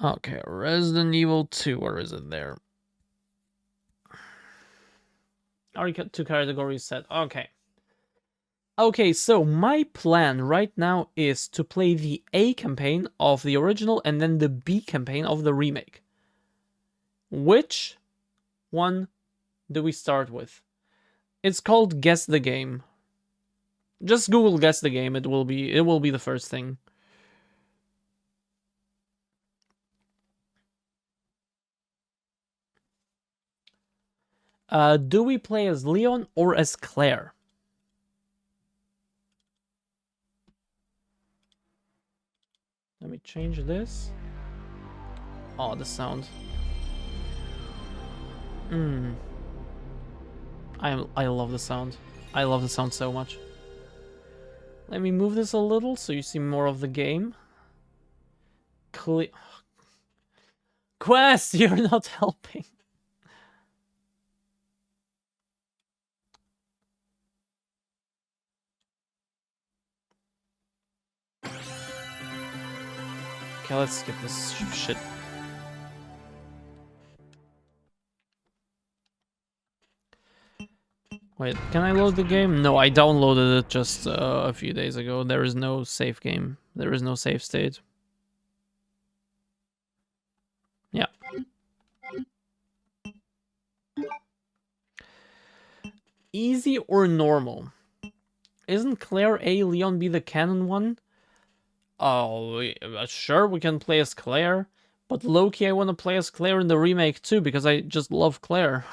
Okay, Resident Evil 2, where is it there? Already 2 categories set. Okay. Okay, so my plan right now is to play the A campaign of the original and then the B campaign of the remake. Which one do we start with? It's called Guess the Game. Just Google Guess the Game, it will be the first thing. Do we play as Leon or as Claire? Let me change this. Oh, the sound. I love the sound. I love the sound so much. Let me move this a little so you see more of the game. Quest, you're not helping. Okay, let's skip this shit. Wait, can I load the game? No, I downloaded it just a few days ago. There is no save game. There is no save state. Yeah. Easy or normal? Isn't Claire A, Leon B the canon one? Oh, sure, we can play as Claire. But low-key, I want to play as Claire in the remake too, because I just love Claire.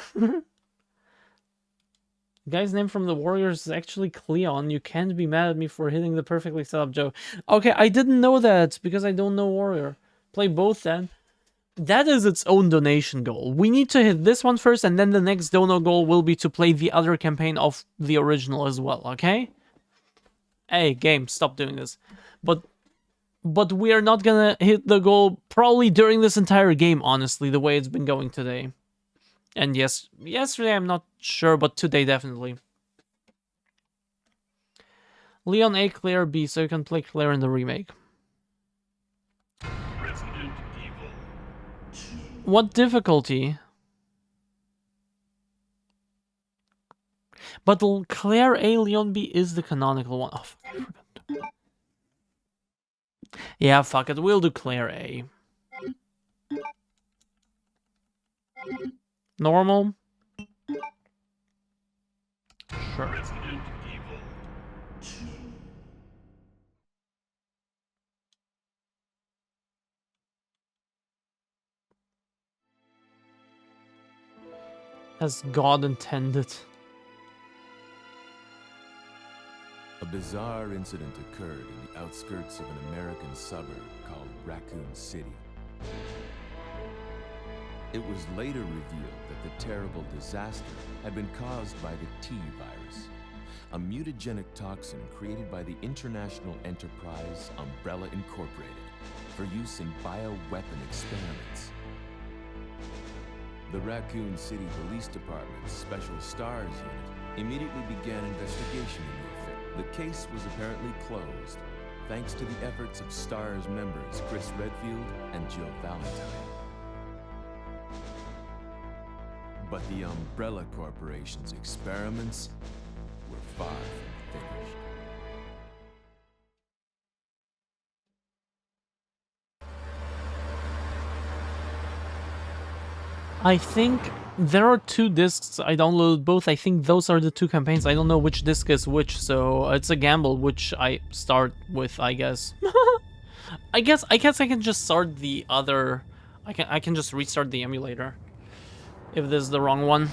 Guy's name from the Warriors is actually Cleon. You can't be mad at me for hitting the perfectly set up joke. Okay, I didn't know that, because I don't know Warrior. Play both then. That is its own donation goal. We need to hit this one first, and then the next dono goal will be to play the other campaign of the original as well, okay? Hey, game, stop doing this. But we are not gonna hit the goal probably during this entire game, honestly, the way it's been going today. And yes, yesterday I'm not sure, but today definitely. Leon A, Claire B, so you can play Claire in the remake. Resident Evil 2. What difficulty? But Claire A, Leon B is the canonical one. Oh, fuck, I forgot. Yeah, fuck it, we'll do Claire A. Normal? Sure. Resident Evil 2. As God intended. A bizarre incident occurred in the outskirts of an American suburb called Raccoon City. It was later revealed that the terrible disaster had been caused by the T virus, a mutagenic toxin created by the international enterprise Umbrella Incorporated for use in bioweapon experiments. The Raccoon City Police Department's Special Stars Unit immediately began investigation in the affair. The case was apparently closed, thanks to the efforts of STARS members Chris Redfield and Jill Valentine. But the Umbrella Corporation's experiments were far from finished. I think there are 2 discs. I downloaded both. I think those are the 2 campaigns. I don't know which disc is which, so it's a gamble which I start with, I guess. I guess I can just start the other. I can just restart the emulator if this is the wrong one.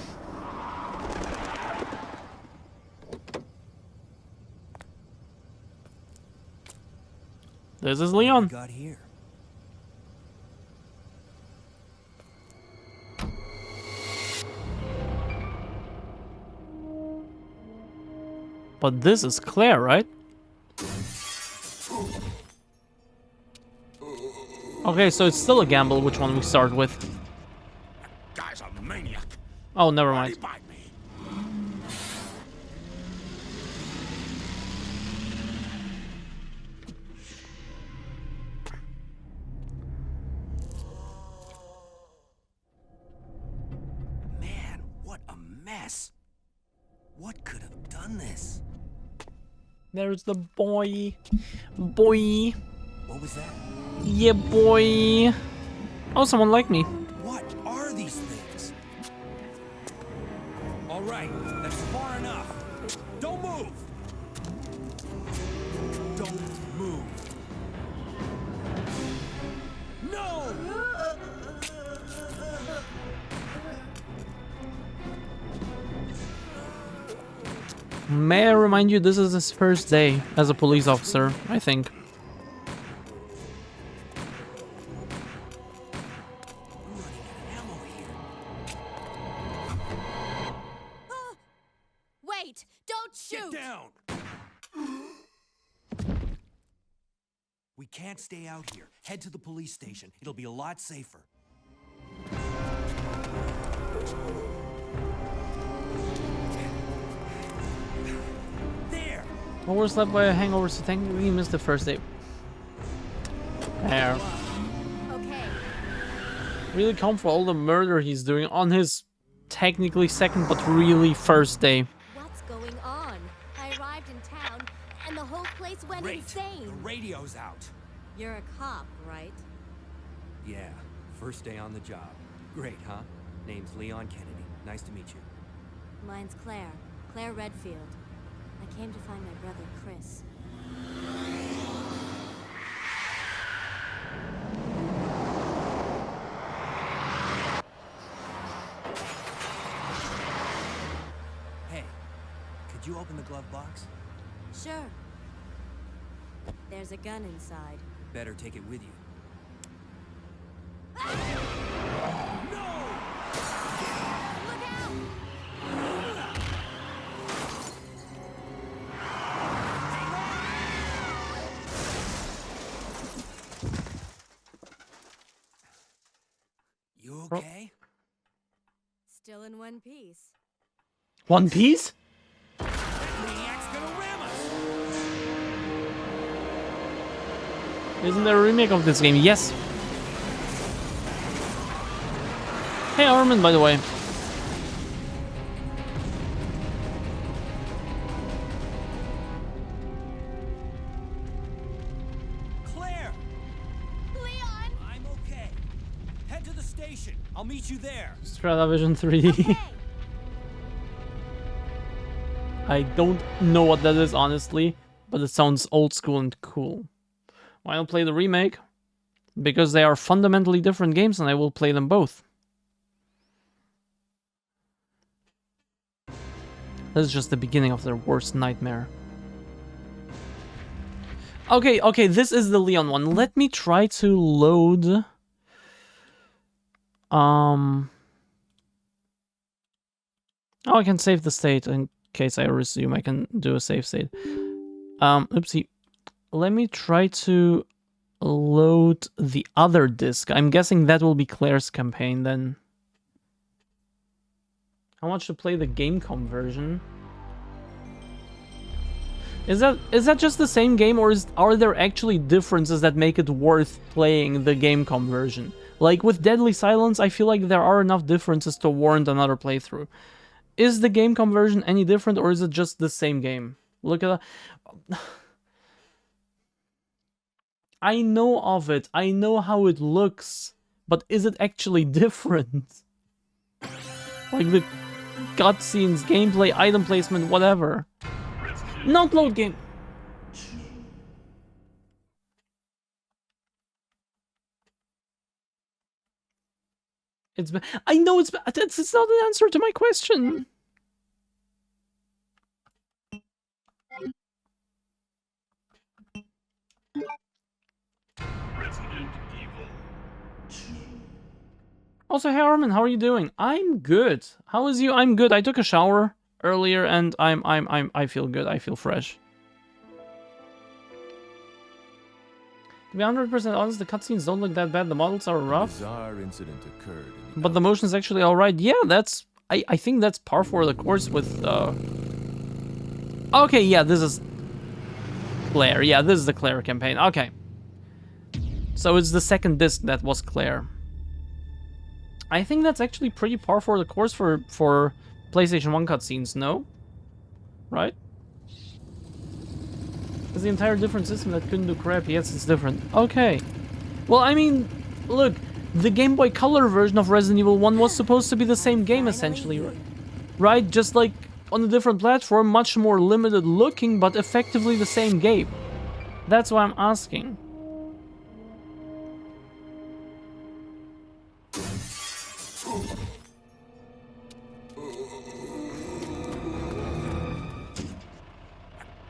This is Leon. What we got here? But this is Claire, right? Okay, so it's still a gamble which one we start with. Guy's a maniac. Oh, never mind. He bite me. mess. What could have done this? There's the boy. Boy. What was that? Yeah, boy. Oh, someone like me. What are these things? All right, that's far enough. Don't move. Don't move. No! May I remind you, this is his first day as a police officer, I think. Wait! Don't shoot! Get down! We can't stay out here. Head to the police station. It'll be a lot safer. There! I was left by a hangover, so technically he missed the first day. There. Okay. Really calm for all the murder he's doing on his technically second but really first day. What's going on? I arrived in town, and the whole place went Great. insane. The radio's out. You're a cop, right? Yeah, first day on the job. Great, huh? Name's Leon Kennedy. Nice to meet you. Mine's Claire. Claire Redfield. I came to find my brother, Chris. Hey, could you open the glove box? Sure. There's a gun inside. Better take it with you. Look out! You okay? Still in one piece. One Piece? Maniac's gonna ram us! Isn't there a remake of this game? Yes. Hey Armin, by the way. Claire! Leon! I'm okay. Head to the station. I'll meet you there. Stratavision 3D. Okay. I don't know what that is, honestly, but it sounds old school and cool. Why not play the remake? Because they are fundamentally different games and I will play them both. This is just the beginning of their worst nightmare. Okay, this is the Leon one. Let me try to load... Oh, I can save the state in case I resume. I can do a save state. Oopsie. Let me try to load the other disc. I'm guessing that will be Claire's campaign then. How much to play the Gamecom version? Is that just the same game, or are there actually differences that make it worth playing the Gamecom version? Like with Deadly Silence, I feel like there are enough differences to warrant another playthrough. Is the Gamecom version any different, or is it just the same game? Look at that. I know of it. I know how it looks. But is it actually different? Like the cutscenes, gameplay, item placement, whatever. Not load game. I know it's not an answer to my question. Resident Evil 2. Also, hey Armin, how are you doing? I'm good. How is you? I'm good. I took a shower earlier and I feel good. I feel fresh. To be 100% honest, the cutscenes don't look that bad. The models are rough. Bizarre incident occurred. But the motion is actually alright. Yeah, that's... I think that's par for the course with... Okay, yeah, this is... Claire. Yeah, this is the Claire campaign. Okay. So it's the second disc that was Claire. I think that's actually pretty par for the course for PlayStation 1 cutscenes, no? Right? It's the entire different system that couldn't do crap. Yes, it's different. Okay. Well, I mean, look, the Game Boy Color version of Resident Evil 1 was supposed to be the same game, essentially, right? Just like on a different platform, much more limited looking, but effectively the same game. That's why I'm asking.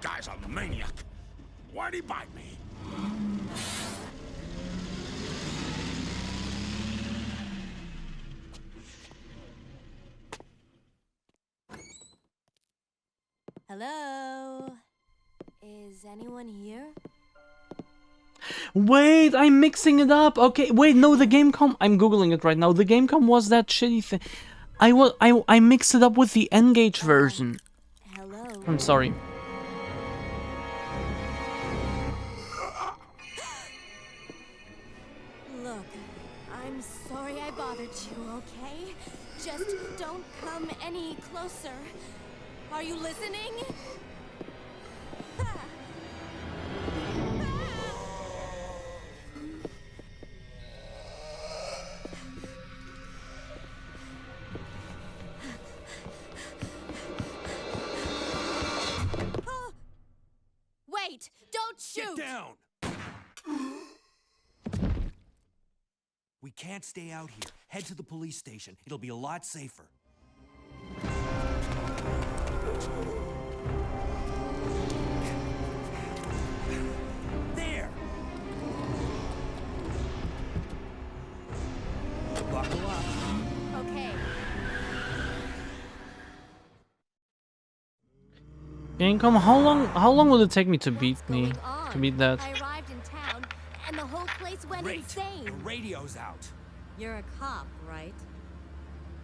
Guy's a maniac. Why'd he bite me? Hello? Is anyone here? Wait, I'm mixing it up. Okay, wait, no, the Gamecom. I'm googling it right now. The Gamecom was that shitty thing. I mixed it up with the N-Gage version. Hello? I'm sorry. Look, I'm sorry I bothered you, okay? Just don't come any closer. Are you listening? Wait! Don't shoot! Get down! We can't stay out here. Head to the police station. It'll be a lot safer. There! Buckle up. Okay. Gamecom, how long will it take me to beat What's going on? to beat that? I arrived in town, and the whole place went Great. insane. The radio's out. You're a cop, right?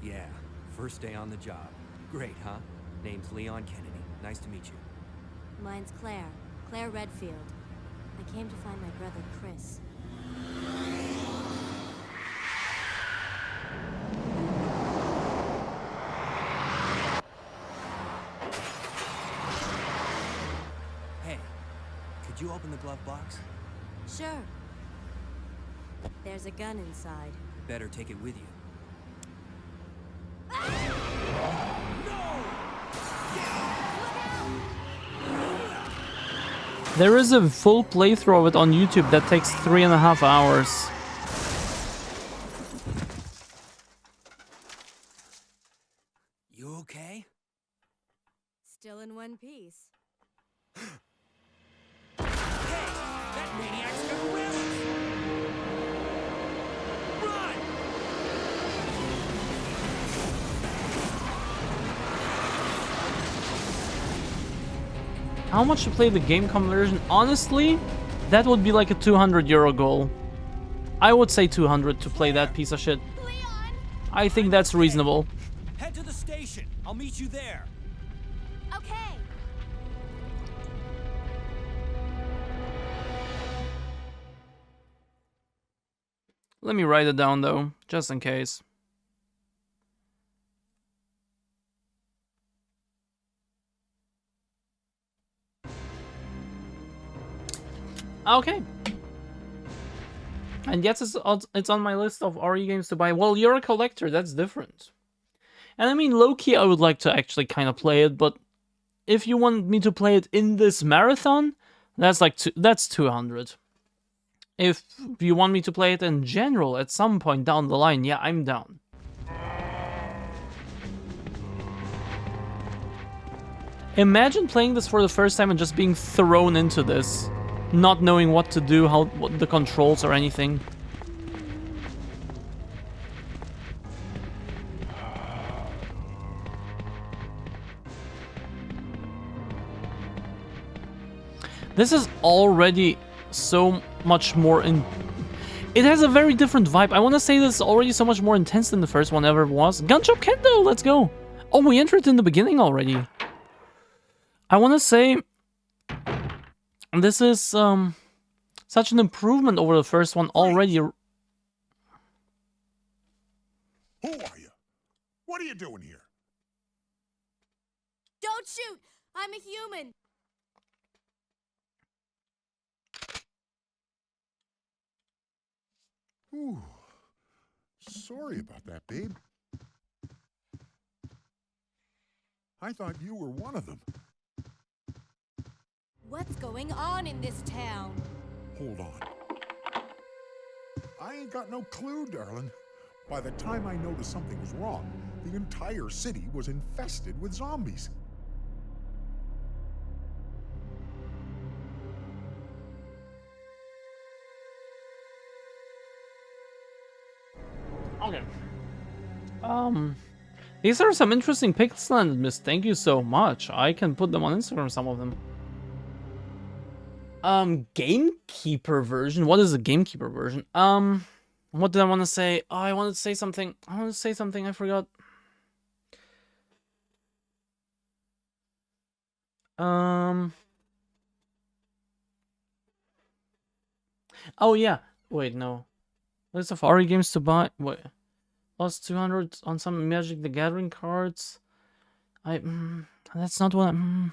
Yeah, first day on the job. Great, huh? Name's Leon Kennedy. Nice to meet you. Mine's Claire. Claire Redfield. I came to find my brother, Chris. Hey, could you open the glove box? Sure. There's a gun inside. Better take it with you. There is a full playthrough of it on YouTube that takes 3.5 hours. You okay? Still in one piece. Hey, that maniac's gonna ram us! Run! How much to play the Gamecom version? Honestly, that would be like a €200 goal. I would say 200 to play that piece of shit. Leon! I think that's reasonable. Head to the station. I'll meet you there. Okay. Let me write it down though, just in case. Okay. And yes, it's on my list of RE games to buy. Well, you're a collector, that's different. And I mean, low-key, I would like to actually kind of play it, but if you want me to play it in this marathon, that's like that's 200. If you want me to play it in general at some point down the line, yeah, I'm down. Imagine playing this for the first time and just being thrown into this, not knowing what to do, what the controls or anything. This is already so much more it has a very different vibe. I want to say this is already so much more intense than the first one ever was. Gunshop Kendo, let's go. Oh, we entered in the beginning already. I want to say this is such an improvement over the first one already. Who are you? What are you doing here? Don't shoot! I'm a human! Ooh. Sorry about that, babe. I thought you were one of them. What's going on in this town? Hold on. I ain't got no clue, darling. By the time I noticed something was wrong, the entire city was infested with zombies. Okay. These are some interesting pixel miss. Thank you so much. I can put them on Instagram, some of them. Gamekeeper version. What is a gamekeeper version? What did I want to say? Oh, I wanted to say something. I forgot. Oh yeah. Wait, no. There's Safari games to buy. Wait. Plus 200 on some Magic the Gathering cards. That's not what I'm...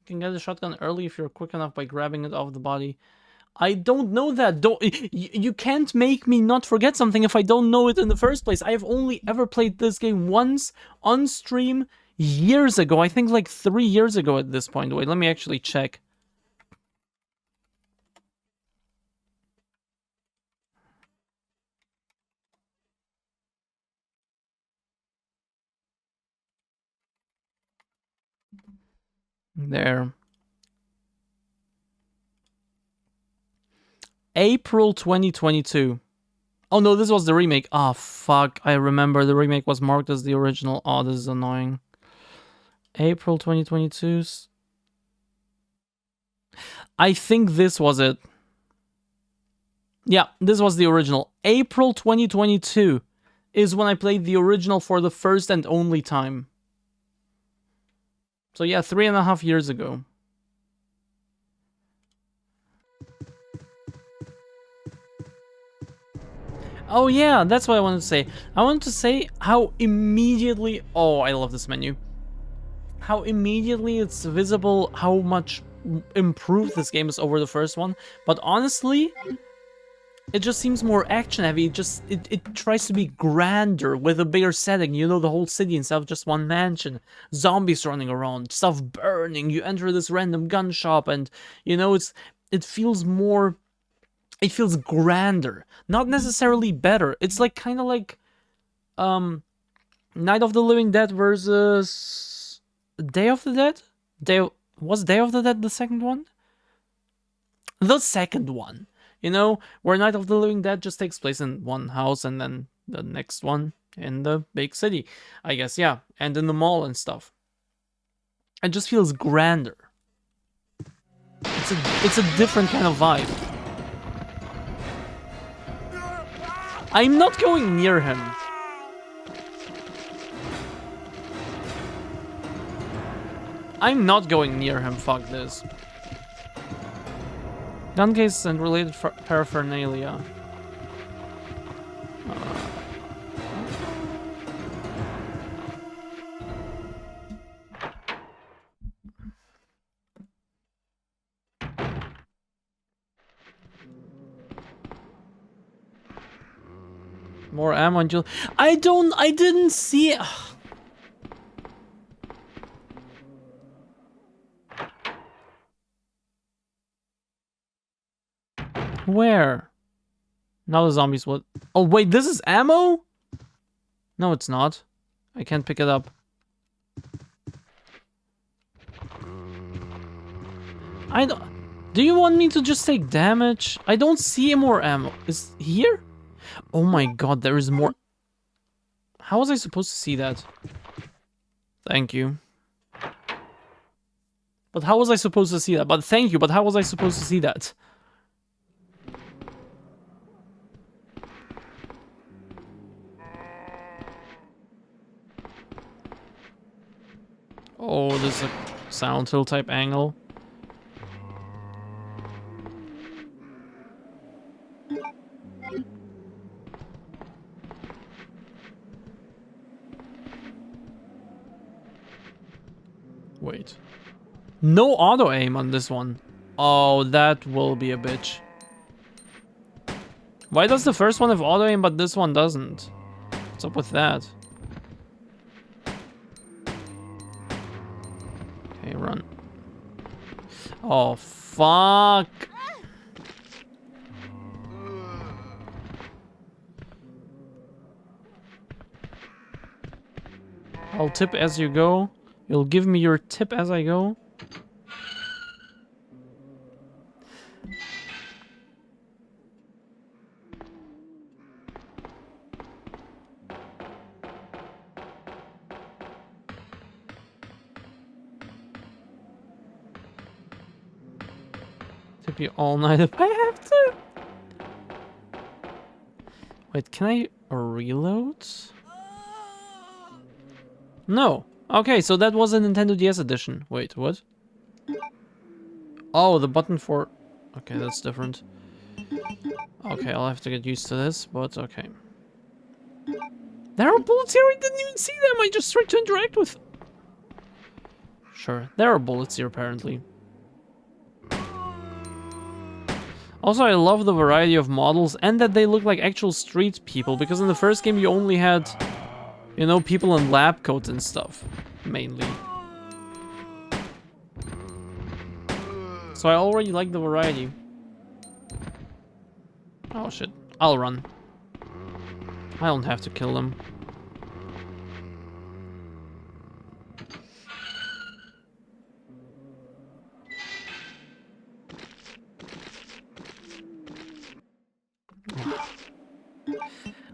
You can get a shotgun early if you're quick enough by grabbing it off the body. I don't know that. You can't make me not forget something if I don't know it in the first place. I've only ever played this game once on stream years ago. I think like 3 years ago at this point. Wait, let me actually check. There. April 2022. Oh no, this was the remake. Ah, fuck. I remember the remake was marked as the original. Oh, this is annoying. April 2022. I think this was it. Yeah, this was the original. April 2022 is when I played the original for the first and only time. So yeah, 3.5 years ago. Oh yeah, that's what I wanted to say. I wanted to say how immediately... Oh, I love this menu. How immediately it's visible how much improved this game is over the first one. But honestly, it just seems more action heavy. It tries to be grander with a bigger setting. You know, the whole city instead of just one mansion. Zombies running around, stuff burning. You enter this random gun shop and, you know, it feels more... It feels grander, not necessarily better. It's like kind of like Night of the Living Dead versus Day of the Dead. Was Day of the Dead the second one? The second one, you know, where Night of the Living Dead just takes place in one house and then the next one in the big city, I guess. Yeah, and in the mall and stuff. It just feels grander. It's a different kind of vibe. I'm not going near him. I'm not going near him, fuck this. Gun cases and related paraphernalia. More ammo until... I didn't see it. Where? Now the zombies would... Oh wait, this is ammo? No, it's not. I can't pick it up. I don't... Do you want me to just take damage? I don't see more ammo. Is here? Oh my god, there is more... How was I supposed to see that? Thank you. But how was I supposed to see that? But thank you, but how was I supposed to see that? Oh, this is a Silent Hill type angle. No auto aim on this one. Oh, that will be a bitch. Why does the first one have auto aim but this one doesn't? What's up with that? Okay, run. Oh, fuck. I'll tip as you go. You'll give me your tip as I go. Tip you all night if I have to. Wait, can I reload? No. Okay, so that was a Nintendo DS edition. Wait, what? Oh, the button for... Okay, that's different. Okay, I'll have to get used to this, but okay. There are bullets here, I didn't even see them, I just tried to interact with... Sure, there are bullets here apparently. Also, I love the variety of models and that they look like actual street people, because in the first game you only had, you know, people in lab coats and stuff, mainly. So I already like the variety. Oh shit, I'll run. I don't have to kill them.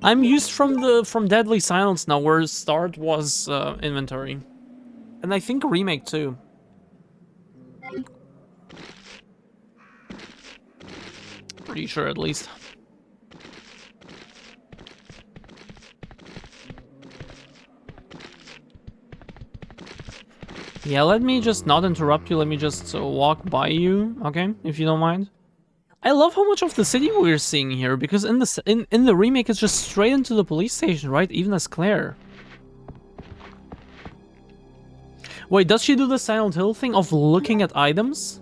I'm used from Deadly Silence now, where start was inventory, and I think remake too. Pretty sure, at least. Yeah, let me just not interrupt you. Let me just walk by you, okay, if you don't mind. I love how much of the city we're seeing here, because in the remake it's just straight into the police station, right? Even as Claire. Wait, does she do the Silent Hill thing of looking at items?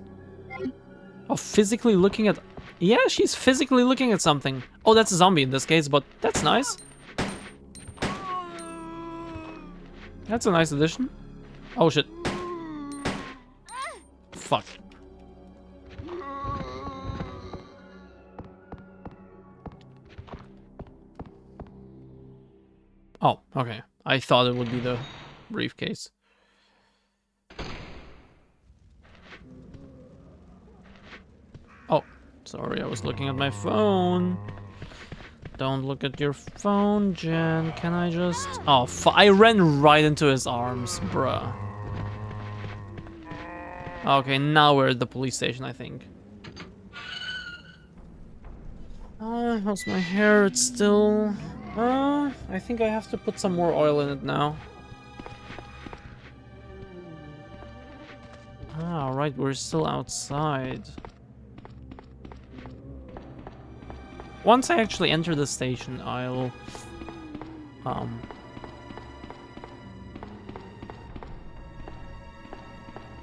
Of physically looking at... Yeah, she's physically looking at something. Oh, that's a zombie in this case, but that's nice. That's a nice addition. Oh shit. Fuck. Oh, okay. I thought it would be the briefcase. Oh, sorry, I was looking at my phone. Don't look at your phone, Jen. Can I just... Oh, I ran right into his arms, bruh. Okay, now we're at the police station, I think. How's my hair? It's still... I think I have to put some more oil in it now. Ah, right, we're still outside. Once I actually enter the station, I'll...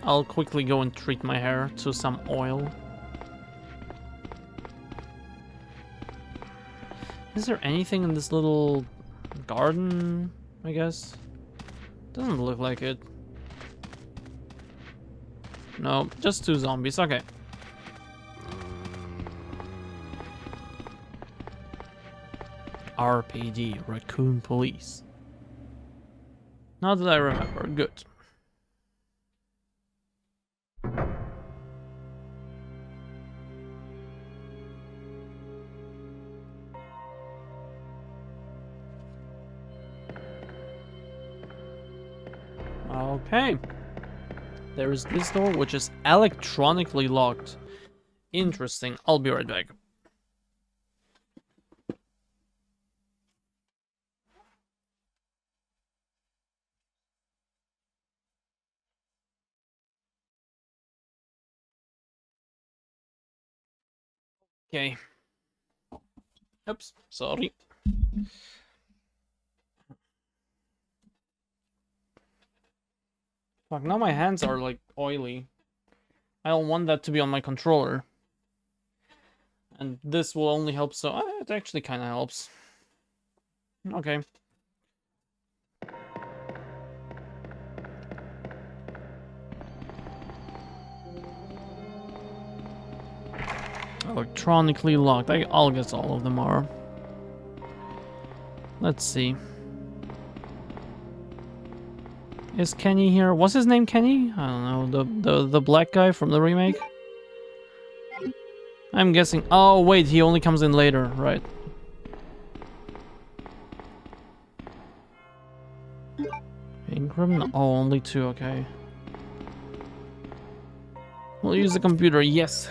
I'll quickly go and treat my hair to some oil. Is there anything in this little garden, I guess? Doesn't look like it. No, just two zombies, okay. RPD, Raccoon Police. Not that I remember, good. Okay. There is this door, which is electronically locked. Interesting. I'll be right back. Okay. Oops, sorry. Fuck, now my hands are like oily. I don't want that to be on my controller. And this will only help, so it actually kind of helps. Okay. Electronically locked. I'll guess all of them are. Let's see. Is Kenny here? Was his name Kenny? I don't know. The black guy from the remake? I'm guessing. Oh, wait, he only comes in later, right? Ingram? No, oh, only 2, okay. We'll use the computer, yes.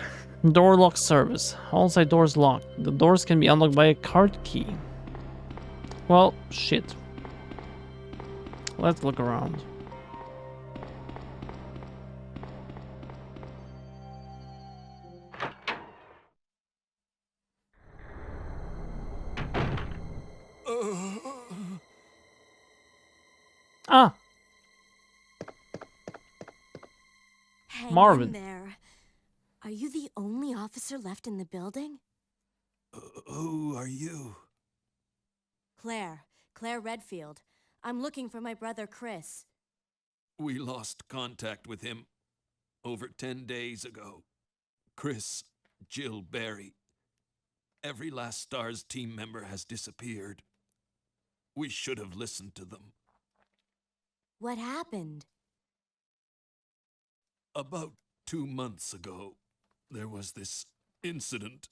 Door lock service. All side doors locked. The doors can be unlocked by a card key. Well, shit. Let's look around. Ah, Hang Marvin. in there. Are you the only officer left in the building? Who are you? Claire Redfield. I'm looking for my brother Chris. We lost contact with him over 10 days ago. Chris, Jill, Barry. Every last STARS team member has disappeared. We should have listened to them. What happened? About 2 months ago, there was this incident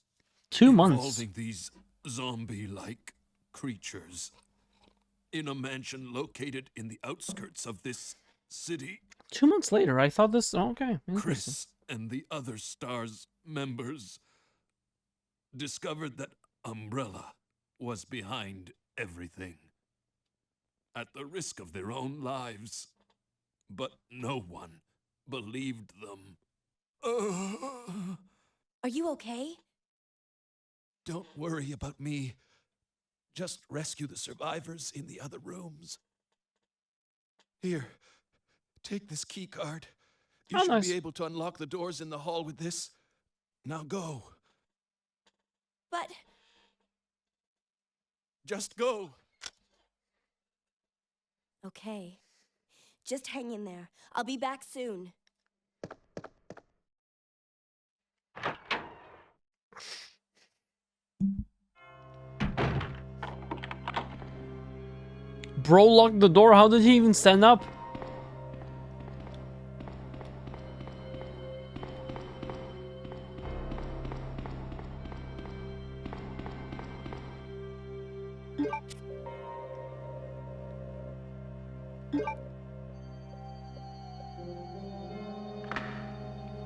2 months. involving these zombie-like creatures in a mansion located in the outskirts of this city. 2 months later, I thought this. Oh, okay, interesting. Chris and the other STARS members discovered that Umbrella was behind everything, at the risk of their own lives. But no one believed them. Are you okay? Don't worry about me. Just rescue the survivors in the other rooms. Here, take this key card. You Oh, should nice. be able to unlock the doors in the hall with this. Now go. But Just go. okay. Just hang in there. I'll be back soon. Bro locked the door. How did he even stand up?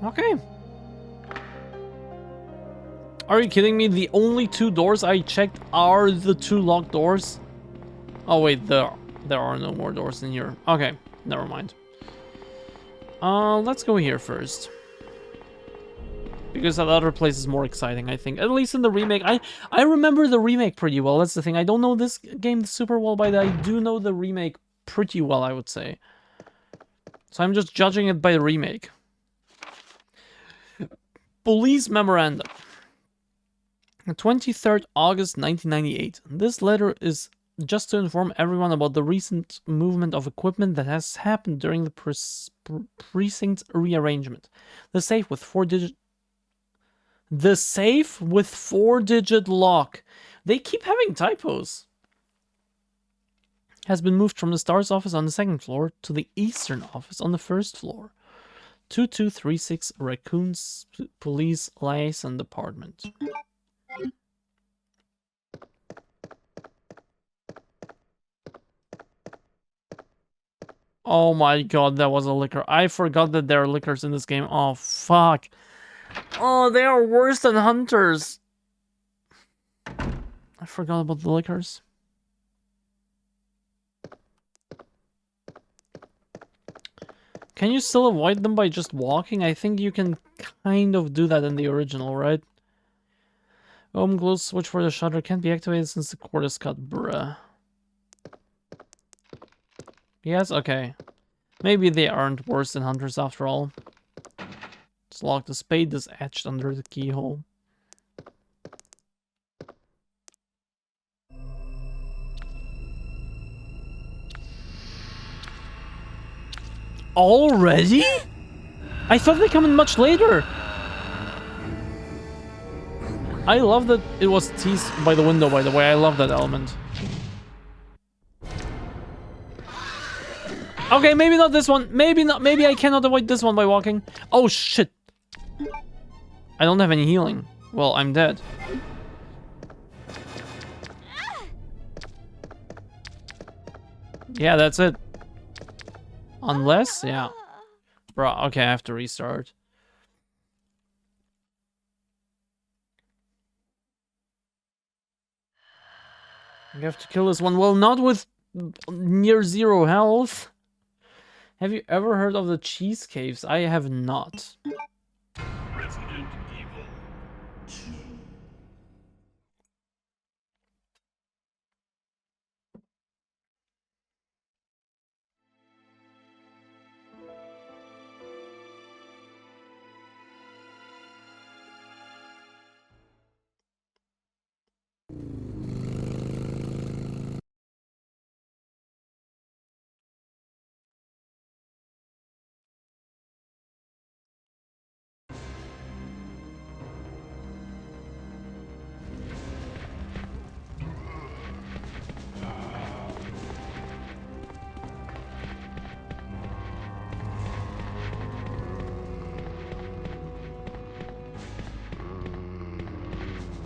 Okay. Are you kidding me? The only 2 doors I checked are the 2 locked doors? Oh wait, there are no more doors in here. Okay, never mind. Let's go here first. Because that other place is more exciting, I think. At least in the remake. I remember the remake pretty well. That's the thing. I don't know this game super well, but I do know the remake pretty well, I would say. So I'm just judging it by the remake. Police memorandum. 23rd August 1998. This letter is just to inform everyone about the recent movement of equipment that has happened during the precinct's rearrangement. The safe with 4-digit lock. They keep having typos. Has been moved from the STARS office on the 2nd floor to the Eastern office on the 1st floor. 2236 Raccoon's Police Liaison Department. Oh my god, that was a liquor. I forgot that there are liquors in this game. Oh, fuck. Oh, they are worse than hunters. I forgot about the liquors. Can you still avoid them by just walking? I think you can kind of do that in the original, right? Home glow switch for the shutter can't be activated since the cord is cut, bruh. Yes, okay. Maybe they aren't worse than hunters after all. It's locked. The spade is etched under the keyhole. Already? I thought they come in much later. I love that it was teased by the window, by the way. I love that element. Okay, maybe not this one. Maybe not. Maybe I cannot avoid this one by walking. Oh, shit. I don't have any healing. Well, I'm dead. Yeah, that's it. Unless, yeah. Bro, okay, I have to restart. You have to kill this one. Well, not with near zero health. Have you ever heard of the cheese caves? I have not. Resident Evil 2.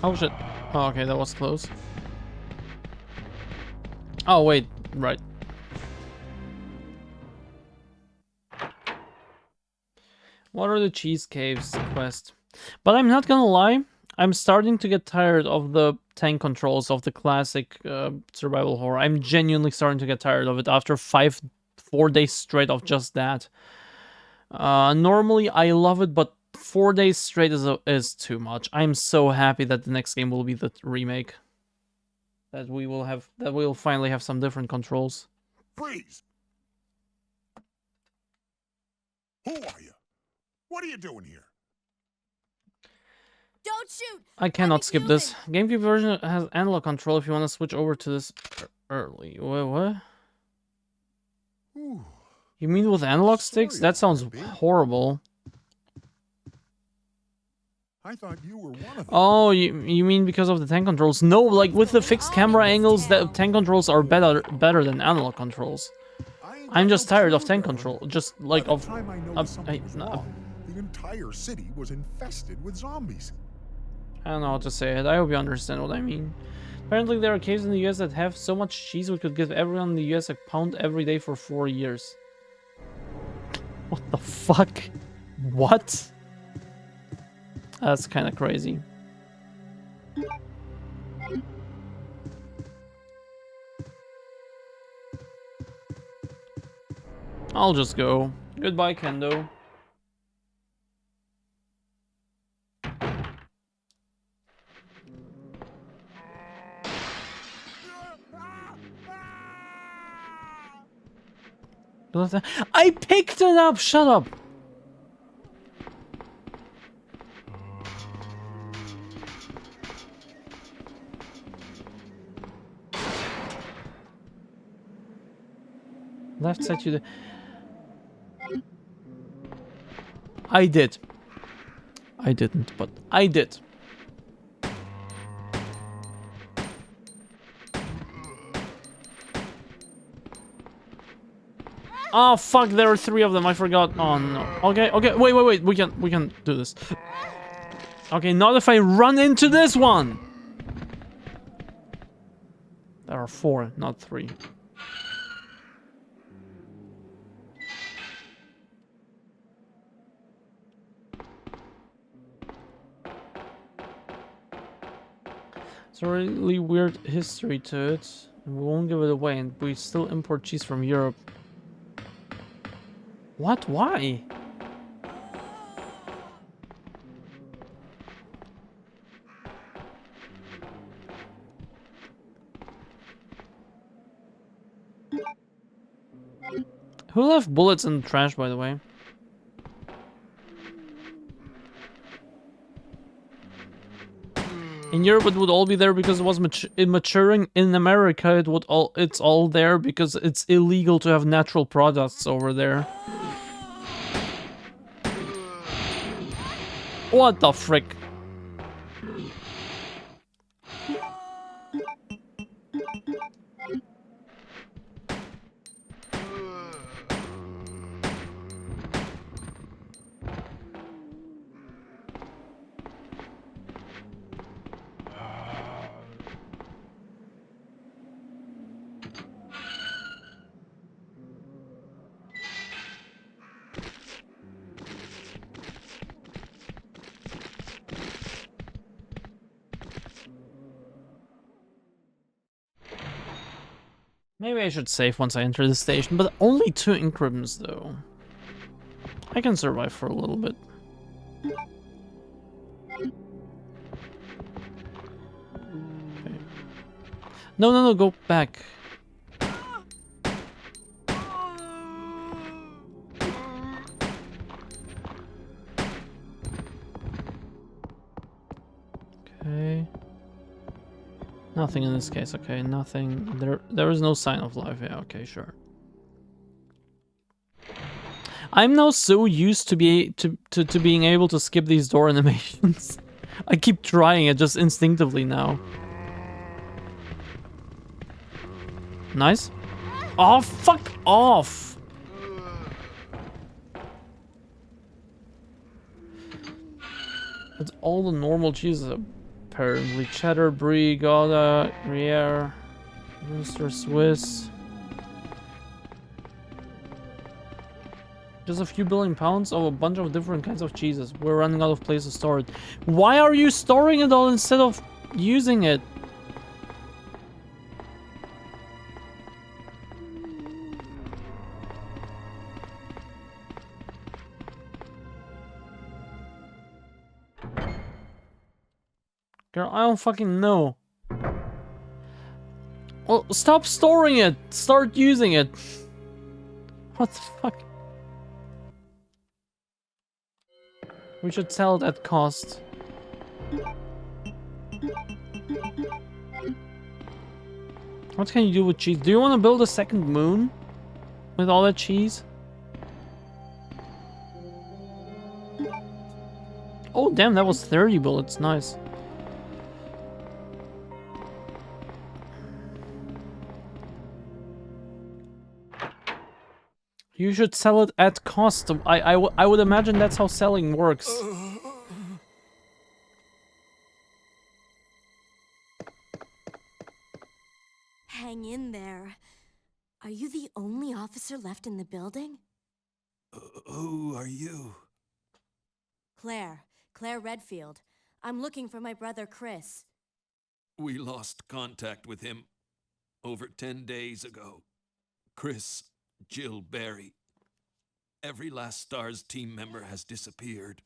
Oh shit. Oh, okay, that was close. Oh, wait. Right. What are the cheese caves quest? But I'm not gonna lie, I'm starting to get tired of the tank controls of the classic survival horror. I'm genuinely starting to get tired of it after 4 days straight of just that. Normally I love it, but 4 days straight is too much. I'm so happy that the next game will be the remake. That we'll finally have some different controls. Freeze! Who are you? What are you doing here? Don't shoot! I cannot skip this. GameCube version has analog control if you want to switch over to this early. What? Ooh, You mean with analog sticks? Sorry That sounds about that, babe. horrible. I thought you were one of them. Oh, you mean because of the tank controls? No, like with the fixed camera angles, the tank controls are better than analog controls. I ain't I'm got just no tired of clue, tank darling. control. Just By like the of. time I noticed something was no. wrong, the entire city was infested with zombies. I don't know how to say it. I hope you understand what I mean. Apparently, there are caves in the US that have so much cheese we could give everyone in the US a pound every day for 4 years. What the fuck? What? That's kind of crazy. I'll just go. Goodbye, Kendo. I picked it up! Shut up! Left side to the... I did. I didn't, but I did. Oh fuck, there are 3 of them, I forgot. Oh no. Okay, wait, we can do this. Okay, not if I run into this one! There are 4, not 3. It's a really weird history to it. And we won't give it away, and we still import cheese from Europe. What? Why? Who left bullets in the trash, by the way? In Europe, it would all be there because it was maturing. In America, it's all there because it's illegal to have natural products over there. What the frick? Maybe I should save once I enter the station, but only 2 increments though. I can survive for a little bit. Okay. No, go back. Okay. Nothing in this case, okay, nothing. There is no sign of life, yeah, okay, sure. I'm now so used to being able to skip these door animations. I keep trying it just instinctively now. Nice. Oh, fuck off! It's all the normal cheeses. Apparently, cheddar, brie, gouda, gruyere, Munster, Swiss. Just a few billion pounds of a bunch of different kinds of cheeses. We're running out of place to store it. Why are you storing it all instead of using it? Girl, I don't fucking know. Well, stop storing it. Start using it. What the fuck? We should sell it at cost. What can you do with cheese? Do you want to build a second moon? With all that cheese? Oh damn, that was 30 bullets. Nice. You should sell it at cost. I would imagine that's how selling works. Hang in there. Are you the only officer left in the building? Who are you? Claire Redfield. I'm looking for my brother Chris. We lost contact with him over 10 days ago. Chris, Jill, Barry. Every last STARS team member has disappeared.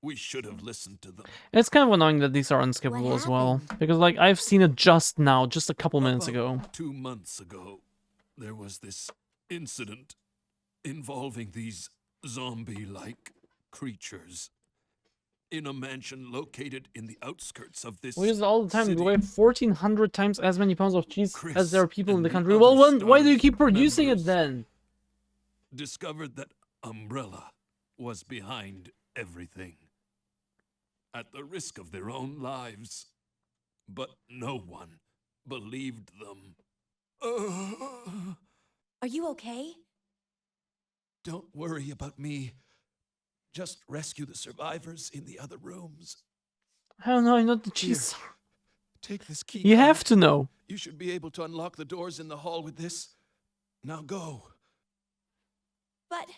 We should have listened to them. It's kind of annoying that these are unskippable as well. Because, like, I've seen it just now, just a couple minutes ago. 2 months ago, there was this incident involving these zombie-like creatures in a mansion located in the outskirts of this We use it all the time. city. We weigh 1,400 times as many pounds of cheese Chris as there are people in and the the country. other Well, why do you STARS keep producing members it then? discovered that Umbrella was behind everything, at the risk of their own lives. But no one believed them. Are you okay? Don't worry about me. Just rescue the survivors in the other rooms. I don't know, I'm not the cheese. Here, take this key. You card. have to know. You should be able to unlock the doors in the hall with this. Now go. But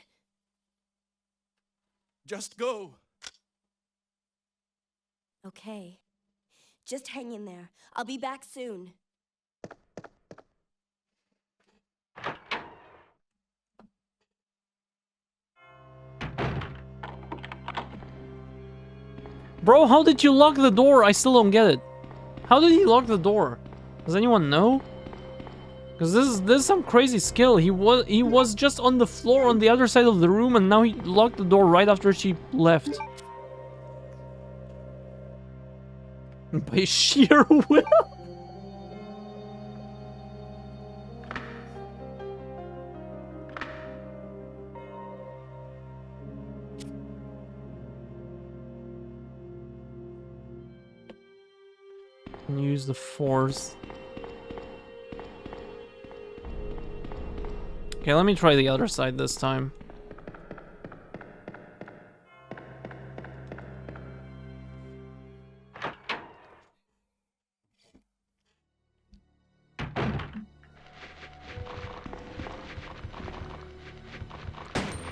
Just go. okay. Just hang in there. I'll be back soon. Bro, how did you lock the door? I still don't get it. How did he lock the door? Does anyone know? Because this is some crazy skill. He was just on the floor on the other side of the room, and now he locked the door right after she left. By sheer will. Use the force. Okay, let me try the other side this time.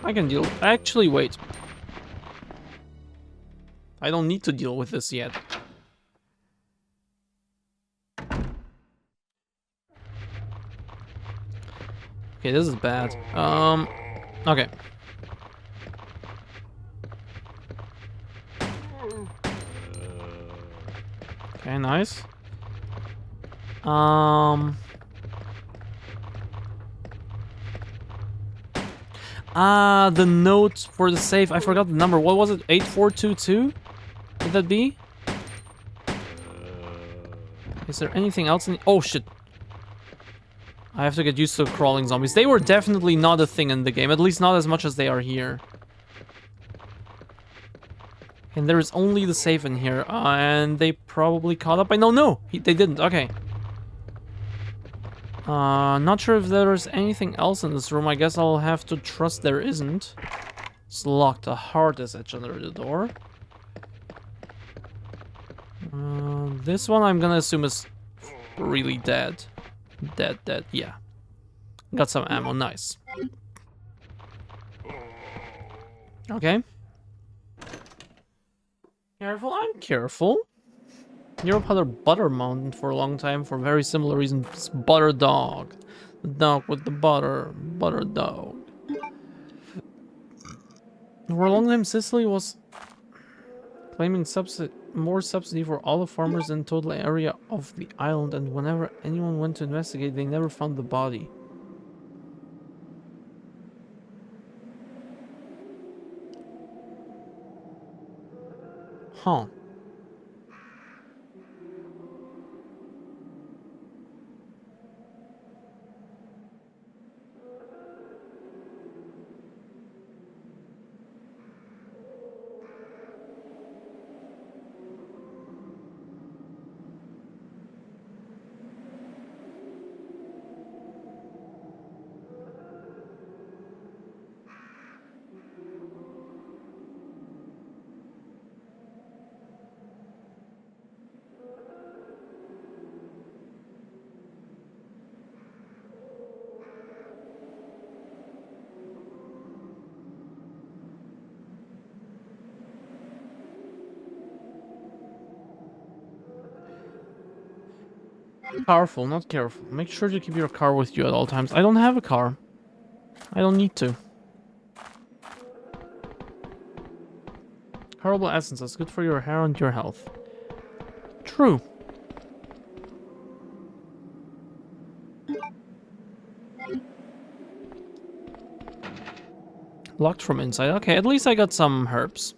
I can deal. Actually, wait. I don't need to deal with this yet. Okay, this is bad. Okay. Okay, nice. The note for the safe. I forgot the number. What was it? 8422? Would that be? Is there anything else in... Oh, shit. I have to get used to crawling zombies. They were definitely not a thing in the game. At least not as much as they are here. And there is only the safe in here. And they probably caught up. No, they didn't. Okay. Not sure if there's anything else in this room. I guess I'll have to trust there isn't. It's locked. A heart is etched under the door. This one I'm gonna assume is really dead. Dead, yeah. Got some ammo, nice. Okay. Careful, I'm careful. Europe had a butter mountain for a long time for very similar reasons. Butter dog. The dog with the butter. Butter dog. For a long time, Sicily was claiming more subsidy for all the farmers in the total area of the island, and whenever anyone went to investigate, they never found the body. Huh. Powerful, not careful. Make sure to keep your car with you at all times. I don't have a car. I don't need to. Horrible essence is good for your hair and your health. True. Locked from inside. Okay, at least I got some herbs.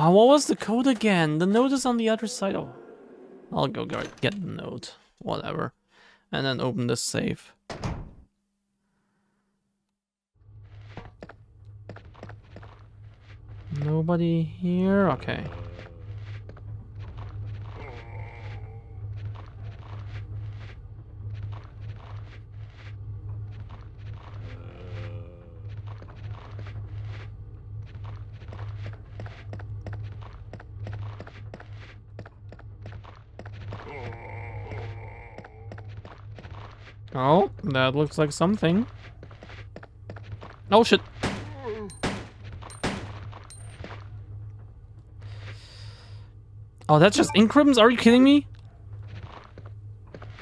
What was the code again? The note is on the other side. Oh, I'll go get the note. Whatever. And then open this safe. Nobody here? Okay. Oh, that looks like something. Oh, shit. Oh, that's just ink ribbons? Are you kidding me?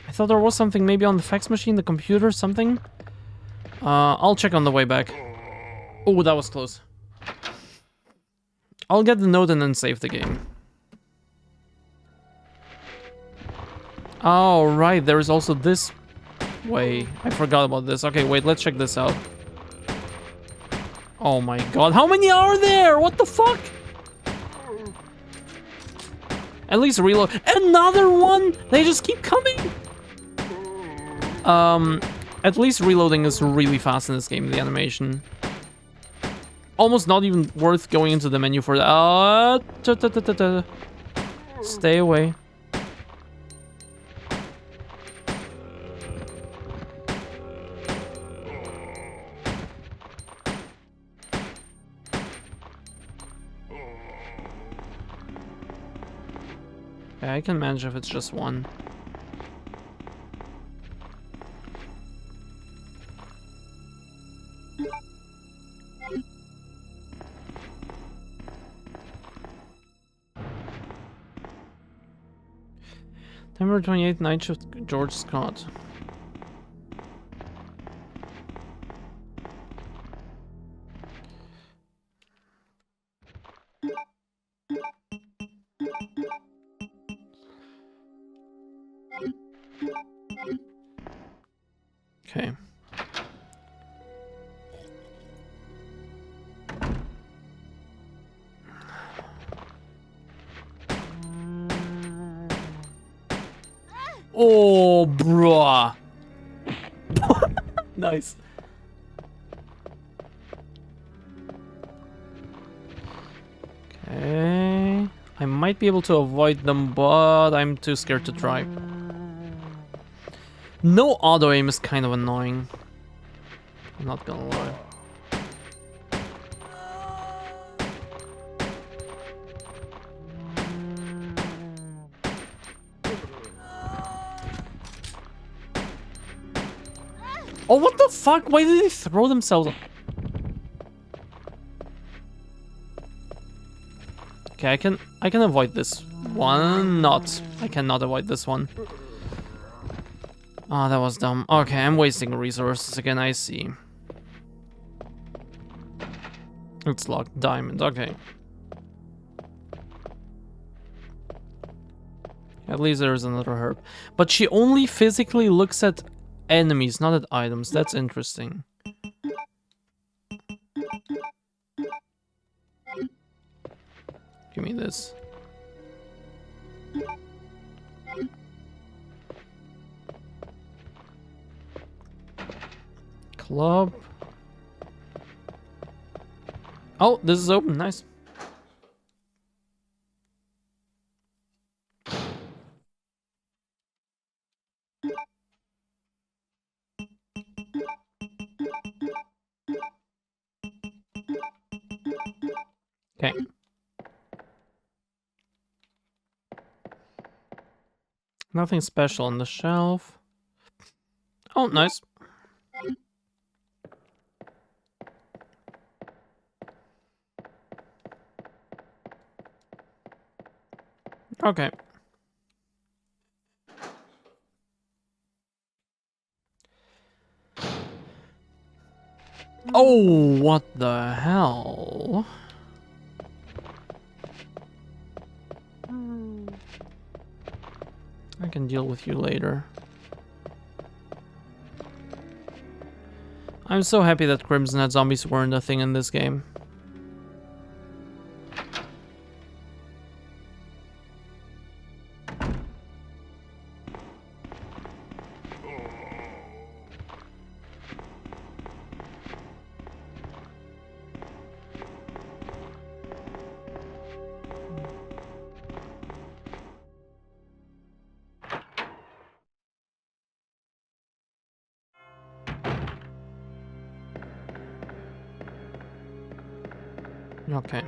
I thought there was something maybe on the fax machine, the computer, something. I'll check on the way back. Oh, that was close. I'll get the note and then save the game. Oh, right, there is also this way. I forgot about this. Okay, wait, let's check this out. Oh my god, how many are there? What the fuck? At least reload. Another one? They just keep coming? At least reloading is really fast in this game, the animation. Almost not even worth going into the menu for that. Stay away. Yeah, I can manage if it's just one. September 28th, Night Shift, George Scott. Okay. Oh, bruh. Nice. Okay. I might be able to avoid them, but I'm too scared to try. No auto aim is kind of annoying. I'm not gonna lie. Oh, what the fuck? Why did they throw themselves? Okay, I can avoid this one. I cannot avoid this one. Oh, that was dumb. Okay, I'm wasting resources again, I see. It's locked. Diamond, okay. At least there's another herb. But she only physically looks at enemies, not at items. That's interesting. Give me this. Club. Oh, this is open. Nice. Okay. Nothing special on the shelf. Oh, nice. Okay. Oh, what the hell? I can deal with you later. I'm so happy that Crimson Head zombies weren't a thing in this game. Okay.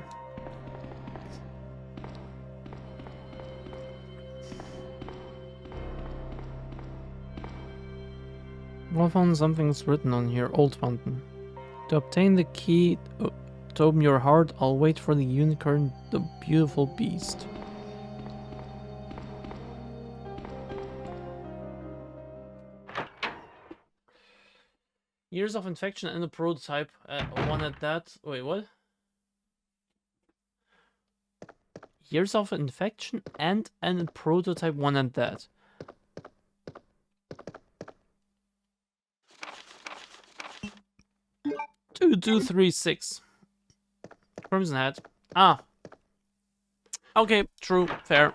Well, I found something's written on here. Old Fountain. To obtain the key to open your heart, I'll wait for the unicorn, the beautiful beast. Years of infection and a prototype. One at that. Wait, what? Years of infection and a prototype, one at that. 2236. Crimson Hat. Ah. Okay, true, fair.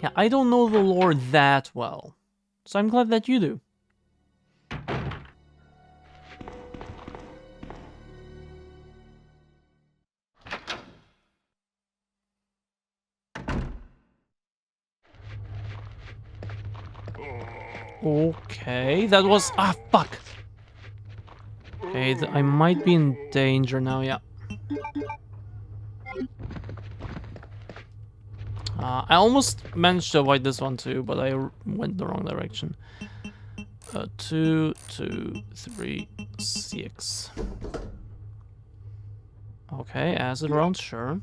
Yeah, I don't know the lore that well, so I'm glad that you do. Okay, that was... Ah, fuck! Okay, I might be in danger now, yeah. I almost managed to avoid this one too, but I went the wrong direction. 2, 2, 3, 6. Okay, acid round, sure.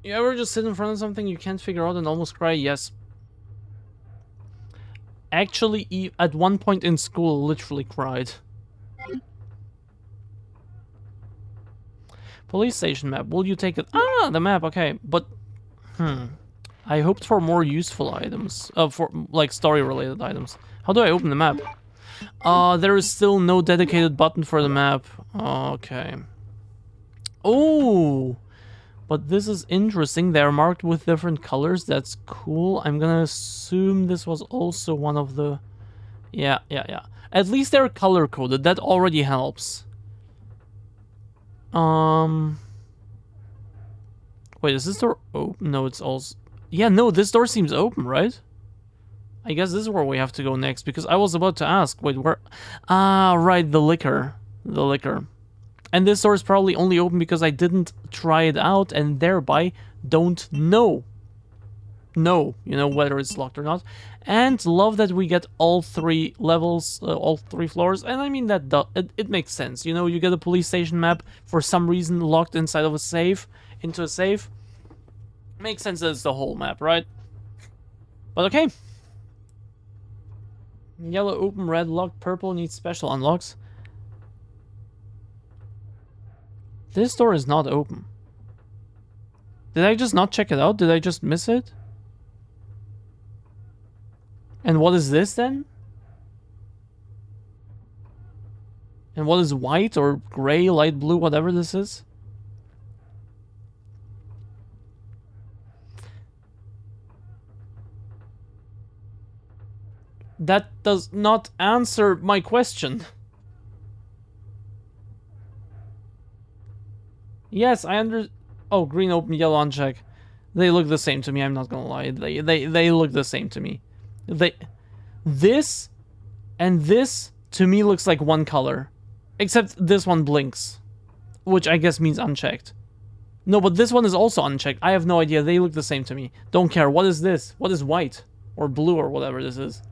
You ever just sit in front of something you can't figure out and almost cry? Yes. Actually, at one point in school, literally cried. Police station map. Will you take it? Ah, the map. Okay, but I hoped for more useful items. For like story-related items. How do I open the map? There is still no dedicated button for the map. Okay. Oh, but this is interesting. They're marked with different colors. That's cool. I'm gonna assume this was also one of the... Yeah. At least they're color-coded. That already helps. Wait, is this door open? No, it's also... Yeah, no, this door seems open, right? I guess this is where we have to go next, because I was about to ask, wait, where... Ah, right, the liquor. The liquor. And this door is probably only open because I didn't try it out, and thereby don't know. You know, whether it's locked or not. And love that we get all 3 levels, all 3 floors, and I mean that it makes sense. You know, you get a police station map, for some reason locked inside of a safe, into a safe. Makes sense that it's the whole map, right? But okay. Yellow open, red locked, purple needs special unlocks. This door is not open. Did I just not check it out? Did I just miss it? And what is this then? And what is white or gray, light blue, whatever this is? That does not answer my question. Yes, I under... Oh, green open, yellow uncheck. They look the same to me, I'm not gonna lie. They look the same to me. This and this, to me, looks like one color. Except this one blinks. Which I guess means unchecked. No, but this one is also unchecked. I have no idea. They look the same to me. Don't care. What is this? What is white? Or blue or whatever this is?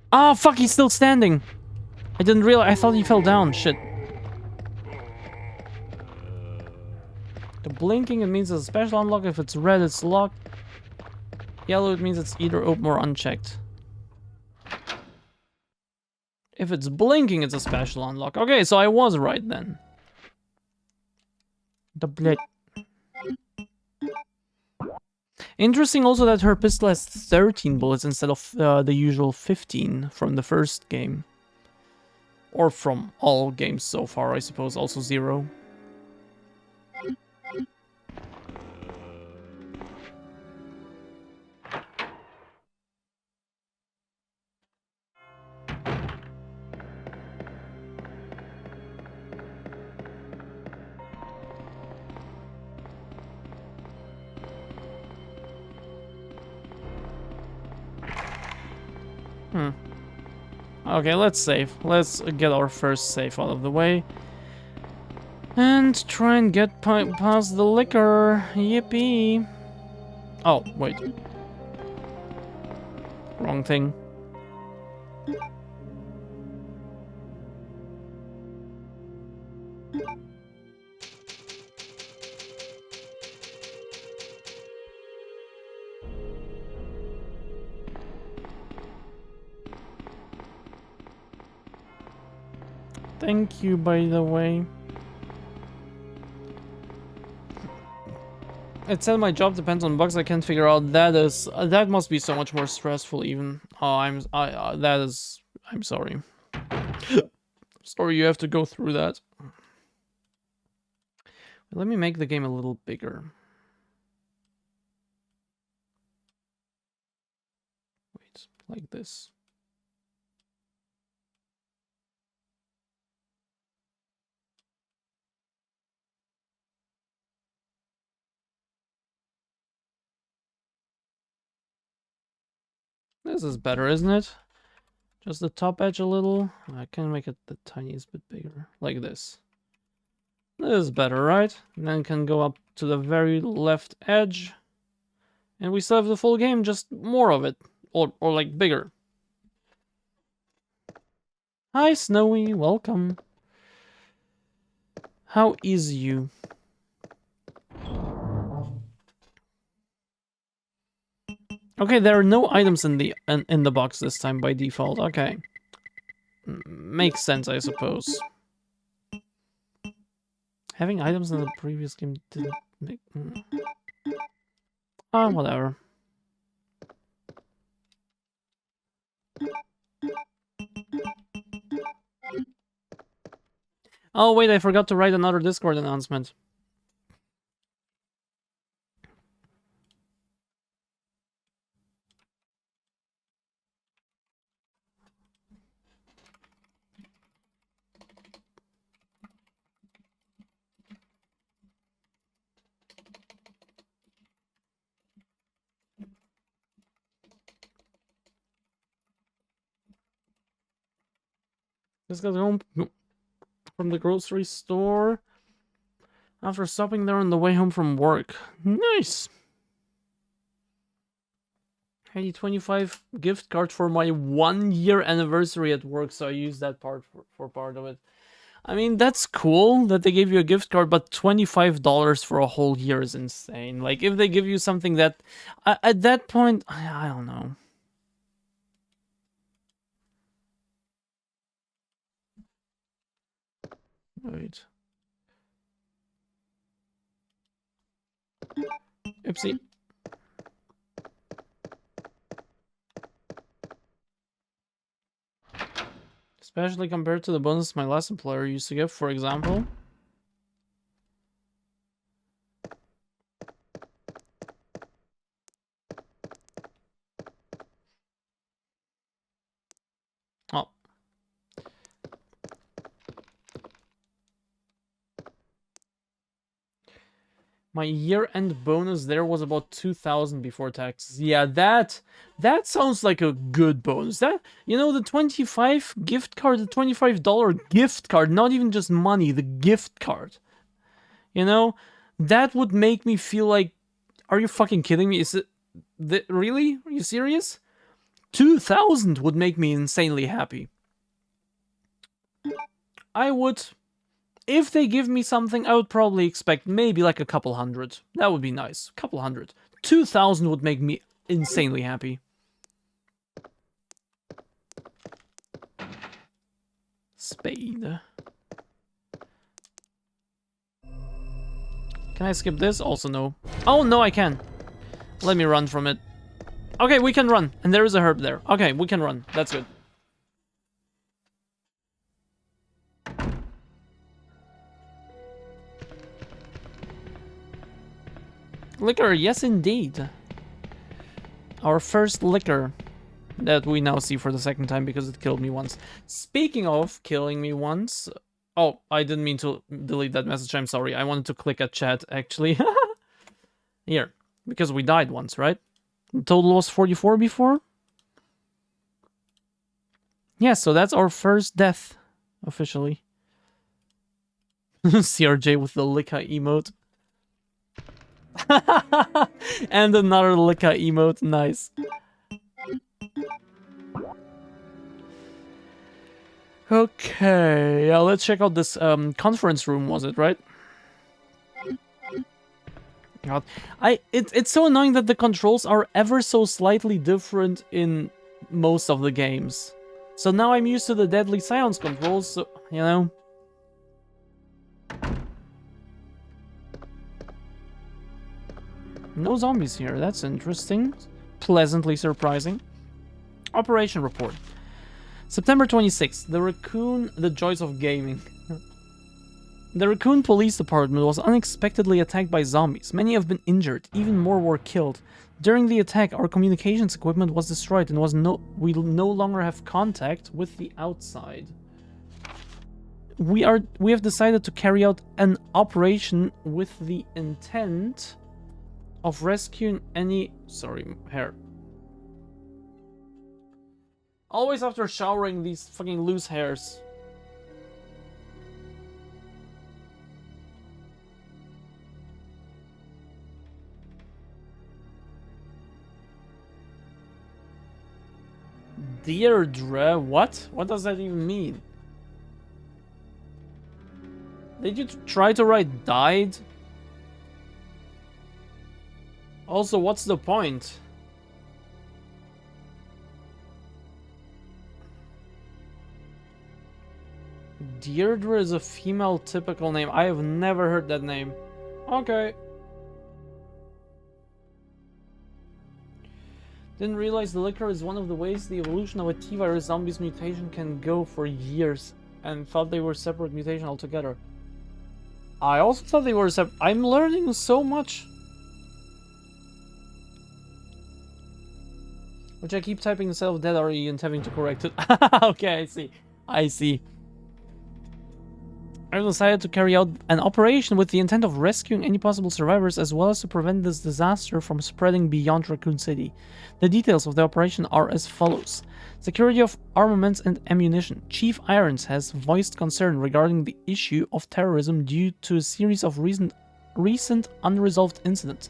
Ah, fuck, he's still standing. I didn't realize. I thought he fell down. Shit. The blinking, it means it's a special unlock. If it's red, it's locked. Yellow, it means it's either open or unchecked. If it's blinking, it's a special unlock. Okay, so I was right then. The blade. Interesting also that her pistol has 13 bullets instead of the usual 15 from the first game. Or from all games so far, I suppose, also 0. Okay, let's save. Let's get our first save out of the way. And try and get past the liquor. Yippee. Oh, wait. Wrong thing. Thank you, by the way. It said my job depends on bugs I can't figure out. That must be so much more stressful even. Oh, I'm sorry. Sorry you have to go through that. Let me make the game a little bigger. Wait, like this. This is better, isn't it? Just the top edge a little. I can make it the tiniest bit bigger, like this. This is better, right? And then can go up to the very left edge. And we still have the full game, just more of it. Or like bigger. Hi, Snowy, welcome. How is you? Okay, there are no items in the box this time by default. Okay. Makes sense, I suppose. Having items in the previous game didn't make... Ah, whatever. Oh, wait, I forgot to write another Discord announcement. Just got home from the grocery store after stopping there on the way home from work. Nice! Hey, 25 gift card for my 1-year anniversary at work, so I used that part for part of it. I mean, that's cool that they gave you a gift card, but $25 for a whole year is insane. Like, if they give you something that... at that point, I don't know. Wait. Oopsie. Especially compared to the bonus my last employer used to give, for example. Oh. My year-end bonus there was about 2,000 before taxes. Yeah, that sounds like a good bonus. That, you know, the 25 gift card, the $25 gift card, not even just money, the gift card. You know, that would make me feel like, are you fucking kidding me? Is it really? Are you serious? 2,000 would make me insanely happy. I would, if they give me something, I would probably expect maybe like a couple hundred. That would be nice. A couple hundred. 2,000 would make me insanely happy. Spade. Can I skip this? Also no. Oh, no, I can. Let me run from it. Okay, we can run. And there is a herb there. Okay, we can run. That's good. Liquor, yes indeed. Our first liquor that we now see for the second time because it killed me once. Speaking of killing me once... Oh, I didn't mean to delete that message, I'm sorry. I wanted to click at chat, actually. Here, because we died once, right? The total was 44 before? Yeah, so that's our first death, officially. CRJ with the Licka emote. And another Licka emote, nice. Okay, yeah, let's check out this conference room, was it, right? God. It's so annoying that the controls are ever so slightly different in most of the games. So now I'm used to the deadly silence controls, so, you know. No zombies here, that's interesting. Pleasantly surprising. Operation report. September 26th, the Raccoon, the joys of gaming. The Raccoon Police Department was unexpectedly attacked by zombies. Many have been injured, even more were killed. During the attack, our communications equipment was destroyed and we no longer have contact with the outside. We have decided to carry out an operation with the intent of rescuing any... Sorry, hair. Always after showering, these fucking loose hairs. Deirdre, what? What does that even mean? Did you try to write died? Also, what's the point? Deirdre is a female typical name. I have never heard that name. Okay. Didn't realize the liquor is one of the ways the evolution of a T-virus zombie's mutation can go for years, and thought they were separate mutation altogether. I also thought they were separate. I'm learning so much. Which I keep typing instead of dead RE and having to correct it. Okay, I see. I see. I decided to carry out an operation with the intent of rescuing any possible survivors as well as to prevent this disaster from spreading beyond Raccoon City. The details of the operation are as follows. Security of armaments and ammunition. Chief Irons has voiced concern regarding the issue of terrorism due to a series of recent unresolved incidents.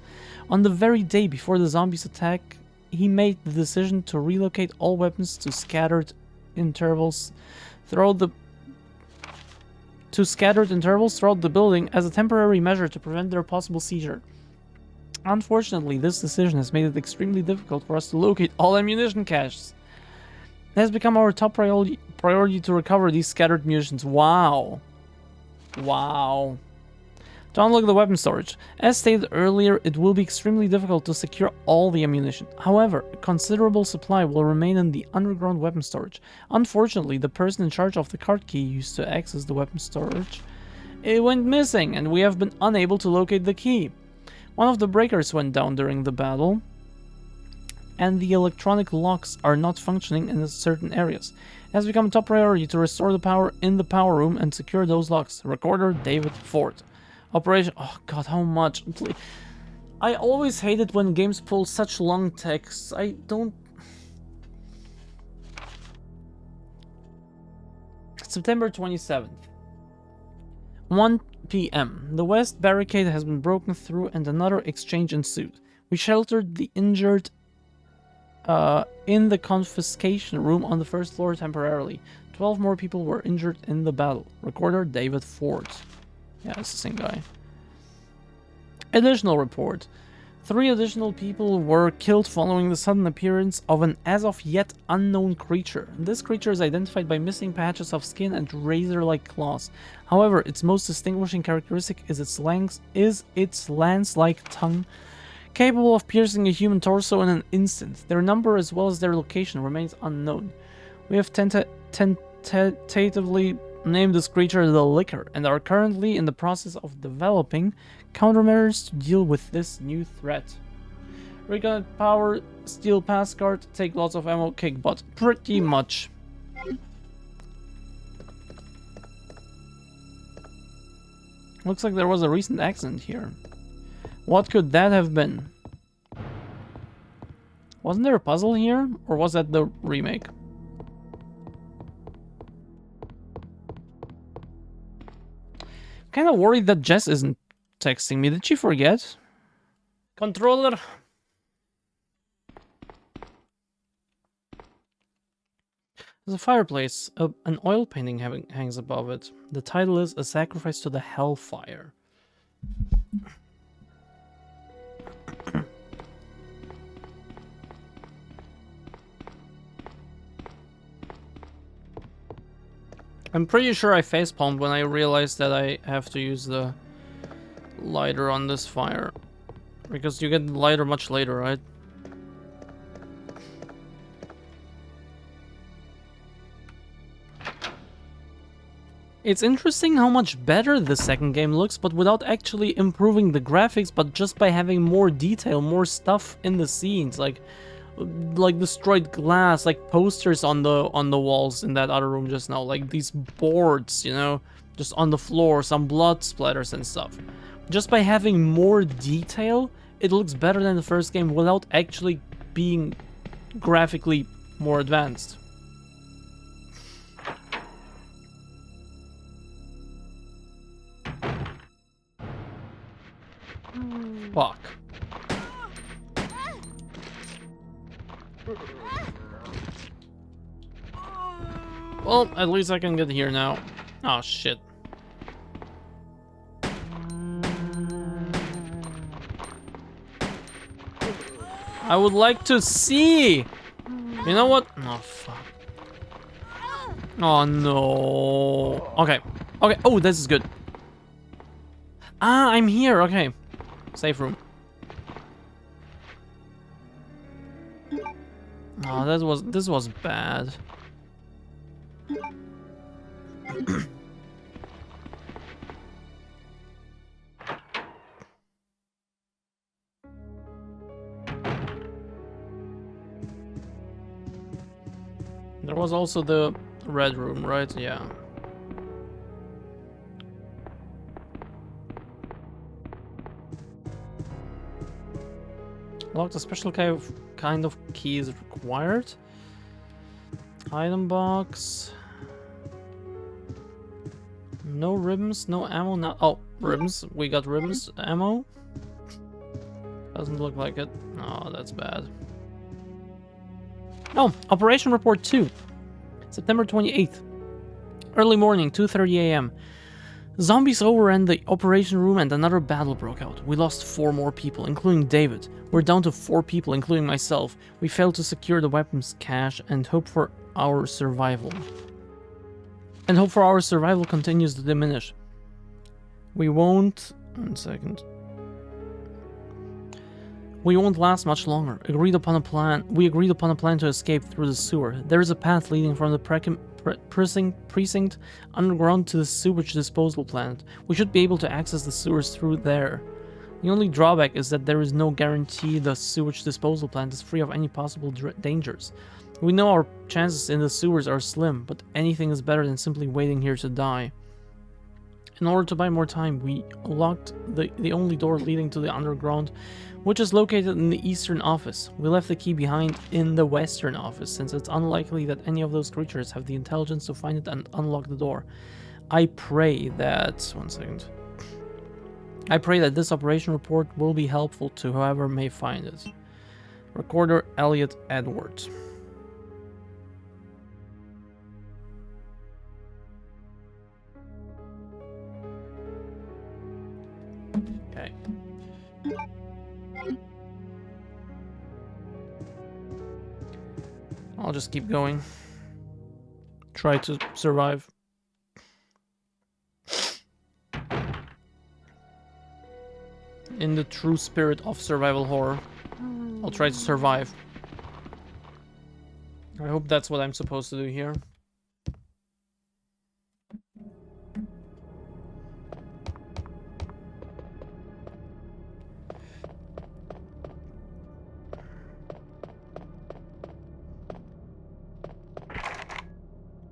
On the very day before the zombies attack, he made the decision to relocate all weapons to scattered intervals throughout the building as a temporary measure to prevent their possible seizure. Unfortunately, this decision has made it extremely difficult for us to locate all ammunition caches. It has become our top priority to recover these scattered munitions. Wow. Wow. To unlock the weapon storage. As stated earlier, it will be extremely difficult to secure all the ammunition. However, a considerable supply will remain in the underground weapon storage. Unfortunately, the person in charge of the card key used to access the weapon storage, it went missing, and we have been unable to locate the key. One of the breakers went down during the battle, and the electronic locks are not functioning in certain areas. It has become a top priority to restore the power in the power room and secure those locks. Recorder David Ford. Operation... Oh god, how much? Please. I always hate it when games pull such long texts. I don't... September 27th. 1 p.m. The west barricade has been broken through and another exchange ensued. We sheltered the injured in the confiscation room on the first floor temporarily. 12 more people were injured in the battle. Recorder David Ford. Yeah, it's the same guy. Additional report. 3 additional people were killed following the sudden appearance of an as of yet unknown creature. This creature is identified by missing patches of skin and razor-like claws. However, its most distinguishing characteristic is its lance-like tongue, capable of piercing a human torso in an instant. Their number as well as their location remains unknown. We have tentatively named this creature the Licker and are currently in the process of developing countermeasures to deal with this new threat. Recon power, steel pass card, take lots of ammo, kick butt. Pretty much. Looks like there was a recent accident here. What could that have been? Wasn't there a puzzle here? Or was that the remake? Kind of worried that Jess isn't texting me. Did she forget? Controller. There's a fireplace. An oil painting hangs above it. The title is A Sacrifice to the Hellfire. I'm pretty sure I facepalmed when I realized that I have to use the lighter on this fire. Because you get the lighter much later, right? It's interesting how much better the second game looks, but without actually improving the graphics, but just by having more detail, more stuff in the scenes, like destroyed glass, like posters on the walls in that other room just now, like these boards, you know, just on the floor, some blood splatters and stuff. Just by having more detail, it looks better than the first game without actually being graphically more advanced. Fuck. Well, at least I can get here now. Oh, shit. I would like to see. You know what? Oh, fuck. Oh, no. Okay. Okay. Oh, this is good. Ah, I'm here. Okay. Safe room. Oh, this was bad. There was also the red room, right? Yeah. Locked. A special kind of key is required. Item box. No ribbons, no ammo. No. Oh, ribbons. We got ribbons. Ammo. Doesn't look like it. Oh, that's bad. Oh, Operation Report 2. September 28th. Early morning, 2:30 a.m. Zombies overran the operation room and another battle broke out. We lost 4 more people, including David. We're down to 4 people, including myself. We failed to secure the weapons cache and hope for our survival. Continues to diminish. We won't... One second. We won't last much longer. We agreed upon a plan to escape through the sewer. There is a path leading from the precinct underground to the sewage disposal plant. We should be able to access the sewers through there. The only drawback is that there is no guarantee the sewage disposal plant is free of any possible dangers. We know our chances in the sewers are slim, but anything is better than simply waiting here to die. In order to buy more time, we locked the only door leading to the underground, which is located in the eastern office. We left the key behind in the western office, since it's unlikely that any of those creatures have the intelligence to find it and unlock the door. I pray that... One second. I pray that this operation report will be helpful to whoever may find it. Recorder Elliot Edwards. Okay. I'll just keep going. Try to survive. In the true spirit of survival horror, I'll try to survive. I hope that's what I'm supposed to do here.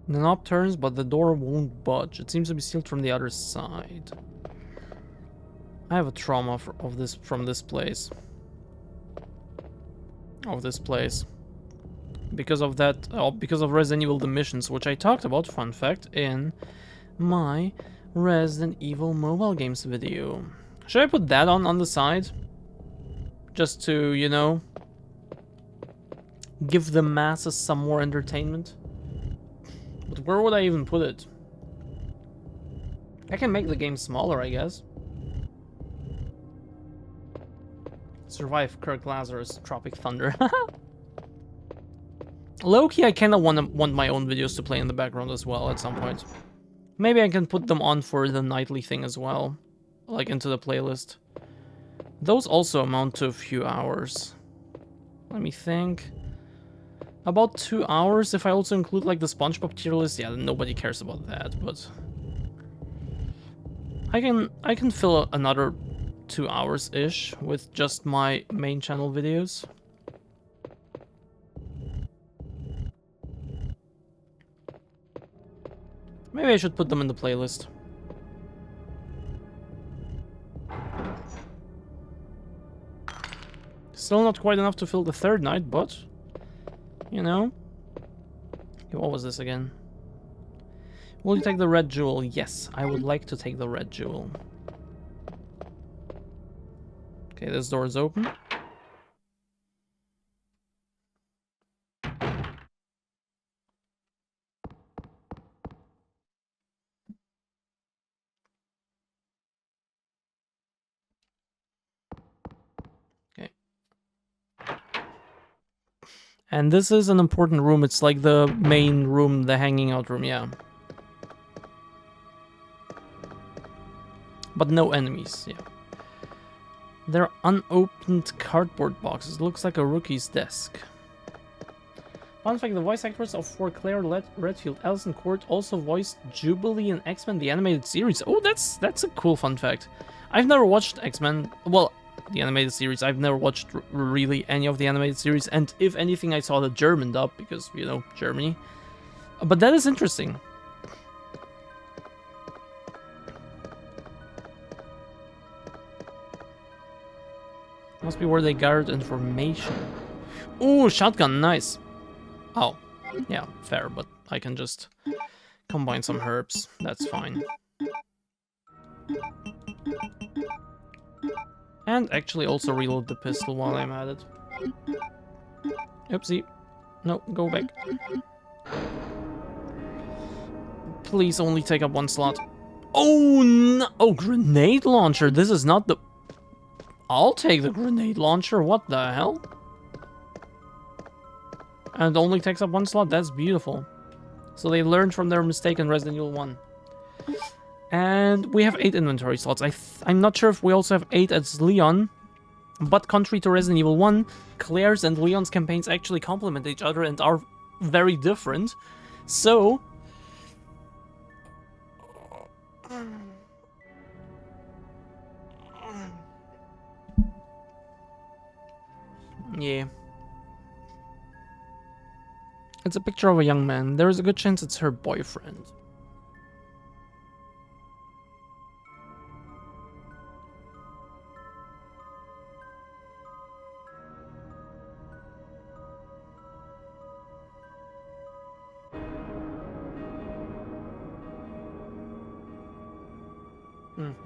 The knob turns, but the door won't budge. It seems to be sealed from the other side. I have a trauma from this place. Because of that, because of Resident Evil The Missions, which I talked about, fun fact, in my Resident Evil mobile games video. Should I put that on the side? Just to, you know, give the masses some more entertainment? But where would I even put it? I can make the game smaller, I guess. Survive Kirk Lazarus, Tropic Thunder. Low-key, I kinda want my own videos to play in the background as well at some point. Maybe I can put them on for the nightly thing as well, like into the playlist. Those also amount to a few hours. Let me think. About 2 hours if I also include like the SpongeBob tier list. Yeah, nobody cares about that, but I can fill another 2 hours ish with just my main channel videos. Maybe I should put them in the playlist. Still not quite enough to fill the third night, but you know. What was this again? Will you take the red jewel? Yes, I would like to take the red jewel. Okay, this door is open. Okay. And this is an important room. It's like the main room, the hanging out room, yeah. But no enemies, yeah. There are unopened cardboard boxes. Looks like a rookie's desk. Fun fact, the voice actors of For Claire Redfield, Alison Court also voiced Jubilee in X-Men, the animated series. Oh, that's a cool fun fact. I've never watched X-Men, well, the animated series. I've never watched really any of the animated series, and if anything, I saw the German dub, because, you know, Germany. But that is interesting. Must be where they gathered information. Ooh, shotgun, nice. Oh, yeah, fair, but I can just combine some herbs. That's fine. And actually also reload the pistol while I'm at it. Oopsie. No, go back. Please only take up one slot. Oh, no! Oh, grenade launcher. This is not the... I'll take the grenade launcher. What the hell? And it only takes up one slot. That's beautiful. So they learned from their mistake in Resident Evil 1. And we have 8 inventory slots. I'm not sure if we also have 8 as Leon. But contrary to Resident Evil 1, Claire's and Leon's campaigns actually complement each other and are very different. So... yeah. It's a picture of a young man. There is a good chance it's her boyfriend.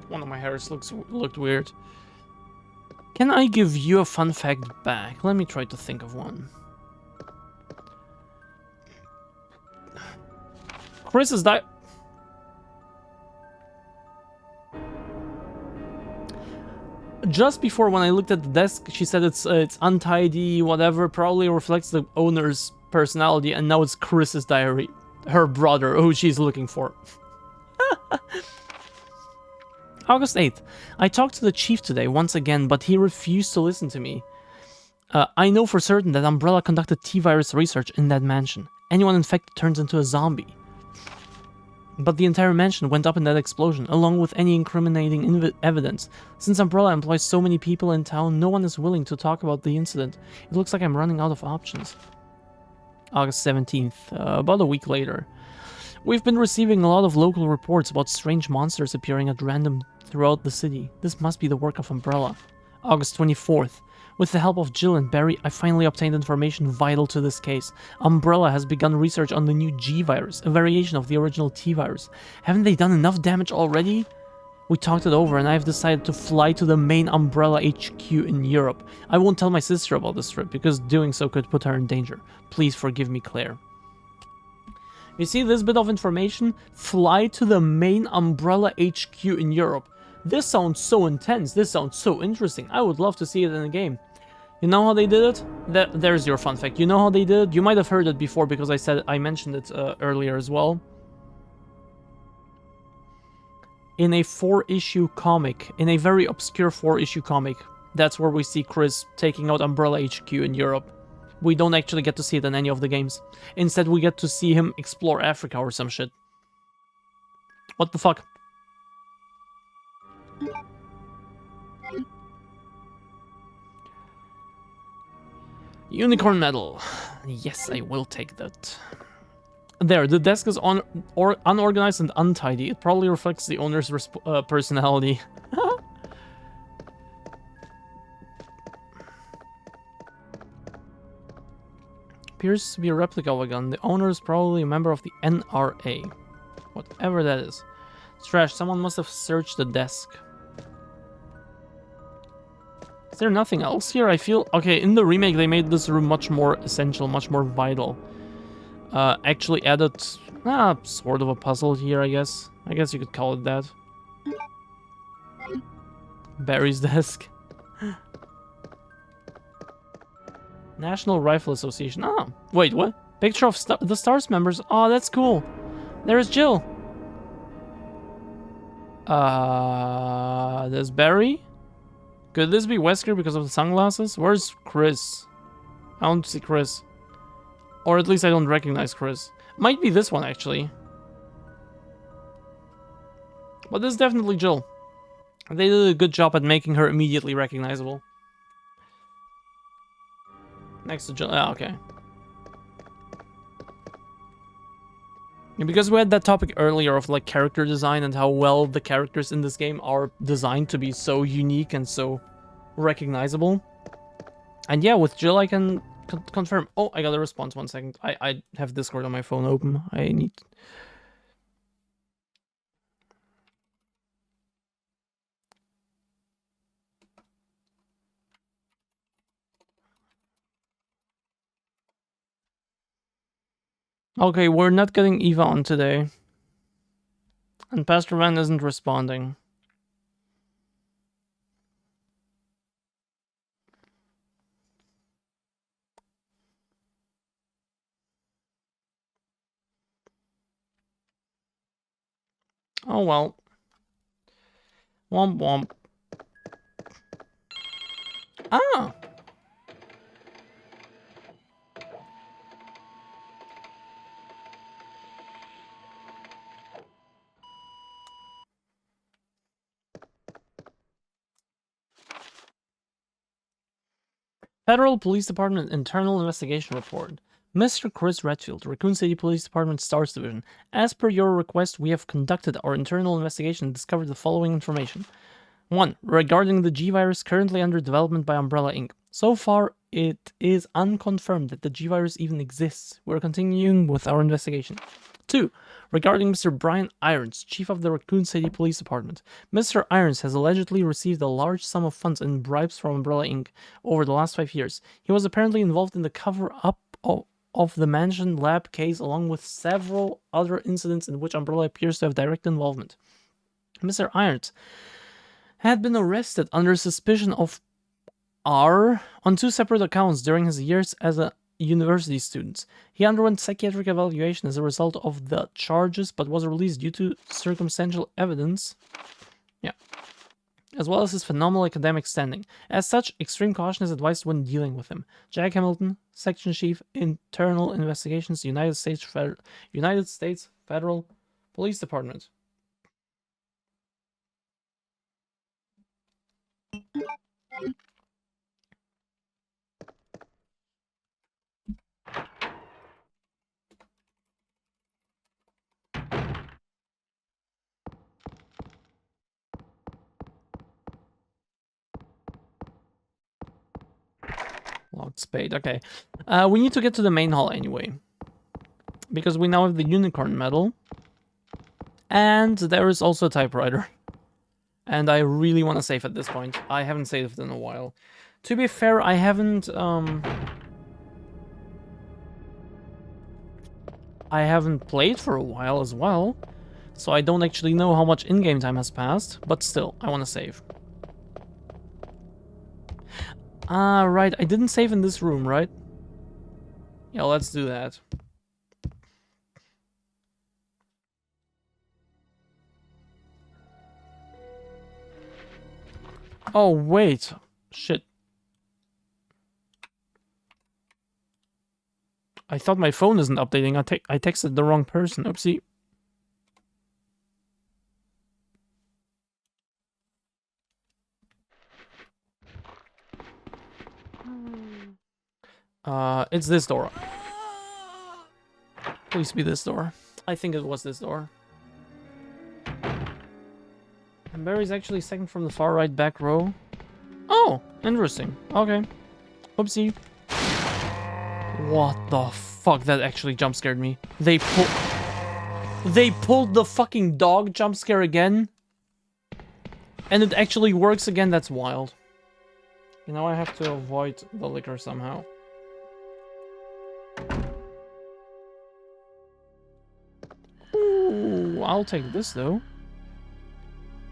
One of my hairs looked weird. Can I give you a fun fact back? Let me try to think of one. Chris is died. Just before, when I looked at the desk, she said it's untidy, whatever. Probably reflects the owner's personality, and now it's Chris's diary, her brother, who she's looking for. August 8th. I talked to the chief today once again, but he refused to listen to me. I know for certain that Umbrella conducted T-virus research in that mansion. Anyone infected turns into a zombie. But the entire mansion went up in that explosion, along with any incriminating evidence. Since Umbrella employs so many people in town, no one is willing to talk about the incident. It looks like I'm running out of options. August 17th, about a week later. We've been receiving a lot of local reports about strange monsters appearing at random throughout the city. This must be the work of Umbrella. August 24th. With the help of Jill and Barry, I finally obtained information vital to this case. Umbrella has begun research on the new G virus, a variation of the original T virus. Haven't they done enough damage already? We talked it over and I've decided to fly to the main Umbrella HQ in Europe. I won't tell my sister about this trip because doing so could put her in danger. Please forgive me, Claire. You see this bit of information? Fly to the main Umbrella HQ in Europe. This sounds so intense. This sounds so interesting. I would love to see it in a game. You know how they did it? There's your fun fact. You know how they did it? You might have heard it before because I mentioned it earlier as well. in a 4-issue comic, in a very obscure 4-issue comic. That's where we see Chris taking out Umbrella HQ in Europe. We don't actually get to see it in any of the games. Instead, we get to see him explore Africa or some shit. What the fuck? Unicorn medal. Yes, I will take that. There, the desk is unorganized and untidy. It probably reflects the owner's personality. Appears to be a replica of a gun. The owner is probably a member of the NRA. Whatever that is. It's trash. Someone must have searched the desk. Is there nothing else here? I feel... Okay, in the remake they made this room much more essential, much more vital. Actually added... sort of a puzzle here, I guess. I guess you could call it that. Barry's desk. National Rifle Association. Oh, wait, what? Picture of the STARS members. Oh, that's cool. There's Jill. There's Barry. Could this be Wesker because of the sunglasses? Where's Chris? I don't see Chris. Or at least I don't recognize Chris. Might be this one, actually. But this is definitely Jill. They did a good job at making her immediately recognizable. Next to Jill. Ah, okay. And because we had that topic earlier of like character design and how well the characters in this game are designed to be so unique and so recognizable. And yeah, with Jill I can confirm. Oh, I got a response. 1 second. I have Discord on my phone open. I need... Okay, we're not getting Eva on today. And Pastor Van isn't responding. Oh well. Womp womp. Ah! Federal Police Department Internal Investigation Report. Mr. Chris Redfield, Raccoon City Police Department STARS Division. As per your request, we have conducted our internal investigation and discovered the following information. 1. Regarding the G-Virus currently under development by Umbrella Inc. So far, it is unconfirmed that the G-Virus even exists. We're continuing with our investigation. 2. Regarding Mr. Brian Irons, Chief of the Raccoon City Police Department. Mr. Irons has allegedly received a large sum of funds and bribes from Umbrella Inc. over the last 5 years. He was apparently involved in the cover-up of the Mansion Lab case along with several other incidents in which Umbrella appears to have direct involvement. Mr. Irons had been arrested under suspicion of R on 2 separate accounts during his years as a university student. He underwent psychiatric evaluation as a result of the charges, but was released due to circumstantial evidence. Yeah. As well as his phenomenal academic standing. As such, extreme caution is advised when dealing with him. Jack Hamilton, Section Chief, Internal Investigations, United States Federal Police Department. Locked spade, okay. We need to get to the main hall anyway. Because we now have the unicorn medal. And there is also a typewriter. And I really want to save at this point. I haven't saved in a while. To be fair, I haven't played for a while as well. So I don't actually know how much in-game time has passed. But still, I want to save. Ah, right. I didn't save in this room, right? Yeah, let's do that. Oh, wait. Shit. I thought my phone isn't updating. I texted the wrong person. Oopsie. It's this door. Please be this door. I think it was this door. And Barry's actually second from the far right back row. Oh, interesting. Okay. Oopsie. What the fuck? That actually jump scared me. They pulled the fucking dog jump scare again? And it actually works again? That's wild. You know, I have to avoid the liquor somehow. Ooh, I'll take this though.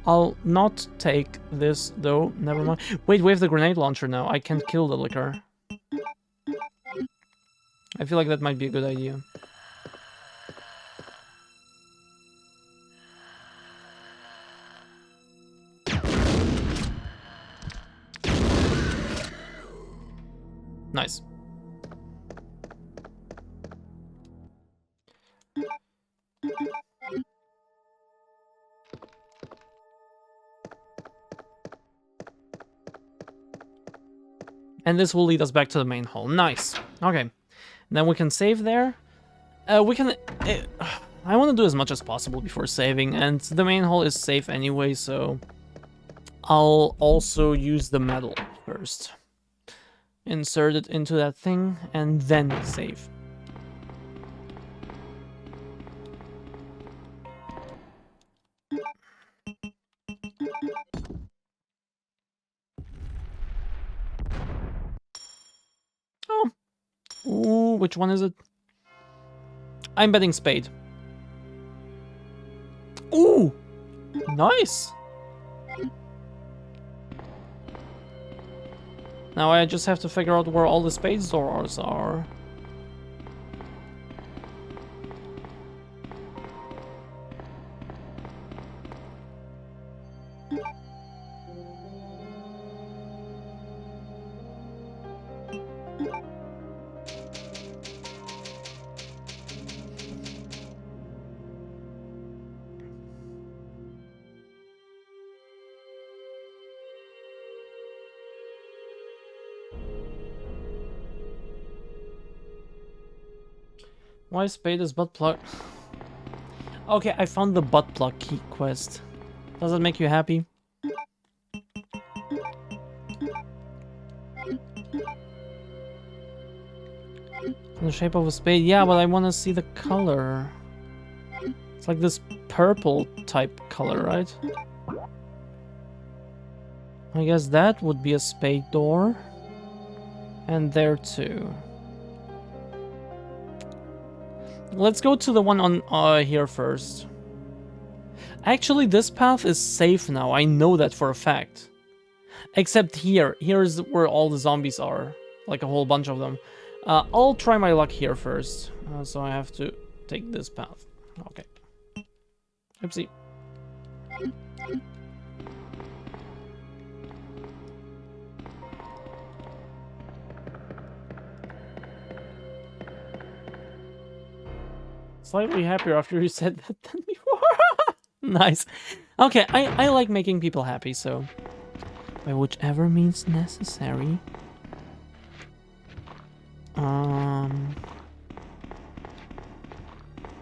I'll not take this though. Never mind. Wait, we have the grenade launcher now. I can't kill the liquor. I feel like that might be a good idea. Nice. And this will lead us back to the main hall. Nice. Okay. Then we can save there. We can... I want to do as much as possible before saving, and the main hall is safe anyway, so... I'll also use the medal first. Insert it into that thing, and then save. Oh. Ooh, which one is it? I'm betting spade. Ooh! Nice! Now I just have to figure out where all the spades doors are. Why spade is butt plug? Okay, I found the butt plug key quest. Does that make you happy? In the shape of a spade? Yeah, but I want to see the color. It's like this purple type color, right? I guess that would be a spade door. And there too. Let's go to the one on here first. Actually, this path is safe now. I know that for a fact. Except here. Here is where all the zombies are. Like a whole bunch of them. I'll try my luck here first. So I have to take this path. Okay. Oopsie. Slightly happier after you said that than before. Nice. Okay, I like making people happy, so... by whichever means necessary.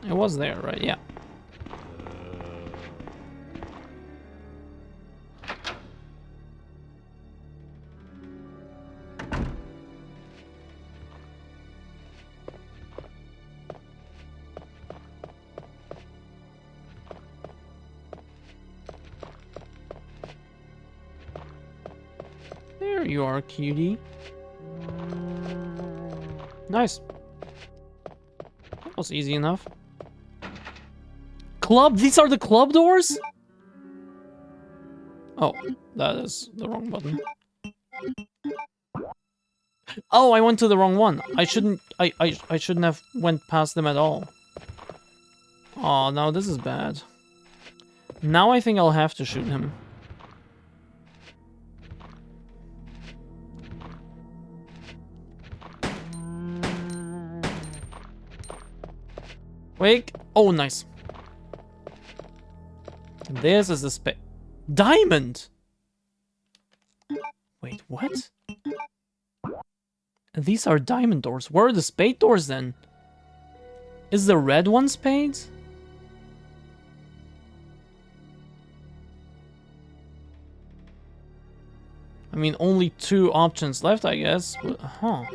It was there, right? Yeah. There you are, cutie. Nice. That was easy enough. Club? These are the club doors? Oh, that is the wrong button. Oh, I went to the wrong one. I shouldn't have went past them at all. Oh, no, this is bad. Now I think I'll have to shoot him. Quick. Oh, nice. This is the space. Diamond! Wait, what? These are diamond doors. Where are the spade doors then? Is the red one spades? I mean, only 2 options left, I guess. Huh.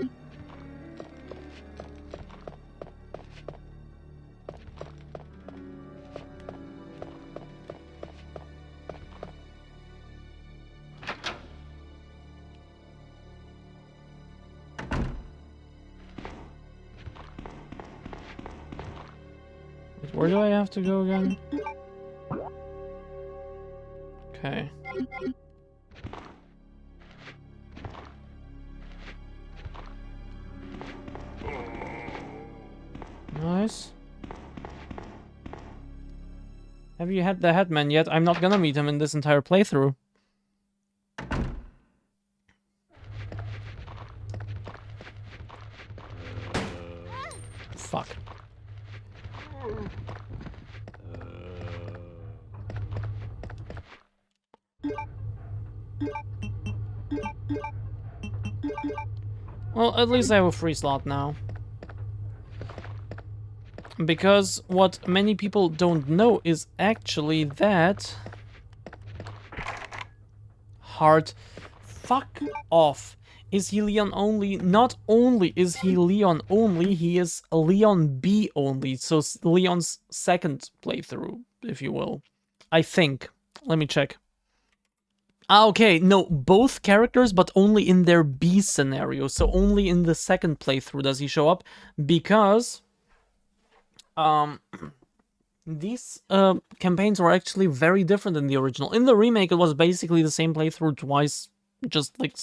Where do I have to go again? Okay. Nice. Have you had the headman yet? I'm not gonna meet him in this entire playthrough. Fuck. Well, at least I have a free slot now. Because what many people don't know is actually that... Heart. Fuck off. Is he Leon only? Not only is he Leon only, he is Leon B only. So Leon's second playthrough, if you will. I think. Let me check. Ah, okay, no, both characters, but only in their B scenario. So only in the second playthrough does he show up, because these campaigns were actually very different in the original. In the remake, it was basically the same playthrough twice, just like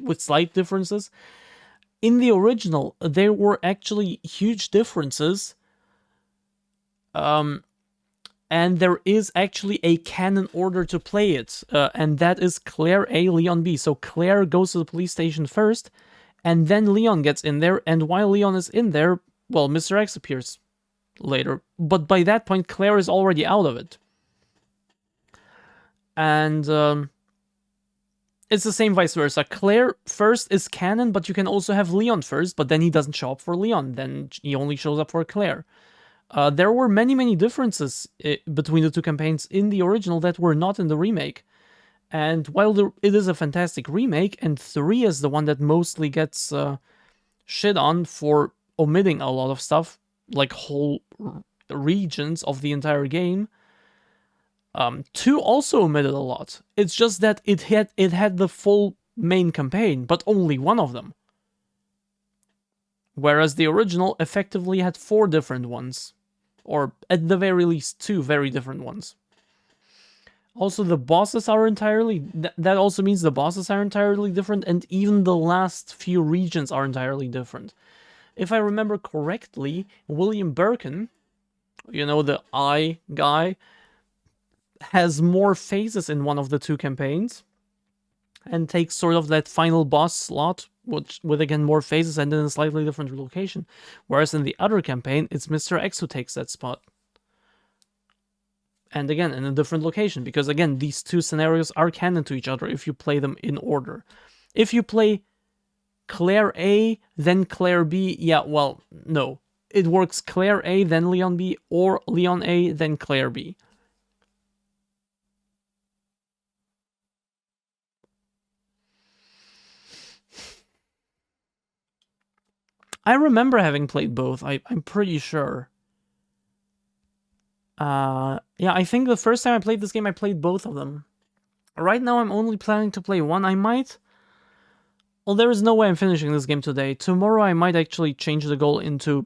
with slight differences. In the original, there were actually huge differences. And there is actually a canon order to play it, and that is Claire A, Leon B. So Claire goes to the police station first, and then Leon gets in there, and while Leon is in there, well, Mr. X appears later. But by that point, Claire is already out of it. And it's the same vice versa. Claire first is canon, but you can also have Leon first, but then he doesn't show up for Leon, then he only shows up for Claire. There were many differences between the two campaigns in the original that were not in the remake. And while it is a fantastic remake, and 3 is the one that mostly gets shit on for omitting a lot of stuff, like whole regions of the entire game, 2 also omitted a lot. It's just that it had the full main campaign, but only one of them. Whereas the original effectively had 4 different ones. Or at the very least 2 very different ones. Also, the bosses are entirely... That also means the bosses are entirely different, and even the last few regions are entirely different. If I remember correctly, William Birkin, you know, the eye guy, has more phases in one of the 2 campaigns, and takes sort of that final boss slot, with again more phases and in a slightly different location. Whereas in the other campaign, it's Mr. X who takes that spot. And again, in a different location, because again, these 2 scenarios are canon to each other if you play them in order. If you play Claire A, then Claire B, yeah, well, no. It works Claire A, then Leon B, or Leon A, then Claire B. I remember having played both, I'm pretty sure. Yeah, I think the first time I played this game, I played both of them. Right now, I'm only planning to play one. I might... Well, there is no way I'm finishing this game today. Tomorrow, I might actually change the goal into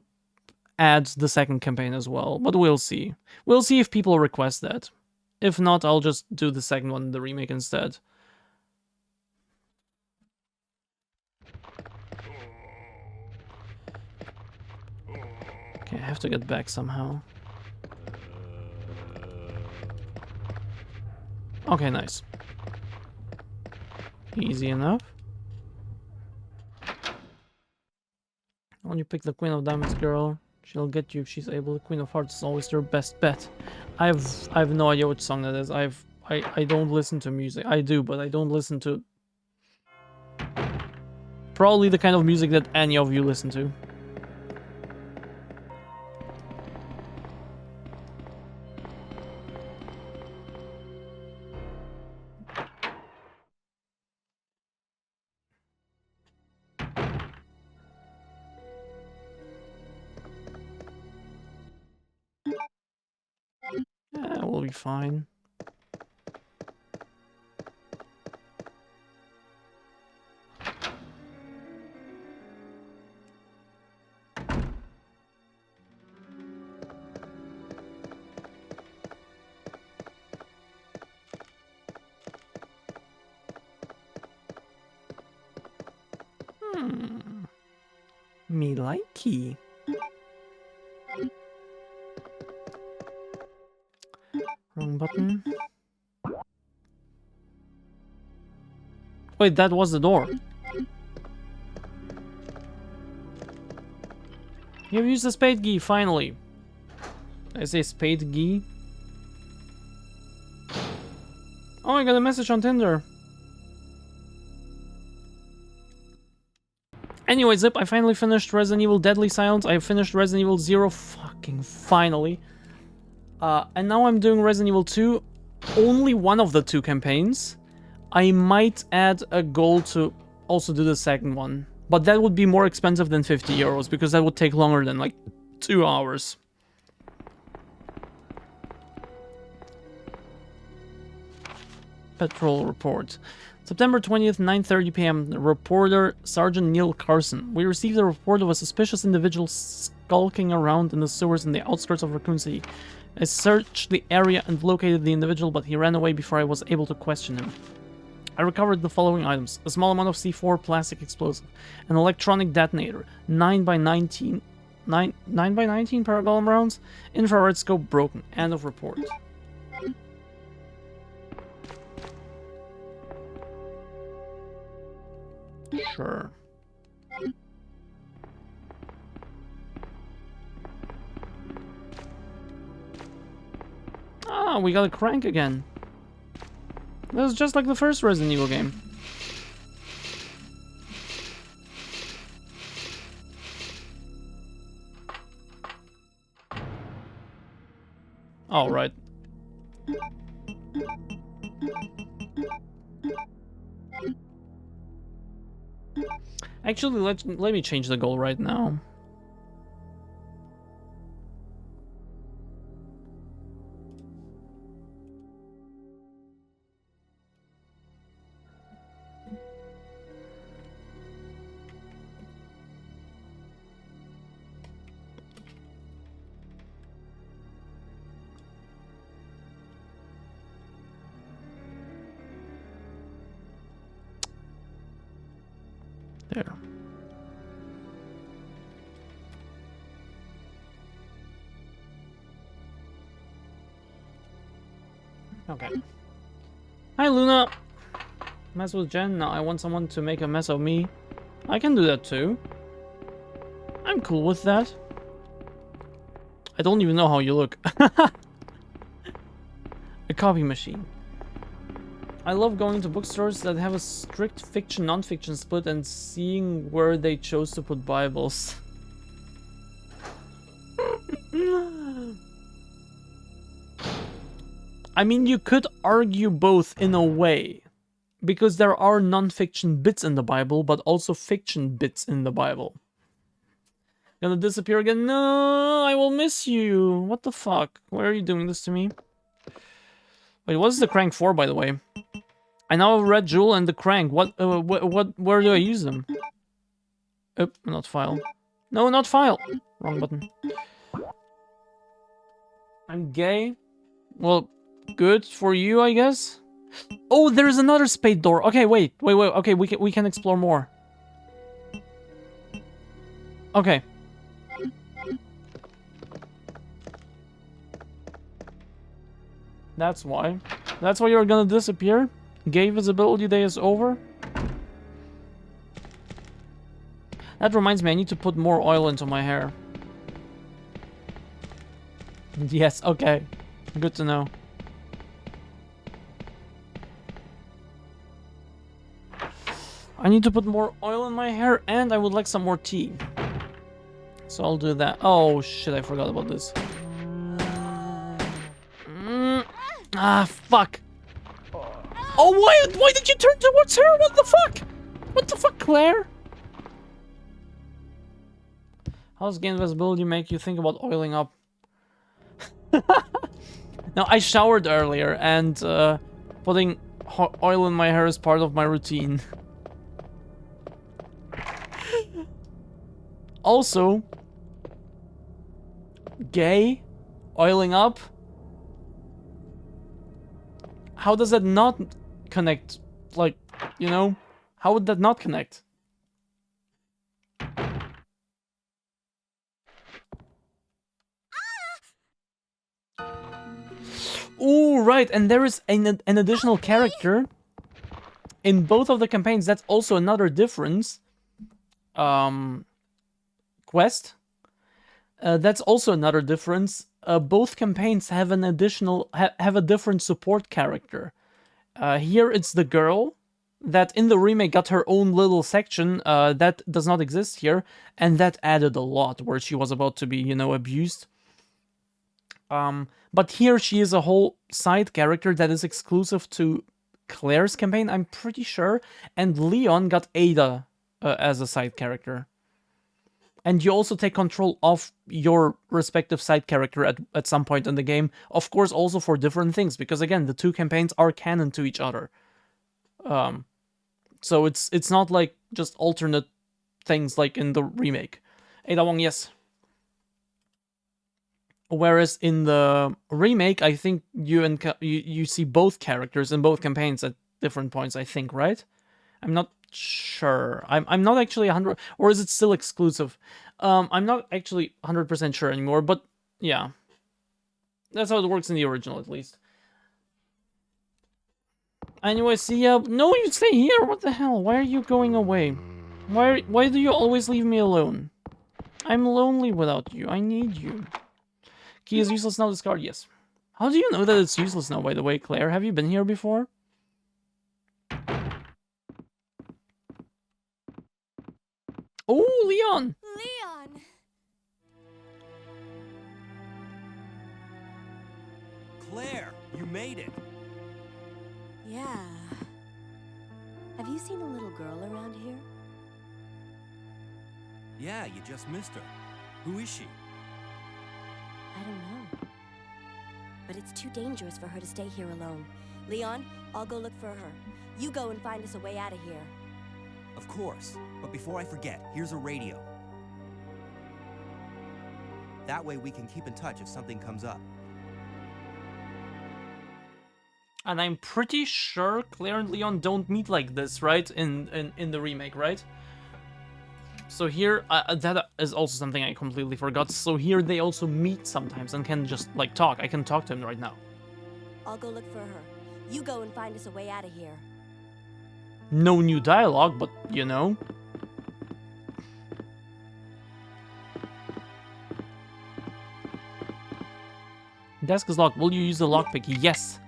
add the second campaign as well, but we'll see. We'll see if people request that. If not, I'll just do the second one, the remake instead. Okay, I have to get back somehow. Okay, nice. Easy enough. Why don't you pick the Queen of Diamonds girl? She'll get you if she's able. The Queen of Hearts is always your best bet. I have no idea which song that is. I don't listen to music. I do, but I don't listen to probably the kind of music that any of you listen to. Yeah, we'll be fine. Me likey. Wrong button. Wait, that was the door. You've used the spade key, finally. Did I say spade key? Oh, I got a message on Tinder. Anyway, Zip, I finally finished Resident Evil Deadly Silence. I finished Resident Evil 0 fucking finally. And now I'm doing Resident Evil 2. Only one of the two campaigns. I might add a goal to also do the second one. But that would be more expensive than 50 euros, because that would take longer than like 2 hours. Patrol report. September 20th, 9:30 p.m. Reporter Sergeant Neil Carson. We received a report of a suspicious individual skulking around in the sewers in the outskirts of Raccoon City. I searched the area and located the individual, but he ran away before I was able to question him. I recovered the following items: a small amount of C4 plastic explosive, an electronic detonator, 9x19 paragolem rounds, infrared scope broken. End of report. Sure. Ah, we got a crank again. This is just like the first Resident Evil game. All right. Actually, let me change the goal right now. There. Okay. Hi, Luna. Mess with Jen? Now I want someone to make a mess of me. I can do that too. I'm cool with that. I don't even know how you look. A copy machine. I love going to bookstores that have a strict fiction non-fiction split and seeing where they chose to put Bibles. I mean, you could argue both in a way, because there are non-fiction bits in the Bible, but also fiction bits in the Bible. Gonna disappear again? No, I will miss you. What the fuck? Why are you doing this to me? Wait, what is the crank for, by the way? I now have a red jewel and the crank. Where do I use them? Oh, not file. No, not file. Wrong button. I'm gay. Well, good for you, I guess. Oh, there's another spade door. Okay, wait. Okay, we can explore more. Okay. That's why. That's why you're gonna disappear? Gay visibility day is over? That reminds me, I need to put more oil into my hair. Yes, okay. Good to know. I need to put more oil in my hair, and I would like some more tea. So I'll do that. Oh shit, I forgot about this. Ah, fuck. Oh, why did you turn towards her? What the fuck? What the fuck, Claire? How does gain visibility make you think about oiling up? Now, I showered earlier, and putting oil in my hair is part of my routine. Also, gay, oiling up. How does that not connect? Like, you know, how would that not connect? Ooh, right, and there is an additional character in both of the campaigns. That's also another difference. Quest. That's also another difference. Both campaigns have an additional have a different support character. Here it's the girl that in the remake got her own little section that does not exist here, and that added a lot where she was about to be, you know, abused. But here she is a whole side character that is exclusive to Claire's campaign, I'm pretty sure, and Leon got Ada as a side character. And you also take control of your respective side character at some point in the game. Of course, also for different things, because again, the two campaigns are canon to each other. So it's not like just alternate things like in the remake. Ada Wong, yes. Whereas in the remake, I think you see both characters in both campaigns at different points, I think, right? I'm not sure. I'm not actually 100, or is it still exclusive? I'm not actually 100% sure anymore, but yeah. That's how it works in the original, at least. Anyway, see ya. No, you stay here. What the hell? Why are you going away? Why do you always leave me alone? I'm lonely without you. I need you. Key is useless now, discard, yes. How do you know that it's useless now, by the way, Claire? Have you been here before? Oh, Leon! Leon! Claire, you made it. Yeah. Have you seen a little girl around here? Yeah, you just missed her. Who is she? I don't know. But it's too dangerous for her to stay here alone. Leon, I'll go look for her. You go and find us a way out of here. Of course. But before I forget, here's a radio. That way we can keep in touch if something comes up. And I'm pretty sure Claire and Leon don't meet like this, right? In the remake, right? So here, that is also something I completely forgot. So here they also meet sometimes and can just, like, talk. I can talk to him right now. I'll go look for her. You go and find us a way out of here. No new dialogue, but, you know. Desk is locked. Will you use the lockpick? Yes.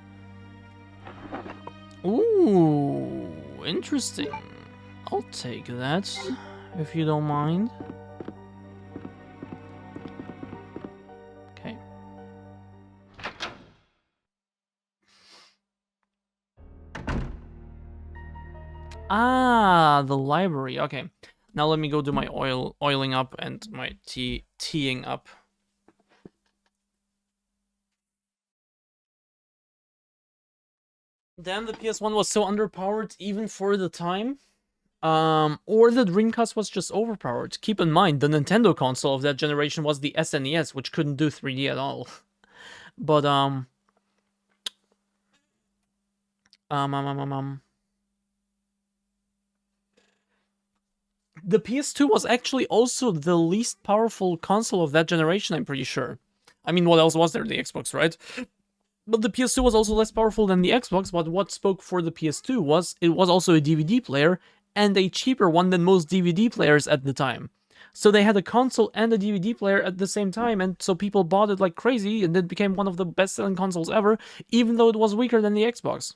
Ooh, interesting. I'll take that, if you don't mind. Okay. Ah, the library. Okay. Now let me go do my oiling up and my teeing up. Damn, the PS1 was so underpowered even for the time. Or the Dreamcast was just overpowered. Keep in mind, the Nintendo console of that generation was the SNES, which couldn't do 3D at all. But, the PS2 was actually also the least powerful console of that generation, I'm pretty sure. I mean, what else was there? The Xbox, right? But the PS2 was also less powerful than the Xbox, but what spoke for the PS2 was it was also a DVD player, and a cheaper one than most DVD players at the time. So they had a console and a DVD player at the same time, and so people bought it like crazy, and it became one of the best-selling consoles ever, even though it was weaker than the Xbox.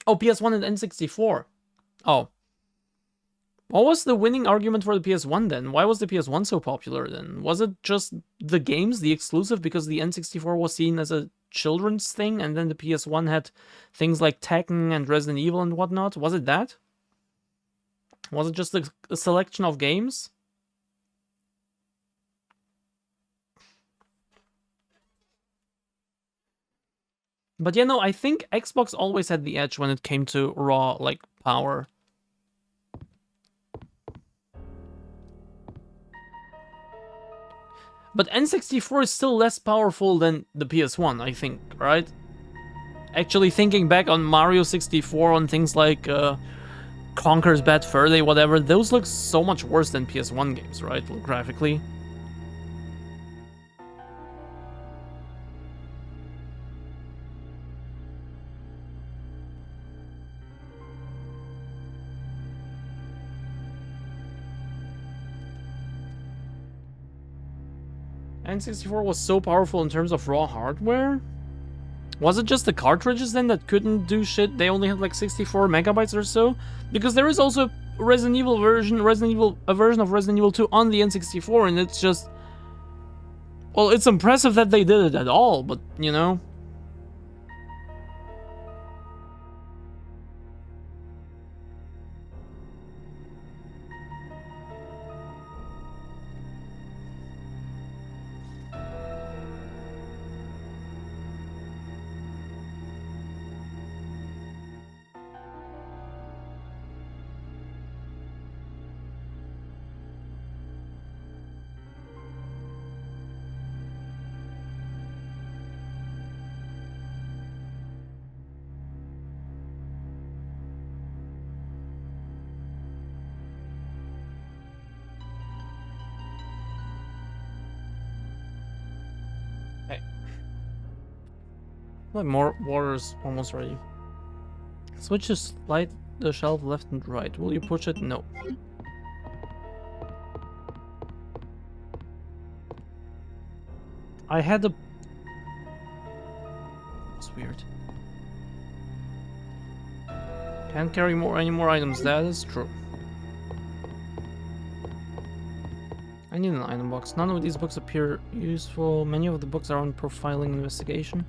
Oh, PS1 and N64. Oh. What was the winning argument for the PS1 then? Why was the PS1 so popular then? Was it just the games, the exclusive, because the N64 was seen as a children's thing, and then the PS1 had things like Tekken and Resident Evil and whatnot? Was it that? Was it just a selection of games? But yeah, no, I think Xbox always had the edge when it came to raw, like, power. But N64 is still less powerful than the PS1, I think, right? Actually, thinking back on Mario 64, on things like Conker's Bad Fur Day, whatever, those look so much worse than PS1 games, right? Graphically. N64 was so powerful in terms of raw hardware? Was it just the cartridges then that couldn't do shit? They only had like 64 megabytes or so? Because there is also a Resident Evil version, a version of Resident Evil 2 on the N64, and it's just... Well, it's impressive that they did it at all, but, you know... Like, more water's almost ready. Switch to slide the shelf left and right. Will you push it? No. I had a... That's weird. Can't carry any more items. That is true. I need an item box. None of these books appear useful. Many of the books are on profiling investigation.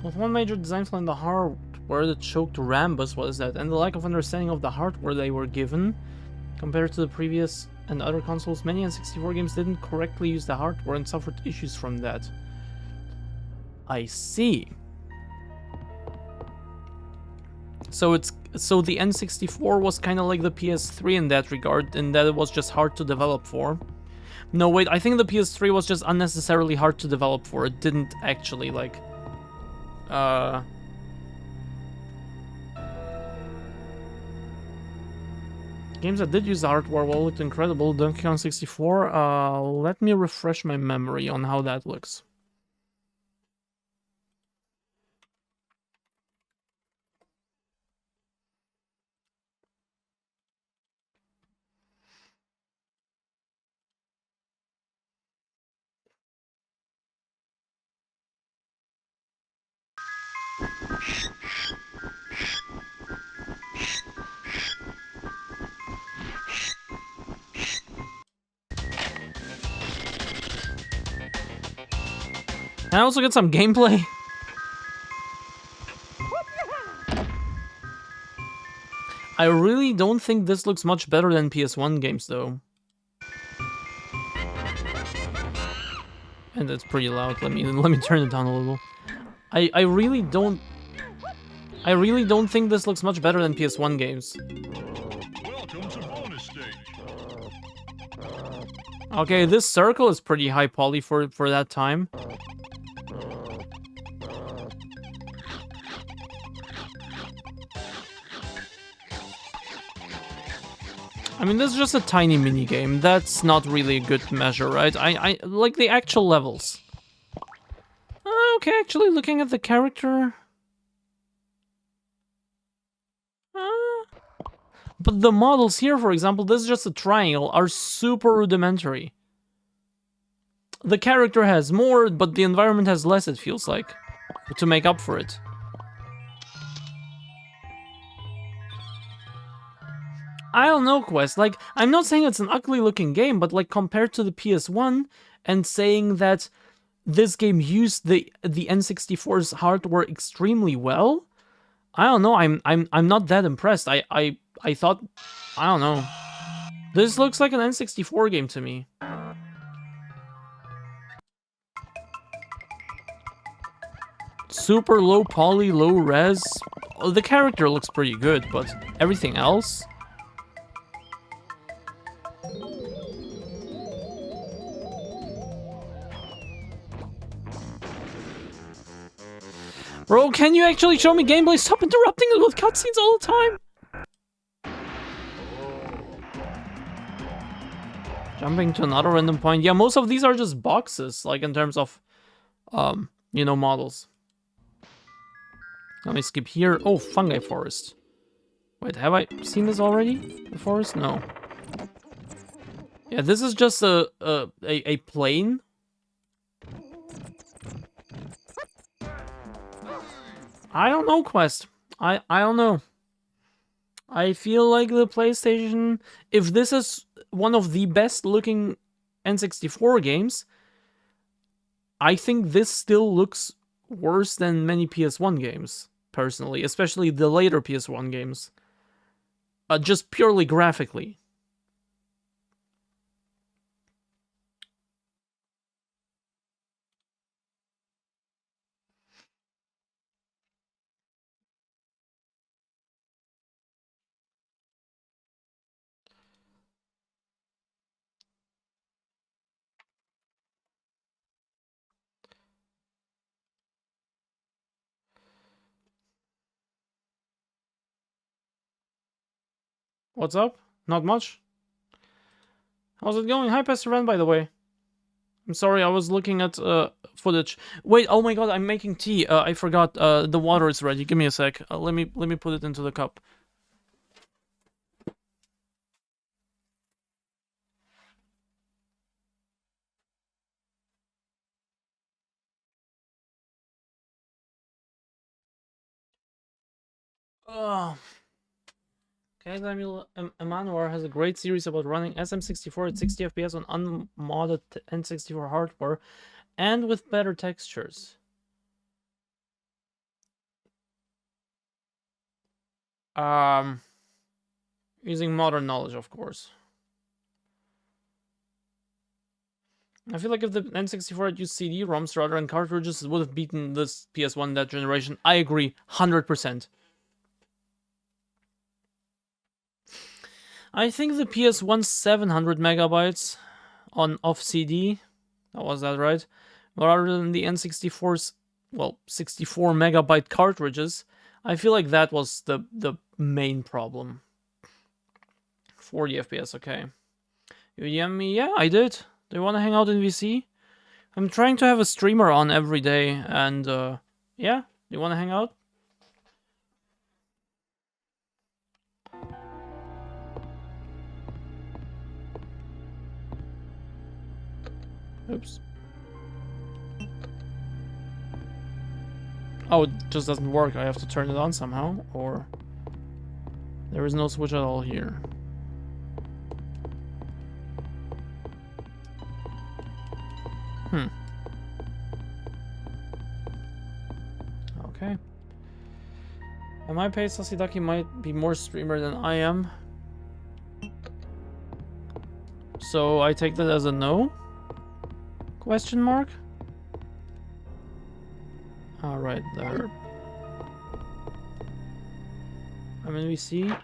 With one major design flaw in the hardware that choked Rambus, what is that? And the lack of understanding of the hardware they were given. Compared to the previous and other consoles, many N64 games didn't correctly use the hardware and suffered issues from that. I see. So the N64 was kind of like the PS3 in that regard, in that it was just hard to develop for. No, wait, I think the PS3 was just unnecessarily hard to develop for. It didn't actually, like... Games that did use the hardware well looked incredible. Donkey Kong 64, let me refresh my memory on how that looks. Can I also get some gameplay? I really don't think this looks much better than PS1 games, though. And it's pretty loud. Let me turn it down a little. I really don't think this looks much better than PS1 games. Welcome to bonus stage. Okay, this circle is pretty high poly for that time. I mean, this is just a tiny mini game. That's not really a good measure, right? I like the actual levels. Okay, actually, looking at the character, But the models here, for example, this is just a triangle, are super rudimentary. The character has more, but the environment has less, it feels like, to make up for it. I don't know, Quest. Like, I'm not saying it's an ugly looking game, but like compared to the PS1 and saying that this game used the N64's hardware extremely well, I don't know. I'm not that impressed. I thought, I don't know. This looks like an N64 game to me. Super low poly, low res. Oh, the character looks pretty good, but everything else? Bro, can you actually show me gameplay? Stop interrupting it with cutscenes all the time! Jumping to another random point. Yeah, most of these are just boxes, like in terms of, you know, models. Let me skip here. Oh, fungi forest. Wait, have I seen this already? The forest? No. Yeah, this is just a plane. I don't know, Quest. I don't know. I feel like the PlayStation, if this is one of the best looking N64 games, I think this still looks worse than many PS1 games, personally, especially the later PS1 games. Just purely graphically. What's up? Not much? How's it going? Hi, Pastor Ren, by the way. I'm sorry, I was looking at footage. Wait, oh my god, I'm making tea. I forgot. The water is ready. Give me a sec. Let me put it into the cup. Oh. Okay, Emanuar has a great series about running SM64 at 60 FPS on unmodded N64 hardware and with better textures. Using modern knowledge, of course. I feel like if the N64 had used CD-ROMs rather than cartridges, it would have beaten this PS1 that generation. I agree, 100%. I think the PS1 700 megabytes off CD, was that right? Rather than the N64's, well, 64 megabyte cartridges, I feel like that was the main problem. 40 FPS, okay. You DM me? Yeah, I did. Do you want to hang out in VC? I'm trying to have a streamer on every day, and yeah, you want to hang out? Oops. Oh, it just doesn't work. I have to turn it on somehow, or there is no switch at all here. Okay. At my pace, Sasidaki might be more streamer than I am. So I take that as a no? Question mark? Alright, there. I'm in VC.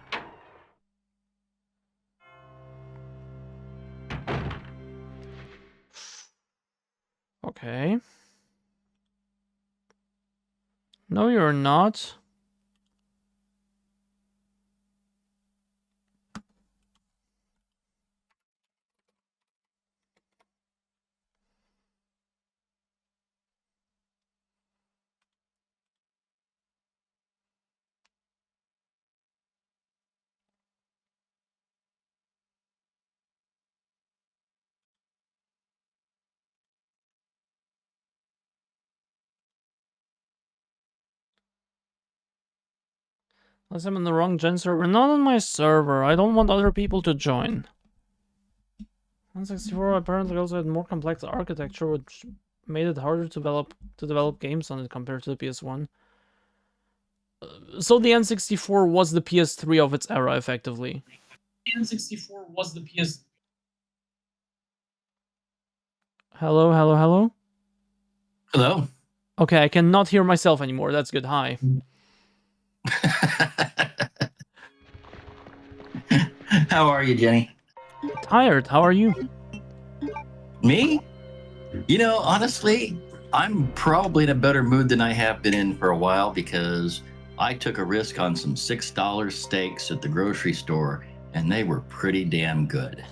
Okay. No, you're not. Unless I'm in the wrong gen server. Not on my server. I don't want other people to join. 164 apparently also had more complex architecture, which made it harder to develop games on it compared to the PS1. So the N64 was the PS3 of its era, effectively. The N64 was the PS... Hello, hello, hello? Hello. Okay, I cannot hear myself anymore. That's good. Hi. How are you, Jenny? Tired. How are you? Me? You know, honestly, I'm probably in a better mood than I have been in for a while because I took a risk on some $6 steaks at the grocery store, and they were pretty damn good.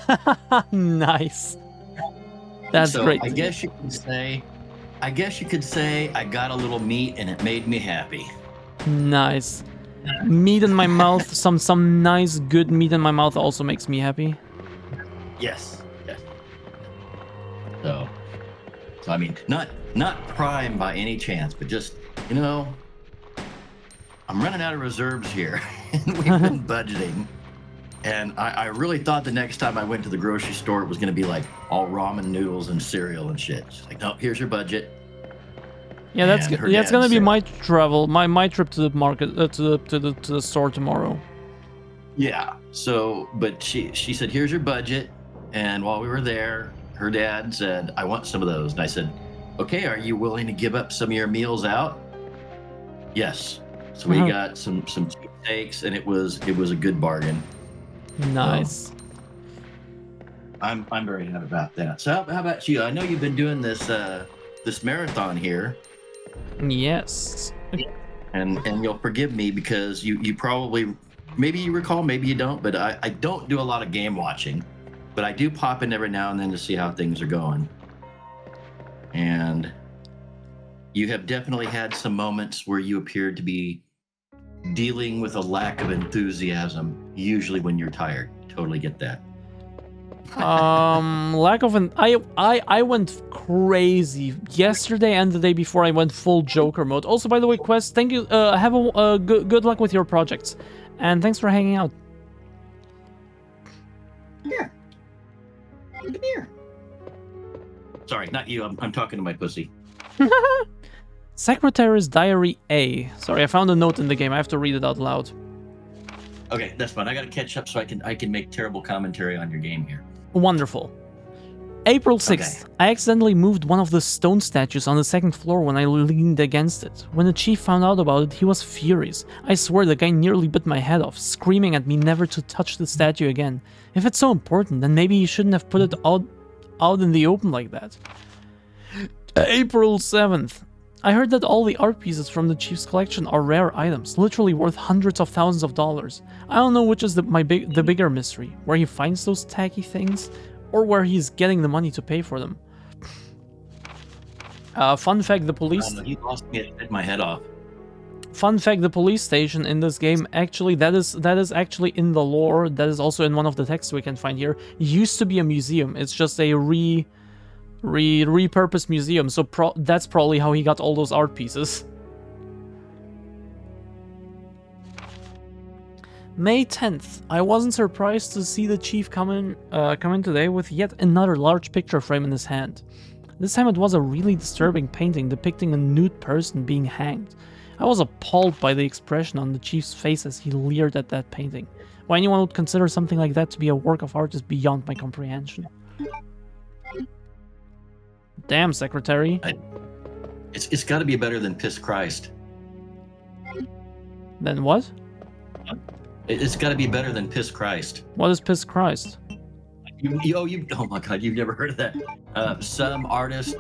Nice. That's so great. I guess you could say I got a little meat and it made me happy. Nice. Meat in my mouth, some nice good meat in my mouth also makes me happy. Yes. So I mean, not prime by any chance, but just, you know, I'm running out of reserves here, and we've been budgeting. And I really thought the next time I went to the grocery store, it was going to be like all ramen noodles and cereal and shit. It's like, no, here's your budget. Yeah, that's And her yeah. It's dad gonna be said- my trip to the market to the store tomorrow. Yeah. So, but she said, here's your budget. And while we were there, her dad said, I want some of those. And I said, okay, are you willing to give up some of your meals out? Yes. So we got some cheap steaks, and it was a good bargain. Nice. I'm very happy about that. So how about you? I know you've been doing this this marathon here, Yes. and you'll forgive me because you probably, maybe you recall, maybe you don't, but I don't do a lot of game watching, but I do pop in every now and then to see how things are going. And you have definitely had some moments where you appeared to be dealing with a lack of enthusiasm, usually when you're tired. Totally get that. Lack of an I went crazy yesterday and the day before. I went full Joker mode. Also, by the way, Quest, thank you. Have a good luck with your projects, and thanks for hanging out. Here. Come here. Sorry, not you. I'm talking to my pussy. Secretary's Diary A. Sorry, I found a note in the game. I have to read it out loud. Okay, that's fine. I gotta catch up so I can make terrible commentary on your game here. Wonderful. April 6th. Okay. I accidentally moved one of the stone statues on the second floor when I leaned against it. When the chief found out about it, he was furious. I swear the guy nearly bit my head off, screaming at me never to touch the statue again. If it's so important, then maybe he shouldn't have put it out in the open like that. April 7th. I heard that all the art pieces from the chief's collection are rare items, literally worth hundreds of thousands of dollars. I don't know which is the bigger mystery, where he finds those tacky things, or where he's getting the money to pay for them. Fun fact: the police. You lost me. It bit my head off. Fun fact: the police station in this game, actually, that is actually in the lore. That is also in one of the texts we can find here. Used to be a museum. It's just a repurposed museum, so that's probably how he got all those art pieces. May 10th. I wasn't surprised to see the chief come in today with yet another large picture frame in his hand. This time it was a really disturbing painting depicting a nude person being hanged. I was appalled by the expression on the chief's face as he leered at that painting. Why anyone would consider something like that to be a work of art is beyond my comprehension. Damn, Secretary. It's got to be better than Piss Christ. Then what? It's got to be better than Piss Christ. What is Piss Christ? Oh my God, you've never heard of that? Some artist,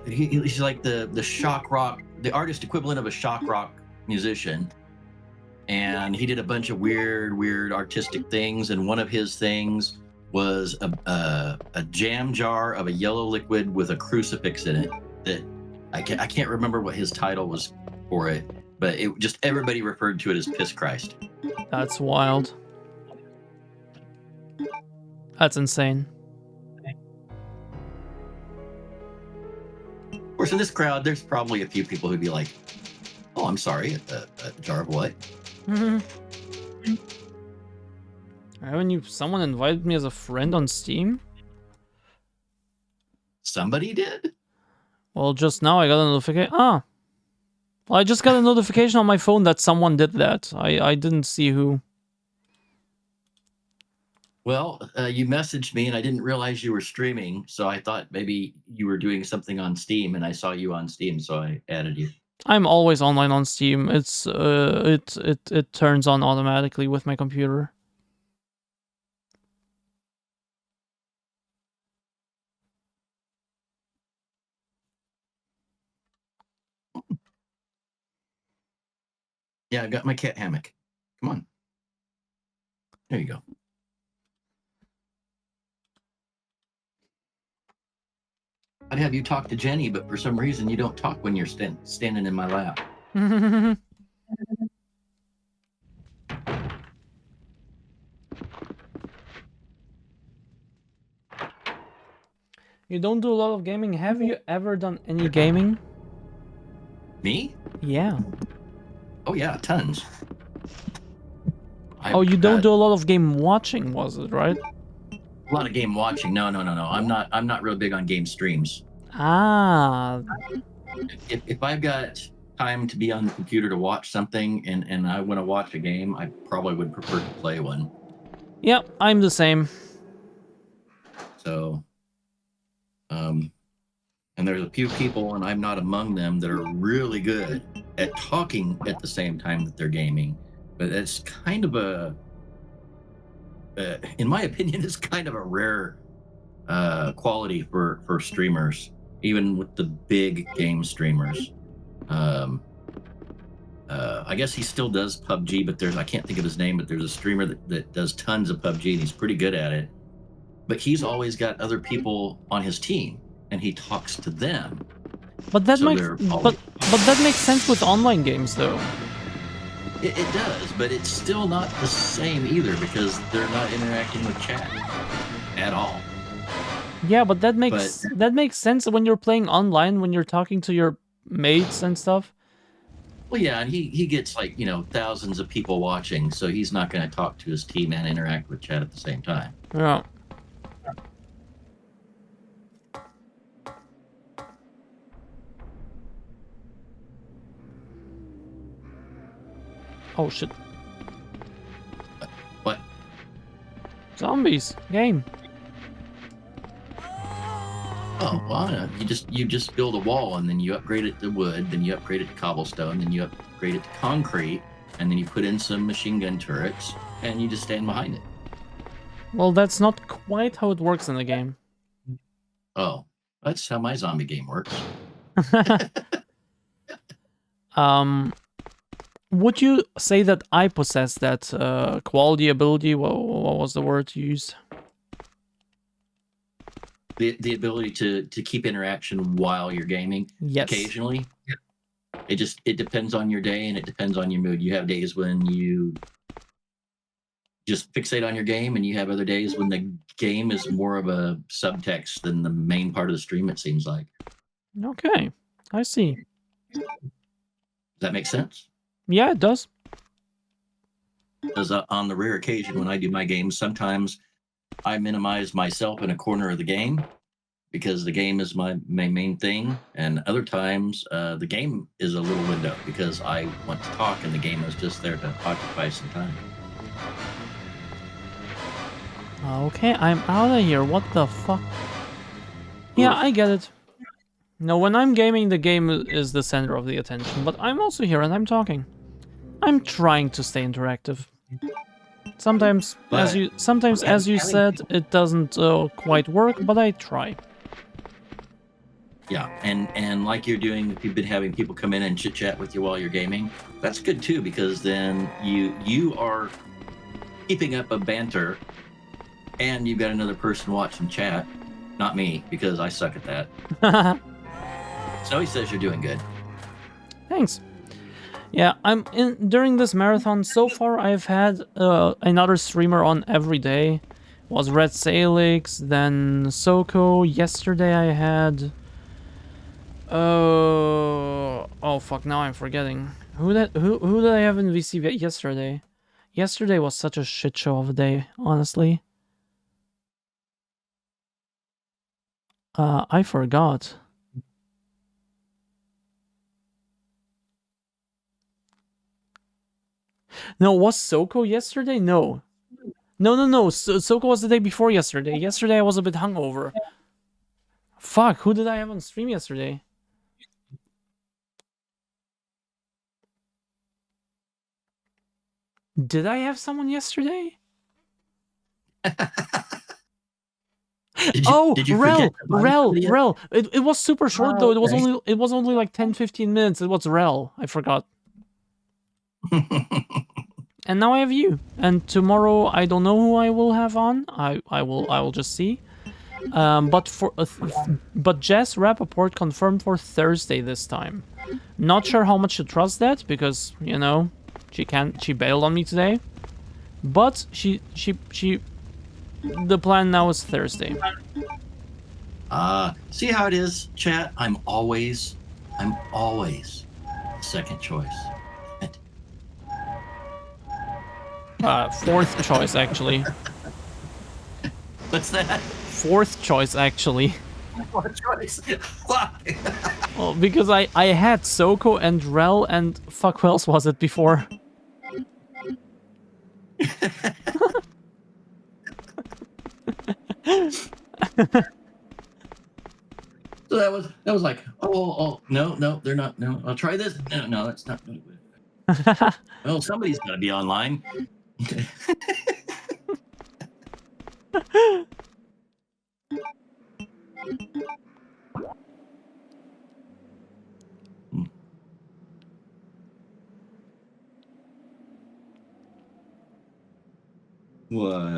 he's like the shock rock, the artist equivalent of a shock rock musician, and he did a bunch of weird artistic things. And one of his things was a jam jar of a yellow liquid with a crucifix in it. That I can't remember what his title was for it, but it just everybody referred to it as Piss Christ. That's wild. That's insane. Of course, in this crowd, there's probably a few people who'd be like, "Oh, I'm sorry, a jar of what?" Haven't you? Someone invited me as a friend on Steam? Somebody did? Well, just now I got a notification. Ah. Well, I just got a notification on my phone that someone did that. I didn't see who. Well, you messaged me and I didn't realize you were streaming, so I thought maybe you were doing something on Steam, and I saw you on Steam, so I added you. I'm always online on Steam. It's it turns on automatically with my computer. Yeah, I got my cat hammock. Come on. There you go. I'd have you talk to Jenny, but for some reason you don't talk when you're standing in my lap. You don't do a lot of gaming. Have you ever done any gaming? Me? Yeah. Oh yeah, tons. Oh, you don't do a lot of game watching, was it, right? A lot of game watching. No. I'm not real big on game streams. Ah. If I've got time to be on the computer to watch something and I want to watch a game, I probably would prefer to play one. Yep, I'm the same. So, and there's a few people, and I'm not among them, that are really good at talking at the same time that they're gaming. But it's kind of in my opinion, it's kind of a rare quality for streamers, even with the big game streamers. I guess he still does PUBG, but I can't think of his name, but there's a streamer that does tons of PUBG, and he's pretty good at it. But he's always got other people on his team, and he talks to them. But that So makes they're but that makes sense with online games, though. It does, but it's still not the same either, because they're not interacting with chat at all. Yeah, but that makes sense when you're playing online, when you're talking to your mates and stuff. Well, yeah, and he gets like, thousands of people watching, so he's not going to talk to his team and interact with chat at the same time. Yeah. Oh shit. What? Zombies game. Oh, well, you just build a wall, and then you upgrade it to wood, then you upgrade it to cobblestone, then you upgrade it to concrete, and then you put in some machine gun turrets, and you just stand behind it. Well, that's not quite how it works in the game. Oh, that's how my zombie game works. Would you say that I possess that quality ability? What was the word you used? The ability to keep interaction while you're gaming. Yes. Occasionally. It depends on your day, and it depends on your mood. You have days when you just fixate on your game, and you have other days when the game is more of a subtext than the main part of the stream, it seems like. Okay, I see. Does that make sense? Yeah, it does. Because on the rare occasion when I do my games, sometimes I minimize myself in a corner of the game because the game is my main thing, and other times the game is a little window because I want to talk, and the game is just there to occupy some time. Okay, I'm out of here. What the fuck? Yeah, I get it. No, when I'm gaming, the game is the center of the attention, but I'm also here and I'm talking. I'm trying to stay interactive. Sometimes, as you said, it doesn't quite work, but I try. Yeah, and like you're doing, if you've been having people come in and chit chat with you while you're gaming, that's good too, because then you are keeping up a banter, and you've got another person watching chat. Not me, because I suck at that. So he says you're doing good. Thanks. Yeah, during this marathon so far. I've had another streamer on every day. Was Red Salix, then Soko. Yesterday I had. Oh fuck! Now I'm forgetting. Who did I have in VC yesterday? Yesterday was such a shit show of a day, honestly. I forgot. No, was Soko yesterday? No. No. Soko was the day before yesterday. Yesterday I was a bit hungover. Fuck, who did I have on stream yesterday? Did I have someone yesterday? Did you forget Rel. It was super short though. okay. It was only like 10-15 minutes. It was Rel. I forgot. And now I have you. And tomorrow I don't know who I will have on. I will just see. But Jess Rappaport confirmed for Thursday this time. Not sure how much to trust that because, you know, she bailed on me today. But the plan now is Thursday. See how it is, chat? I'm always second choice. Fourth choice, actually. What's that? Fourth choice, actually. What choice? Why? Well, because I had Soko and Rel and fuck, who else was it before? So that was like, oh no, they're not. No, I'll try this. No, that's not really good. Well, somebody's got to be online.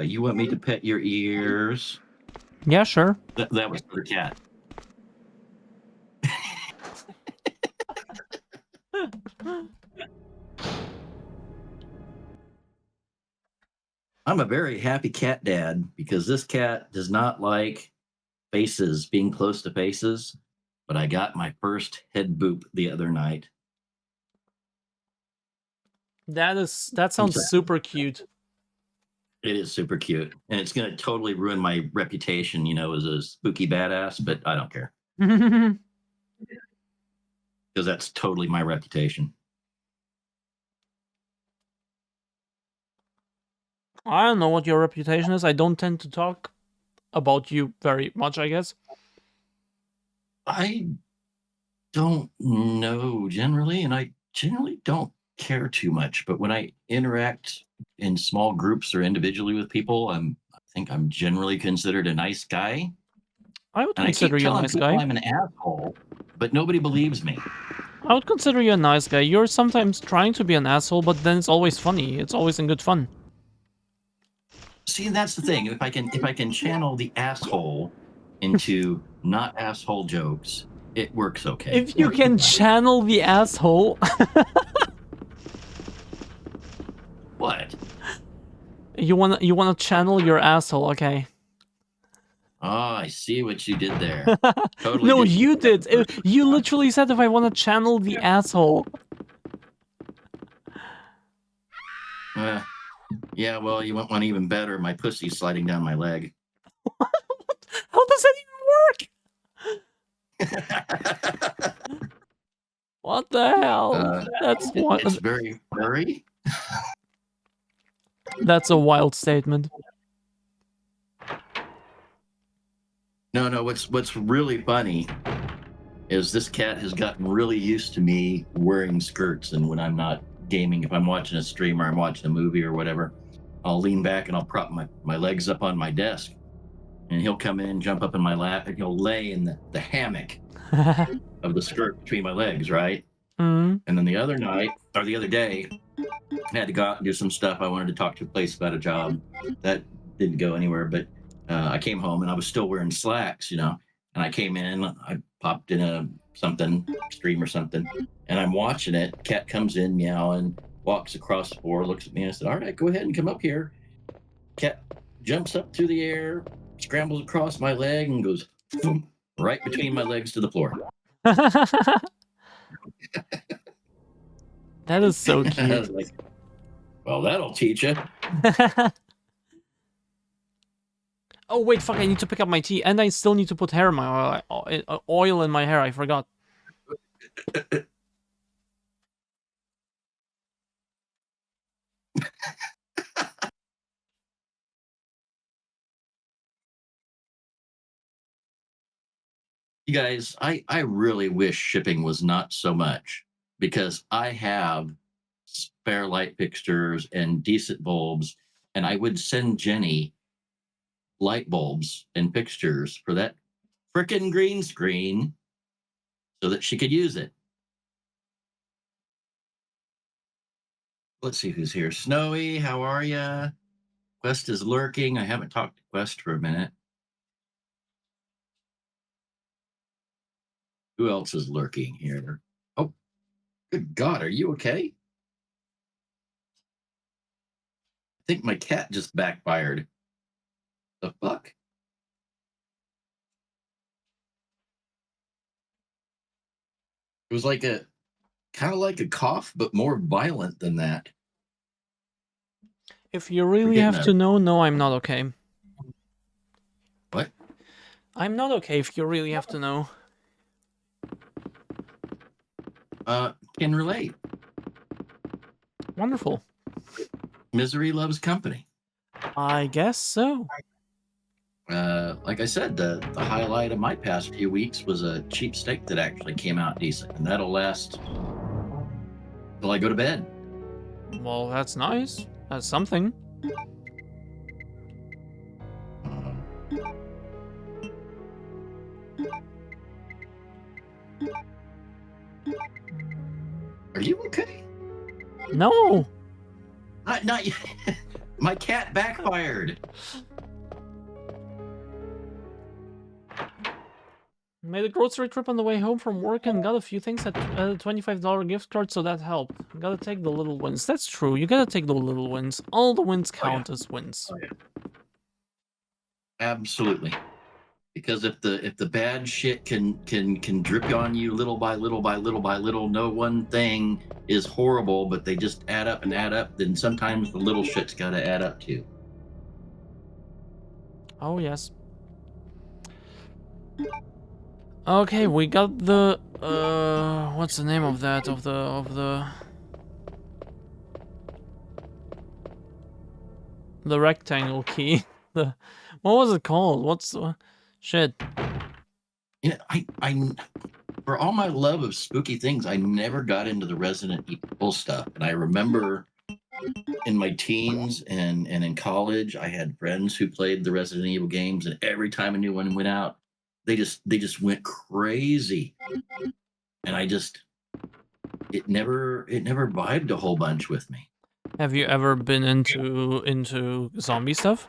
You want me to pet your ears? Yeah, sure. That was for the cat. I'm a very happy cat dad because this cat does not like faces, being close to faces. But I got my first head boop the other night. That sounds super cute. It is super cute, and it's going to totally ruin my reputation, you know, as a spooky badass. But I don't care because that's totally my reputation. I don't know what your reputation is. I don't tend to talk about you very much, I guess. I don't know generally, and I generally don't care too much. But when I interact in small groups or individually with people, I think I'm generally considered a nice guy. I would And consider you a nice guy. I'm an asshole, but nobody believes me. I would consider you a nice guy. You're sometimes trying to be an asshole, but then it's always funny. It's always in good fun. See, that's the thing. If I can channel the asshole into not asshole jokes, it works okay. If you can channel the asshole. What? You wanna channel your asshole, okay? Oh, I see what you did there. Totally. No, you did. You literally said if I want to channel the asshole. Yeah, well, you want one even better. My pussy's sliding down my leg. How does that even work? What the hell? That's what. It's very furry. That's a wild statement. No. What's really funny is this cat has gotten really used to me wearing skirts, and when I'm not gaming, if I'm watching a stream or I'm watching a movie or whatever, I'll lean back and I'll prop my legs up on my desk, and he'll come in, jump up in my lap, and he'll lay in the hammock of the skirt between my legs, right? Mm-hmm. And then the other day, I had to go out and do some stuff. I wanted to talk to a place about a job. That didn't go anywhere, but I came home and I was still wearing slacks, you know, and I came in, I popped in a stream or something, and I'm watching it. Cat comes in meowing, walks across the floor, looks at me, and I said, all right, go ahead and come up here. Cat jumps up through the air, scrambles across my leg, and goes boom, right between my legs to the floor. That is so cute. Well, that'll teach you. Oh wait, fuck! I need to pick up my tea, and I still need to put hair in my oil in my hair. I forgot. You guys, I really wish shipping was not so much, because I have spare light fixtures and decent bulbs, and I would send Jenny light bulbs and fixtures for that frickin' green screen so that she could use it. Let's see who's here. Snowy, how are ya? Quest is lurking. I haven't talked to Quest for a minute. Who else is lurking here? Oh, good God, are you okay? I think my cat just backfired. The fuck? It was like a kind of like a cough, but more violent than that. If you really getting have there. to know, no, I'm not okay. What? I'm not okay if you really have to know. Can relate. Wonderful. Misery loves company. I guess so. Like I said, the highlight of my past few weeks was a cheap steak that actually came out decent, and that'll last till I go to bed. Well, that's nice. That's something. Are you okay? No. Not yet. My cat backfired. Made a grocery trip on the way home from work and got a few things at a $25 gift card, so that helped. Gotta take the little wins. That's true. You gotta take the little wins. All the wins count as wins. Oh, yeah. Absolutely. Because if the bad shit can drip on you little by little by little by little, no one thing is horrible, but they just add up and add up, then sometimes the little shit's gotta add up too. Oh yes. Okay, we got the what's the name of that of the rectangle key. The what was it called? What's shit? Yeah, I for all my love of spooky things, I never got into the Resident Evil stuff. And I remember in my teens and in college, I had friends who played the Resident Evil games, and every time a new one went out, they just went crazy. And it never vibed a whole bunch with me. Have you ever been into zombie stuff?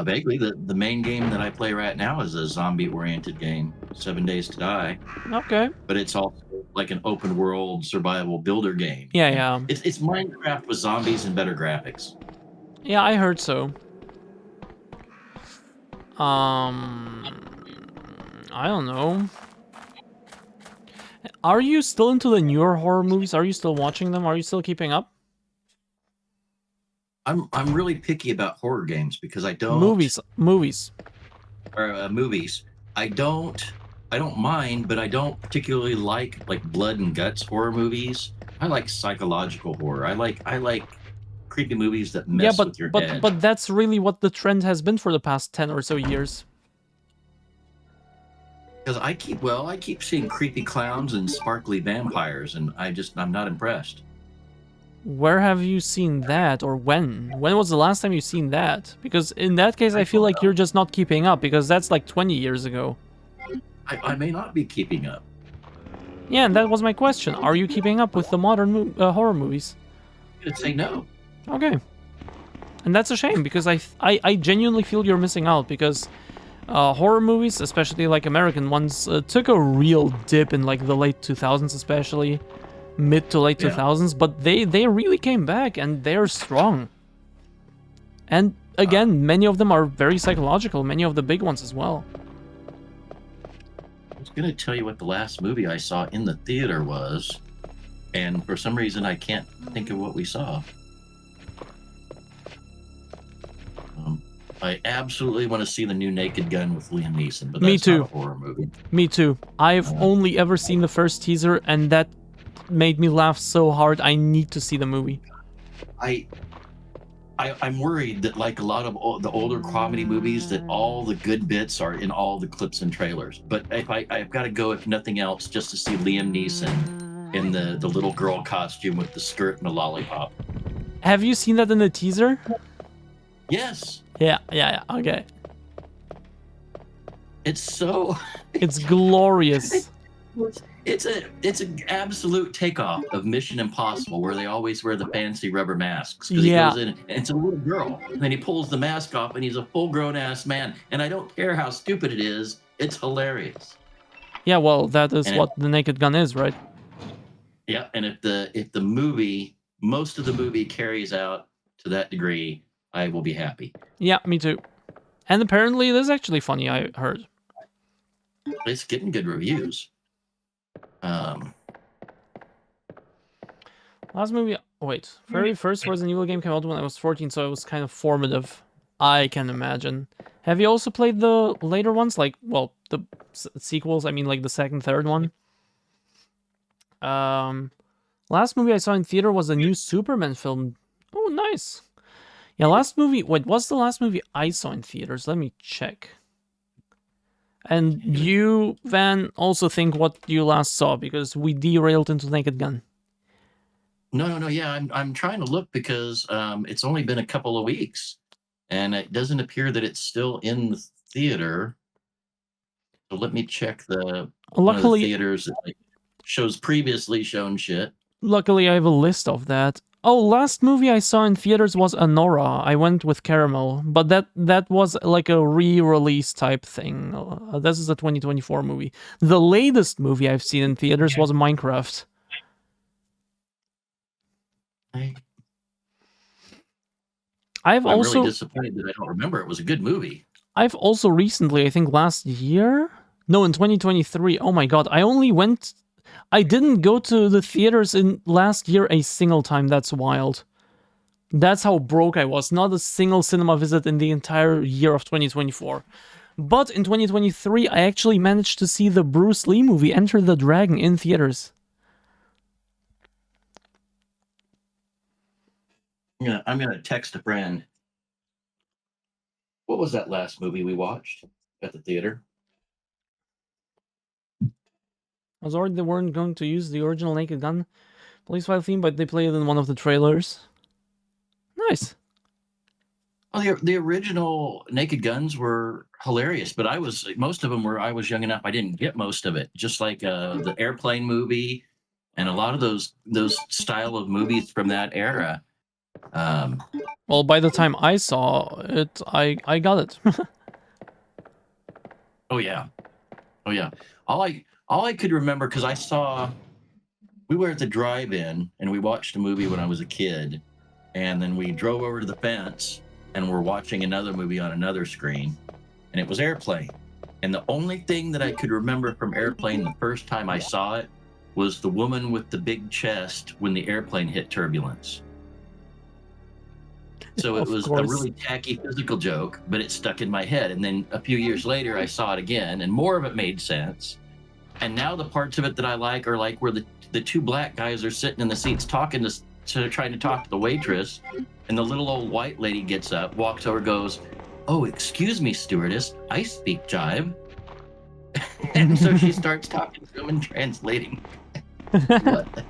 Vaguely, the main game that I play right now is a zombie-oriented game, 7 Days to Die. Okay. But it's also like an open-world survival builder game. Yeah, yeah. It's Minecraft with zombies and better graphics. Yeah, I heard so. I don't know. Are you still into the newer horror movies? Are you still watching them? Are you still keeping up? I'm really picky about horror games because I don't Movies. or movies. I don't mind, but I don't particularly like blood and guts horror movies. I like psychological horror. I like creepy movies that mess with your head. But that's really what the trend has been for the past 10 or so years. Because I keep seeing creepy clowns and sparkly vampires, and I'm not impressed. Where have you seen that, or when? When was the last time you seen that? Because in that case, I feel like you're just not keeping up, because that's like 20 years ago. I may not be keeping up. Yeah, and that was my question. Are you keeping up with the modern horror movies? I'd say no. Okay. And that's a shame, because I genuinely feel you're missing out, because horror movies, especially like American ones, took a real dip in like the late 2000s, especially mid to late 2000s, but they really came back, and they're strong. And again, many of them are very psychological, many of the big ones as well. I was gonna tell you what the last movie I saw in the theater was. And for some reason, I can't think of what we saw. I absolutely want to see the new Naked Gun with Liam Neeson, but Me that's too. not a horror movie. Me too. I've only ever seen the first teaser, and that made me laugh so hard. I need to see the movie. I'm worried that, like a lot of the older comedy movies, that all the good bits are in all the clips and trailers. But if I've got to go, if nothing else, just to see Liam Neeson in the little girl costume with the skirt and the lollipop. Have you seen that in the teaser? Yes. Yeah. Okay. It's so. It's glorious. It's an absolute takeoff of Mission Impossible, where they always wear the fancy rubber masks. Because he goes in, and it's a little girl, and then he pulls the mask off, and he's a full-grown ass man. And I don't care how stupid it is; it's hilarious. Yeah, well, that is what the Naked Gun is, right? Yeah, and if the movie, most of the movie carries out to that degree, I will be happy. Yeah, me too. And apparently, it is actually funny. I heard. It's getting good reviews. Last movie. Wait, very first Resident Evil game came out when I was 14, so it was kind of formative. I can imagine. Have you also played the later ones, like, well, the sequels? I mean, like the second, third one. Last movie I saw in theater was a new Superman film. Oh, nice. Yeah, last movie. Wait, what's the last movie I saw in theaters? Let me check. And you, Van, also think what you last saw, because we derailed into Naked Gun. No. Yeah, I'm trying to look because it's only been a couple of weeks, and it doesn't appear that it's still in the theater. So let me check one of the theaters that shows previously shown shit. Luckily, I have a list of that. Oh, last movie I saw in theaters was Anora. I went with Caramel, but that was like a re-release type thing. This is a 2024 movie. The latest movie I've seen in theaters was Minecraft. I'm really disappointed that I don't remember. It was a good movie. I've also recently, I think last year? No, in 2023. Oh my god, I didn't go to the theaters in last year a single time. That's wild. That's how broke I was. Not a single cinema visit in the entire year of 2024. But in 2023, I actually managed to see the Bruce Lee movie, Enter the Dragon, in theaters. Yeah, I'm gonna text a friend. What was that last movie we watched at the theater? I was worried they weren't going to use the original Naked Gun police fight theme, but they played it in one of the trailers. Nice. Well, the original Naked Guns were hilarious, but most of them were, I was young enough, I didn't get most of it. Just like the airplane movie and a lot of those style of movies from that era. Well, by the time I saw it, I got it. Oh yeah. All I could remember, because we were at the drive-in and we watched a movie when I was a kid, and then we drove over to the fence and we're watching another movie on another screen, and it was Airplane. And the only thing that I could remember from Airplane the first time I saw it was the woman with the big chest when the airplane hit turbulence. So it was a really tacky physical joke, but it stuck in my head. And then a few years later, I saw it again, and more of it made sense. And now the parts of it that I like are like where the two black guys are sitting in the seats talking trying to talk to the waitress, and the little old white lady gets up, walks over, goes, "Oh, excuse me, stewardess, I speak jive." And so she starts talking to him and translating. What?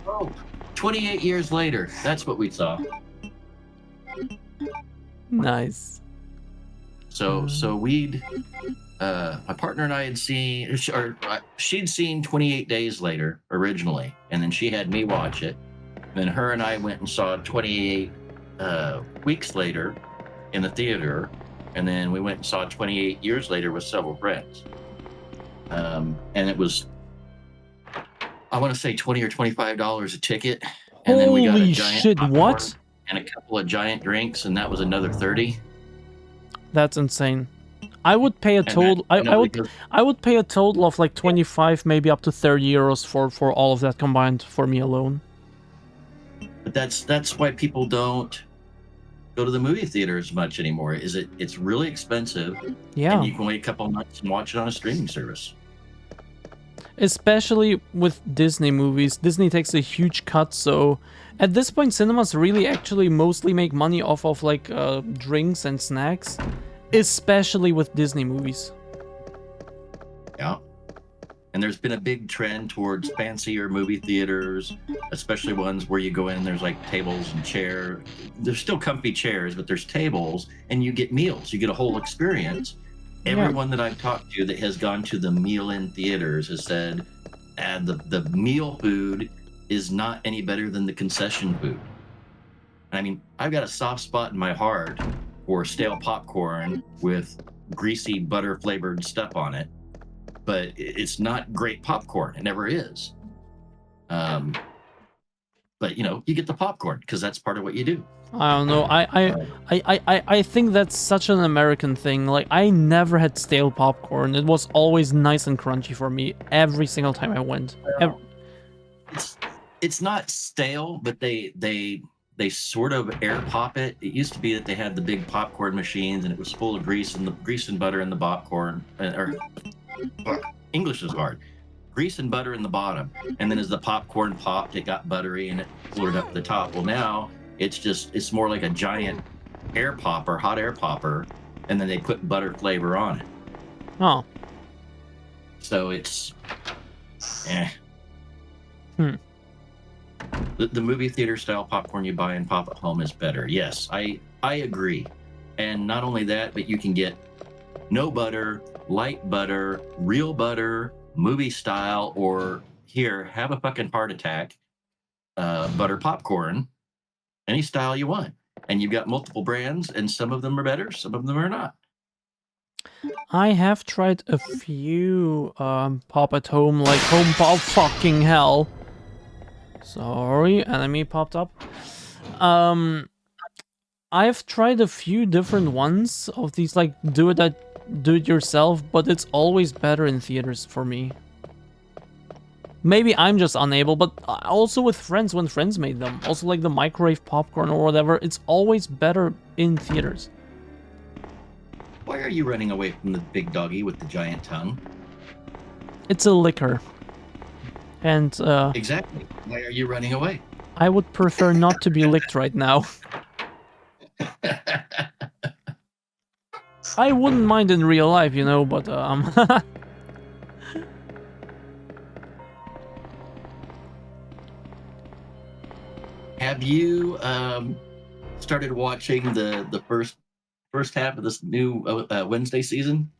Oh, 28 years later, that's what we saw. Nice. So my partner and I had seen, she'd seen 28 Days Later originally, and then she had me watch it. And then her and I went and saw 28 Weeks Later in the theater, and then we went and saw 28 Years Later with several friends. And it was, I want to say $20 or $25 a ticket, and then we got a giant shit! popcorn What? and a couple of giant drinks, and that was another $30. That's insane. I would pay a And total. I would pay a total of like 25, maybe up to 30 euros for all of that combined for me alone. But that's why people don't go to the movie theater as much anymore. It's really expensive, Yeah. and you can wait a couple of months and watch it on a streaming service. Especially with Disney movies. Disney takes a huge cut, so at this point cinemas really actually mostly make money off of like drinks and snacks, especially with Disney movies. Yeah. And there's been a big trend towards fancier movie theaters, especially ones where you go in, there's like tables and chairs. There's still comfy chairs, but there's tables, and you get meals. You get a whole experience. Everyone that I've talked to that has gone to the meal-in theaters has said, the meal food is not any better than the concession food. And I mean, I've got a soft spot in my heart for stale popcorn with greasy butter-flavored stuff on it, but it's not great popcorn. It never is. But you get the popcorn because that's part of what you do. I don't know. I think that's such an American thing. Like, I never had stale popcorn. It was always nice and crunchy for me every single time I went. It's not stale, but they sort of air pop it. It used to be that they had the big popcorn machines and it was full of grease and butter in the popcorn. English is hard. Grease and butter in the bottom, and then as the popcorn popped, it got buttery and it floated up the top. Well, now it's more like a giant hot air popper, and then they put butter flavor on it. Oh. So it's Hmm. The movie theater style popcorn you buy and pop at home is better. Yes, I agree. And not only that, but you can get no butter, light butter, real butter, movie style, or here, have a fucking heart attack, butter popcorn, any style you want. And you've got multiple brands, and some of them are better, some of them are not. I have tried a few pop at home, like home pop. Fucking hell. Sorry, enemy popped up. I've tried a few different ones of these, like do it yourself, but it's always better in theaters for me. Maybe I'm just unable, but also with friends when friends made them. Also like the microwave popcorn or whatever, it's always better in theaters. Why are you running away from the big doggy with the giant tongue? It's a liquor. And Exactly. Why are you running away? I would prefer not to be licked right now. I wouldn't mind in real life, but Have you started watching the first half of this new Wednesday season?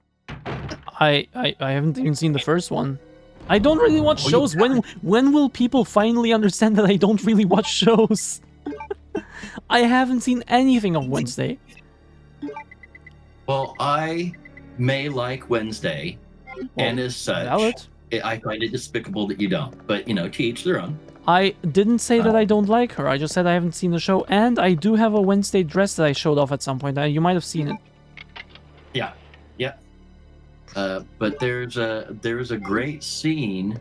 I haven't even seen the first one. I don't really watch shows. When will people finally understand that I don't really watch shows? I haven't seen anything of Wednesday. Well, I may like Wednesday, and as such, I find it despicable that you don't. But, to each their own. I didn't say that I don't like her. I just said I haven't seen the show, and I do have a Wednesday dress that I showed off at some point. You might have seen it. Yeah. But there's a great scene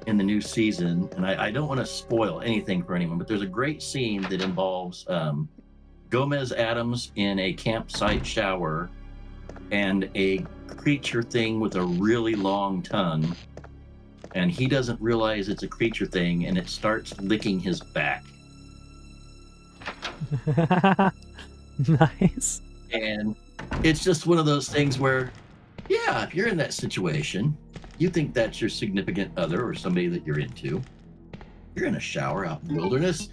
in the new season, and I don't want to spoil anything for anyone, but there's a great scene that involves Gomez Adams in a campsite shower and a creature thing with a really long tongue, and he doesn't realize it's a creature thing, and it starts licking his back. Nice. And it's just one of those things where, yeah, if you're in that situation, you think that's your significant other or somebody that you're into. You're in a shower out in the wilderness,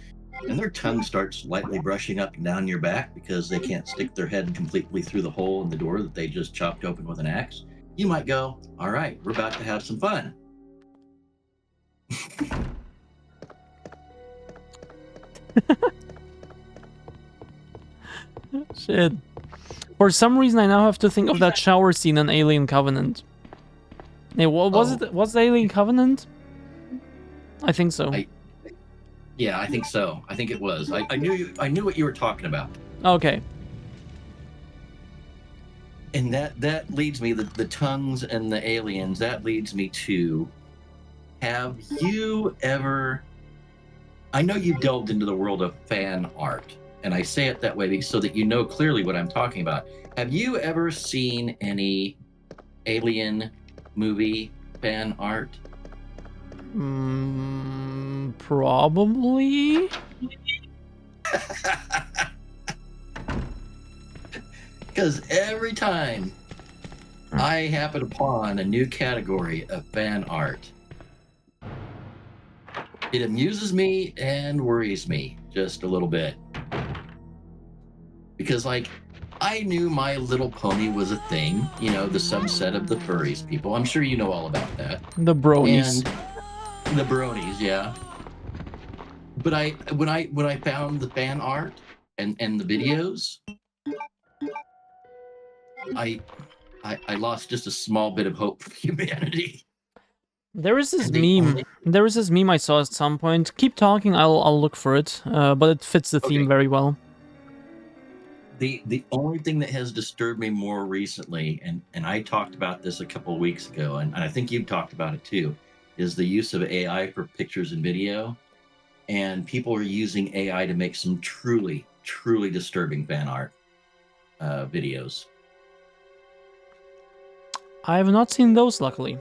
and their tongue starts lightly brushing up and down your back because they can't stick their head completely through the hole in the door that they just chopped open with an axe. You might go, all right, we're about to have some fun. Shit. For some reason, I now have to think of that shower scene in Alien Covenant. Hey, was the Alien Covenant? I think so. Yeah, I think so. I think it was. I knew what you were talking about. Okay. And that leads me, the tongues and the aliens, that leads me to, have you ever, I know you've delved into the world of fan art, and I say it that way so that you know clearly what I'm talking about. Have you ever seen any alien movie fan art? Probably. Because every time I happen upon a new category of fan art, it amuses me and worries me just a little bit. Because, like, I knew My Little Pony was a thing, you know, the subset of the furries people. I'm sure you know all about that. The bronies. And the bronies, yeah. But when I found the fan art and the videos, I lost just a small bit of hope for humanity. There is this And they meme. only- There is this meme I saw at some point. Keep talking. I'll look for it. But it fits the theme Okay. very well. The only thing that has disturbed me more recently, and I talked about this a couple of weeks ago, and I think you've talked about it too, is the use of AI for pictures and video. And people are using AI to make some truly, truly disturbing fan art videos. I have not seen those, luckily.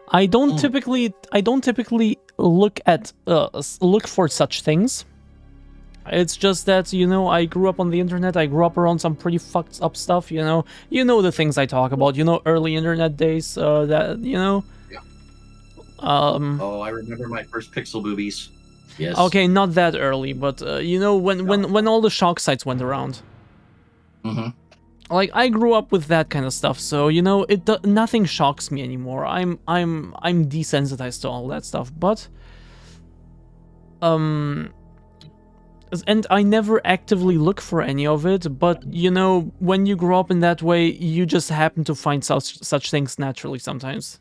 I don't typically look for such things. It's just that, you know, I grew up on the internet. I grew up around some pretty fucked up stuff. You know the things I talk about. You know, early internet days. That, you know. Yeah. Oh, I remember my first pixel boobies. Yes. Okay, not that early, but you know, when all the shock sites went around. Mm-hmm. Like, I grew up with that kind of stuff, so, you know, nothing shocks me anymore. I'm desensitized to all that stuff, but and I never actively look for any of it, but, you know, when you grow up in that way, you just happen to find such things naturally sometimes.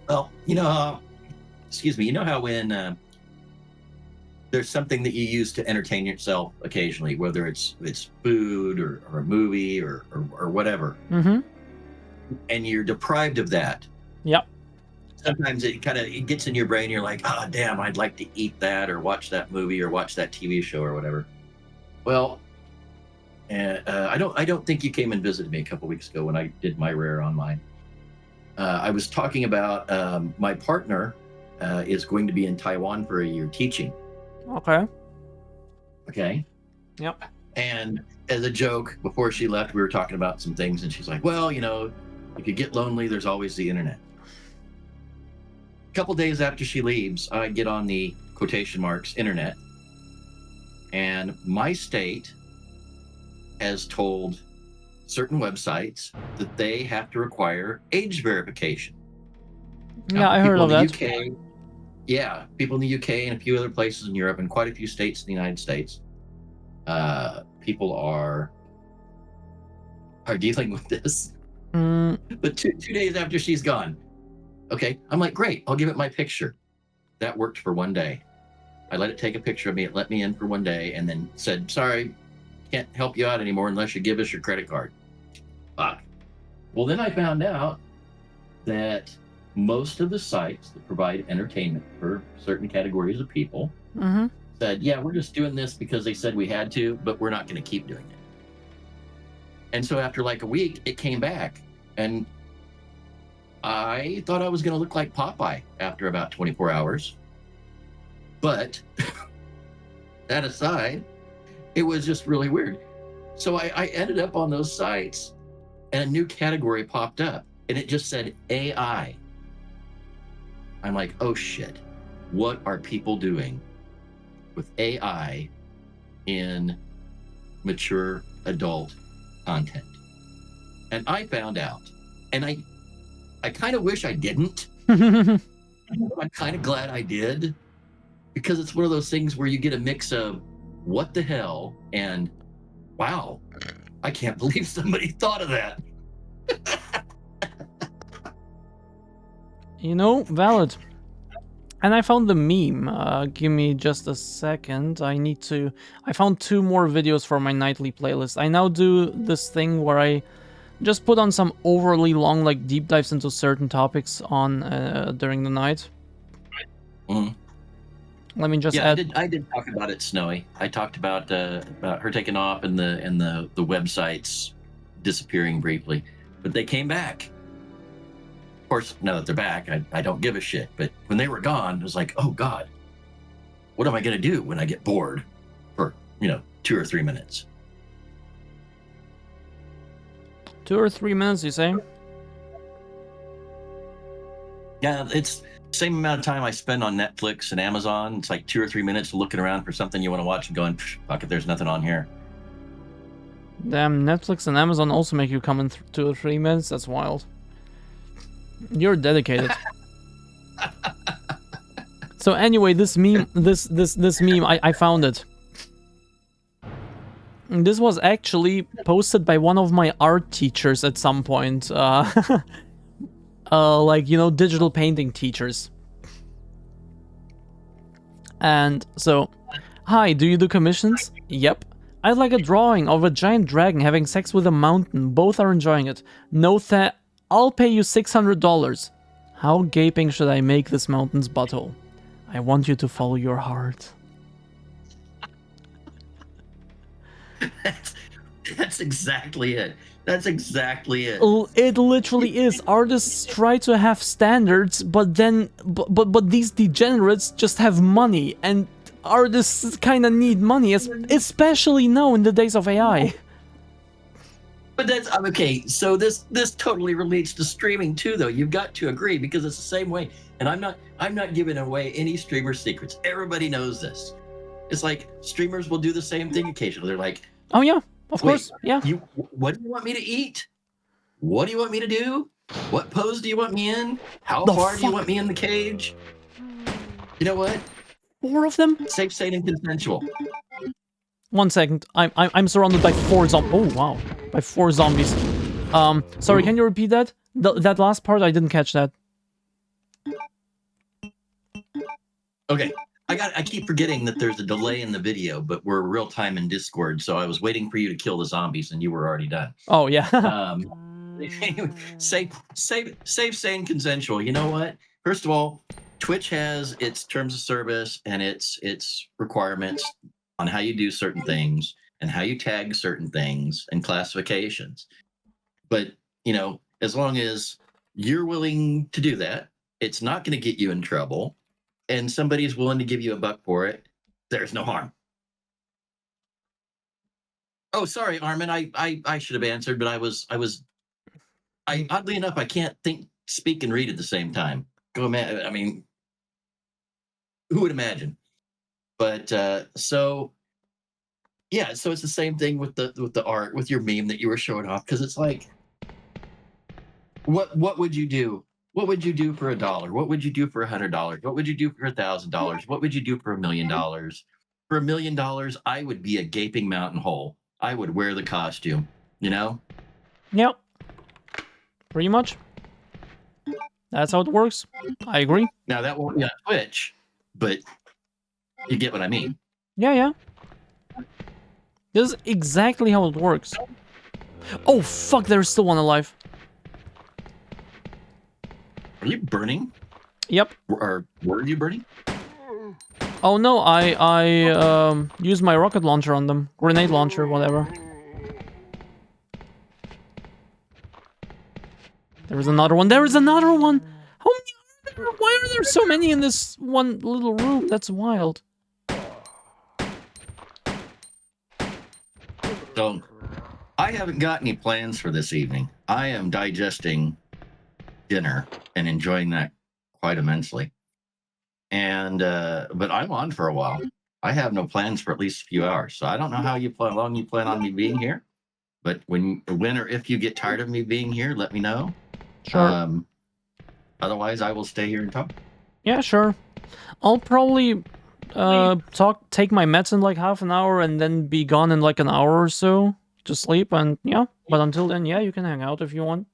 Well, you know how, excuse me, you know how when there's something that you use to entertain yourself occasionally, whether it's food or a movie or whatever, Mm-hmm. and you're deprived of that. Yep. Sometimes it gets in your brain. You're like, oh damn, I'd like to eat that or watch that movie or watch that TV show or whatever. Well, I don't think you came and visited me a couple weeks ago when I did my Rare Online. I was talking about my partner is going to be in Taiwan for a year teaching. Okay. Okay. Yep. And as a joke, before she left, we were talking about some things, and she's like, well, you know, if you get lonely, there's always the internet. A couple days after she leaves, I get on the quotation marks internet, and my state has told certain websites that they have to require age verification. Yeah, I heard of that. UK, yeah, people in the UK and a few other places in Europe and quite a few states in the United States, people are dealing with this. But two days after she's gone, okay, I'm like, great, I'll give it my picture. That worked for one day. I let it take a picture of me. It let me in for one day and then said, sorry, can't help you out anymore unless you give us your credit card. Fuck. Well, then I found out that most of the sites that provide entertainment for certain categories of people said, yeah, we're just doing this because they said we had to, but we're not going to keep doing it. And so after like a week, it came back. And I thought I was going to look like Popeye after about 24 hours. But that aside, it was just really weird. So I ended up on those sites and a new category popped up and it just said AI. I'm like, oh shit, what are people doing with AI in mature adult content? And I found out, and I kind of wish I didn't. I'm kind of glad I did, because it's one of those things where you get a mix of what the hell and wow, I can't believe somebody thought of that. You know, valid. And I found the meme. Give me just a second. I found 2 more videos for my nightly playlist. I now do this thing where I just put on some overly long, like, deep dives into certain topics on during the night. Mhm. Let me just Yeah, add. I did talk about it, Snowy. I talked about her taking off and the websites disappearing briefly, but they came back. Of course, now that they're back, I don't give a shit. But when they were gone, it was like, oh God, what am I going to do when I get bored for 2 or 3 minutes? 2 or 3 minutes, you say? Yeah, it's the same amount of time I spend on Netflix and Amazon. It's like 2 or 3 minutes looking around for something you want to watch and going, fuck it, there's nothing on here. Damn, Netflix and Amazon also make you come in 2 or 3 minutes? That's wild. You're dedicated. So anyway, this meme, this meme, I found it. This was actually posted by one of my art teachers at some point. Like, digital painting teachers. And so, hi, do you do commissions? Yep. I'd like a drawing of a giant dragon having sex with a mountain. Both are enjoying it. No I'll pay you $600. How gaping should I make this mountain's butthole? I want you to follow your heart. That's exactly it. That's exactly it. It literally is. Artists try to have standards, but these degenerates just have money, and artists kind of need money, especially now in the days of AI. But that's okay. So this totally relates to streaming too, though. You've got to agree, because it's the same way. And I'm not giving away any streamer secrets. Everybody knows this. It's like streamers will do the same thing occasionally. They're like, oh yeah, of course, yeah. What do you want me to eat? What do you want me to do? What pose do you want me in? How far do you want me in the cage? You know what? 4 of them? Safe, sane, and consensual. 1 second. I'm surrounded by 4 zombies. Oh wow, by 4 zombies. Sorry, can you repeat that? That last part, I didn't catch that. Okay. I keep forgetting that there's a delay in the video, but we're real time in Discord, so I was waiting for you to kill the zombies, and you were already done. Oh yeah. Safe, sane, consensual. You know what? First of all, Twitch has its terms of service and its requirements on how you do certain things and how you tag certain things and classifications. But as long as you're willing to do that, it's not going to get you in trouble, and somebody's willing to give you $1 for it, there's no harm. Oh, sorry, Armin. I should have answered, but I oddly enough, I can't think, speak, and read at the same time. I mean, who would imagine? But so it's the same thing with the art, with your meme that you were showing off, because it's like, what would you do? What would you do for $1? What would you do for $100? What would you do for $1,000? What would you do for $1 million? For $1 million, I would be a gaping mountain hole. I would wear the costume, Yep. Pretty much. That's how it works. I agree. Now, that won't be on Twitch, but you get what I mean. Yeah. This is exactly how it works. Oh, fuck, there's still one alive. Are you burning? Yep. Or were you burning? Oh no, I used my rocket launcher on them. Grenade launcher, whatever. There is another one. There is another one! How many are there? Why are there so many in this one little room? That's wild. So, I haven't got any plans for this evening. I am digesting dinner and enjoying that quite immensely. And but I'm on for a while. I have no plans for at least a few hours, so I don't know how long you plan on me being here. But when or if you get tired of me being here, let me know. Sure. Otherwise, I will stay here and talk. Yeah, sure. I'll probably take my meds in like half an hour and then be gone in like an hour or so to sleep. And yeah, but until then, yeah, you can hang out if you want.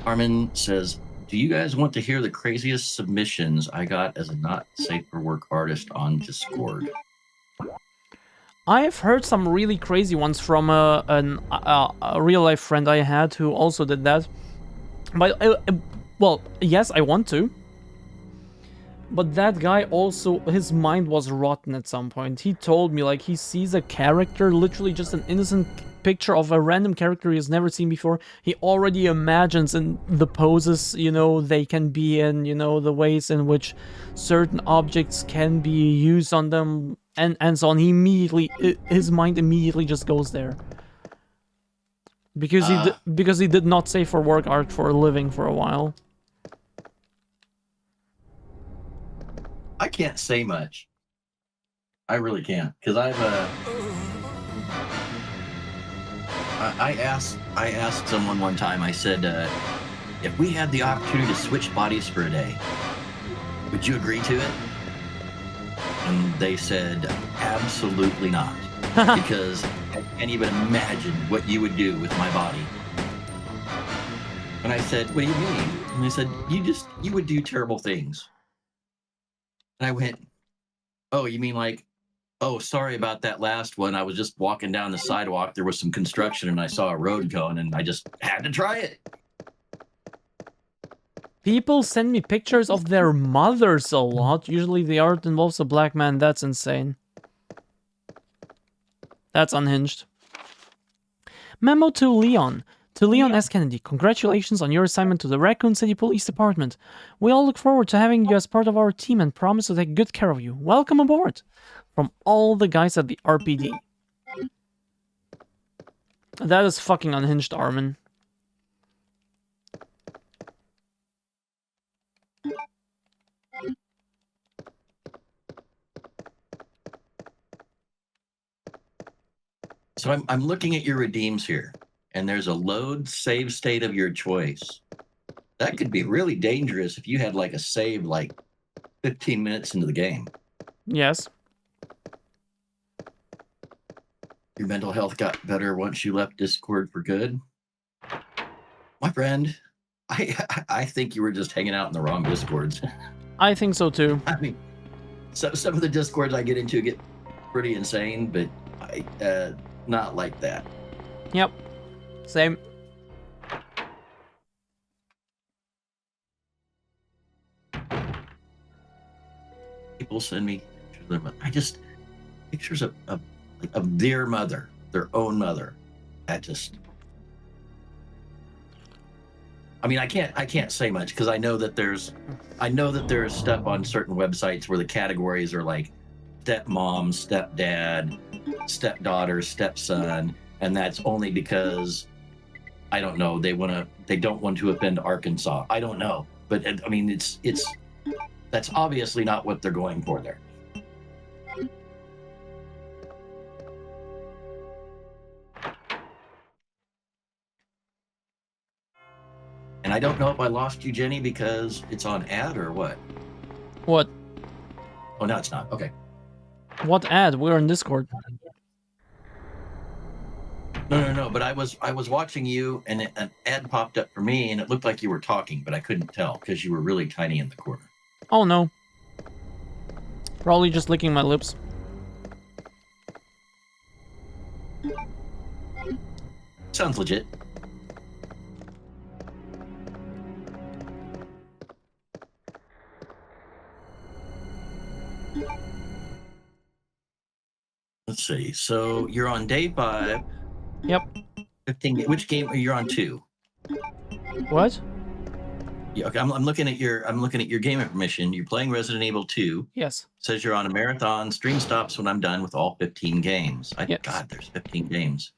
Armin says, Do you guys want to hear the craziest submissions I got as a not safe for work artist on Discord? I've heard some really crazy ones from a real life friend I had who also did that. But well, yes, I want to. But that guy also, his mind was rotten at some point. He told me, like, he sees a character, literally just an innocent picture of a random character he has never seen before. He already imagines in the poses, you know, they can be in, you know, the ways in which certain objects can be used on them, and so on. He immediately, his mind immediately just goes there. Because he did not say for work art for a living for a while. I can't say much. I really can't, because I asked someone one time. I said, if we had the opportunity to switch bodies for a day, would you agree to it? And they said, absolutely not, because I can't even imagine what you would do with my body. And I said, what do you mean? And they said, you would do terrible things. And I went, oh, you mean like, oh, sorry about that last one. I was just walking down the sidewalk. There was some construction and I saw a road going and I just had to try it. People send me pictures of their mothers a lot. Usually the art involves a black man. That's insane. That's unhinged. Memo to Leon. To Leon S. Kennedy, congratulations on your assignment to the Raccoon City Police Department. We all look forward to having you as part of our team and promise to take good care of you. Welcome aboard. From all the guys at the RPD. That is fucking unhinged, Armin. So I'm looking at your redeems here, and there's a load save state of your choice. That could be really dangerous if you had like a save like 15 minutes into the game. Yes. Your mental health got better once you left Discord for good. My friend, I think you were just hanging out in the wrong Discords. I think so too. I mean, some of the Discords I get into get pretty insane, but not like that. Yep. Same. People send me pictures of their mother, their own mother. That just, I mean, I can't say much because I know that there's stuff on certain websites where the categories are like stepmom, stepdad, stepdaughter, stepson, and that's only because I don't know, they don't want to offend Arkansas. I don't know, but I mean, it's that's obviously not what they're going for there. And I don't know if I lost you, Jenny, because it's on ad or what. What? Oh, no, it's not. Okay. What ad? We're in Discord. No. But I was watching you, and an ad popped up for me, and it looked like you were talking, but I couldn't tell because you were really tiny in the corner. Oh no. Probably just licking my lips. Sounds legit. Let's see. So you're on day 5. Yep. 15. Which game are you on 2? What? Yeah, okay, I'm looking at your game information. You're playing Resident Evil 2. Yes. It says you're on a marathon. Stream stops when I'm done with all 15 games. Yes. God, there's 15 games.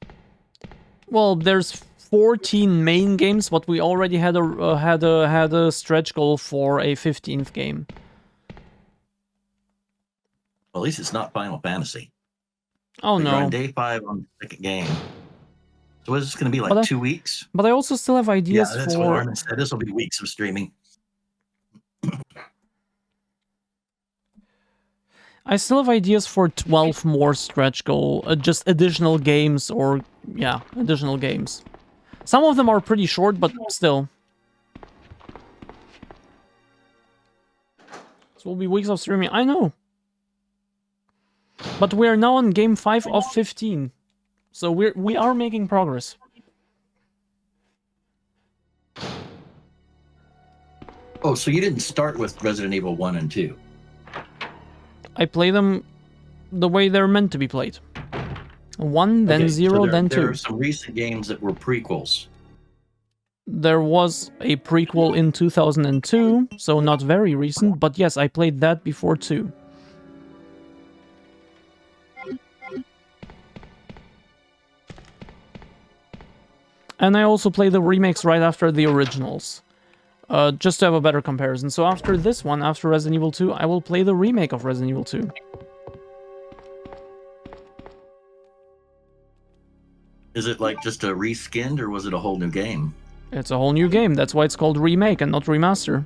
Well, there's 14 main games, but we already had a stretch goal for a 15th game. Well, at least it's not Final Fantasy. Oh You're no. on day 5 on the second game. So what is this going to be, like But 2 weeks? But I also still have ideas Yeah, that's what for. Armin said. This will be weeks of streaming. I still have ideas for 12 more stretch goal, just additional games, or yeah, additional games. Some of them are pretty short, but still. This will be weeks of streaming. I know. But we are now on game 5 of 15. So we are making progress. Oh, so you didn't start with Resident Evil 1 and 2? I play them the way they're meant to be played. 1, then 0, then 2. There are some recent games that were prequels. There was a prequel in 2002, so not very recent, but yes, I played that before 2. And I also play the remakes right after the originals, just to have a better comparison. So after this one, after Resident Evil 2, I will play the remake of Resident Evil 2. Is it like just a reskinned, or was it a whole new game? It's a whole new game, that's why it's called remake and not remaster.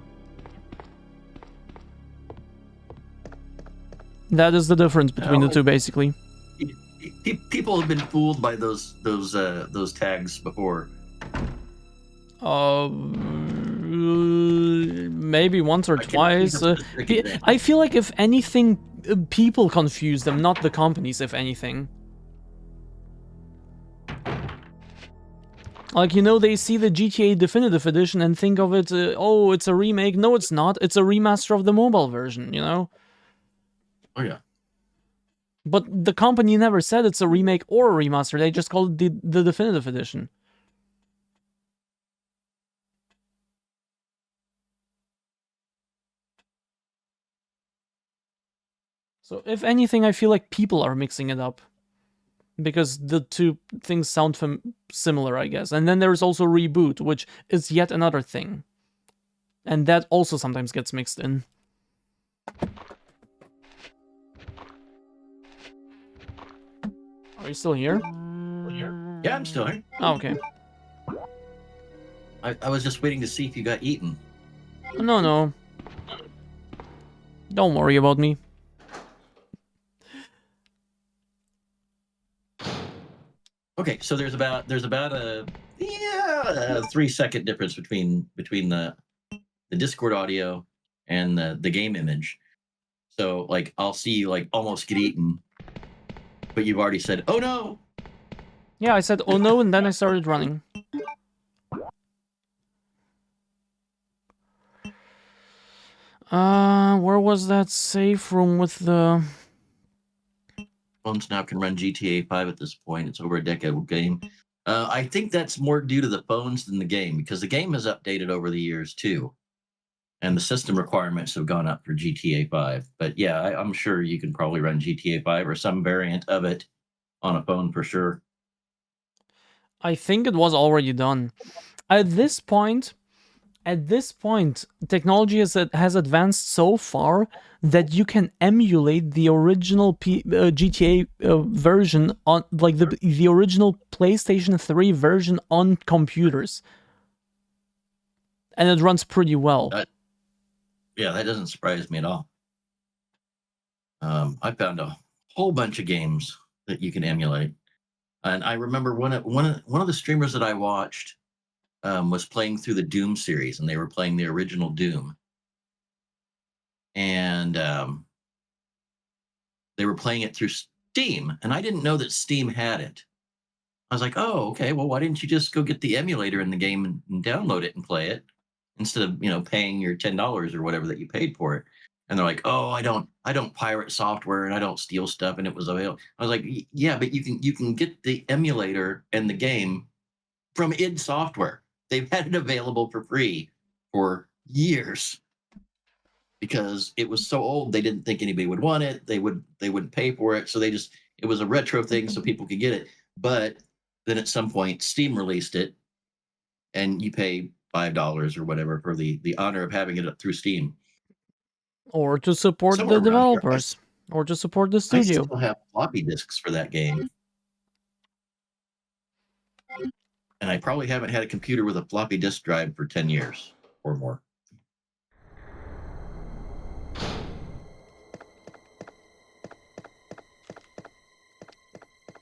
That is the difference between the two, basically. People have been fooled by those tags before. Maybe once or twice. I feel like if anything, people confuse them, not the companies, if anything. Like, you know, they see the GTA Definitive Edition and think of it, oh, it's a remake. No, it's not. It's a remaster of the mobile version, you know? Oh, yeah. But the company never said it's a remake or a remaster. They just called it the Definitive Edition. So, if anything, I feel like people are mixing it up. Because the two things sound similar, I guess. And then there's also Reboot, which is yet another thing. And that also sometimes gets mixed in. Are you still here? Yeah, I'm still here. Oh, okay. I was just waiting to see if you got eaten. No. Don't worry about me. Okay, so there's about a 3-second difference between the Discord audio and the game image. So like I'll see you like almost get eaten, but you've already said, "Oh no!" Yeah, I said, "Oh no," and then I started running. Where was that safe room with the... Phones now can run GTA 5 at this point. It's over a decade-old game. I think that's more due to the phones than the game, because the game has updated over the years too, and the system requirements have gone up for GTA 5. But yeah, I'm sure you can probably run GTA 5 or some variant of it on a phone for sure. I think it was already done. At this point, technology has advanced so far that you can emulate the original GTA version on, like the original PlayStation 3 version on computers, and it runs pretty well. Yeah, that doesn't surprise me at all. I found a whole bunch of games that you can emulate, and I remember one of the streamers that I watched was playing through the Doom series, and they were playing the original Doom. And they were playing it through Steam, and I didn't know that Steam had it. I was like, oh, okay, well, why didn't you just go get the emulator in the game and download it and play it instead of, paying your $10 or whatever that you paid for it? And they're like, oh, I don't pirate software and I don't steal stuff, and it was available. I was like, yeah, but you can get the emulator and the game from id Software. They've had it available for free for years because it was so old. They didn't think anybody would want it. They wouldn't pay for it. So it was a retro thing so people could get it. But then at some point, Steam released it, and you pay $5 or whatever for the honor of having it through Steam. Or to support the developers. Or to support the studio. I still have floppy disks for that game. And I probably haven't had a computer with a floppy disk drive for 10 years or more.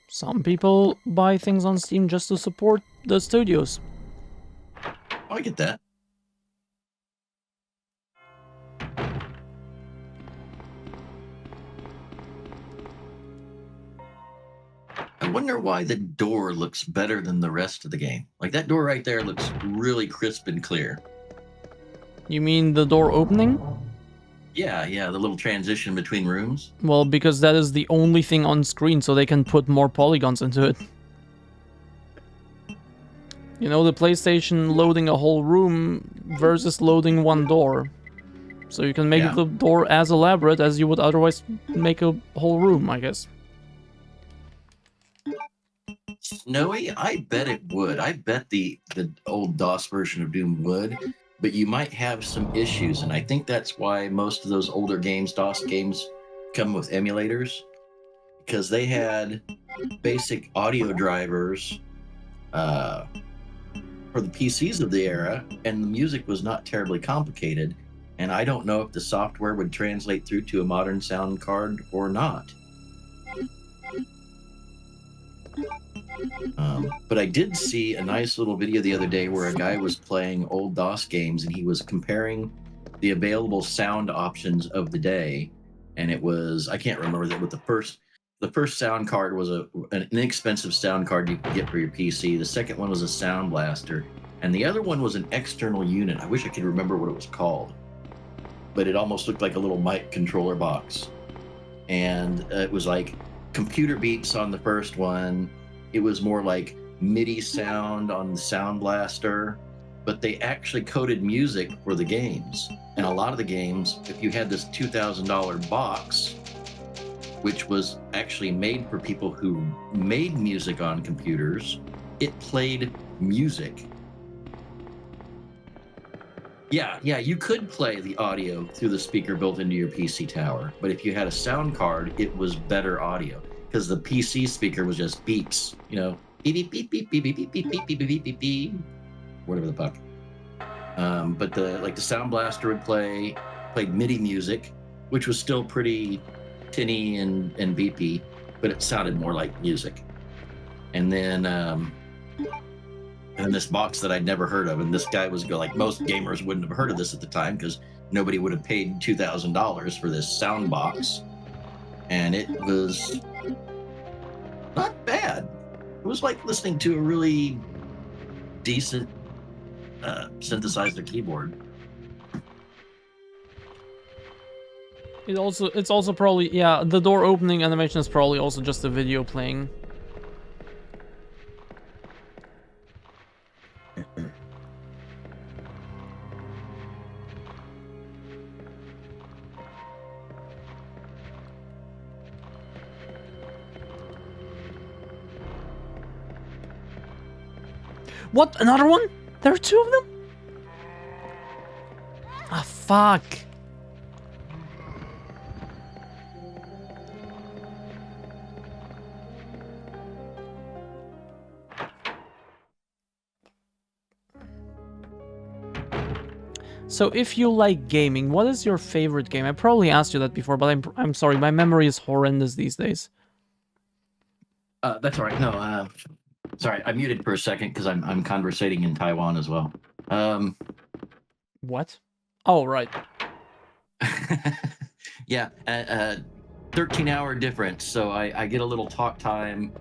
Some people buy things on Steam just to support the studios. Oh, I get that. why the door looks better than the rest of the game. Like that door right there looks really crisp and clear. You mean the door opening? Yeah, the little transition between rooms. Well, because that is the only thing on screen, so they can put more polygons into it. You know, the PlayStation loading a whole room versus loading one door. So you can make Yeah. the door as elaborate as you would otherwise make a whole room, I guess. Snowy, I bet it would. I bet the old DOS version of Doom would, but you might have some issues, and I think that's why most of those older games, DOS games, come with emulators, because they had basic audio drivers for the PCs of the era, and the music was not terribly complicated, and I don't know if the software would translate through to a modern sound card or not. But I did see a nice little video the other day where a guy was playing old DOS games and he was comparing the available sound options of the day. And it was, I can't remember that, but the first sound card was an inexpensive sound card you could get for your PC. The second one was a sound blaster, and the other one was an external unit. I wish I could remember what it was called, but it almost looked like a little mic controller box. And it was like computer beeps on the first one. It was more like MIDI sound on the Sound Blaster, but they actually coded music for the games. And a lot of the games, if you had this $2,000 box, which was actually made for people who made music on computers, it played music. Yeah, you could play the audio through the speaker built into your PC tower, but if you had a sound card, it was better audio because the PC speaker was just beeps, you know, beep beep beep beep beep beep beep beep beep beep beep beep, whatever the fuck. But the Sound Blaster would played MIDI music, which was still pretty tinny and beepy, but it sounded more like music. And then this box that I'd never heard of, and this guy was like, most gamers wouldn't have heard of this at the time because nobody would have paid $2,000 for this sound box, and it was not bad. It was like listening to a really decent synthesizer keyboard. It's also probably, yeah, the door opening animation is probably also just a video playing. What? Another one? There are two of them? Ah, fuck. So if you like gaming, what is your favorite game? I probably asked you that before, but I'm sorry, my memory is horrendous these days. That's all right. No, sorry, I muted for a second because I'm conversating in Taiwan as well. What? Oh, right. Yeah, 13-hour difference. So I get a little talk time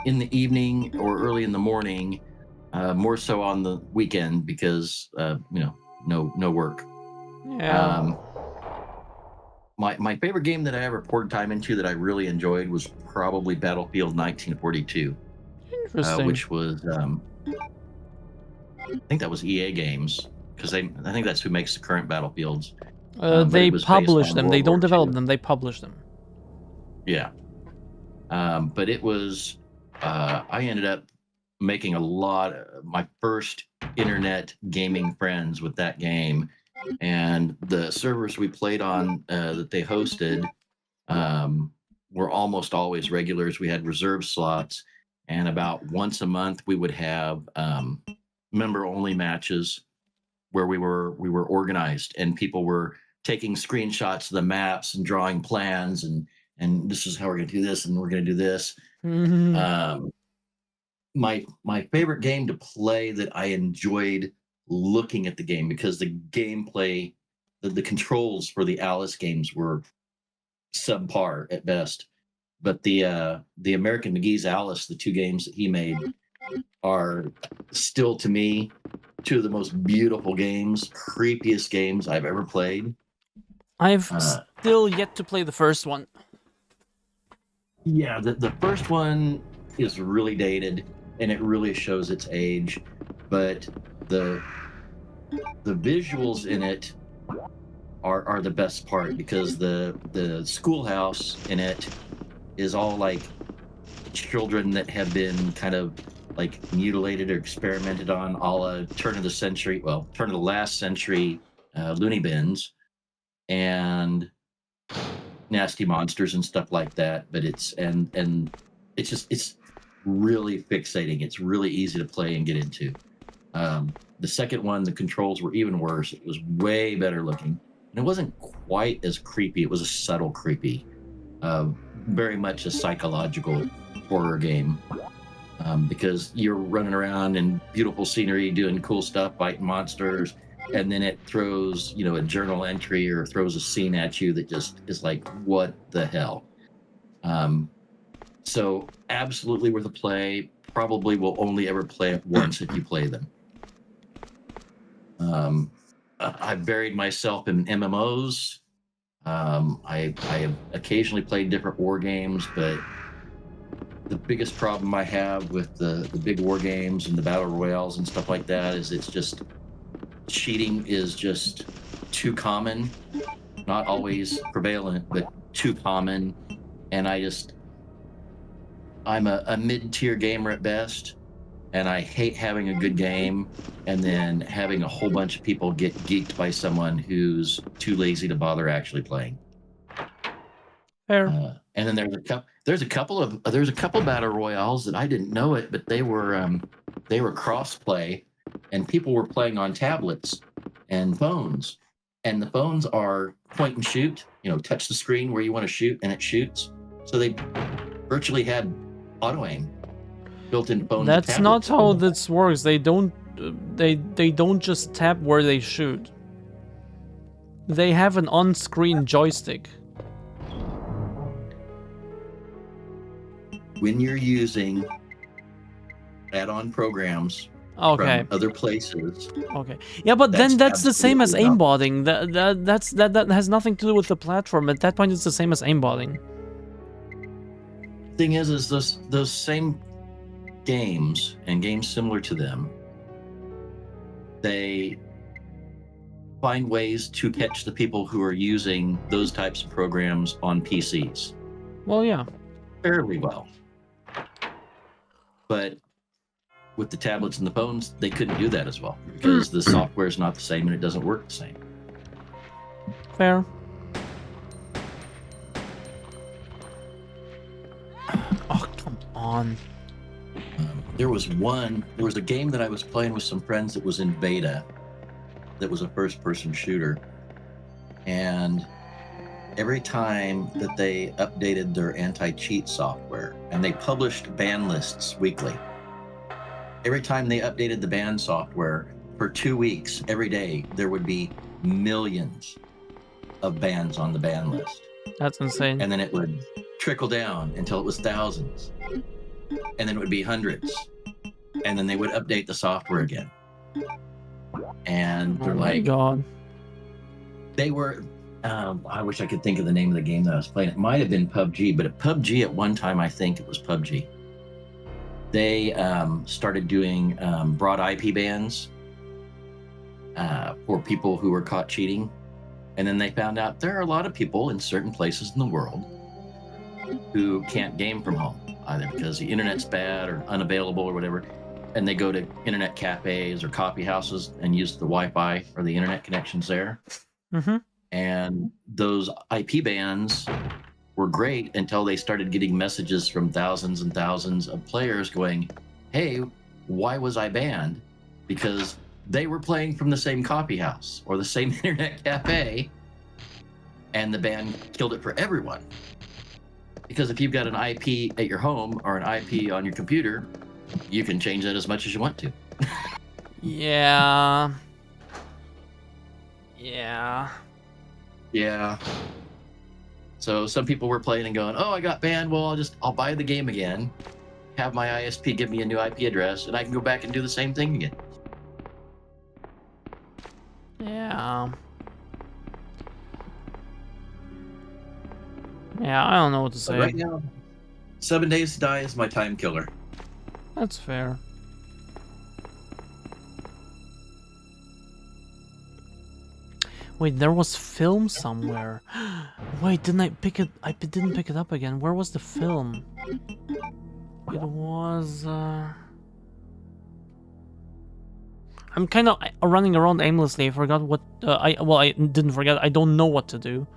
in the evening or early in the morning, more so on the weekend because no work. Yeah. My favorite game that I ever poured time into that I really enjoyed was probably Battlefield 1942. Interesting. Which was I think that was EA Games, because I think that's who makes the current Battlefields. They publish on them. World They don't War develop II. them. They publish them. Yeah. But it was I ended up making a lot of my first internet gaming friends with that game, and the servers we played on that they hosted were almost always regulars. We had reserve slots, and about once a month we would have member only matches where we were organized and people were taking screenshots of the maps and drawing plans and this is how we're going to do this and we're going to do this. My favorite game to play that I enjoyed looking at the game, because the gameplay, the controls for the Alice games were subpar at best, But the American McGee's Alice, the two games that he made, are still to me two of the most beautiful games, creepiest games I've ever played. I've Uh, still yet to play the first one. Yeah, the first one is really dated and it really shows its age, but the visuals in it are the best part because the schoolhouse in it is all like children that have been kind of like mutilated or experimented on, a la turn of the last century loony bins and nasty monsters and stuff like that. But it's it's really fixating. It's really easy to play and get into. The second one, the controls were even worse. It was way better looking, and it wasn't quite as creepy. It was a subtle creepy, very much a psychological horror game. Because you're running around in beautiful scenery, doing cool stuff, fighting monsters, and then it throws, a journal entry or throws a scene at you that just is like, what the hell? So absolutely worth a play. Probably will only ever play it once if you play them. I've buried myself in MMOs. I have occasionally played different war games, but the biggest problem I have with the big war games and the battle royales and stuff like that is it's just cheating is just too common, not always prevalent, but too common. And I'm a mid-tier gamer at best, and I hate having a good game and then having a whole bunch of people get geeked by someone who's too lazy to bother actually playing. Fair. And then there's a couple battle royales that I didn't know it, but they were cross-play, and people were playing on tablets and phones, and the phones are point and shoot. Touch the screen where you want to shoot, and it shoots. So they virtually had auto aim built into phones. That's not how this works. They don't just tap where they shoot. They have an on-screen joystick. When you're using add-on programs from other places. Okay. Yeah, but then that's the same as absolutely aimbotting. That has nothing to do with the platform. At that point, it's the same as aimbotting. Thing is those same games and games similar to them, they find ways to catch the people who are using those types of programs on PCs. Well, yeah. Fairly well. But with the tablets and the phones, they couldn't do that as well because the software is not the same and it doesn't work the same. Fair. Oh, come on. There was a game that I was playing with some friends that was in beta that was a first-person shooter. And every time that they updated their anti-cheat software, and they published ban lists weekly, every time they updated the ban software for 2 weeks, every day, there would be millions of bans on the ban list. That's insane. And then it would trickle down until it was thousands. And then it would be hundreds. And then they would update the software again. And they're my God. They were, I wish I could think of the name of the game that I was playing. It might have been PUBG, but at PUBG at one time, I think it was PUBG. They started doing broad IP bans for people who were caught cheating. And then they found out there are a lot of people in certain places in the world who can't game from home, either because the internet's bad or unavailable or whatever. And they go to internet cafes or coffee houses and use the Wi-Fi or the internet connections there. Mm-hmm. And those IP bans were great until they started getting messages from thousands and thousands of players going, hey, why was I banned? Because they were playing from the same coffee house or the same internet cafe, and the ban killed it for everyone. Because if you've got an IP at your home or an IP on your computer, you can change that as much as you want to. Yeah. Yeah. So some people were playing and going, "Oh, I got banned. Well, I'll buy the game again, have my ISP give me a new IP address, and I can go back and do the same thing again." Yeah. Yeah, I don't know what to So say. right now, 7 Days to Die is my time killer. That's fair. Wait, there was film somewhere. Wait, didn't I pick it? I didn't pick it up again. Where was the film? It was. I'm kind of running around aimlessly. I forgot what. I didn't forget. I don't know what to do.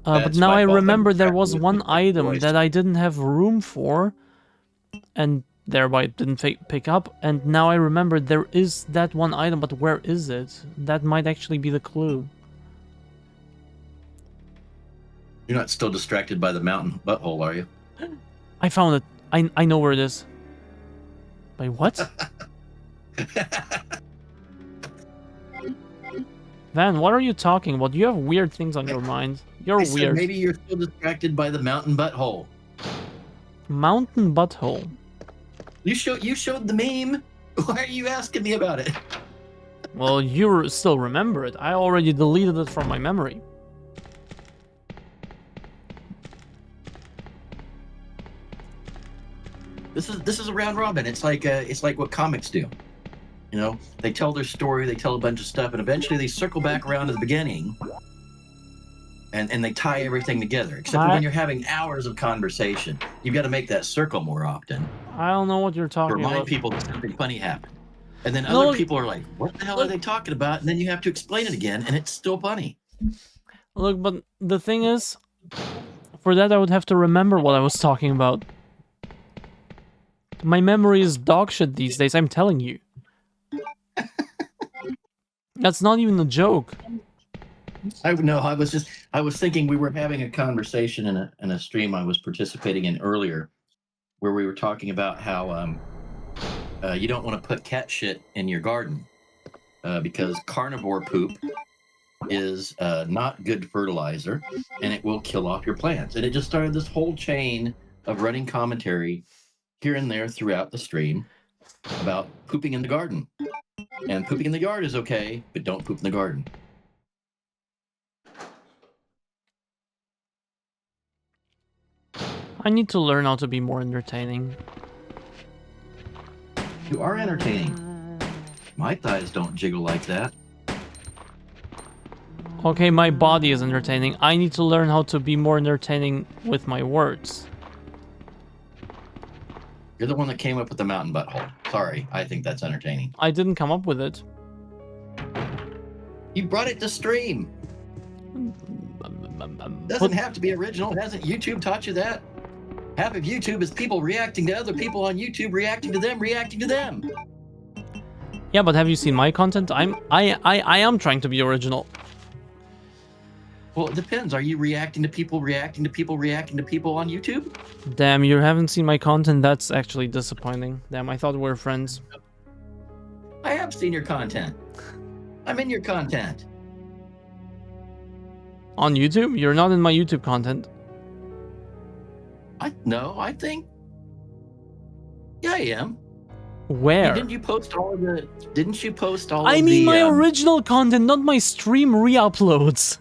But That's now my I fault. remember there I'm was one item voice. that I didn't have room for, and thereby didn't pick up. And now I remember there is that one item, but where is it? That might actually be the clue. You're not still distracted by the mountain butthole, are you? I found it. I know where it is. Wait, what? Van, what are you talking about? You have weird things on your mind. You're I said weird. maybe you're still distracted by the mountain butthole. Mountain butthole. You showed the meme. Why are you asking me about it? Well, you still remember it. I already deleted it from my memory. This is a round robin. It's like what comics do. You know, they tell their story, they tell a bunch of stuff, and eventually they circle back around to the beginning, and they tie everything together. Except for when you're having hours of conversation, you've got to make that circle more often. I don't know what you're To talking remind about. people that something funny happened. And then No, other people are like, "What the hell are they talking about?" And then you have to explain it again, and it's still funny. Look, but the thing is, for that I would have to remember what I was talking about. My memory is dog shit these days, I'm telling you. That's not even a joke. I was thinking we were having a conversation in a stream I was participating in earlier, where we were talking about how you don't want to put cat shit in your garden because carnivore poop is not good fertilizer and it will kill off your plants. And it just started this whole chain of running commentary here and there throughout the stream about pooping in the garden. And pooping in the yard is okay, but don't poop in the garden. I need to learn how to be more entertaining. You are entertaining. My thighs don't jiggle like that. Okay, my body is entertaining. I need to learn how to be more entertaining with my words. You're the one that came up with the mountain butthole. Sorry, I think that's entertaining. I didn't come up with it. You brought it to stream. Doesn't have to be original. Hasn't YouTube taught you that? Half of YouTube is people reacting to other people on YouTube, reacting to them. Yeah, but have you seen my content? I am trying to be original. Well, it depends. Are you reacting to people on YouTube? Damn, you haven't seen my content? That's actually disappointing. Damn, I thought we were friends. I have seen your content. I'm in your content. On YouTube? You're not in my YouTube content. I think. Yeah, I am. Where? Didn't you post all of the? I mean my original content, not my stream re-uploads.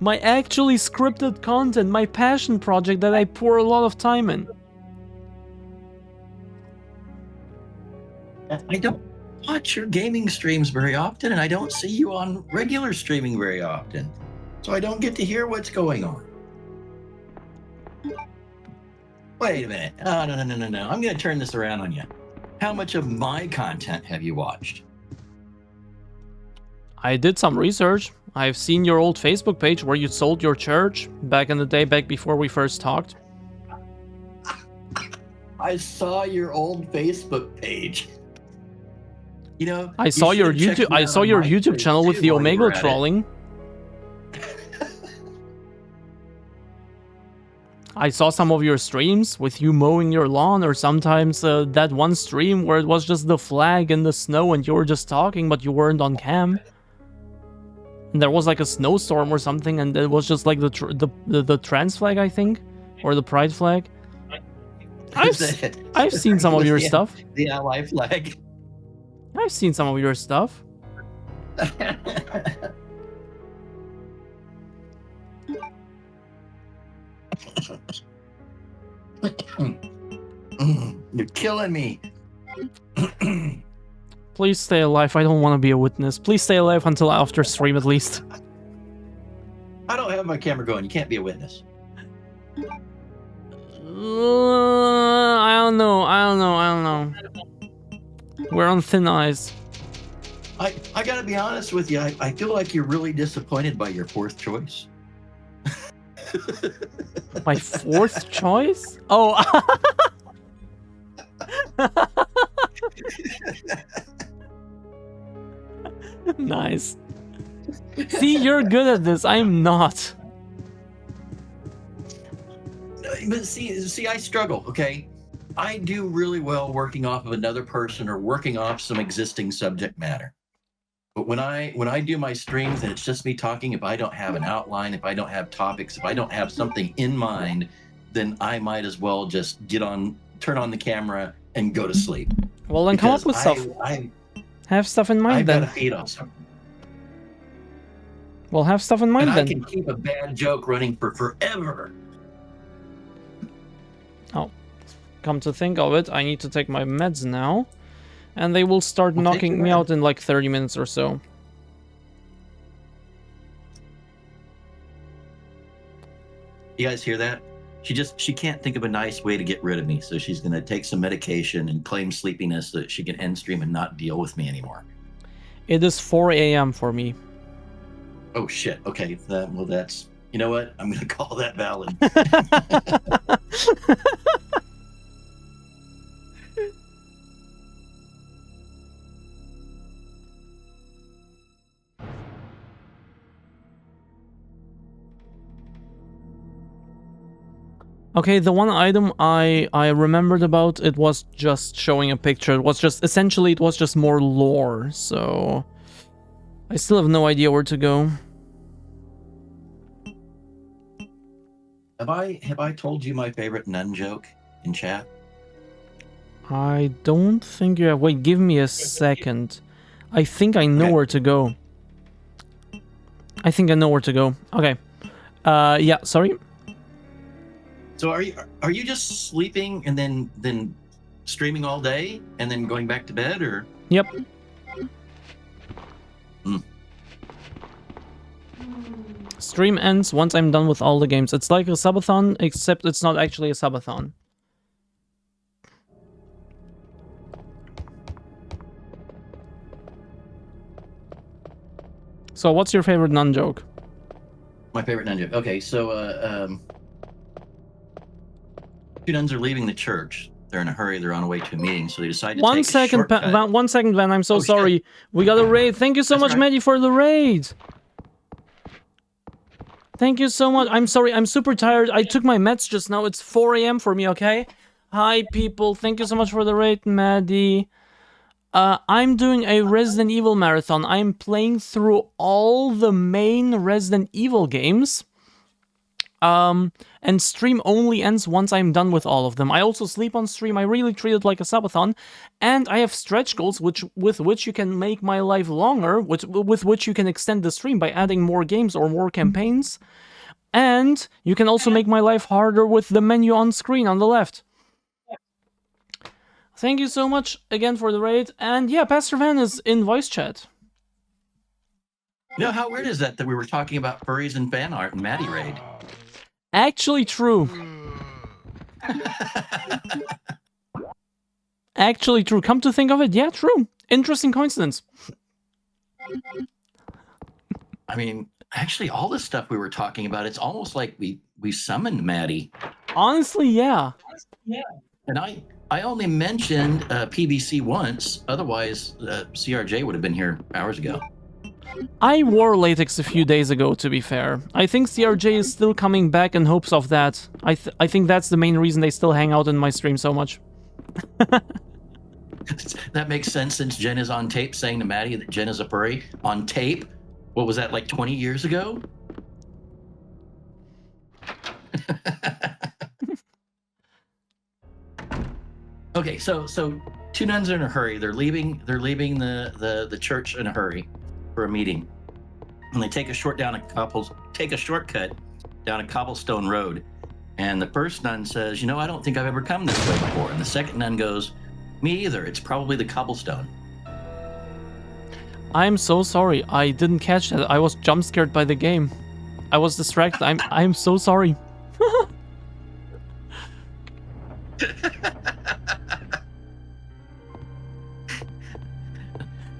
My actually scripted content, my passion project that I pour a lot of time in. I don't watch your gaming streams very often, and I don't see you on regular streaming very often. So I don't get to hear what's going on. Wait a minute. Oh, no. I'm going to turn this around on you. How much of my content have you watched? I did some research. I've seen your old Facebook page where you sold your church back in the day, back before we first talked. I saw your old Facebook page. You know, I saw your YouTube. I saw your YouTube channel with the Omegle trolling. I saw some of your streams with you mowing your lawn, or sometimes that one stream where it was just the flag in the snow and you were just talking, but you weren't on cam. And there was like a snowstorm or something, and it was just like the trans flag, I think, or the pride flag. I've seen some of your stuff. The ally flag. I've seen some of your stuff. You're killing me. Please stay alive. I don't want to be a witness. Please stay alive until after stream at least. I don't have my camera going. You can't be a witness. I don't know. We're on thin ice. I gotta be honest with you. I feel like you're really disappointed by your fourth choice. My fourth choice? Oh. Nice. See, you're good at this. I'm not. But see, I struggle. Okay, I do really well working off of another person or working off some existing subject matter. But when I do my streams and it's just me talking, if I don't have an outline, if I don't have topics, if I don't have something in mind, then I might as well just turn on the camera and go to sleep. Well, then come up with stuff. Have stuff in mind I've then. got to feed on something. Well, have stuff in mind And then. I can keep a bad joke running for forever. Oh, come to think of it, I need to take my meds now. And they will start Well, knocking me out in like 30 minutes or so. You guys hear that? She can't think of a nice way to get rid of me, so she's gonna take some medication and claim sleepiness so that she can end stream and not deal with me anymore. It is 4 a.m. for me. Oh shit. Okay. Well, that's. You know what? I'm gonna call that valid. Okay, the one item I remembered about, it was just showing a picture. It was just, essentially, it was just more lore, so... I still have no idea where to go. Have I told you my favorite nun joke in chat? I don't think you have... Wait, give me a second. I think I know where to go. I think I know where to go. Okay. Yeah, sorry. So are you just sleeping and then streaming all day and then going back to bed, or? Yep. Stream ends once I'm done with all the games. It's like a subathon, except it's not actually a subathon. So what's your favorite nun joke? My favorite nun joke. Okay, so two nuns are leaving the church. They're in a hurry. They're on the way to a meeting, so they decide to take a shortcut. 1 second, Van. I'm so sorry. Shit. We got a raid. Thank you so much, right. Maddie, for the raid. Thank you so much. I'm sorry. I'm super tired. I took my meds just now. It's 4 a.m. for me, okay? Hi, people. Thank you so much for the raid, Maddie. I'm doing a Resident Evil marathon. I'm playing through all the main Resident Evil games. And stream only ends once I'm done with all of them. I also sleep on stream. I really treat it like a subathon. And I have stretch goals with which you can make my life longer, with which you can extend the stream by adding more games or more campaigns. And you can also make my life harder with the menu on screen on the left. Thank you so much again for the raid. And yeah, Pastor Van is in voice chat. You know, how weird is that we were talking about furries and fan art and Maddie raid? Actually true. Actually true. Come to think of it, yeah, true. Interesting coincidence. I mean, actually, all the stuff we were talking about, it's almost like we summoned Maddie. Honestly, yeah. And I only mentioned PBC once. Otherwise, CRJ would have been here hours ago. I wore latex a few days ago, to be fair. I think CRJ is still coming back in hopes of that. I think that's the main reason they still hang out in my stream so much. That makes sense since Jen is on tape saying to Maddie that Jen is a furry. On tape? What was that, like 20 years ago? Okay, so two nuns are in a hurry. They're leaving the church in a hurry for a meeting. And they take a shortcut down a cobblestone road. And the first nun says, I don't think I've ever come this way before. And the second nun goes, me either. It's probably the cobblestone. I'm so sorry. I didn't catch that. I was jump scared by the game. I was distracted. I'm so sorry.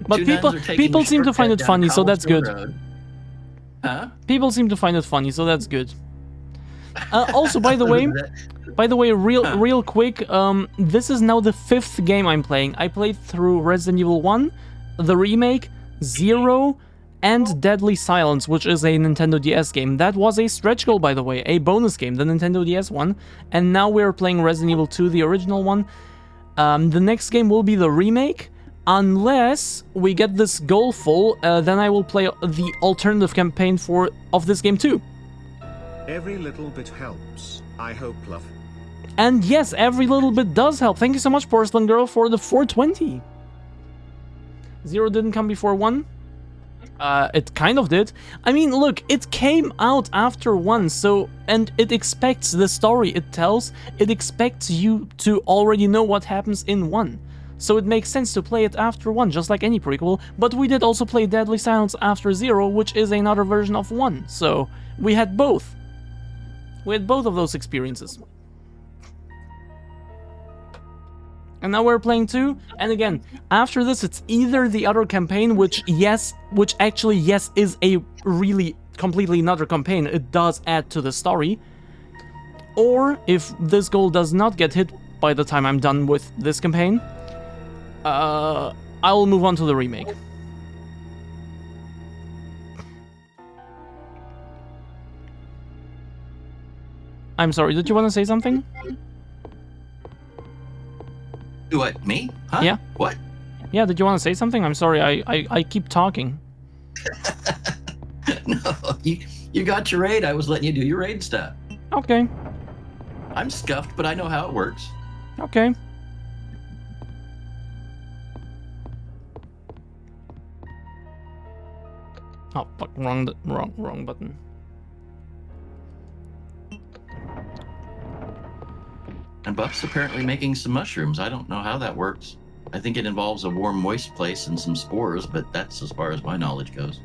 But people seem to find it funny, so that's good. Road. Huh? People seem to find it funny, so that's good. Also, by the way, real quick, this is now the 5th game I'm playing. I played through Resident Evil 1, the remake, 0, and Deadly Silence, which is a Nintendo DS game. That was a stretch goal, by the way, a bonus game, the Nintendo DS one. And now we're playing Resident Evil 2, the original one. The next game will be the remake. Unless we get this goal full, then I will play the alternative campaign of this game too. Every little bit helps, I hope, love. And yes, every little bit does help. Thank you so much, Porcelain Girl, for the 420. 0 didn't come before 1. It kind of did. I mean, look, it came out after 1, and it expects the story it tells. It expects you to already know what happens in 1. So it makes sense to play it after 1, just like any prequel, but we did also play Deadly Silence after 0, which is another version of 1, so we had both. We had both of those experiences. And now we're playing 2, and again, after this it's either the other campaign, which actually is a really completely another campaign, it does add to the story, or if this goal does not get hit by the time I'm done with this campaign, I will move on to the remake. I'm sorry, did you want to say something? What, me? Huh? Yeah. What? Yeah, did you want to say something? I'm sorry, I keep talking. No, you got your raid. I was letting you do your raid stuff. Okay. I'm scuffed, but I know how it works. Okay. Oh, fuck, wrong button. And Buff's apparently making some mushrooms. I don't know how that works. I think it involves a warm, moist place and some spores, but that's as far as my knowledge goes.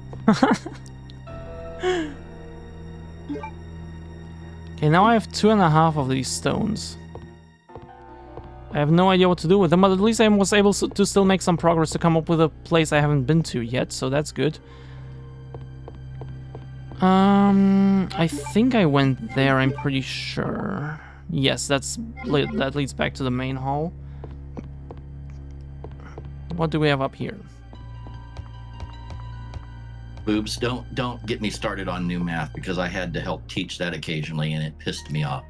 Okay, now I have 2.5 of these stones. I have no idea what to do with them, but at least I was able to still make some progress to come up with a place I haven't been to yet, so that's good. I think I went there, I'm pretty sure. Yes, that leads back to the main hall. What do we have up here? Boobs, don't get me started on new math, because I had to help teach that occasionally and it pissed me off.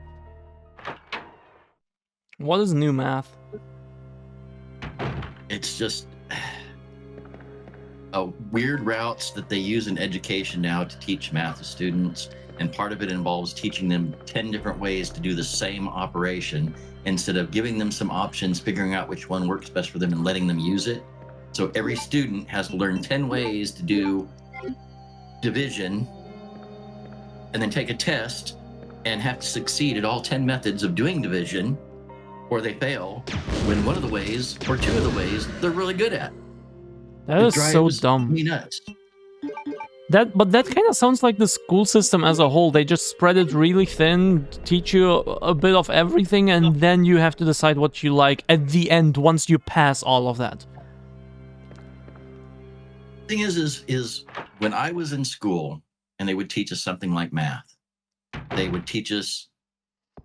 What is new math? It's just weird routes that they use in education now to teach math to students, and part of it involves teaching them 10 different ways to do the same operation instead of giving them some options, figuring out which one works best for them and letting them use it. So every student has to learn 10 ways to do division and then take a test and have to succeed at all 10 methods of doing division, or they fail when one of the ways or two of the ways they're really good at. That is so dumb. Me nuts. But that kind of sounds like the school system as a whole. They just spread it really thin, teach you a bit of everything, and then you have to decide what you like at the end once you pass all of that. Thing is when I was in school and they would teach us something like math, they would teach us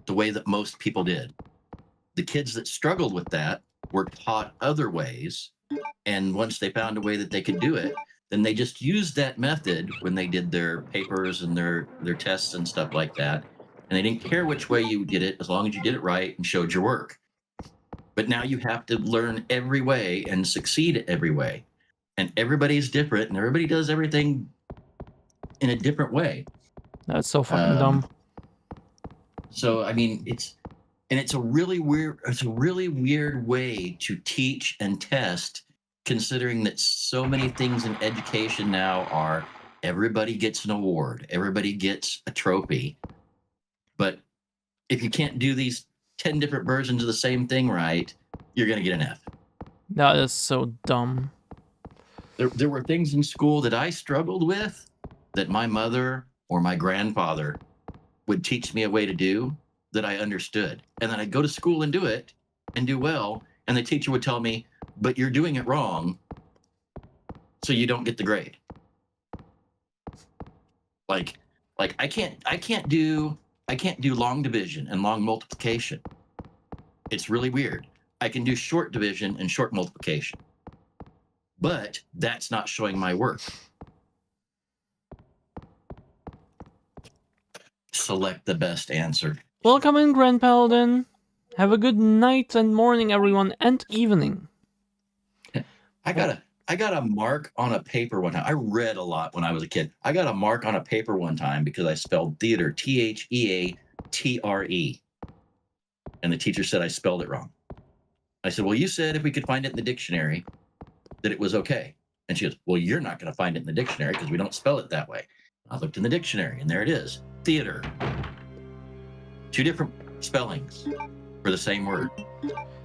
the way that most people did. The kids that struggled with that were taught other ways, and once they found a way that they could do it, then they just used that method when they did their papers and their tests and stuff like that. And they didn't care which way you did it, as long as you did it right and showed your work. But now you have to learn every way and succeed every way. And everybody's different, and everybody does everything in a different way. That's so fucking dumb. So I mean, it's a really weird way to teach and test, considering that so many things in education now are everybody gets an award, everybody gets a trophy. But if you can't do these 10 different versions of the same thing right, you're going to get an F. That is so dumb. There were things in school that I struggled with that my mother or my grandfather would teach me a way to do that I understood. And then I'd go to school and do it and do well. And the teacher would tell me, but you're doing it wrong, so you don't get the grade. Like I can't do long division and long multiplication. It's really weird. I can do short division and short multiplication, but that's not showing my work. Select the best answer. Welcome in, Grand Paladin. Have a good night and morning, everyone, and evening. I got a mark on a paper one time. I read a lot when I was a kid. I got a mark on a paper one time because I spelled theater, Theatre. And the teacher said I spelled it wrong. I said, well, you said if we could find it in the dictionary that it was okay. And she goes, well, you're not going to find it in the dictionary because we don't spell it that way. I looked in the dictionary, and there it is. Theater. 2 different spellings for the same word.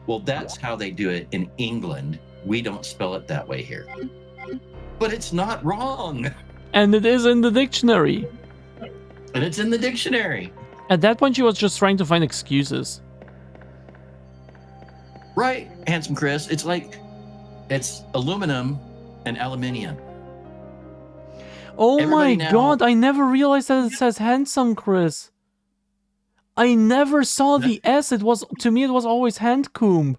Well, that's how they do it in England. We don't spell it that way here. But it's not wrong. And it is in the dictionary. And it's in the dictionary. At that point, she was just trying to find excuses. Right, Handsome Chris. It's like, it's aluminum and aluminium. Oh Everybody my now- god, I never realized that it says Handsome Chris. I never saw the S. To me it was always Handcomb.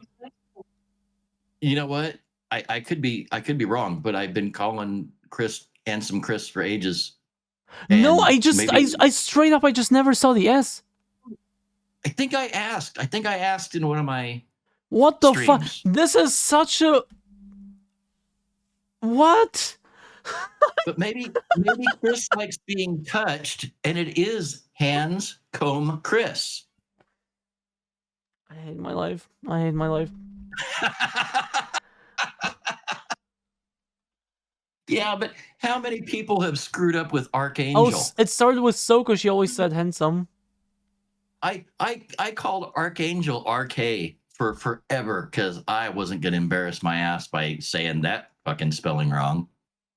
You know what? I could be wrong, but I've been calling Chris Handsome Chris for ages. No, And I straight up, I just never saw the S. I think I asked in one of my What the fuck? streams. This is such a... What? But maybe Chris likes being touched, and it is Hands Comb Chris. I hate my life. I hate my life. Yeah, but how many people have screwed up with Archangel? Oh, it started with Soko. She always said handsome. I called Archangel RK for forever because I wasn't gonna embarrass my ass by saying that fucking spelling wrong.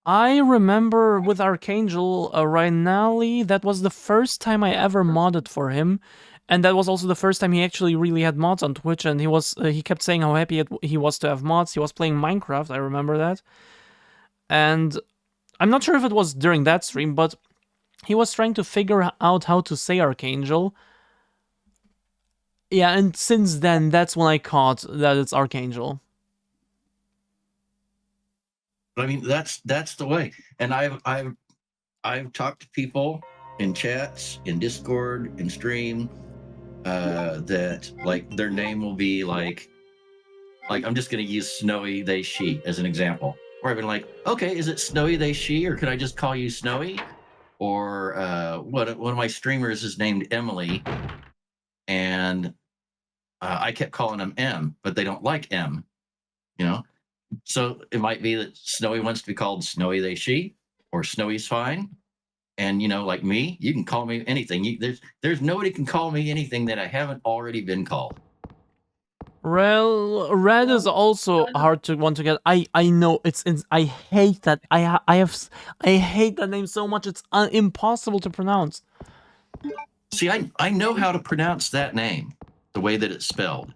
I remember with Archangel Rhinali, that was the first time I ever modded for him. And that was also the first time he actually really had mods on Twitch, and he kept saying how happy he was to have mods. He was playing Minecraft, I remember that. And I'm not sure if it was during that stream, but he was trying to figure out how to say Archangel. Yeah, and since then, that's when I caught that it's Archangel. I mean, that's the way. And I've talked to people in chats, in Discord, in stream, that like their name will be like I'm just gonna use Snowy they she as an example. Or I've been like, okay, is it Snowy they she, or could I just call you Snowy? Or one of my streamers is named Emily, and I kept calling them M, but they don't like M, you know. So it might be that Snowy wants to be called Snowy they she, or Snowy's fine. And, you know, like me, you can call me anything. There's nobody can call me anything that I haven't already been called. Well, red is also hard to want to get. I know I hate that. I hate that name so much. It's impossible to pronounce. See, I know how to pronounce that name, the way that it's spelled,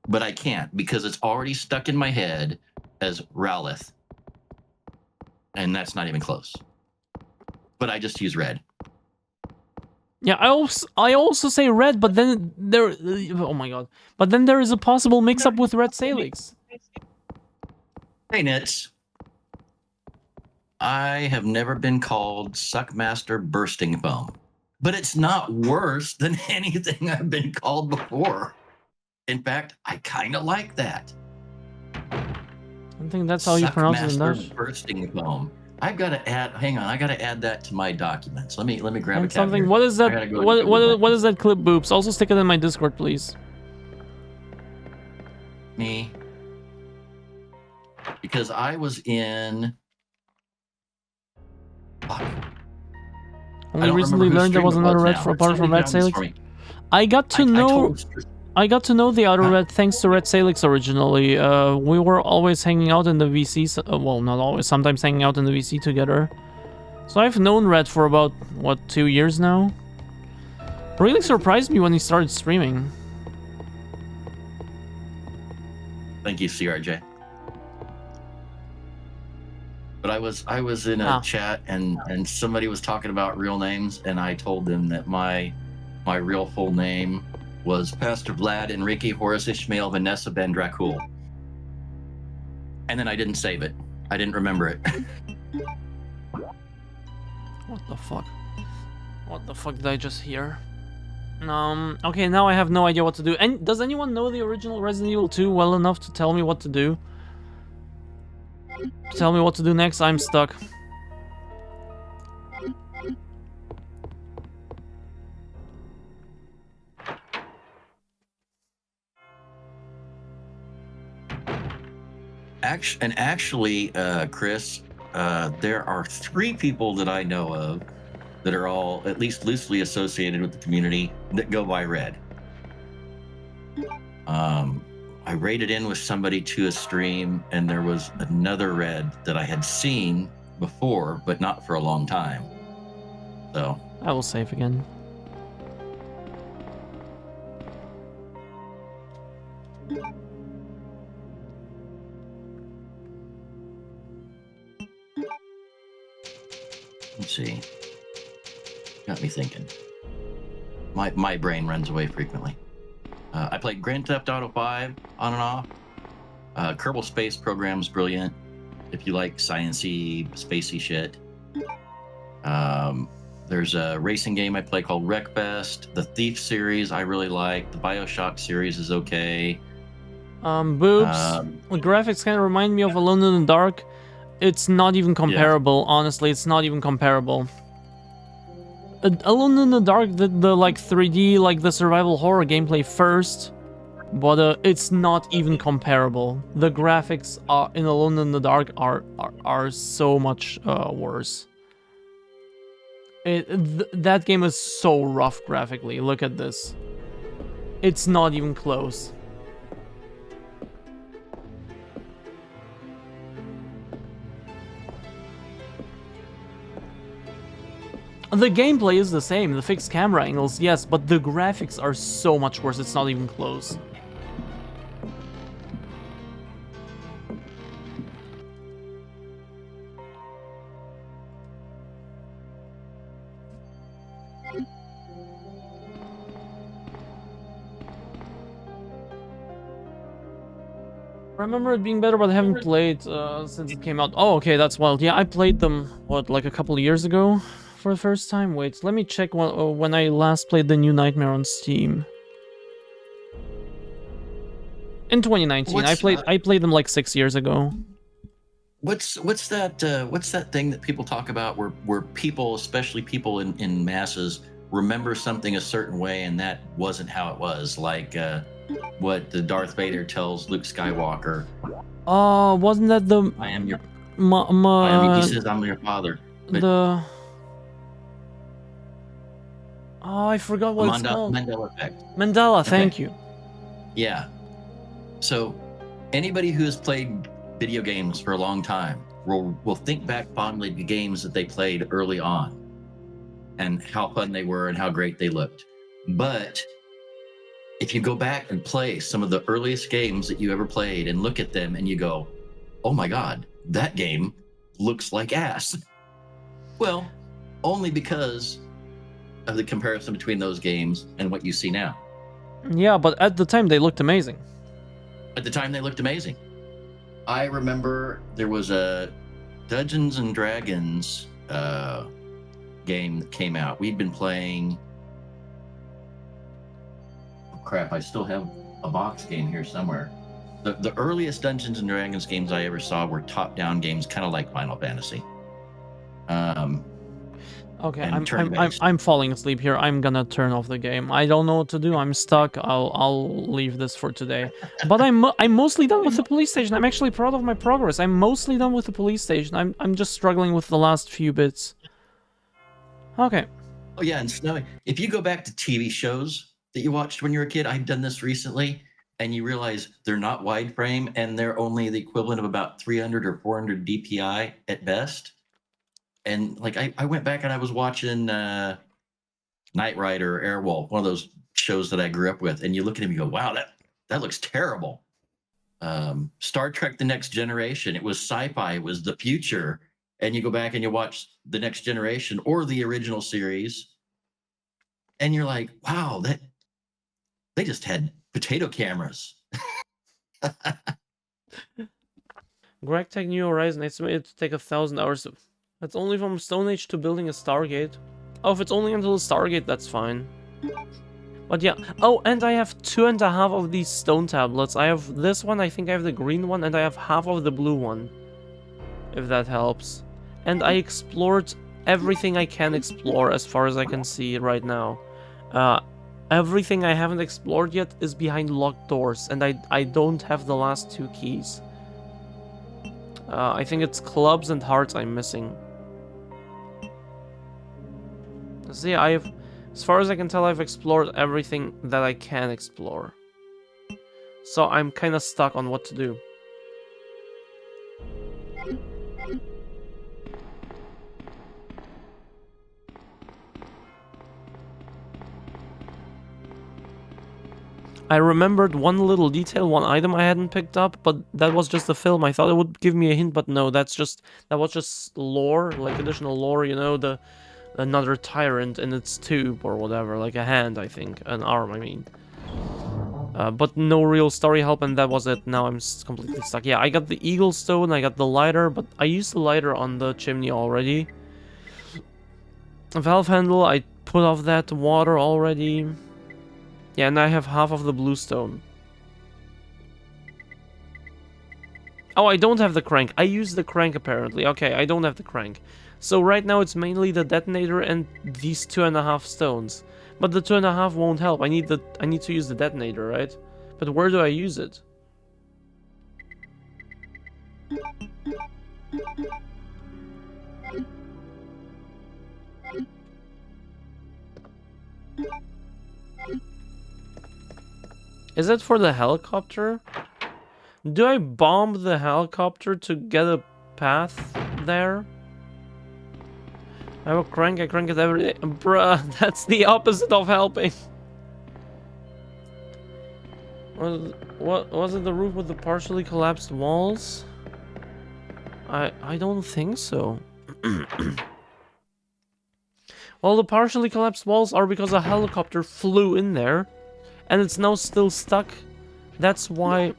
but I can't because it's already stuck in my head as Rowlith, and that's not even close. But I just use red. Yeah, I also say red, but then oh my god. But then there is a possible mix-up with Red Salix. Hey, Nits. I have never been called Suckmaster Bursting Foam, but it's not worse than anything I've been called before. In fact, I kind of like that. I think that's how you pronounce it in Dutch. Bursting Foam. I've got to add. Hang on, I got to add that to my documents. Let me grab And a tab something. here. What is I that? gotta go What is that clip, Boops? Also stick it in my Discord, please. Me, because I was in. Fuck. Only recently learned there was another red for apart from Red Salix. I got to know. I got to know the other Red thanks to Red Salix originally. We were always hanging out in the VC. Well, not always. Sometimes hanging out in the VC together. So I've known Red for about what 2 years now. Really surprised me when he started streaming. Thank you, CRJ. But I was in a chat and somebody was talking about real names, and I told them that my real full name was Pastor Vlad Enrique Horace Ishmael Vanessa Ben Dracul. And then I didn't save it. I didn't remember it. What the fuck? What the fuck did I just hear? Okay, now I have no idea what to do. And does anyone know the original Resident Evil 2 well enough to tell me what to do? Tell me what to do next, I'm stuck. Actually, Chris, there are 3 people that I know of that are all at least loosely associated with the community that go by Red. I raided in with somebody to a stream, and there was another Red that I had seen before, but not for a long time. So I will save again. let's see. Got me thinking. My brain runs away frequently. I played Grand Theft Auto 5 on and off. Kerbal Space Program's brilliant if you like science-y, spacey shit. There's a racing game I play called Wreckfest. The Thief series I really like. The Bioshock series is okay. Boobs. The graphics kind of remind me of Alone in the Dark. It's not even comparable, honestly. It's not even comparable. Alone in the Dark did the like 3D, like the survival horror gameplay first, but it's not even comparable. The graphics in Alone in the Dark are so much worse. That game is so rough graphically. Look at this. It's not even close. The gameplay is the same, the fixed camera angles, yes, but the graphics are so much worse, it's not even close. I remember it being better, but I haven't played since it came out. Oh, okay, that's wild. Yeah, I played them, what, like a couple of years ago? For the first time? Wait, let me check when I last played the New Nightmare on Steam. In 2019, I played them like 6 years ago. What's that thing that people talk about where people, especially people in masses, remember something a certain way and that wasn't how it was, like what the Darth Vader tells Luke Skywalker. Wasn't that the I am your he says I'm your father. Oh, I forgot what it's called. Mandela effect. Mandela, thank you. Yeah. So anybody who has played video games for a long time will think back fondly to games that they played early on and how fun they were and how great they looked. But if you go back and play some of the earliest games that you ever played and look at them and you go, oh my God, that game looks like ass. Well, only because of the comparison between those games and what you see now. Yeah, but at the time they looked amazing. At the time they looked amazing. I remember there was a Dungeons and Dragons game that came out. We'd been playing. Oh, crap! I still have a box game here somewhere. The earliest Dungeons and Dragons games I ever saw were top-down games, kind of like Final Fantasy. Okay, and I'm falling asleep here. I'm gonna turn off the game. I don't know what to do. I'm stuck. I'll leave this for today. But I'm mostly done with the police station. I'm actually proud of my progress. I'm mostly done with the police station. I'm just struggling with the last few bits. Okay. Oh yeah, and Snowy, if you go back to TV shows that you watched when you were a kid, I've done this recently, and you realize they're not wide frame and they're only the equivalent of about 300 or 400 DPI at best. And like I went back and I was watching Knight Rider or Airwolf, one of those shows that I grew up with, and you look at him and you go, wow, that looks terrible. Star Trek The Next Generation, it was sci-fi, it was the future. And you go back and you watch The Next Generation or the original series, and you're like, wow, they just had potato cameras. Greg Tech New Horizon estimated to take 1,000 hours. That's only from Stone Age to building a Stargate. Oh, if it's only until the Stargate, that's fine. But yeah. Oh, and I have 2.5 of these stone tablets. I have this one, I think I have the green one, and I have half of the blue one. If that helps. And I explored everything I can explore as far as I can see right now. Everything I haven't explored yet is behind locked doors, and I don't have the last 2 keys. I think it's clubs and hearts I'm missing. See, as far as I can tell, I've explored everything that I can explore. So I'm kind of stuck on what to do. I remembered one little detail, one item I hadn't picked up, but that was just a film. I thought it would give me a hint, but no, that was just lore, like additional lore, you know, another tyrant in its tube or whatever, like a hand, I think, an arm, I mean. But no real story help, and that was it. Now I'm completely stuck. Yeah, I got the eagle stone, I got the lighter, but I used the lighter on the chimney already. A valve handle, I put off that water already. Yeah, and I have half of the blue stone. Oh, I don't have the crank. I used the crank apparently. Okay, I don't have the crank. So right now it's mainly the detonator and these 2.5 stones. But the 2.5 won't help. I need to use the detonator, right? But where do I use it? Is it for the helicopter? Do I bomb the helicopter to get a path there? I have a crank, I crank it every day. Bruh, that's the opposite of helping. What was it, the roof with the partially collapsed walls? I don't think so. Well, the partially collapsed walls are because a helicopter flew in there. And it's now still stuck. That's why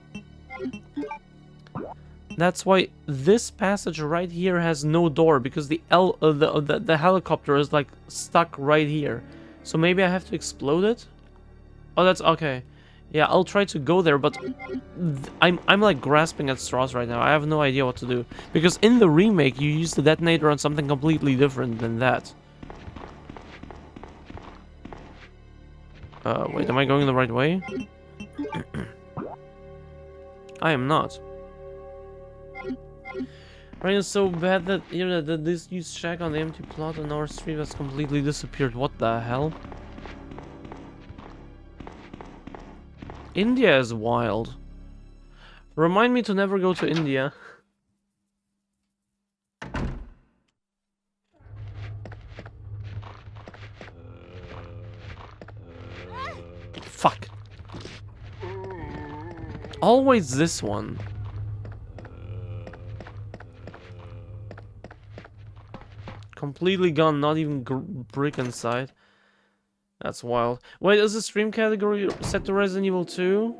this passage right here has no door, because the helicopter is like stuck right here. So maybe I have to explode it? Oh, that's okay. Yeah, I'll try to go there, but I'm like grasping at straws right now. I have no idea what to do, because in the remake you use the detonator on something completely different than that. Wait, am I going the right way? I am not. Rain is so bad that even the disused shack on the empty plot on our street has completely disappeared. What the hell? India is wild. Remind me to never go to India. Fuck. Always this one. Completely gone, not even brick inside. That's wild. Wait, is the stream category set to Resident Evil 2?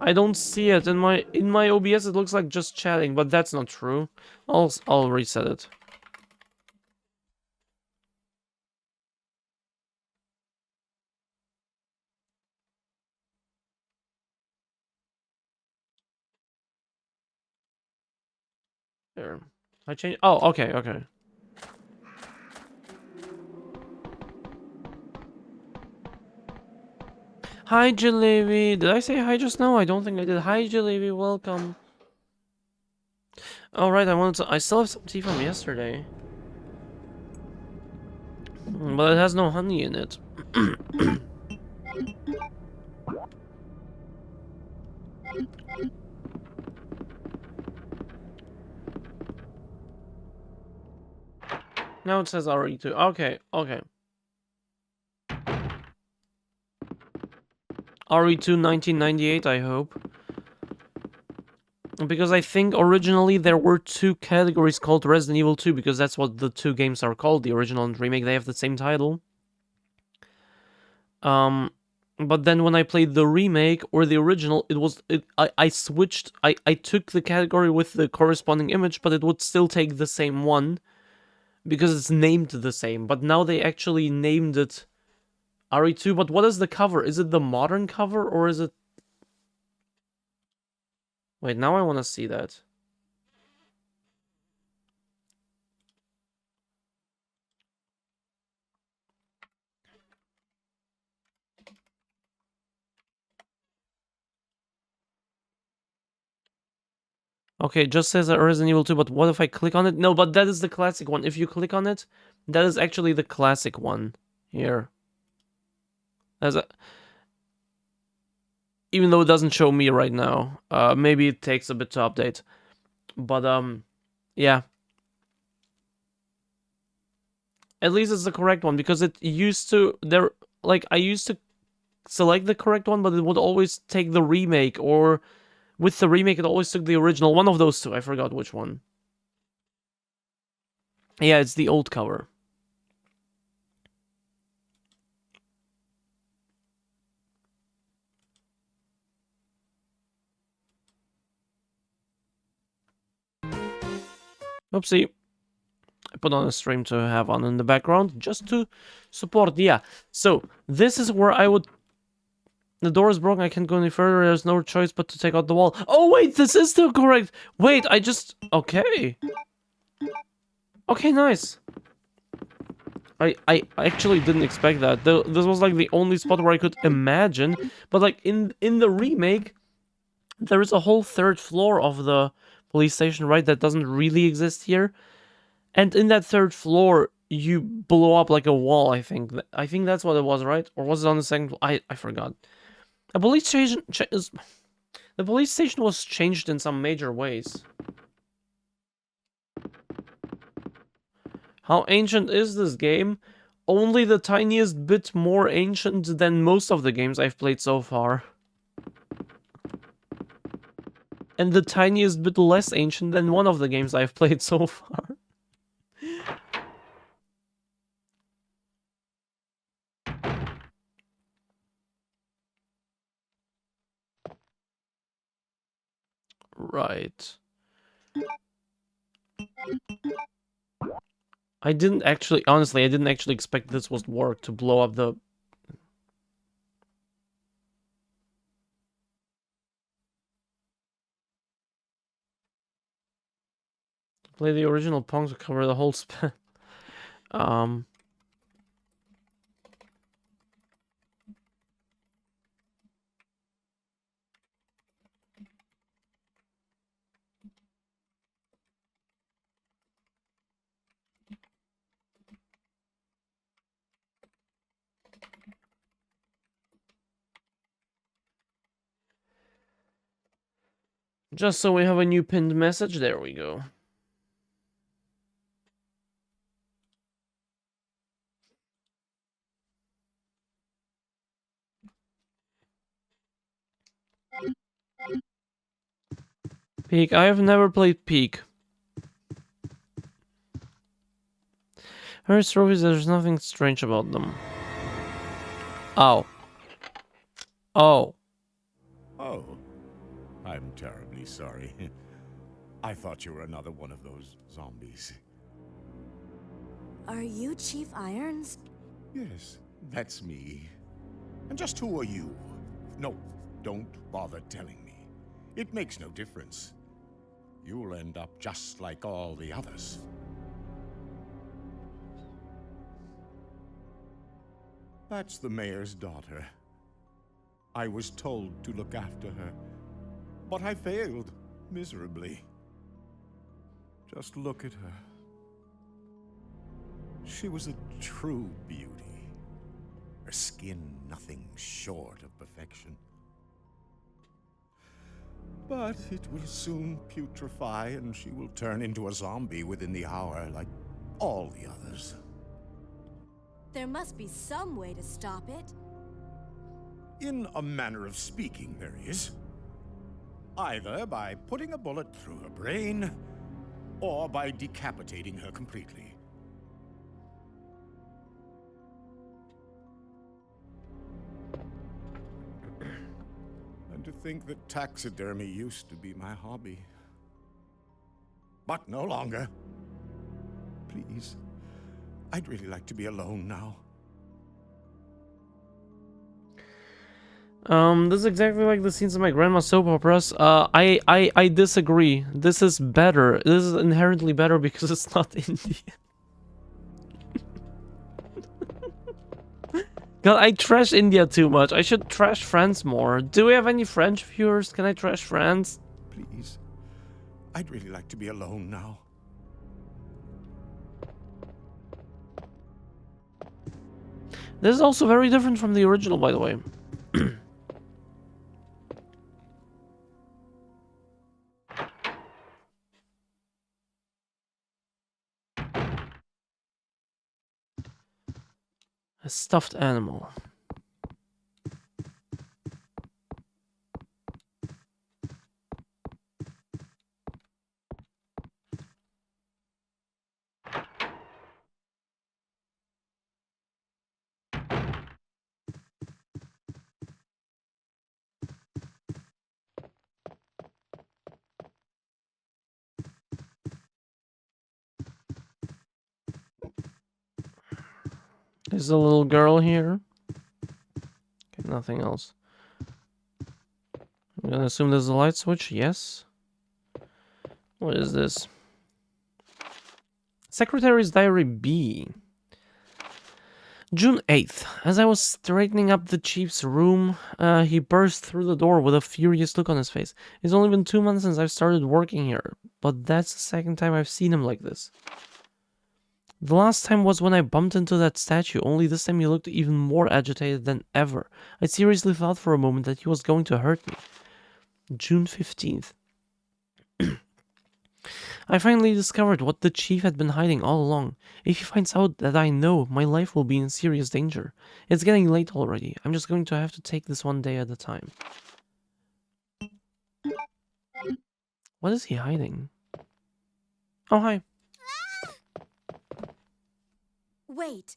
I don't see it in my OBS. It looks like just chatting, but that's not true. I'll reset it. There. I changed. Oh, okay, okay. Hi, Jalebi. Did I say hi just now? I don't think I did. Hi, Jalebi. Welcome. All right, I still have some tea from yesterday, but it has no honey in it. Now it says RE2. Okay, okay. RE2 1998, I hope. Because I think originally there were two categories called Resident Evil 2, because that's what the two games are called, the original and remake. They have the same title. But then when I played the remake or the original, I switched. I took the category with the corresponding image, but it would still take the same one because it's named the same. But now they actually named it RE2. But what is the cover? Is it the modern cover or is it... Wait, now I want to see that. Okay, it just says Resident Evil 2, but what if I click on it? No, but that is the classic one. If you click on it, that is actually the classic one. Here. Even though it doesn't show me right now. Maybe it takes a bit to update. But, yeah. At least it's the correct one, because it used to... I used to select the correct one, but it would always take the remake, or... With the remake, it always took the original. One of those two. I forgot which one. Yeah, it's the old cover. Oopsie. I put on a stream to have on in the background, just to support. Yeah, so this is where I would... The door is broken, I can't go any further, there's no choice but to take out the wall. Oh wait, this is still correct! Wait, I just... Okay. Okay, nice. I actually didn't expect that. This was like the only spot where I could imagine. But like in the remake, there is a whole third floor of the police station, right? That doesn't really exist here. And in that third floor, you blow up like a wall, I think. I think that's what it was, right? Or was it on the second floor? I forgot. The police station was changed in some major ways. How ancient is this game? Only the tiniest bit more ancient than most of the games I've played so far. And the tiniest bit less ancient than one of the games I've played so far. Right. Honestly, I didn't actually expect this would work, to blow up the... Play the original Pong to cover the whole span. Just so we have a new pinned message. There we go. Peak. I have never played Peak. Her trophies, there's nothing strange about them. Oh. Oh. Oh, I'm terribly sorry. I thought you were another one of those zombies. Are you Chief Irons? Yes, that's me. And just who are you? No, don't bother telling me. It makes no difference. You'll end up just like all the others. That's the mayor's daughter. I was told to look after her, but I failed miserably. Just look at her. She was a true beauty. Her skin nothing short of perfection. But it will soon putrefy, and she will turn into a zombie within the hour, like all the others. There must be some way to stop it. In a manner of speaking, there is. Either by putting a bullet through her brain, or by decapitating her completely. And to think that taxidermy used to be my hobby. But no longer. Please, I'd really like to be alone now. This is exactly like the scenes in my grandma's soap operas. I disagree. This is better. This is inherently better because it's not Indian. God, I trash India too much. I should trash France more. Do we have any French viewers? Can I trash France? Please, I'd really like to be alone now. This is also very different from the original, by the way. A stuffed animal. There's a little girl here. Okay, nothing else. I'm gonna assume there's a light switch. Yes. What is this? Secretary's Diary B. June 8th. As I was straightening up the chief's room, he burst through the door with a furious look on his face. It's only been 2 months since I've started working here, but that's the second time I've seen him like this. The last time was when I bumped into that statue, only this time he looked even more agitated than ever. I seriously thought for a moment that he was going to hurt me. June 15th. I finally discovered what the chief had been hiding all along. If he finds out that I know, my life will be in serious danger. It's getting late already. I'm just going to have to take this one day at a time. What is he hiding? Oh, hi. Wait.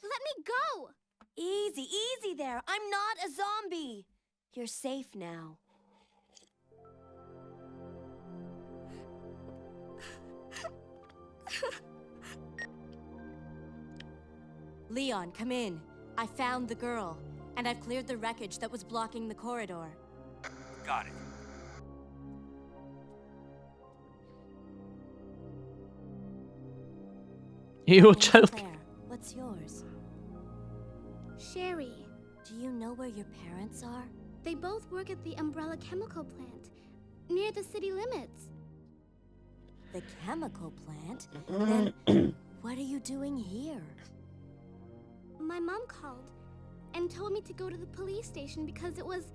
Let me go! Easy, easy there. I'm not a zombie. You're safe now. Leon, come in. I found the girl, and I've cleared the wreckage that was blocking the corridor. Got it. You child. Claire, what's yours? Sherry. Do you know where your parents are? They both work at the Umbrella chemical plant, near the city limits. The chemical plant? Then what are you doing here? My mom called and told me to go to the police station because it was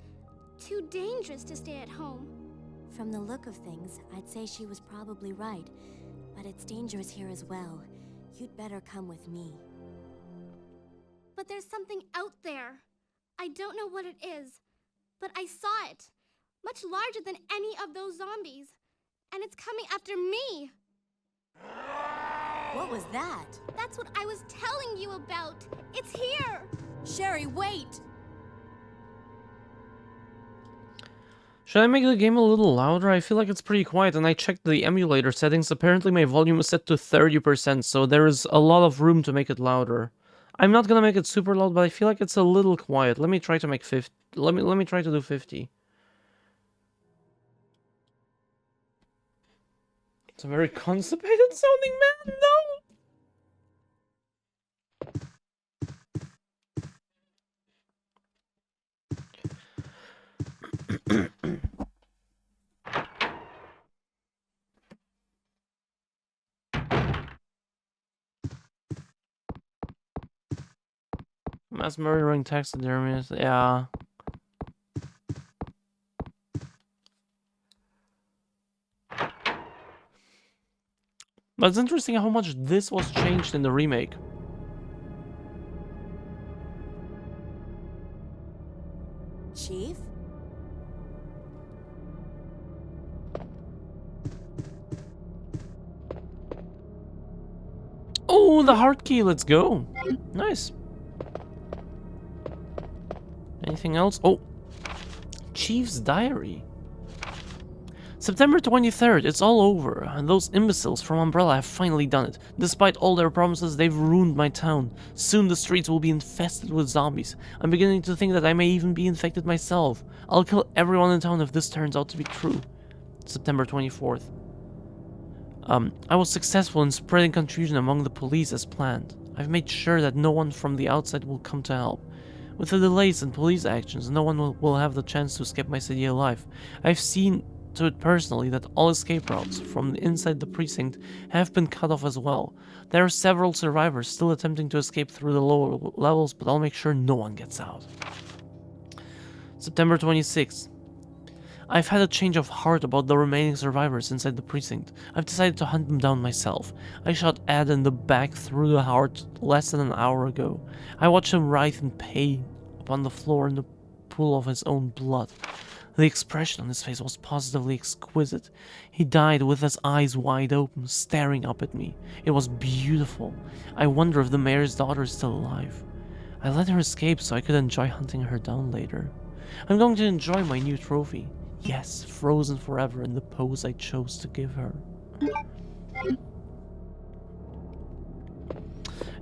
too dangerous to stay at home. From the look of things, I'd say she was probably right. But it's dangerous here as well. You'd better come with me. But there's something out there. I don't know what it is, but I saw it. Much larger than any of those zombies. And it's coming after me. What was that? That's what I was telling you about. It's here. Sherry, wait! Should I make the game a little louder? I feel like it's pretty quiet, and I checked the emulator settings. Apparently my volume is set to 30%, so there is a lot of room to make it louder. I'm not gonna make it super loud, but I feel like it's a little quiet. Let me try to make 50. Let me try to do 50. It's a very constipated sounding man. No. Mass murdering taxidermist, yeah. But it's interesting how much this was changed in the remake. Chief? Oh, the heart key, let's go. Nice. Anything else? Oh, Chief's diary. September 23rd, it's all over, and those imbeciles from Umbrella have finally done it. Despite all their promises, they've ruined my town. Soon the streets will be infested with zombies. I'm beginning to think that I may even be infected myself. I'll kill everyone in town if this turns out to be true. September 24th. I was successful in spreading confusion among the police as planned. I've made sure that no one from the outside will come to help. With the delays in police actions, no one will have the chance to escape my city alive. I've seen to it personally that all escape routes from inside the precinct have been cut off as well. There are several survivors still attempting to escape through the lower levels, but I'll make sure no one gets out. September 26th. I've had a change of heart about the remaining survivors inside the precinct. I've decided to hunt them down myself. I shot Ed in the back through the heart less than an hour ago. I watched him writhe in pain upon the floor in the pool of his own blood. The expression on his face was positively exquisite. He died with his eyes wide open, staring up at me. It was beautiful. I wonder if the mayor's daughter is still alive. I let her escape so I could enjoy hunting her down later. I'm going to enjoy my new trophy. Yes, frozen forever in the pose I chose to give her.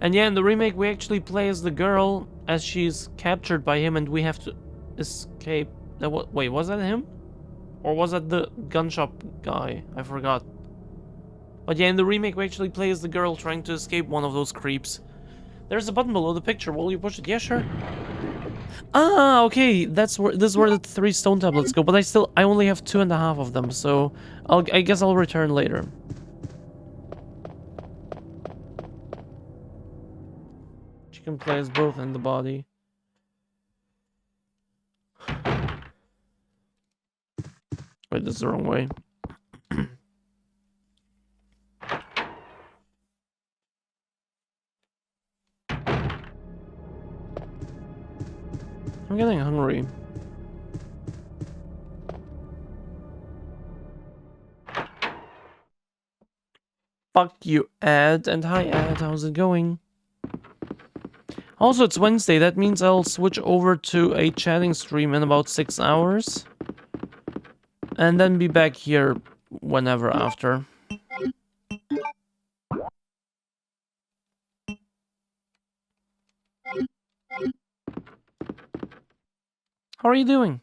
And yeah, in the remake we actually play as the girl as she's captured by him and we have to escape. Wait, was that him? Or was that the gun shop guy? I forgot. But yeah, in the remake we actually play as the girl trying to escape one of those creeps. There's a button below the picture. Will you push it? Yeah, sure. Ah, okay. This is where the 3 stone tablets go. But I only have 2.5 of them, so I guess I'll return later. She can play as both in the body. Wait, this is the wrong way. I'm getting hungry. Fuck you, Ed. And hi, Ed. How's it going? Also, it's Wednesday. That means I'll switch over to a chatting stream in about 6 hours. And then be back here whenever after. How are you doing?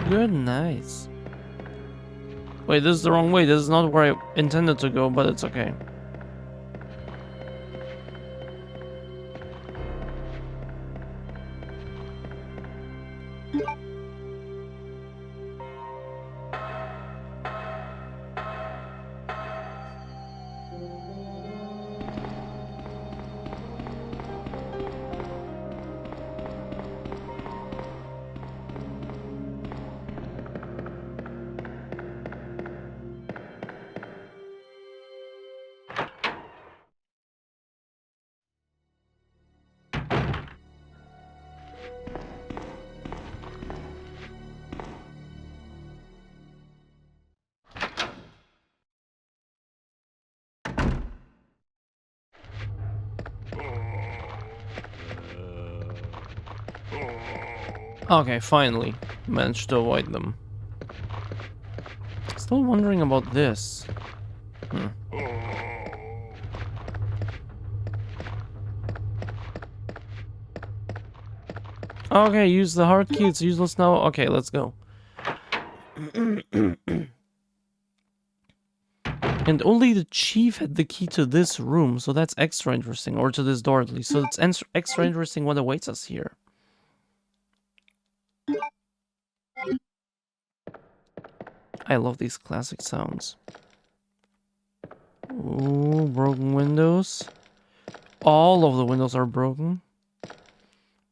Good, nice. Wait, this is the wrong way. This is not where I intended to go, but it's okay. Okay, finally managed to avoid them. Still wondering about this. Okay, use the hard key. It's useless now. Okay, let's go. And only the chief had the key to this room, so that's extra interesting. Or to this door, at least. So it's extra interesting what awaits us here. I love these classic sounds. Ooh, broken windows. All of the windows are broken.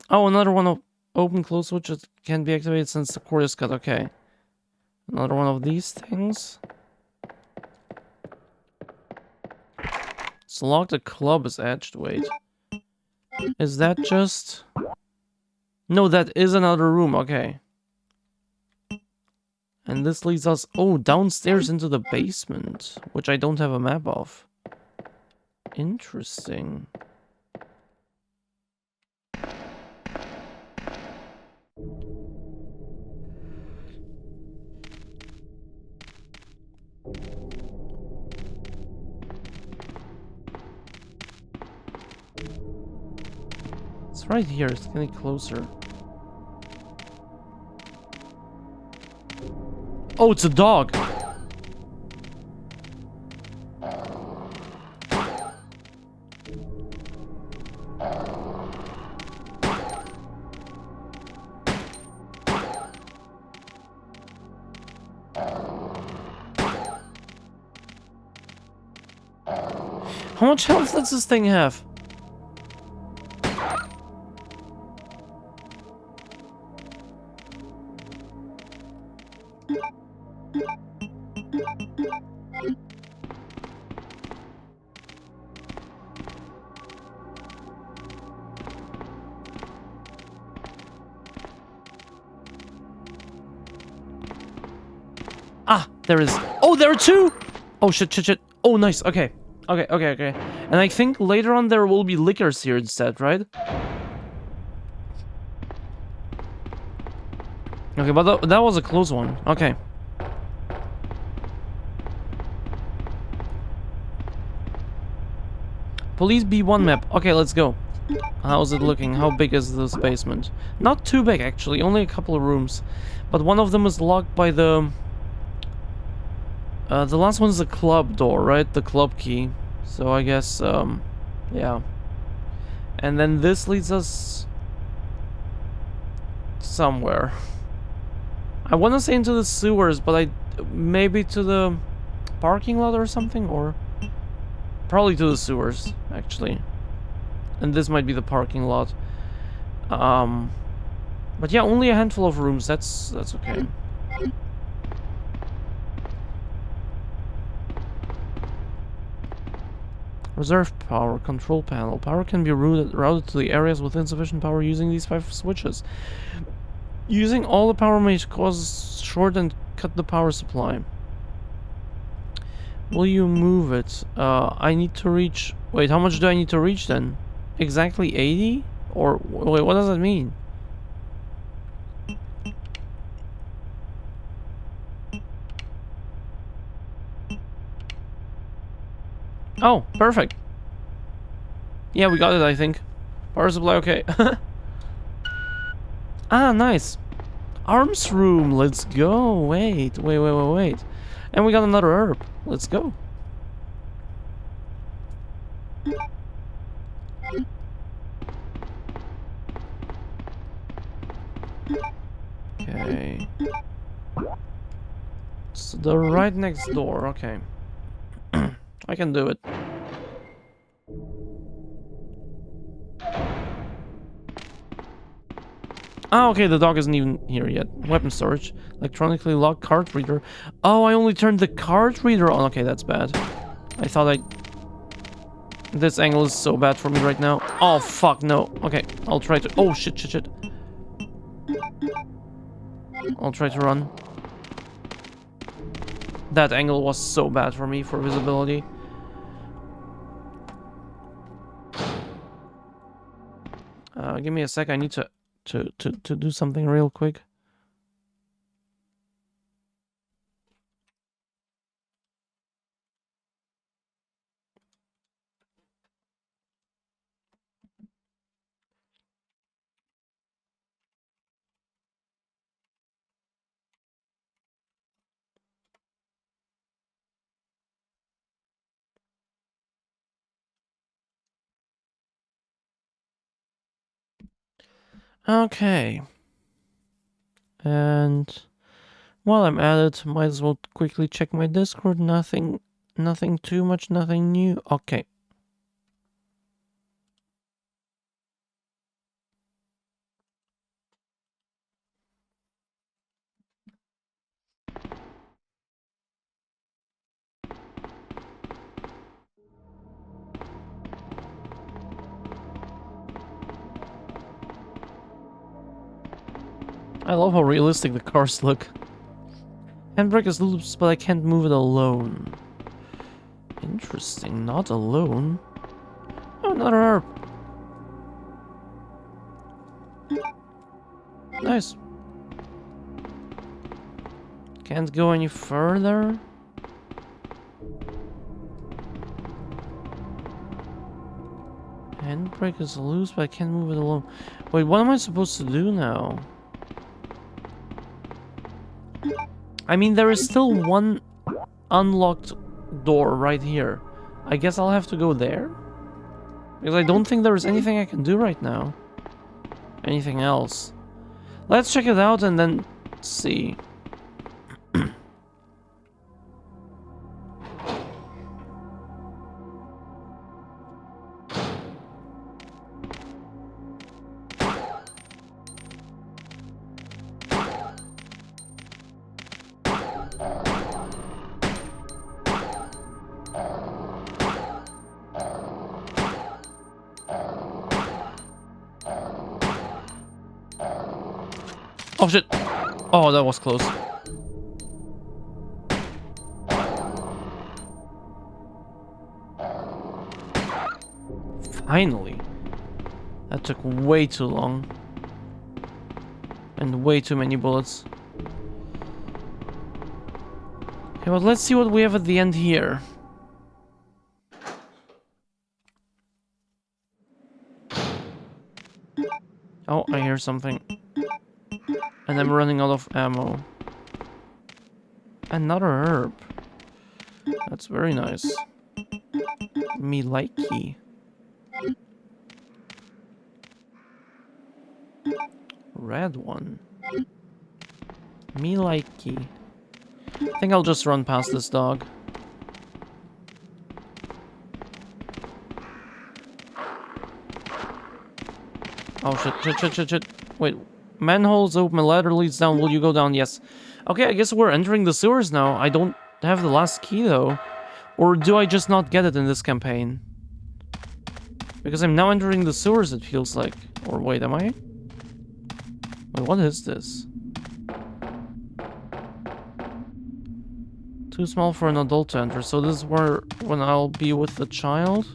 Oh, another one of open close switch that can be activated since the cord is cut. Okay. Another one of these things. It's locked. The club is edged. Wait. Is that just... No, that is another room. Okay. And this leads us... Oh, downstairs into the basement. Which I don't have a map of. Interesting. It's right here. It's getting closer. Oh, it's a dog. How much health does this thing have? Ah, there is. Oh, there are two! Oh, shit. Oh, nice. Okay. Okay. And I think later on there will be liquors here instead, right? Okay, but that was a close one. Okay. Police B1 map. Okay, let's go. How's it looking? How big is this basement? Not too big, actually. Only a couple of rooms. But one of them is locked by the... the last one is a club door, right? The club key. So I guess, yeah. And then this leads us... somewhere. I want to say into the sewers, but maybe to the parking lot or something, or... Probably to the sewers, actually. And this might be the parking lot. But yeah, only a handful of rooms. That's okay. Reserve power, control panel. Power can be routed to the areas with insufficient power using these 5 switches. Using all the power may cause short and cut the power supply. Will you move it? I need to reach... Wait, how much do I need to reach then? Exactly 80? Or... Wait, what does that mean? Oh, perfect. Yeah, we got it, I think. Power supply, okay. Ah, nice. Arms room, let's go. Wait. And we got another herb. Let's go. Okay. It's the right next door, okay. I can do it. Ah, okay, the dog isn't even here yet. Weapon storage. Electronically locked card reader. Oh, I only turned the card reader on. Okay, that's bad. I thought This angle is so bad for me right now. Oh, fuck, no. Okay, I'll try to... Oh, shit. I'll try to run. That angle was so bad for me for visibility. Give me a sec. I need to to do something real quick. Okay. And while I'm at it, might as well quickly check my Discord. Nothing too much, nothing new. Okay. I love how realistic the cars look. Handbrake is loose, but I can't move it alone. Interesting, not alone. Oh, another herb. Nice. Can't go any further. Handbrake is loose, but I can't move it alone. Wait, what am I supposed to do now? I mean, there is still one unlocked door right here. I guess I'll have to go there? Because I don't think there's anything I can do right now. Anything else. Let's check it out and then see. Oh shit! Oh, that was close. Finally! That took way too long. And way too many bullets. Okay, well, let's see what we have at the end here. Oh, I hear something. And I'm running out of ammo. Another herb. That's very nice. Me likey. Red one. Me likey. I think I'll just run past this dog. Oh shit. Wait. Manholes open, a ladder leads down. Will you go down? Yes. Okay, I guess we're entering the sewers now. I don't have the last key though. Or do I just not get it in this campaign? Because I'm now entering the sewers, it feels like. Or wait, am I? Wait, what is this? Too small for an adult to enter. So this is where when I'll be with the child.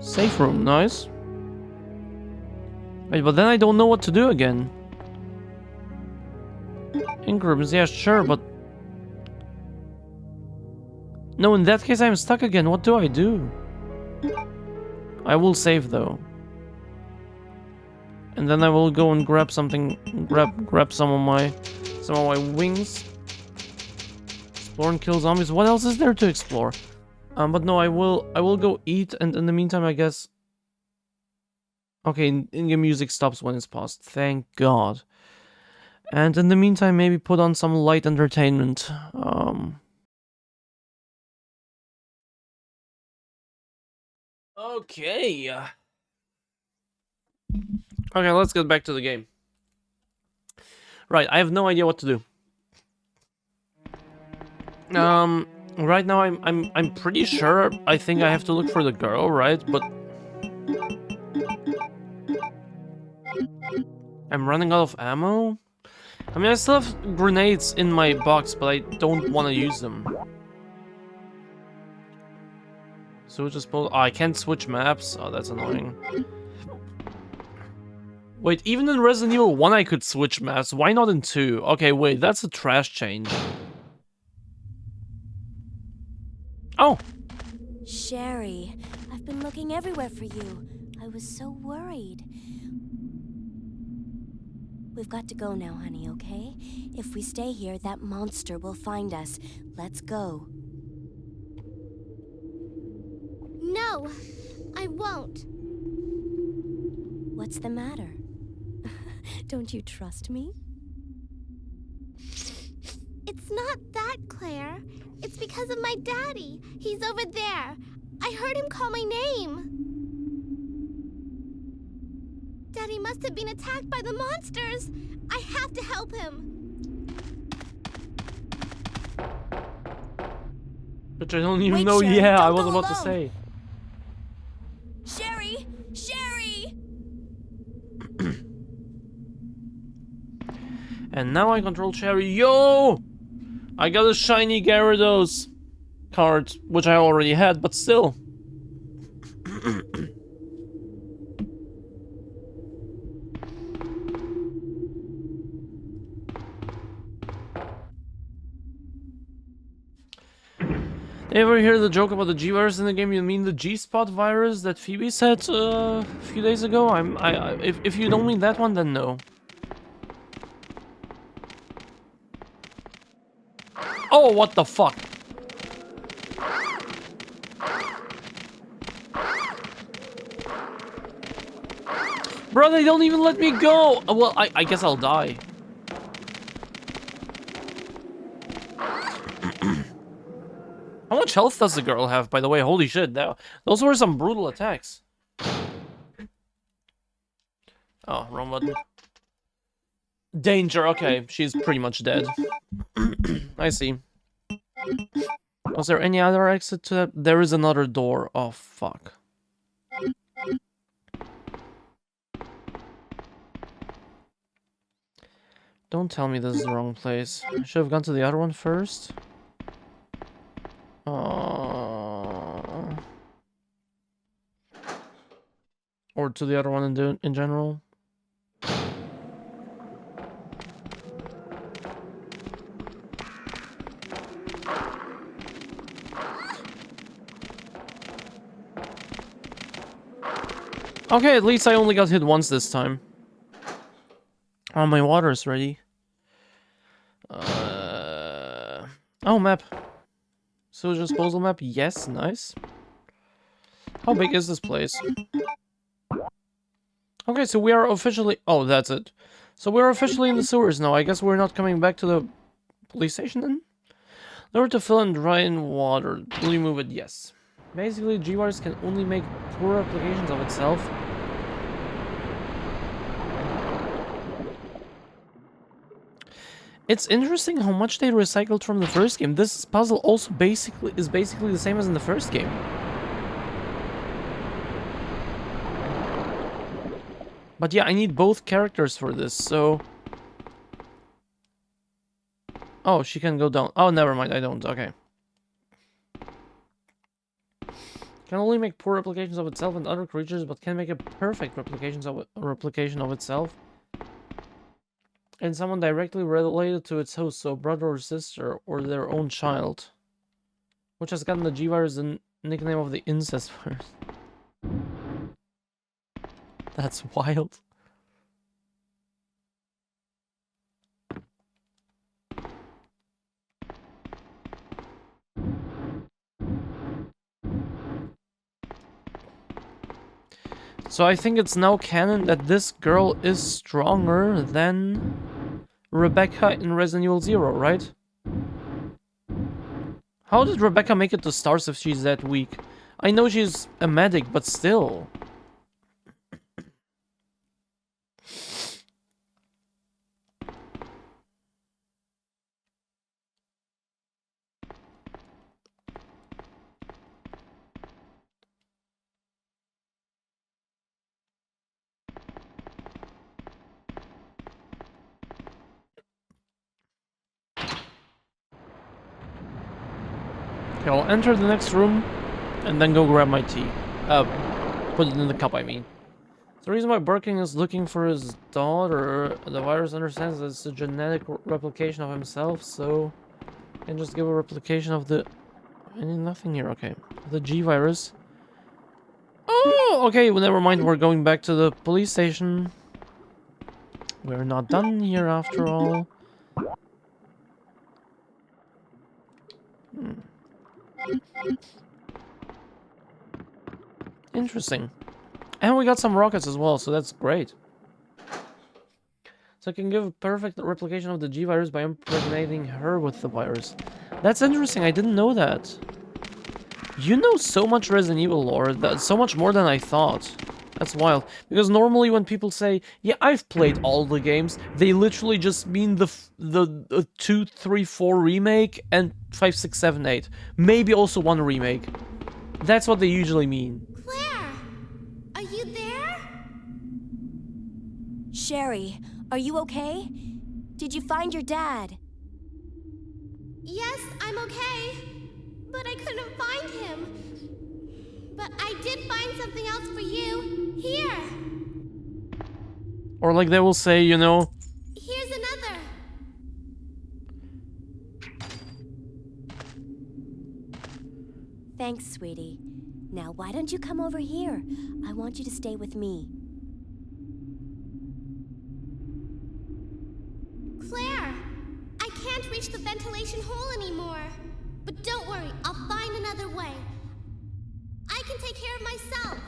Safe room, nice. Wait, but then I don't know what to do again. Ingrams, yeah, sure, but... No, in that case I'm stuck again. What do I do? I will save, though. And then I will go and grab something... Grab some of my wings. Explore and kill zombies. What else is there to explore? But no, I will go eat, and in the meantime, I guess... Okay, in-game music stops when it's paused. Thank God. And in the meantime, maybe put on some light entertainment. Okay. Okay, let's get back to the game. Right, I have no idea what to do. Right now I'm pretty sure I think I have to look for the girl, right? But I'm running out of ammo. I mean, I still have grenades in my box, but I don't want to use them. So just pull. Oh, I can't switch maps. Oh, that's annoying. Wait, even in Resident Evil 1 I could switch maps. Why not in 2? Okay, wait, that's a trash change. Oh! Sherry, I've been looking everywhere for you. I was so worried. We've got to go now, honey, okay? If we stay here, that monster will find us. Let's go. No, I won't. What's the matter? Don't you trust me? It's not that, Claire. It's because of my daddy. He's over there. I heard him call my name. Daddy must have been attacked by the monsters. I have to help him. But I don't even Wait, know. Sherry, Yeah, I don't was go about to alone. say. Sherry! Sherry! And now I control Cherry. Yo! I got a shiny Gyarados card, which I already had, but still. Ever hear the joke about the G virus in the game? You mean the G-spot virus that Phoebe said a few days ago? If you don't mean that one, then no. Oh, what the fuck? Bro, they don't even let me go! Well, I guess I'll die. How much health does the girl have, by the way? Holy shit, those were some brutal attacks. Oh, wrong button. Danger, okay, she's pretty much dead. I see. Was there any other exit to that? There is another door. Oh, fuck. Don't tell me this is the wrong place. I should have gone to the other one first. Or to the other one in general. Okay, at least I only got hit once this time. Oh, my water's ready. Oh, map. Sewage disposal map. Yes, nice. How big is this place? Okay, so we are officially... Oh, that's it. So we're officially in the sewers now. I guess we're not coming back to the police station then? Lower to fill and dry in water. Will you move it? Yes. Basically, G-Virus can only make poor applications of itself. It's interesting how much they recycled from the first game. This puzzle also is basically the same as in the first game. But yeah, I need both characters for this, so... Oh, she can go down. Oh, never mind, I don't. Okay. Can only make poor replications of itself and other creatures, but can make a perfect replication of itself. And someone directly related to its host, so brother or sister, or their own child. Which has gotten the G-Virus the nickname of the incest virus. That's wild. So I think it's now canon that this girl is stronger than Rebecca in Resident Evil 0, right? How did Rebecca make it to stars if she's that weak? I know she's a medic, but still. Okay, I'll enter the next room. And then go grab my tea. Put it in the cup, I mean. The reason why Birkin is looking for his daughter, the virus understands that it's a genetic replication of himself, so... And just give a replication of the... Nothing here, okay. The G virus. Oh, okay, well, never mind, we're going back to the police station. We're not done here after all. Interesting. And we got some rockets as well, so that's great. So I can give a perfect replication of the G virus by impregnating her with the virus. That's interesting, I didn't know that. You know so much Resident Evil lore, that's so much more than I thought. That's wild. Because normally when people say, yeah, I've played all the games, they literally just mean the 2, 3, 4 remake and 5, 6, 7, 8. Maybe also one remake. That's what they usually mean. Claire! Are you there? Sherry, are you okay? Did you find your dad? Yes, I'm okay. But I couldn't find him. But I did find something else for you. Here. Or like they will say, you know... Here's another. Thanks, sweetie. Now, why don't you come over here? I want you to stay with me. Claire! I can't reach the ventilation hole anymore. But don't worry, I'll find another way. I can take care of myself.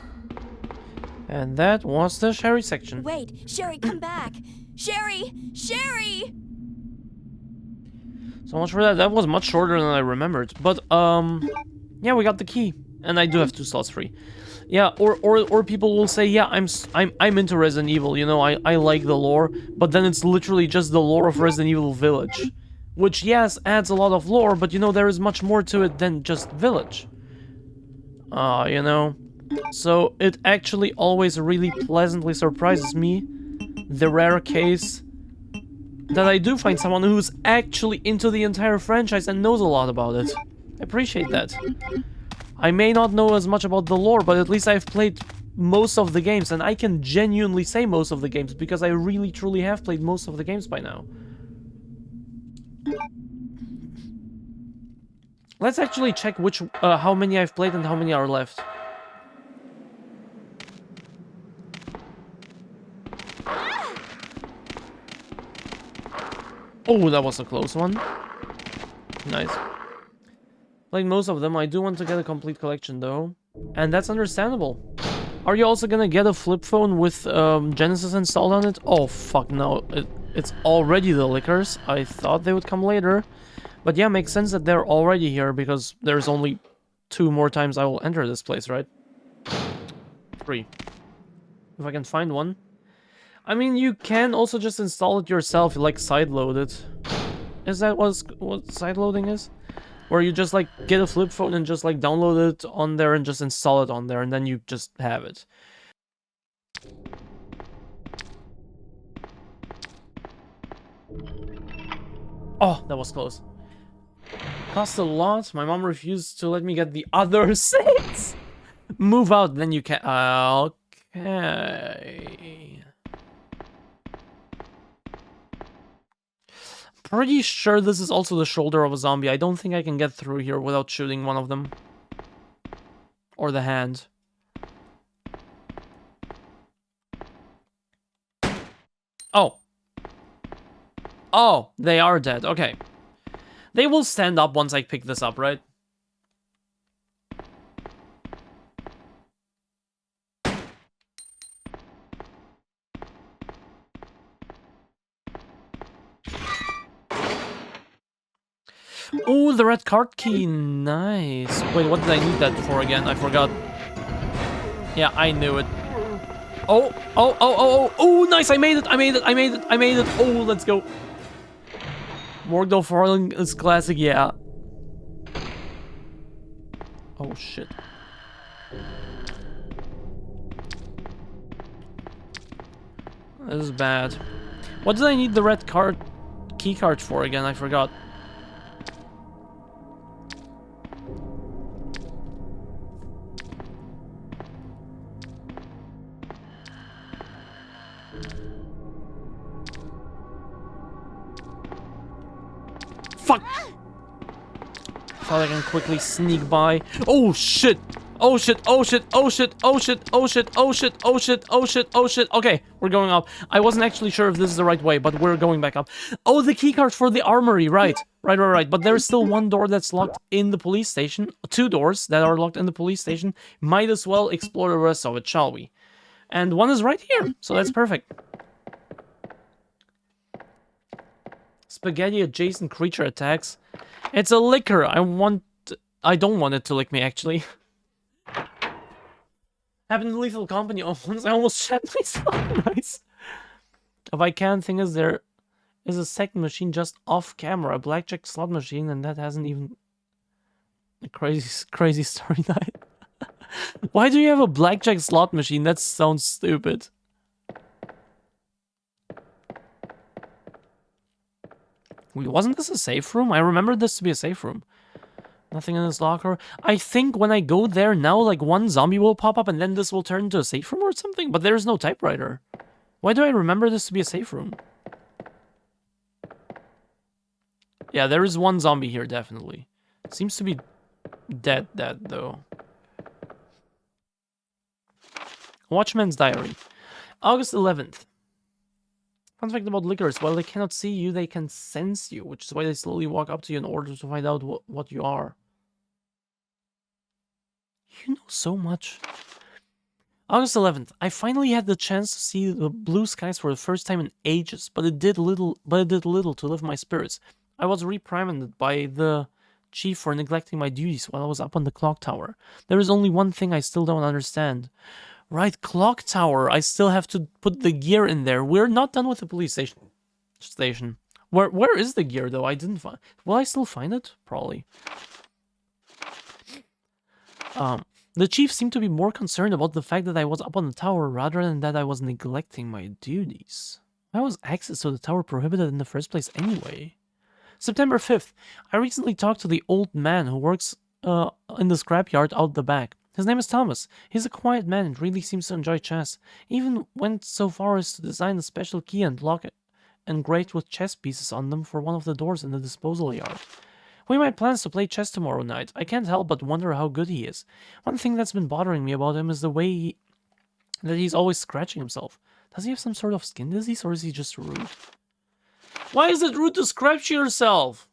And that was the Sherry section. Wait, Sherry, come back. Sherry! Sherry! So much for that. That was much shorter than I remembered. But, yeah, we got the key. And I do have 2 slots free. Yeah, or people will say, yeah, I'm into Resident Evil, you know, I like the lore, but then it's literally just the lore of Resident Evil Village. Which, yes, adds a lot of lore, but you know, there is much more to it than just Village. You know. So it actually always really pleasantly surprises me, the rare case that I do find someone who's actually into the entire franchise and knows a lot about it. I appreciate that. I may not know as much about the lore, but at least I've played most of the games, and I can genuinely say most of the games, because I really truly have played most of the games by now. Let's actually check which, how many I've played and how many are left. Oh, that was a close one. Nice. Played most of them. I do want to get a complete collection, though. And that's understandable. Are you also gonna get a flip phone with Genesis installed on it? Oh, fuck no. It's already the Lickers. I thought they would come later. But yeah, makes sense that they're already here, because there's only 2 more times I will enter this place, right? 3. If I can find one. I mean, you can also just install it yourself, like sideload it. Is that what sideloading is? Where you just like get a flip phone and just like download it on there and just install it on there, and then you just have it. Oh, that was close. Cost a lot. My mom refused to let me get the other 6. Move out, then you can. Okay. Pretty sure this is also the shoulder of a zombie. I don't think I can get through here without shooting one of them. Or the hand. Oh. Oh, they are dead. Okay. They will stand up once I pick this up, right? Oh, the red card key. Nice. Wait, what did I need that for again? I forgot. Yeah, I knew it. Oh, oh, oh, oh, oh, oh, nice. I made it. I made it. I made it. I made it. Oh, let's go. Morgdal Farling is classic. Yeah. Oh, shit. This is bad. What did I need the red card key card for again? I forgot. Fuck! Thought I can quickly sneak by. Oh shit! Oh shit, oh shit, oh shit, oh shit, oh shit, oh shit, oh shit, oh shit, oh shit. Okay, we're going up. I wasn't actually sure if this is the right way, but we're going back up. Oh, the keycard for the armory, right. Right. But there's still one door that's locked in the police station. 2 doors that are locked in the police station. Might as well explore the rest of it, shall we? And one is right here, so that's perfect. Spaghetti adjacent creature attacks. It's a licker. I don't want it to lick me, actually. Happened to Lethal Company once. I almost shat myself. Nice. If I can, thing is, there is a second machine just off camera, a blackjack slot machine, and that hasn't even a crazy story night. Why do you have a blackjack slot machine? That sounds stupid. Wait, wasn't this a safe room? I remember this to be a safe room. Nothing in this locker. I think when I go there now, like one zombie will pop up and then this will turn into a safe room or something, but there's no typewriter. Why do I remember this to be a safe room? Yeah, there is one zombie here, definitely. Seems to be dead, though. Watchman's Diary. August 11th. Fun fact about lickers, while they cannot see you, they can sense you, which is why they slowly walk up to you in order to find out what you are. You know so much. August 11th. I finally had the chance to see the blue skies for the first time in ages, but it did little to lift my spirits. I was reprimanded by the chief for neglecting my duties while I was up on the clock tower. There is only one thing I still don't understand. Right, clock tower. I still have to put the gear in there. We're not done with the police station. Where is the gear, though? I didn't find... Will I still find it? Probably. The chief seemed to be more concerned about the fact that I was up on the tower rather than that I was neglecting my duties. Why was access to the tower prohibited in the first place anyway? September 5th. I recently talked to the old man who works in the scrapyard out the back. His name is Thomas. He's a quiet man and really seems to enjoy chess. Even went so far as to design a special key and lock it engraved with chess pieces on them for one of the doors in the disposal yard. We might plans to play chess tomorrow night. I can't help but wonder how good he is. One thing that's been bothering me about him is the way that he's always scratching himself. Does he have some sort of skin disease or is he just rude? Why is it rude to scratch yourself?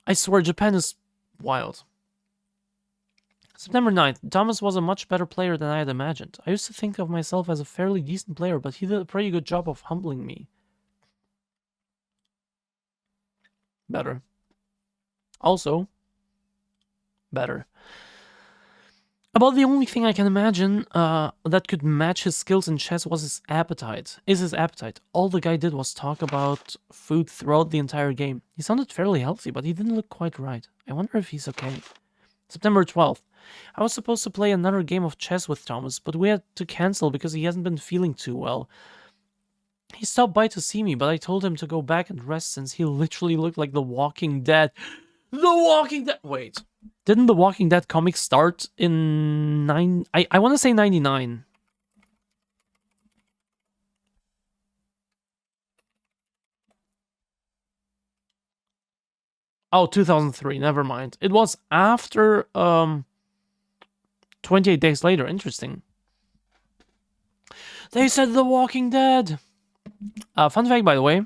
I swear Japan is wild. September 9th. Thomas was a much better player than I had imagined. I used to think of myself as a fairly decent player, but he did a pretty good job of humbling me. Better. Also, better. About the only thing I can imagine that could match his skills in chess was his appetite. All the guy did was talk about food throughout the entire game. He sounded fairly healthy, but he didn't look quite right. I wonder if he's okay. September 12th. I was supposed to play another game of chess with Thomas, but we had to cancel because he hasn't been feeling too well. He stopped by to see me, but I told him to go back and rest since he literally looked like The Walking Dead. The Walking Dead! Wait. Didn't The Walking Dead comic start in I want to say 99. Oh, 2003. Never mind. It was after 28 days later. Interesting. They said The Walking Dead. Fun fact, by the way.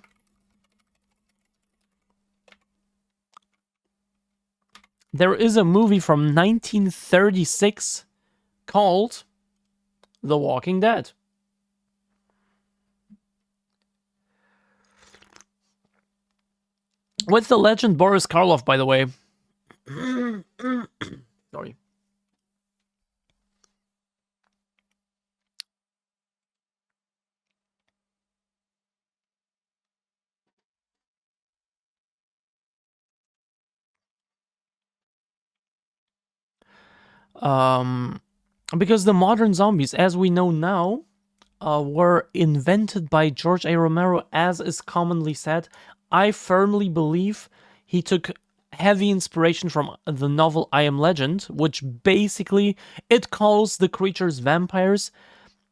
There is a movie from 1936 called The Walking Dead. With the legend Boris Karloff, by the way. Sorry. Because the modern zombies, as we know now, were invented by George A. Romero, as is commonly said. I firmly believe he took heavy inspiration from the novel I Am Legend, which basically, it calls the creatures vampires,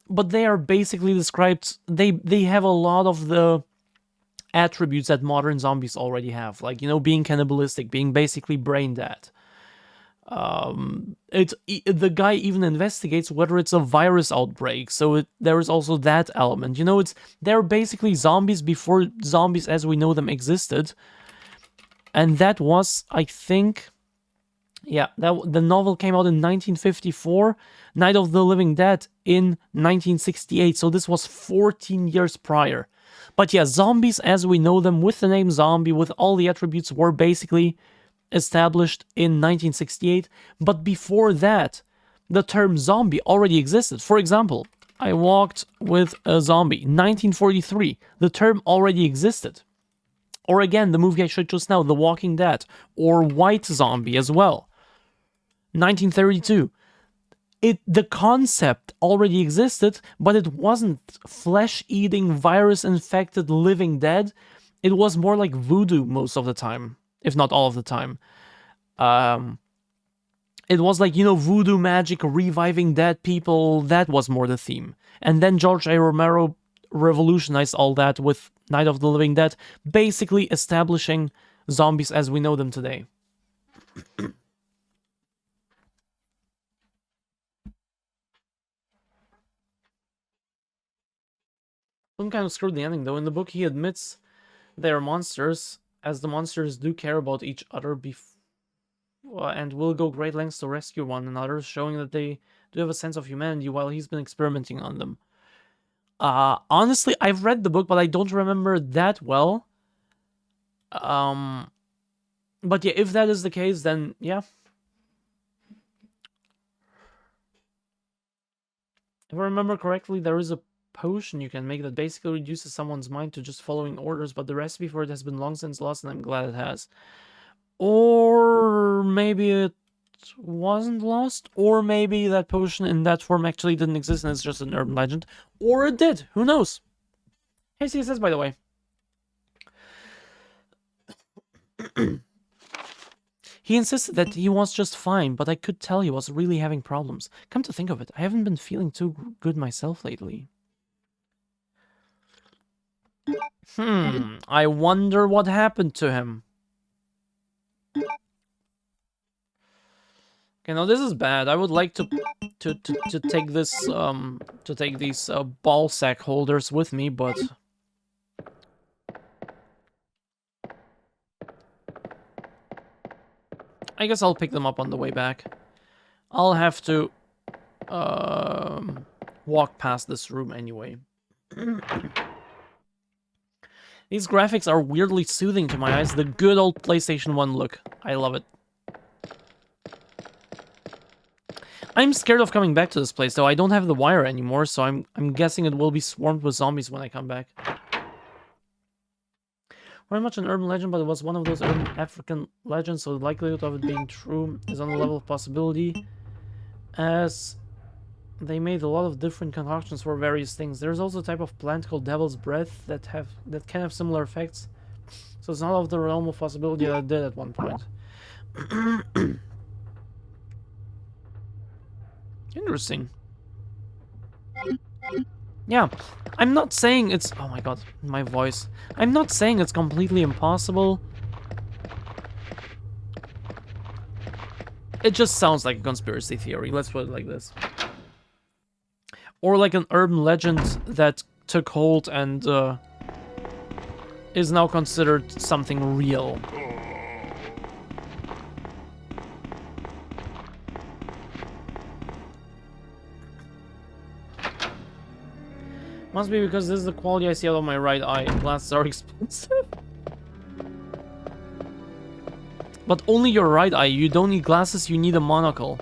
but they are basically described. They have a lot of the attributes that modern zombies already have, like, you know, being cannibalistic, being basically brain dead. The guy even investigates whether it's a virus outbreak, so there is also that element. You know, they're basically zombies before zombies as we know them existed, and that was, I think, yeah, the novel came out in 1954, Night of the Living Dead in 1968, so this was 14 years prior. But yeah, zombies as we know them, with the name zombie, with all the attributes, were basically established in 1968, but before that, the term zombie already existed. For example, I walked with a zombie, 1943, the term already existed. Or again, the movie I showed just now, The Walking Dead, or White Zombie as well, 1932. The concept already existed, but it wasn't flesh-eating, virus-infected living dead. It was more like voodoo most of the time, if not all of the time. It was like, you know, voodoo magic, reviving dead people. That was more the theme. And then George A. Romero revolutionized all that with Night of the Living Dead, basically establishing zombies as we know them today. Some kind of screwed the ending, though. In the book, he admits they are monsters, as the monsters do care about each other and will go great lengths to rescue one another, showing that they do have a sense of humanity while he's been experimenting on them. Honestly, I've read the book, but I don't remember that well. But yeah, if that is the case, then yeah. If I remember correctly, there is a potion you can make that basically reduces someone's mind to just following orders, but the recipe for it has been long since lost, and I'm glad it has. Or maybe it wasn't lost, or maybe that potion in that form actually didn't exist and it's just an urban legend, or it did. Who knows? Hey, CSS, by the way. He insisted that he was just fine, but I could tell he was really having problems. Come to think of it, I haven't been feeling too good myself lately. I wonder what happened to him. Okay, now this is bad. I would like to take this to take these ball sack holders with me, but I guess I'll pick them up on the way back. I'll have to walk past this room anyway. These graphics are weirdly soothing to my eyes. The good old PlayStation 1 look. I love it. I'm scared of coming back to this place, though. I don't have the wire anymore, so I'm guessing it will be swarmed with zombies when I come back. Very much an urban legend, but it was one of those urban African legends, so the likelihood of it being true is on the level of possibility, as they made a lot of different concoctions for various things. There's also a type of plant called Devil's Breath that can have similar effects, so it's not out of the realm of possibility that it did at one point. Interesting. Yeah, I'm not saying it's... Oh my god, my voice. I'm not saying it's completely impossible. It just sounds like a conspiracy theory, let's put it like this. Or like an urban legend that took hold and is now considered something real. Must be because this is the quality I see out of my right eye. Glasses are expensive. But only your right eye. You don't need glasses, you need a monocle.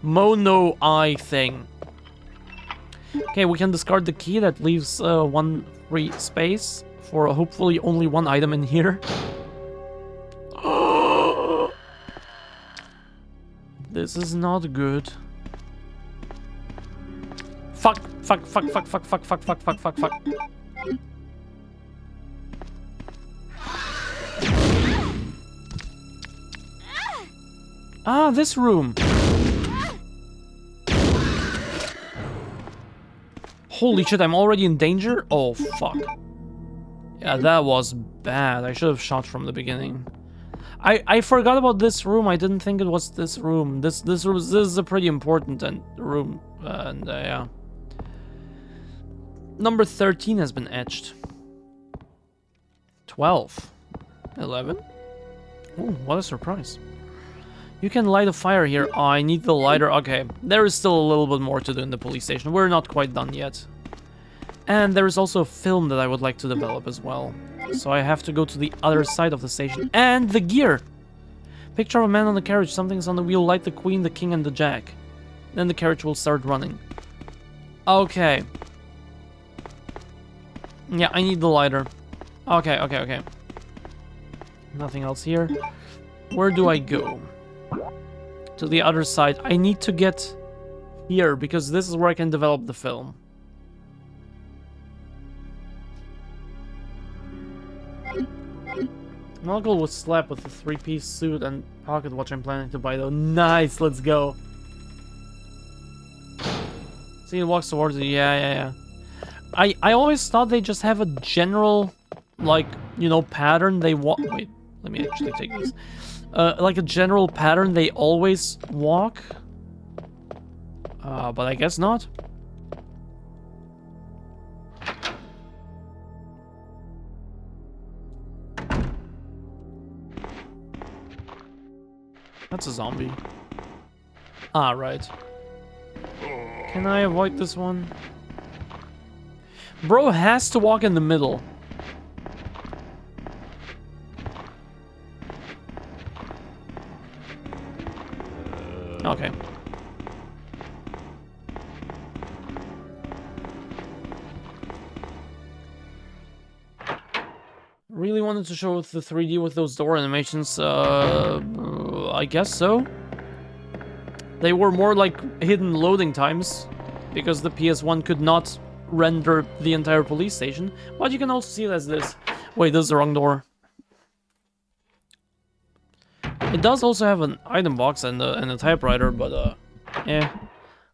Mono eye thing. Okay, we can discard the key. That leaves one free space for hopefully only one item in here. This is not good. Fuck. Ah, this room. Holy shit, I'm already in danger? Oh, fuck. Yeah, that was bad. I should have shot from the beginning. I forgot about this room. I didn't think it was this room. This is a pretty important room. And yeah. Number 13 has been etched. 12. 11. Oh, what a surprise. You can light a fire here. Oh, I need the lighter. Okay, there is still a little bit more to do in the police station. We're not quite done yet. And there is also a film that I would like to develop as well. So I have to go to the other side of the station. And the gear! Picture of a man on the carriage. Something's on the wheel. Light the queen, the king, and the jack. Then the carriage will start running. Okay. Yeah, I need the lighter. Okay. Nothing else here. Where do I go? To the other side. I need to get here, because this is where I can develop the film. My uncle was slapped with a 3-piece suit and pocket watch I'm planning to buy though. Nice, let's go. See, he walks towards it. Yeah. I always thought they just have a general, like, you know, pattern they walk. Wait, let me actually take this. Like a general pattern they always walk. But I guess not. That's a zombie. Ah, right. Can I avoid this one? Bro has to walk in the middle. Okay. Really wanted to show the 3D with those door animations. I guess so. They were more like hidden loading times because the PS1 could not render the entire police station. But you can also see it as this. Wait, this is the wrong door. It does also have an item box and a typewriter, but yeah,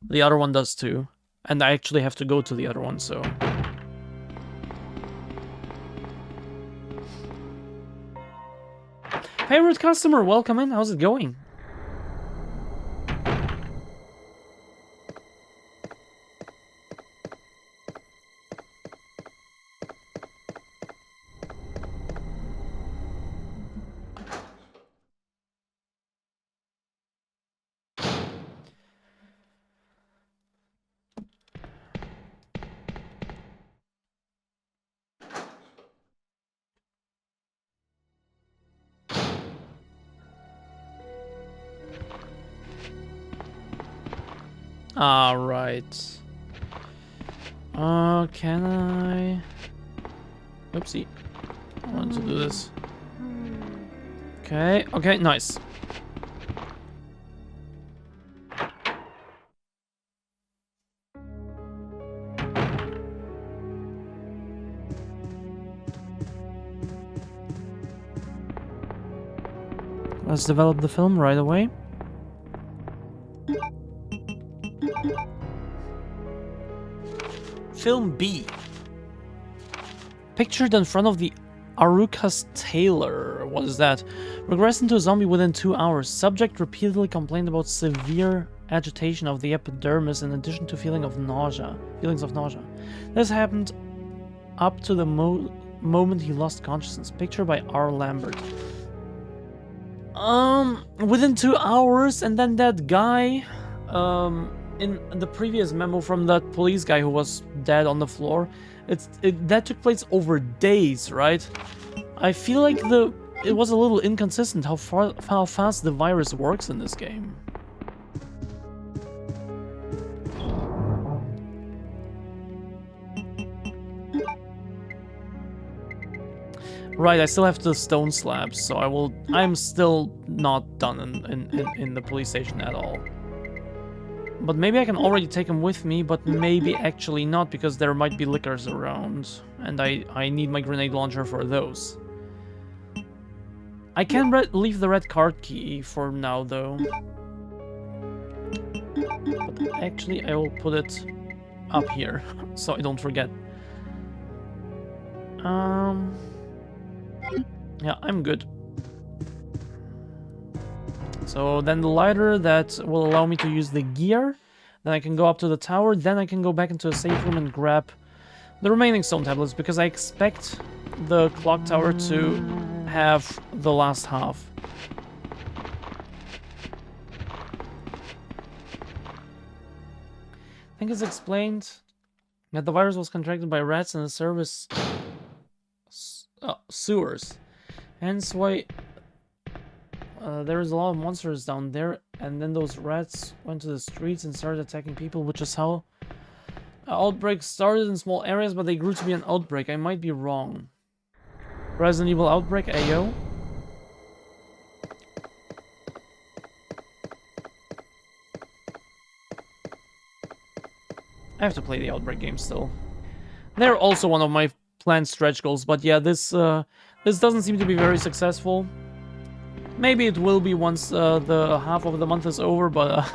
the other one does too. And I actually have to go to the other one, so. Favorite customer, welcome in. How's it going? Alright. Can I... Oopsie. I wanted to do this. Okay, nice. Let's develop the film right away. Film B. Pictured in front of the Aruka's tailor. What is that? Regressed into a zombie within 2 hours. Subject repeatedly complained about severe agitation of the epidermis in addition to feelings of nausea. This happened up to the moment he lost consciousness. Picture by R. Lambert. Within 2 hours, and then that guy, in the previous memo from that police guy who was dead on the floor, that took place over days, right? I feel like it was a little inconsistent how fast the virus works in this game. Right, I still have the stone slabs, so I'm still not done in the police station at all. But maybe I can already take them with me, but maybe actually not, because there might be lickers around, and I need my grenade launcher for those. I can leave the red card key for now, though. But actually, I will put it up here, so I don't forget. Yeah, I'm good. So then the lighter that will allow me to use the gear. Then I can go up to the tower. Then I can go back into a safe room and grab the remaining stone tablets, because I expect the clock tower to have the last half. I think it's explained that the virus was contracted by rats in the service sewers. Hence why there is a lot of monsters down there, and then those rats went to the streets and started attacking people, which is how outbreaks started in small areas, but they grew to be an outbreak. I might be wrong. Resident Evil Outbreak, Ayo. I have to play the Outbreak game still. They're also one of my planned stretch goals, but yeah, this doesn't seem to be very successful. Maybe it will be once the half of the month is over, but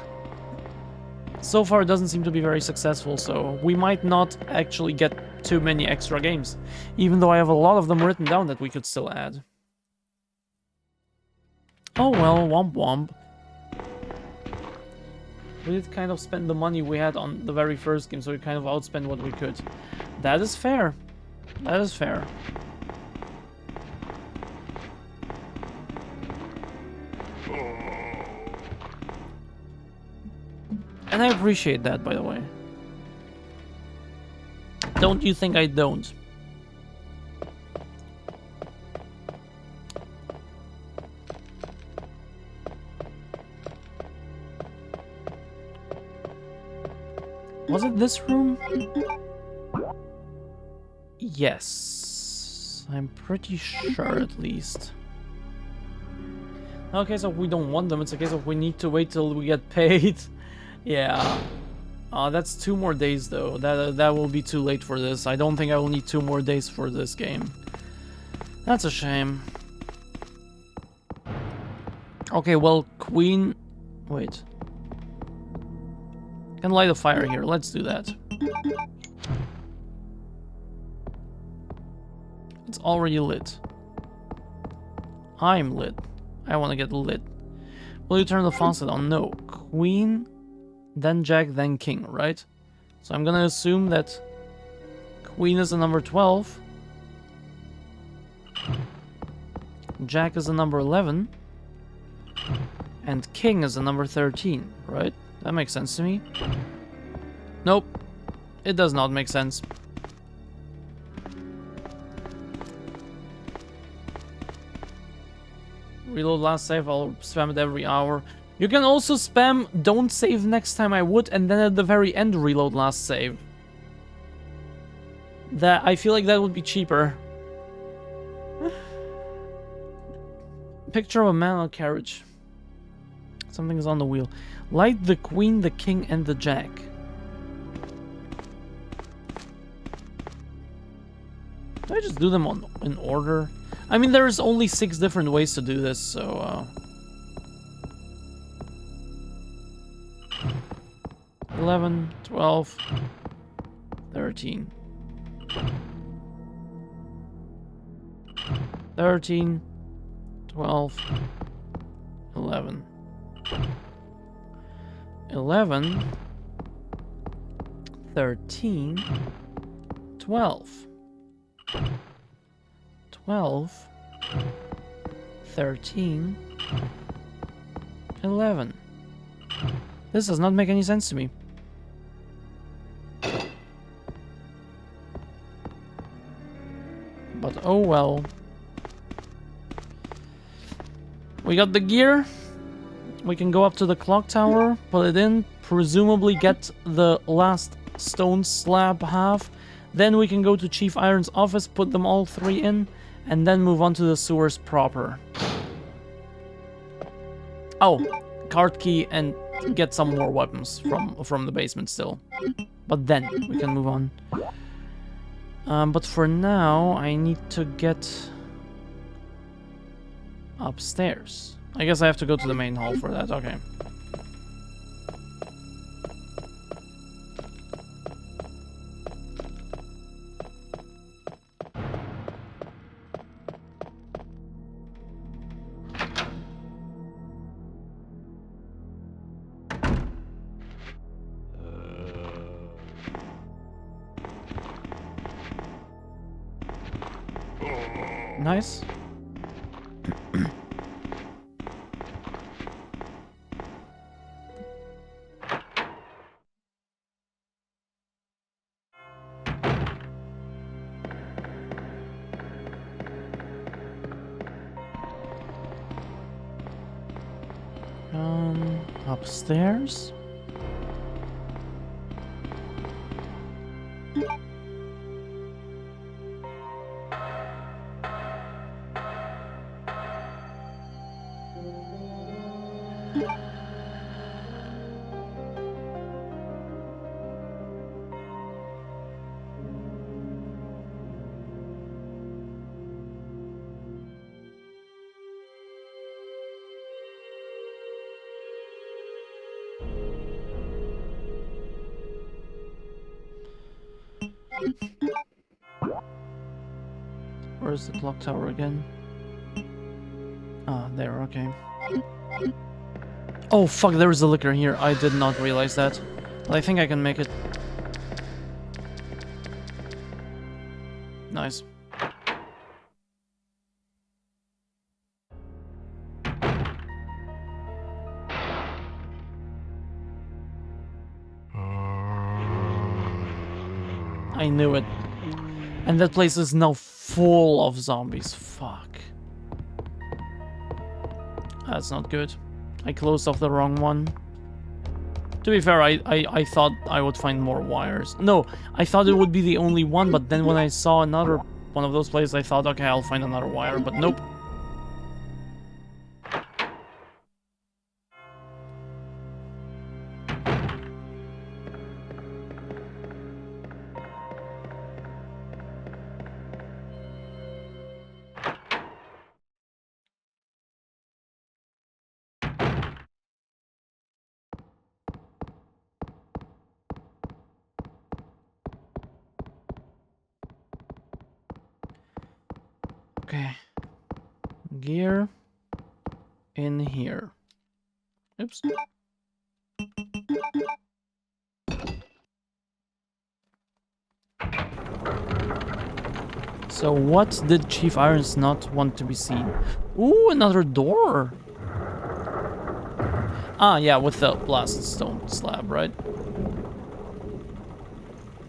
so far it doesn't seem to be very successful, so we might not actually get too many extra games, even though I have a lot of them written down that we could still add. Oh well, womp womp. We did kind of spend the money we had on the very first game, so we kind of outspent what we could. That is fair. That is fair. And I appreciate that, by the way. Don't you think I don't? Was it this room? Yes. I'm pretty sure, at least. Okay, so we don't want them. It's a case of we need to wait till we get paid. Yeah. That's 2 more days, though. That will be too late for this. I don't think I will need 2 more days for this game. That's a shame. Okay, well, Queen... Wait. Can light a fire here. Let's do that. It's already lit. I'm lit. I want to get lit. Will you turn the faucet on? No. Queen, then Jack, then King, right? So I'm gonna assume that Queen is the number 12. Jack is the number 11. And King is the number 13, right? That makes sense to me. Nope. It does not make sense. Reload last save, I'll spam it every hour. You can also spam don't save next time I would, and then at the very end reload last save. That I feel like that would be cheaper. Picture of a man on a carriage. Something is on the wheel. Light the Queen, the King, and the Jack. Do I just do them in order? I mean, there's only 6 different ways to do this, so... 11, 12, 13. 13, 12, 11. 11, 13, 12. 12, 13, 11. This does not make any sense to me. But oh well. We got the gear. We can go up to the clock tower, put it in, presumably get the last stone slab half. Then we can go to Chief Iron's office, put them all 3 in, and then move on to the sewers proper. Oh, card key and get some more weapons from the basement still. But then we can move on. But for now, I need to get upstairs. I guess I have to go to the main hall for that, okay. nice. Upstairs. Where's the clock tower again? Ah, there, okay. Oh fuck, there is a liquor here. I did not realize that. But I think I can make it. Nice. I knew it. And that place is now full of zombies. Fuck. That's not good. I closed off the wrong one. To be fair, I thought I would find more wires. No, I thought it would be the only one, but then when I saw another one of those places, I thought, okay, I'll find another wire, but nope. Okay. Gear in here. Oops. So what did Chief Irons not want to be seen? Ooh, another door. Ah, yeah, with the blast stone slab, right?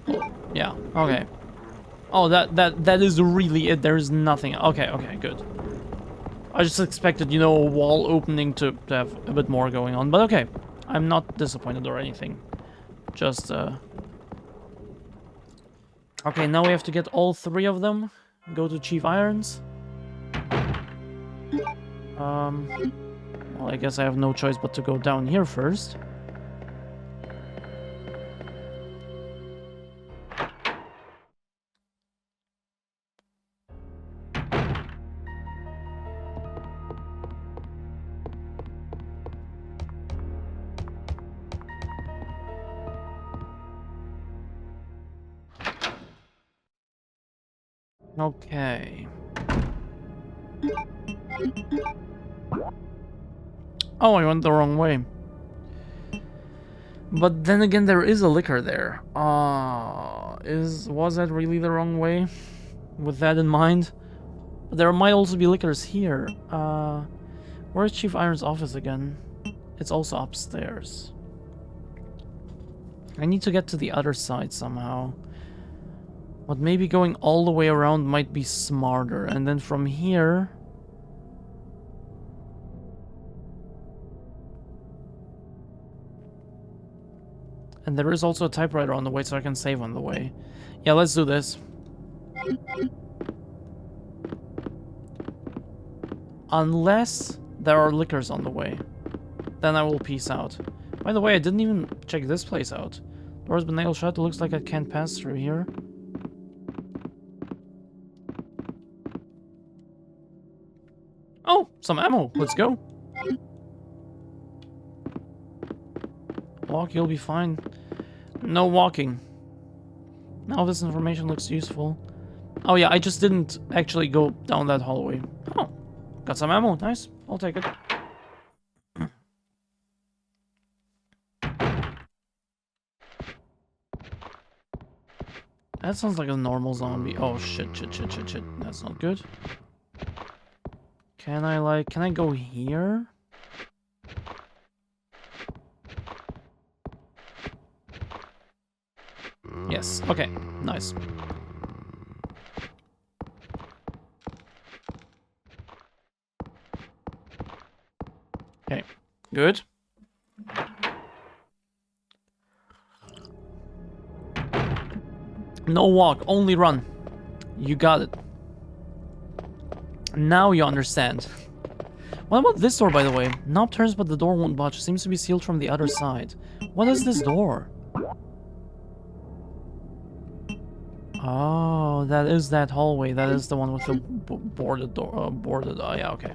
Oh, yeah, okay. Oh, that is really it. There is nothing. Okay, okay, good. I just expected, you know, a wall opening to have a bit more going on, but okay. I'm not disappointed or anything. Just, okay, now we have to get all three of them. Go to Chief Irons. Well, I guess I have no choice but to go down here first. Okay. Oh, I went the wrong way. But then again, there is a liquor there. Was that really the wrong way? With that in mind? There might also be liquors here. Where's Chief Iron's office again? It's also upstairs. I need to get to the other side somehow. But maybe going all the way around might be smarter. And then from here... And there is also a typewriter on the way, so I can save on the way. Yeah, let's do this. Unless there are liquors on the way. Then I will peace out. By the way, I didn't even check this place out. Door's been nailed shut. It looks like I can't pass through here. Oh, some ammo. Let's go. Walk, you'll be fine. No walking. Now this information looks useful. Oh yeah, I just didn't actually go down that hallway. Oh, got some ammo. Nice. I'll take it. That sounds like a normal zombie. Oh shit, shit, shit, shit, shit. That's not good. Can I go here? Yes, okay, nice. Okay, good. No walk, only run. You got it. Now you understand. What about this door, by the way? Knob turns, but the door won't budge. Seems to be sealed from the other side. What is this door? Oh, that is that hallway. That is the one with the boarded door. Boarded. Oh, yeah, okay.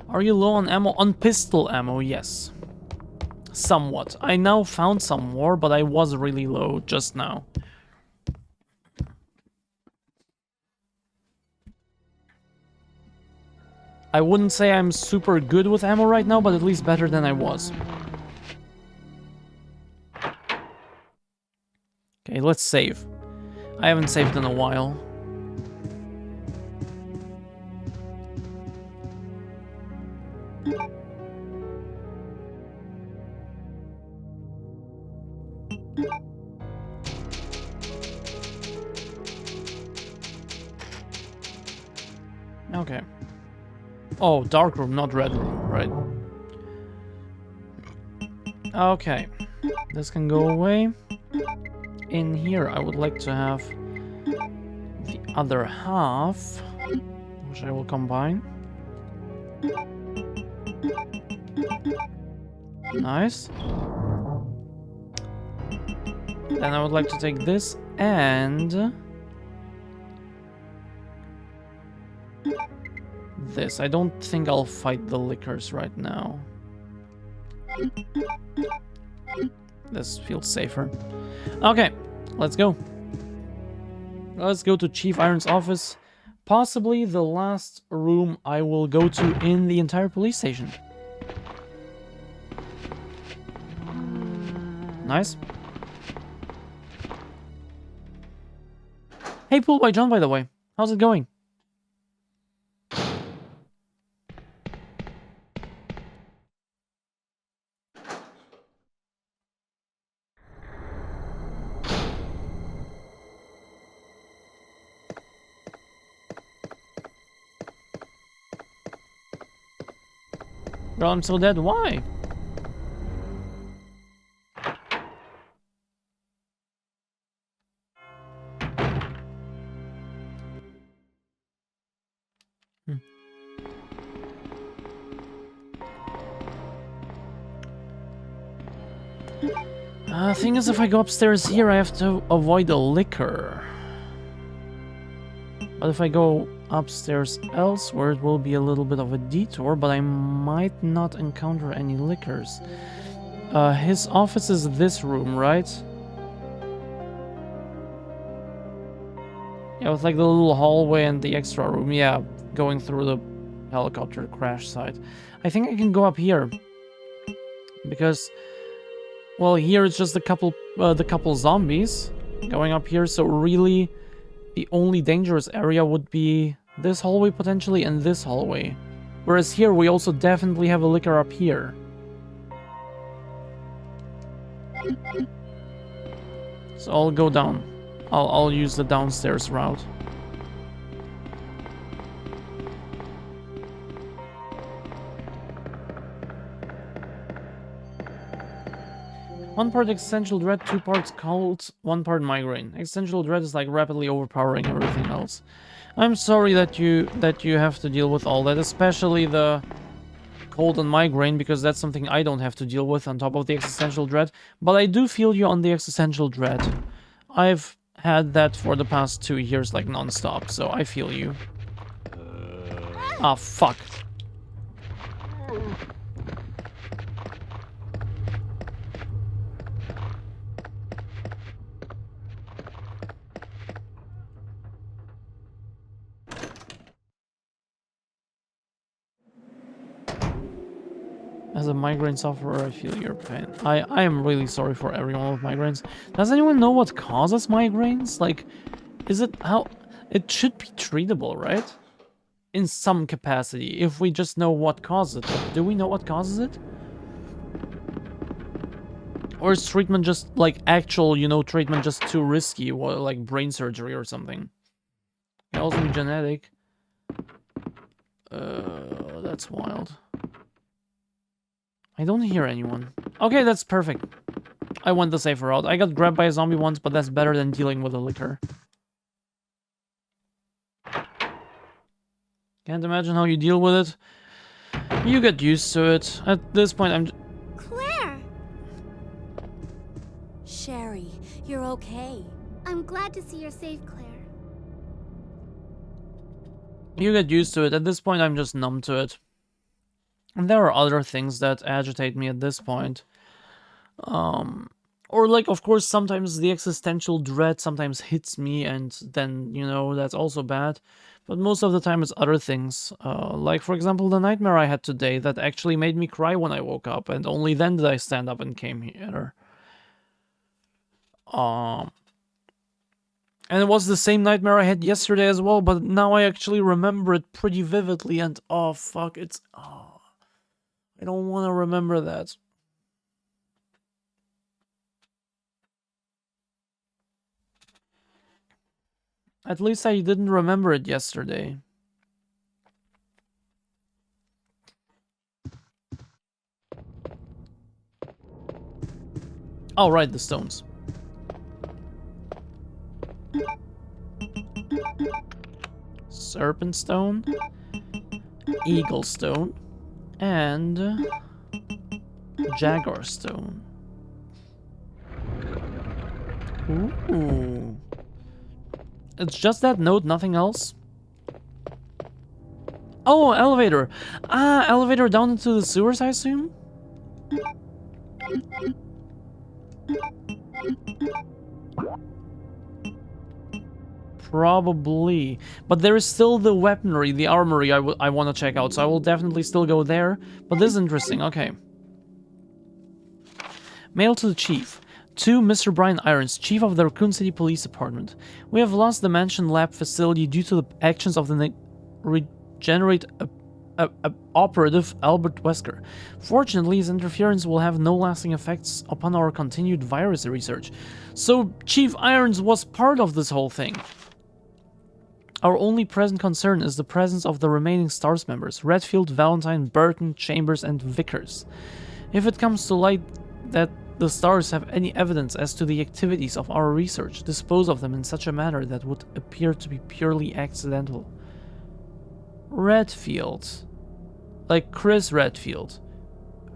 Are you low on ammo? On pistol ammo, yes. Somewhat. I now found some more, but I was really low just now. I wouldn't say I'm super good with ammo right now, but at least better than I was. Okay, let's save. I haven't saved in a while. Okay. Oh, dark room, not red room, right? Okay. This can go away. In here, I would like to have the other half, which I will combine. Nice. Then I would like to take this and this. I don't think I'll fight the liquors right now. This feels safer. Okay, let's go. Let's go to Chief Iron's office. Possibly the last room I will go to in the entire police station. Nice. Hey, Pool by John, by the way. How's it going? Bro, I'm so dead. Why? Thing is, if I go upstairs here, I have to avoid the liquor. But if I go upstairs elsewhere, it will be a little bit of a detour, but I might not encounter any liquors. His office is this room, right? Yeah, with like the little hallway and the extra room. Yeah, going through the helicopter crash site. I think I can go up here. Because, well, here it's just the couple zombies going up here, so really the only dangerous area would be this hallway potentially and this hallway. Whereas here we also definitely have a liquor up here. So I'll go down. I'll use the downstairs route. One part existential dread, 2 parts cult, 1 part migraine. Existential dread is like rapidly overpowering everything else. I'm sorry that you have to deal with all that, especially the cold and migraine, because that's something I don't have to deal with on top of the existential dread. But I do feel you on the existential dread. I've had that for the past 2 years, like non-stop, so I feel you. Ah, fuck. As a migraine sufferer, I feel your pain. I am really sorry for everyone with migraines. Does anyone know what causes migraines? Like, is it how... It should be treatable, right? in some capacity, if we just know what causes it. Do we know what causes it? Or is treatment just, like, actual, you know, treatment just too risky, or like brain surgery or something? It also genetic. That's wild. I don't hear anyone. Okay, that's perfect. I went the safer route. I got grabbed by a zombie once, but that's better than dealing with a liquor. Can't imagine how you deal with it. You get used to it. At this point, I'm... Claire! Sherry, you're okay. I'm glad to see you're safe, Claire. You get used to it. At this point, I'm just numb to it. And there are other things that agitate me at this point. Or like, of course, sometimes the existential dread sometimes hits me, and then, you know, that's also bad. But most of the time it's other things. Like, for example, the nightmare I had today that actually made me cry when I woke up, and only then did I stand up and came here. And it was the same nightmare I had yesterday as well, but now I actually remember it pretty vividly, and oh fuck, it's... Oh, I don't want to remember that. At least I didn't remember it yesterday. Oh, right, the stones. Serpent stone, eagle stone, and jaguar stone. Ooh. It's just that note, nothing else? Oh, elevator. Ah, elevator down into the sewers, I assume? Probably. But there is still the weaponry, the armory I want to check out, so I will definitely still go there. But this is interesting, okay. Mail to the chief. To Mr. Brian Irons, Chief of the Raccoon City Police Department. We have lost the Mansion Lab facility due to the actions of the regenerate operative Albert Wesker. Fortunately, his interference will have no lasting effects upon our continued virus research. So, Chief Irons was part of this whole thing. Our only present concern is the presence of the remaining STARS members, Redfield, Valentine, Burton, Chambers, and Vickers. If it comes to light that the STARS have any evidence as to the activities of our research, dispose of them in such a manner that would appear to be purely accidental. Redfield. Like Chris Redfield,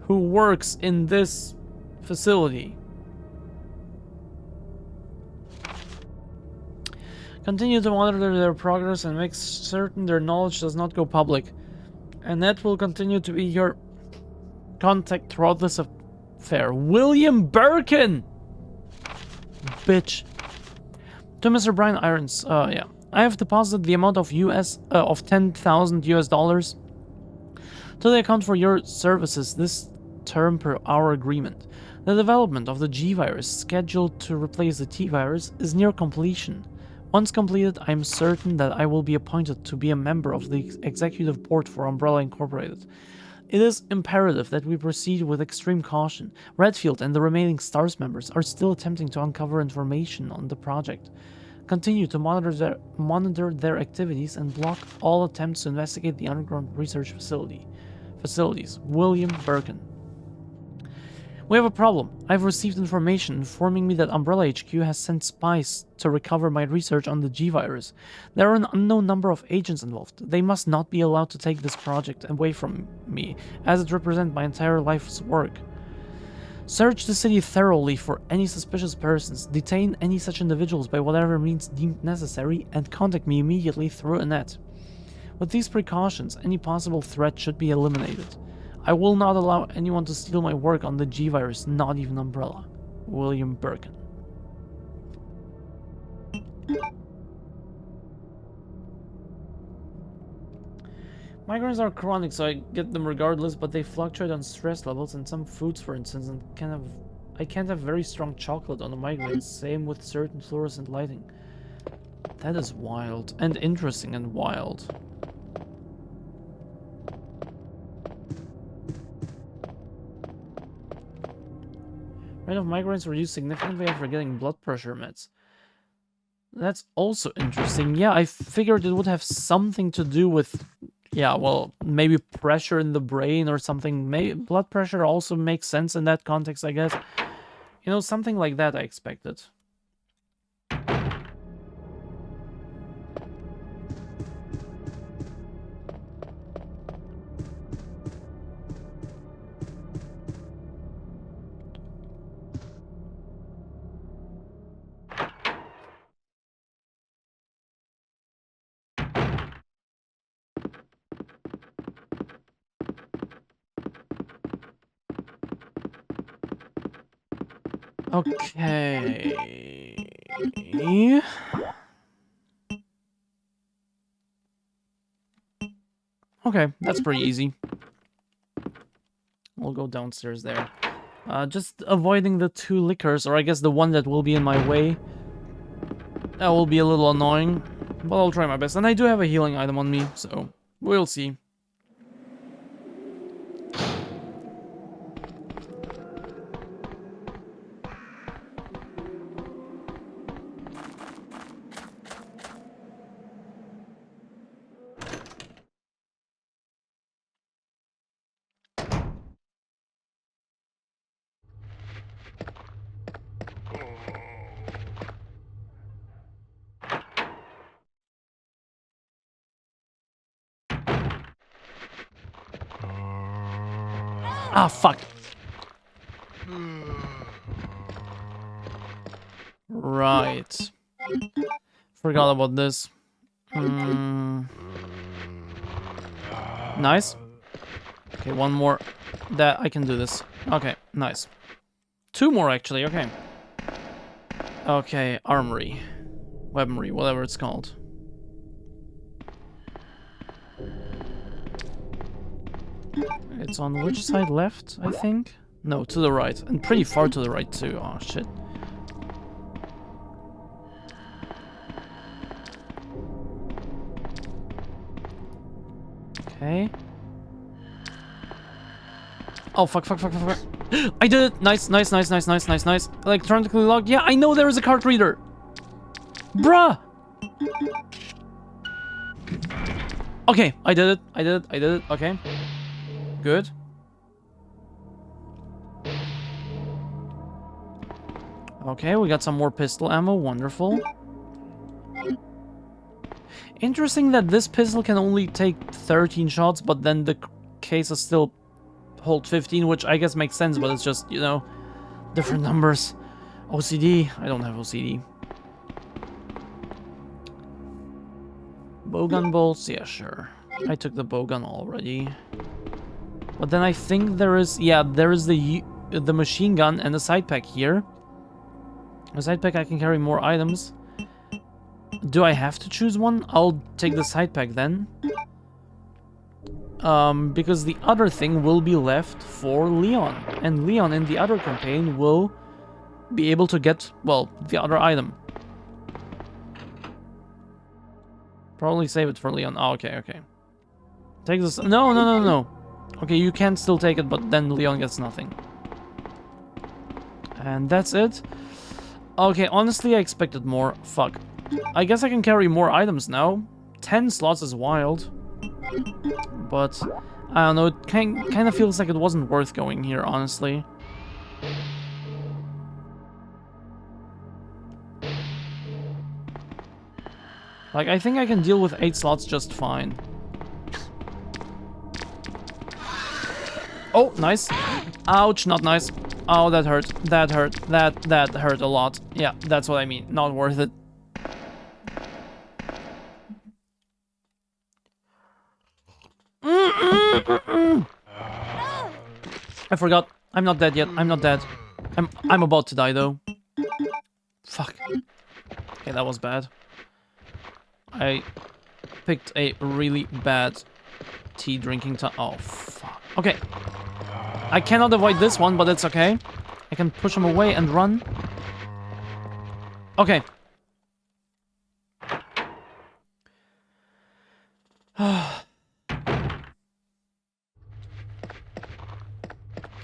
who works in this facility. Continue to monitor their progress and make certain their knowledge does not go public. And that will continue to be your contact throughout this affair. William Birkin! Bitch. To Mr. Brian Irons, yeah. I have deposited the amount of of 10,000 US dollars to the account for your services this term per our agreement. The development of the G virus scheduled to replace the T virus is near completion. Once completed, I am certain that I will be appointed to be a member of the executive board for Umbrella Incorporated. It is imperative that we proceed with extreme caution. Redfield and the remaining STARS members are still attempting to uncover information on the project. Continue to monitor their activities and block all attempts to investigate the underground research facilities. William Birkin. We have a problem. I've received information informing me that Umbrella HQ has sent spies to recover my research on the G virus. There are an unknown number of agents involved. They must not be allowed to take this project away from me, as it represents my entire life's work. Search the city thoroughly for any suspicious persons, detain any such individuals by whatever means deemed necessary, and contact me immediately through a net. With these precautions, any possible threat should be eliminated. I will not allow anyone to steal my work on the G virus, not even Umbrella. William Birkin. Migraines are chronic, so I get them regardless, but they fluctuate on stress levels, and some foods, for instance, and I can't have very strong chocolate on a migraine. Same with certain fluorescent lighting. That is wild, and interesting and wild. Rate of migraines reduced significantly after getting blood pressure meds. That's also interesting. Yeah, I figured it would have something to do with, yeah, well, maybe pressure in the brain or something. Blood pressure also makes sense in that context, I guess. You know, something like that I expected. Okay. Okay, that's pretty easy. We'll go downstairs there. Just avoiding the 2 liquors, or I guess the one that will be in my way. That will be a little annoying, but I'll try my best. And I do have a healing item on me, so we'll see. Ah, fuck. Right. Forgot about this. Nice. Okay, one more. That I can do this. Okay, nice. 2 more, actually. Okay. Okay, armory. Weaponry, whatever it's called. It's on which side? Left, I think? No, to the right. And pretty far to the right, too. Oh, shit. Okay. Oh, fuck. I did it! Nice. Electronically locked. Yeah, I know there is a card reader! Bruh! Okay, I did it. Okay. Good. Okay, we got some more pistol ammo. Wonderful. Interesting that this pistol can only take 13 shots, but then the cases still hold 15, which I guess makes sense, but it's just, you know, different numbers. OCD. I don't have OCD. Bowgun bolts. Yeah, sure. I took the bowgun already. But then I think there is, yeah, there is the machine gun and the side pack here. The side pack I can carry more items. Do I have to choose one? I'll take the side pack then. Because the other thing will be left for Leon. And Leon in the other campaign will be able to get, well, the other item. Probably save it for Leon. Oh, okay. Take this. No. Okay, you can still take it, but then Leon gets nothing. And that's it. Okay, honestly, I expected more. Fuck. I guess I can carry more items now. 10 slots is wild. But, I don't know, it kind of feels like it wasn't worth going here, honestly. Like, I think I can deal with 8 slots just fine. Oh, nice. Ouch, not nice. Oh, that hurt. That hurt a lot. Yeah, that's what I mean. Not worth it. I forgot. I'm not dead yet. I'm not dead. I'm about to die though. Fuck. Okay, that was bad. I picked a really bad tea drinking time. Oh, fuck. Okay. I cannot avoid this one, but it's okay. I can push him away and run. Okay.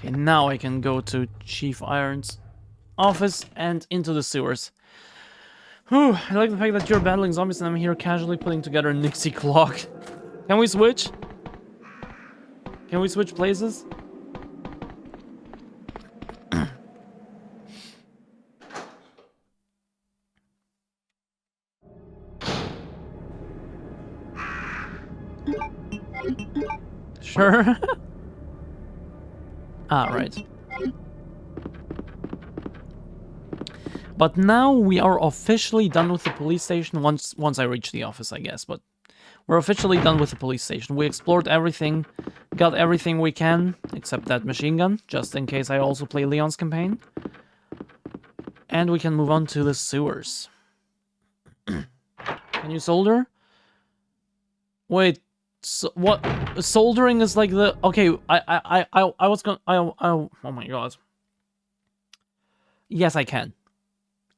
Okay, now I can go to Chief Irons. office and into the sewers. Whew, I like the fact that you're battling zombies and I'm here casually putting together a Nixie clock. Can we switch? Can we switch places? Sure. Ah, right. But now we are officially done with the police station once I reach the office, I guess. But we're officially done with the police station. We explored everything, got everything we can, except that machine gun, just in case I also play Leon's campaign. And we can move on to the sewers. Can you solder? Wait, so what? Soldering is like the... Okay, I was gonna... oh my god. Yes, I can.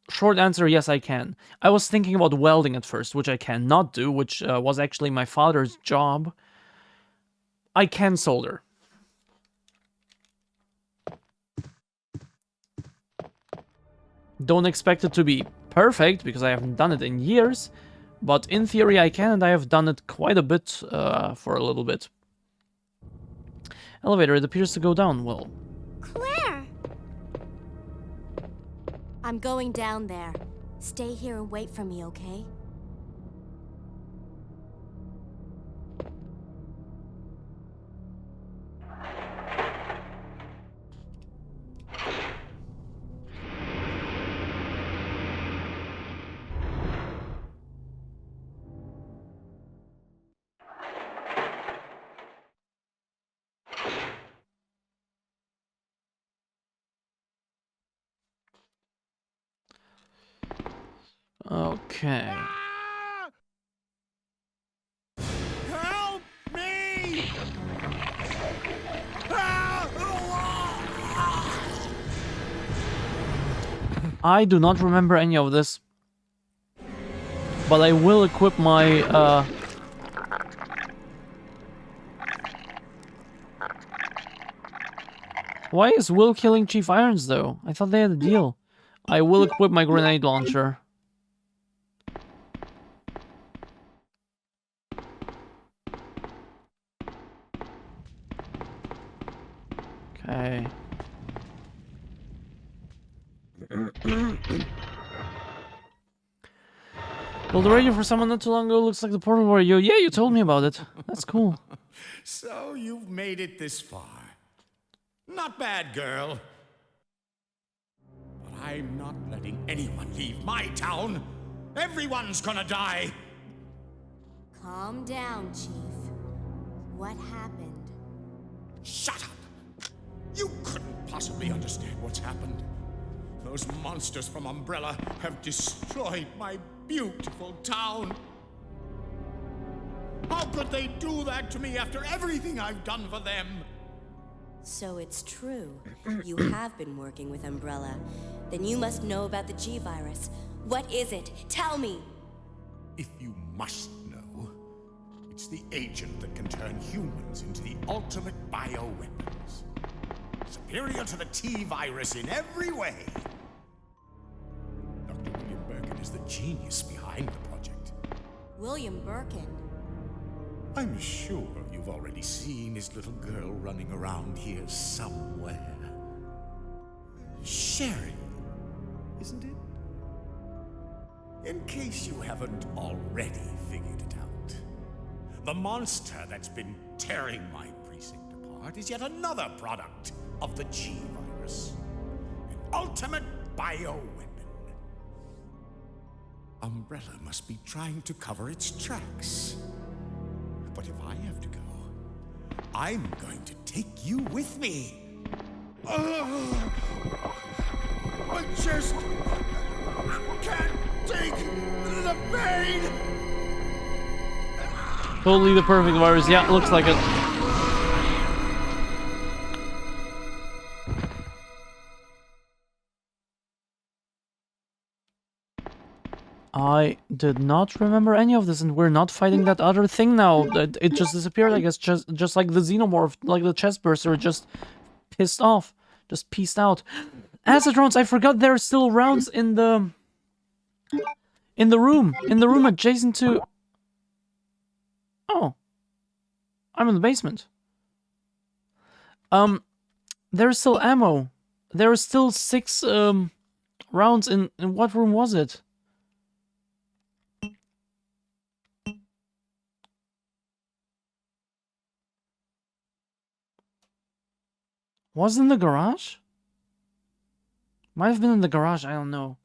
Short answer, yes, I can. I was thinking about welding at first, which I cannot do, which was actually my father's job. I can solder. Don't expect it to be perfect, because I haven't done it in years. But in theory I can, and I have done it quite a bit for a little bit. Elevator, it appears to go down. Well, Claire! I'm going down there. Stay here and wait for me, okay? okay. Help me! I do not remember any of this. But I will equip my, Why is Will killing Chief Irons, though? I thought they had a deal. I will equip my grenade launcher. Okay. Build a radio for someone not too long ago. Looks like the portal radio. Yeah, you told me about it. That's cool. So you've made it this far. Not bad, girl. But I'm not letting anyone leave my town. Everyone's gonna die. Calm down, Chief. What happened? Shut up! You couldn't possibly understand what's happened. Those monsters from Umbrella have destroyed my beautiful town. How could they do that to me after everything I've done for them? So it's true. You have been working with Umbrella. Then you must know about the G-Virus. What is it? Tell me! If you must know, it's the agent that can turn humans into the ultimate bioweapons. Superior to the T-Virus in every way. Dr. William Birkin is the genius behind the project. William Birkin? I'm sure you've already seen his little girl running around here somewhere. Sherry, isn't it? In case you haven't already figured it out, the monster that's been tearing my precinct apart is yet another product of the G-Virus. An ultimate bioweapon. Umbrella must be trying to cover its tracks. But if I have to go, I'm going to take you with me. I just can't take the pain. Totally the perfect virus. Yeah, looks like it. I did not remember any of this, and we're not fighting that other thing now. It just disappeared, I guess, just like the xenomorph, like the chest burster, just pissed off, just pieced out. Acid rounds, I forgot there are still rounds in the room. In the room adjacent to... Oh. I'm in the basement. There's still ammo. There are still 6 rounds in what room was it? Was it in the garage? Might have been in the garage, I don't know.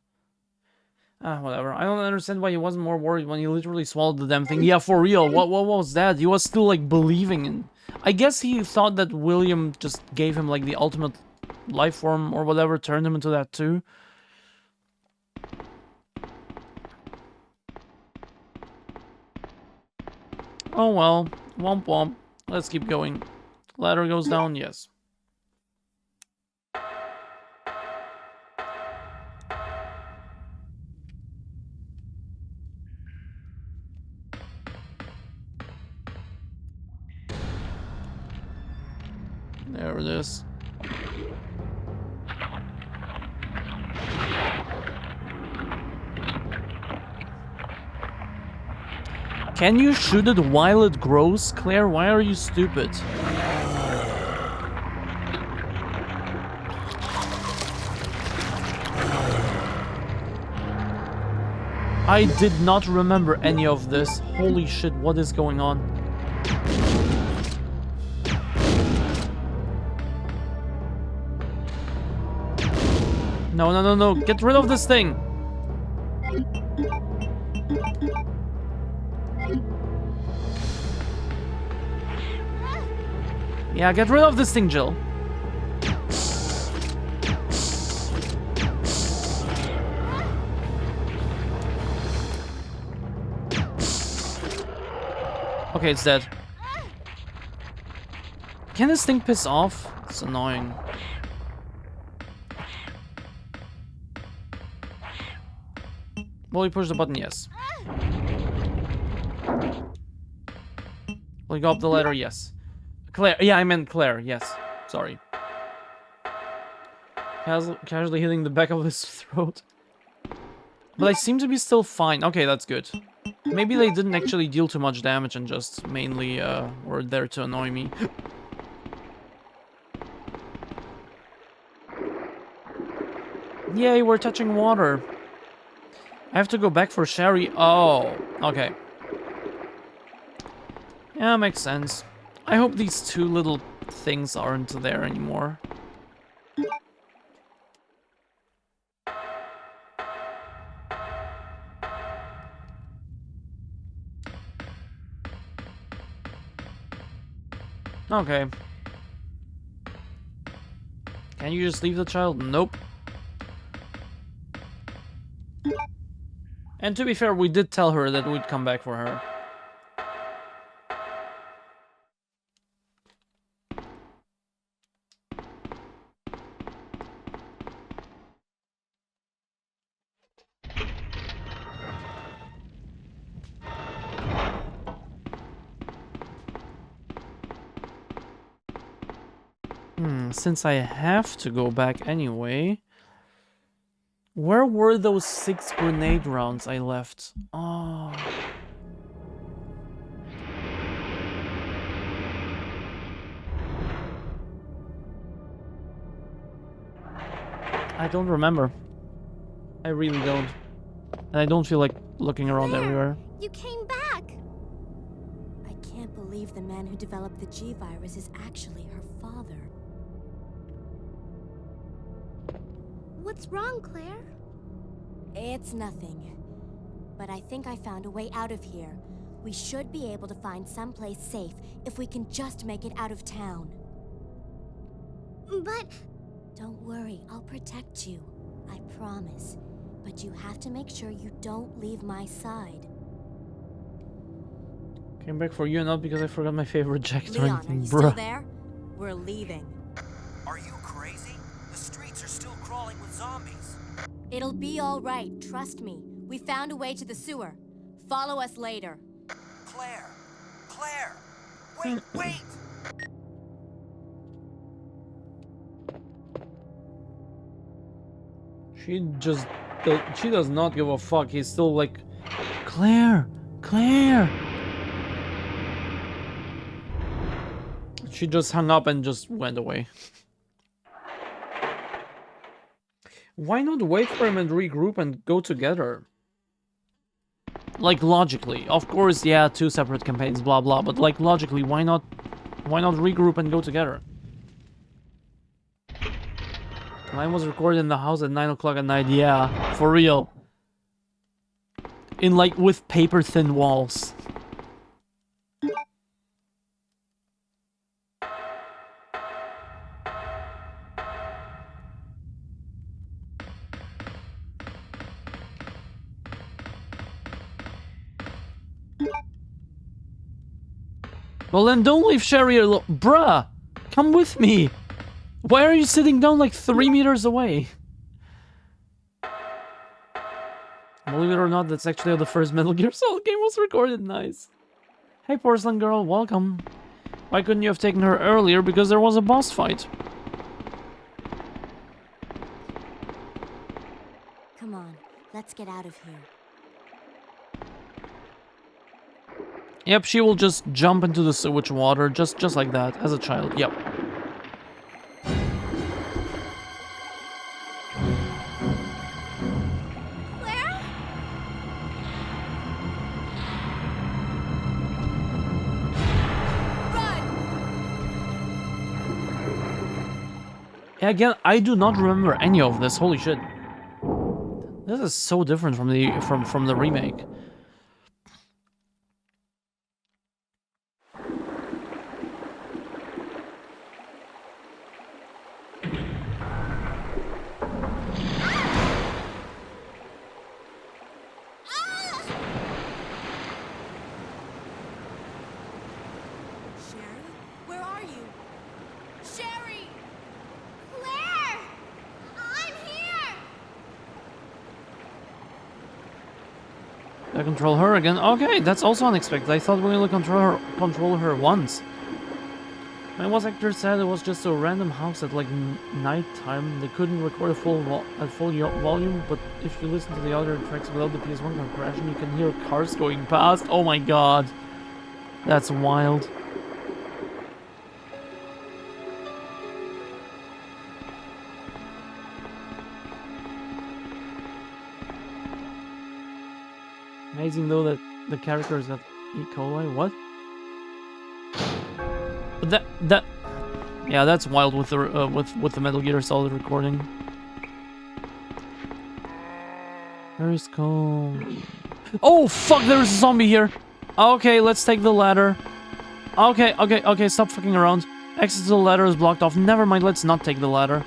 Whatever. I don't understand why he wasn't more worried when he literally swallowed the damn thing. Yeah, for real. What was that? He was still like believing in... I guess he thought that William just gave him like the ultimate life form or whatever, turned him into that too. Oh well. Womp womp. Let's keep going. Ladder goes down, yes. There it is. Can you shoot it while it grows, Claire? Why are you stupid? I did not remember any of this. Holy shit, what is going on? No, no, no, no. Get rid of this thing. Yeah, get rid of this thing, Jill. Okay, it's dead. Can this thing piss off? It's annoying. Will you push the button? Yes. Will you go up the ladder? Yes. Claire. Yeah, I meant Claire. Yes. Sorry. Casually hitting the back of his throat. But I seem to be still fine. Okay, that's good. Maybe they didn't actually deal too much damage and just mainly were there to annoy me. Yay, we're touching water. I have to go back for Sherry. Oh, okay. Yeah, makes sense. I hope these 2 little things aren't there anymore. Okay. Can you just leave the child? Nope. And to be fair, we did tell her that we'd come back for her. Since I have to go back anyway... Where were those 6 grenade rounds I left? Oh... I don't remember. I really don't. And I don't feel like looking around everywhere. You came back! I can't believe the man who developed the G-Virus is actually her father. What's wrong, Claire? It's nothing. But I think I found a way out of here. We should be able to find someplace safe if we can just make it out of town. But... Don't worry, I'll protect you. I promise. But you have to make sure you don't leave my side. Came back for you, not because I forgot my favorite jacket or Leon, are anything, you bruh. still there? We're leaving. Are you crazy? The streets are still crawling with zombies. It'll be all right, trust me. We found a way to the sewer. Follow us later. Claire! Claire! Wait, wait! She does not give a fuck. He's still like, Claire, Claire. She just hung up and just went away. Why not wait for him and regroup and go together? Like, logically. Of course, yeah, 2 separate campaigns, blah blah, but like, logically, why not regroup and go together? Mine was recorded in the house at 9 o'clock at night, yeah, for real. In like, with paper-thin walls. Well then don't leave Sherry alone. Bruh! Come with me! Why are you sitting down like 3 meters away? Believe it or not, that's actually how the first Metal Gear Solid game was recorded. Nice. Hey Porcelain Girl, welcome. Why couldn't you have taken her earlier? Because there was a boss fight. Come on, let's get out of here. Yep, she will just jump into the sewage water, just like that, as a child. Yep. Claire? Yeah, again, I do not remember any of this. Holy shit. This is so different from the remake. I control her again. Okay, that's also unexpected. I thought we only control her once. My voice actor said it was just a random house at like night time. They couldn't record a full volume, but if you listen to the other tracks without the PS1 compression, you can hear cars going past. Oh my god, that's wild. Amazing though that the characters got E. coli. What? But yeah, that's wild with the with the Metal Gear Solid recording. Very cool. Oh fuck! There's a zombie here. Okay, let's take the ladder. Okay. Stop fucking around. Access to the ladder is blocked off. Never mind. Let's not take the ladder.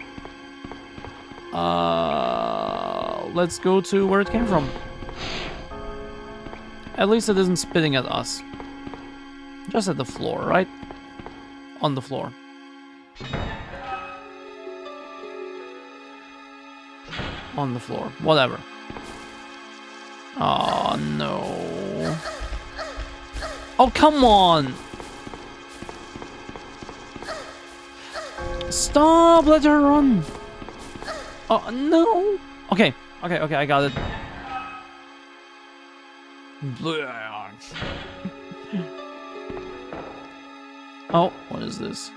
Let's go to where it came from. At least it isn't spitting at us. Just at the floor, right? On the floor. On the floor. Whatever. Oh, no. Oh, come on! Stop! Let her run! Oh, no! Okay, I got it. Oh, what is this?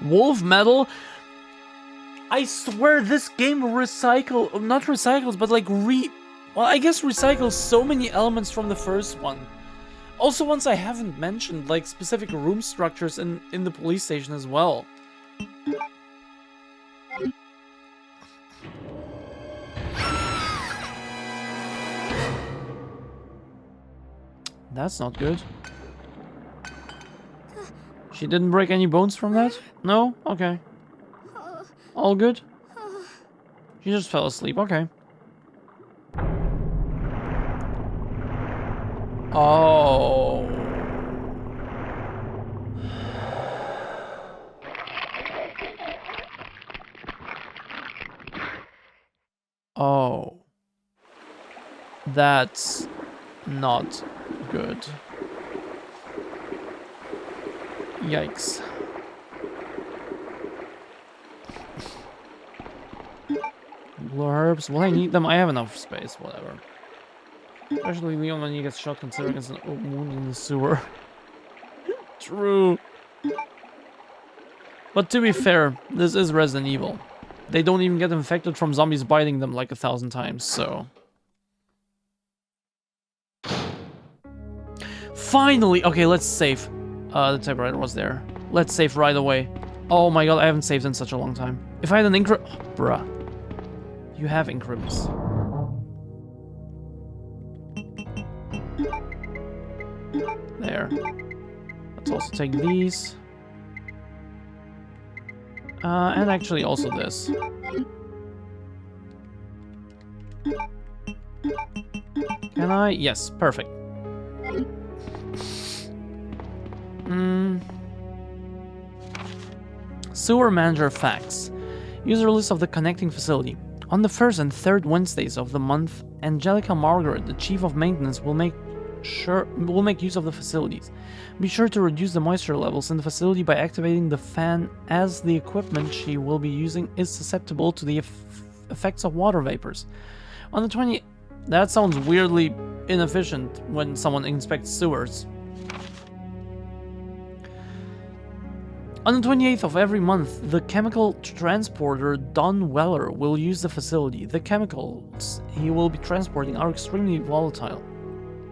Wolf metal? I swear this game not recycles, but like well, I guess recycles so many elements from the first one. Also, ones I haven't mentioned, like specific room structures in the police station as well. That's not good. She didn't break any bones from that? No? Okay. All good? She just fell asleep. Okay. Oh. Oh. That's not good. Yikes. Blue herbs. Will I need them? I have enough space, whatever. Especially Leon when he gets shot considering it's an open wound in the sewer. True. But to be fair, this is Resident Evil. They don't even get infected from zombies biting them like 1,000 times, so... Finally! Okay, let's save. The typewriter was there. Let's save right away. Oh my god, I haven't saved in such a long time. If I had an incre... Oh, bruh. You have increments. There. Let's also take these. And actually also this. Can I? Yes, perfect. Sewer manager facts. User list of the connecting facility. On the first and third Wednesdays of the month, Angelica Margaret, the chief of maintenance, will make use of the facilities. Be sure to reduce the moisture levels in the facility by activating the fan, as the equipment she will be using is susceptible to the effects of water vapors. On the 20th, that sounds weirdly inefficient when someone inspects sewers. On the 28th of every month, the chemical transporter Don Weller will use the facility. The chemicals he will be transporting are extremely volatile.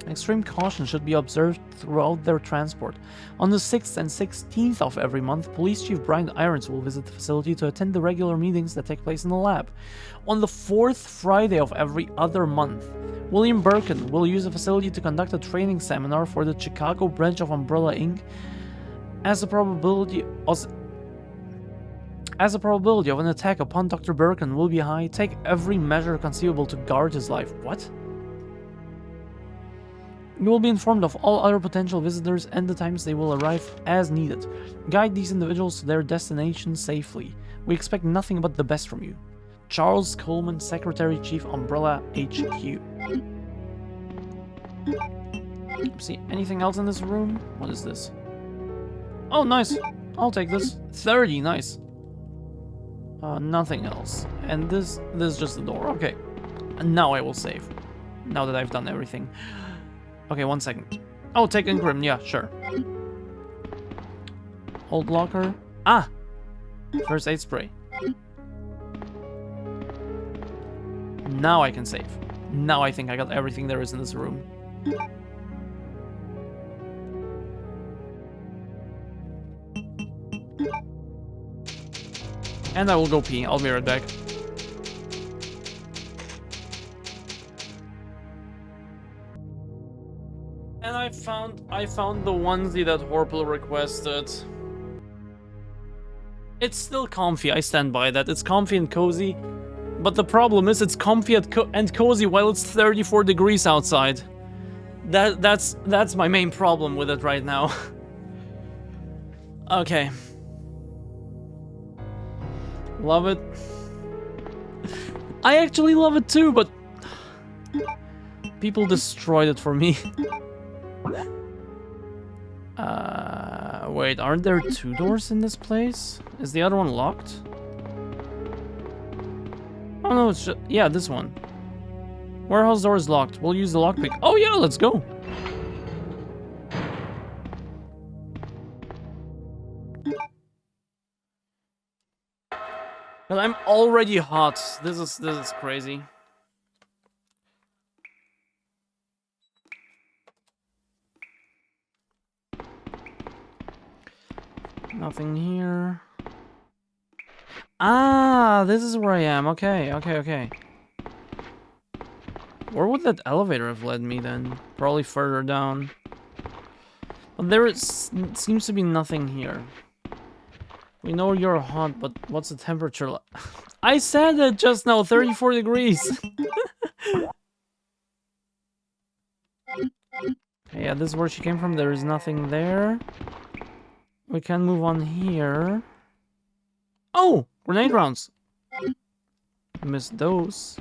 Extreme caution should be observed throughout their transport. On the 6th and 16th of every month, Police Chief Brian Irons will visit the facility to attend the regular meetings that take place in the lab. On the 4th Friday of every other month, William Birkin will use the facility to conduct a training seminar for the Chicago branch of Umbrella Inc. As the probability of an attack upon Dr. Birkin will be high, take every measure conceivable to guard his life. What? You will be informed of all other potential visitors and the times they will arrive as needed. Guide these individuals to their destination safely. We expect nothing but the best from you. Charles Coleman, Secretary Chief, Umbrella HQ. See, anything else in this room? What is this? Oh, nice. I'll take this. 30, nice. Nothing else. And this is just the door. Okay. And now I will save. Now that I've done everything. Okay, 1 second. Oh, take Ingrim. Yeah, sure. Old locker. Ah! First aid spray. Now I can save. Now I think I got everything there is in this room. And I will go pee. I'll be right back. And I found the onesie that Horpel requested. It's still comfy. I stand by that. It's comfy and cozy. But the problem is it's comfy and cozy while it's 34 degrees outside. That's my main problem with it right now. Okay. Love it. I actually love it too, but people destroyed it for me. Wait, aren't there 2 doors in this place? Is the other one locked? Oh no, it's just... yeah, this one. Warehouse door is locked. We'll use the lockpick. Oh yeah, let's go! Well, I'm already hot. This is crazy. Nothing here. Ah, this is where I am. Okay. Where would that elevator have led me then? Probably further down. But there seems to be nothing here. We know you're hot, but what's the temperature like? I said it just now, 34 degrees. Okay, yeah, this is where she came from. There is nothing there. We can move on here. Oh, grenade rounds. Missed those.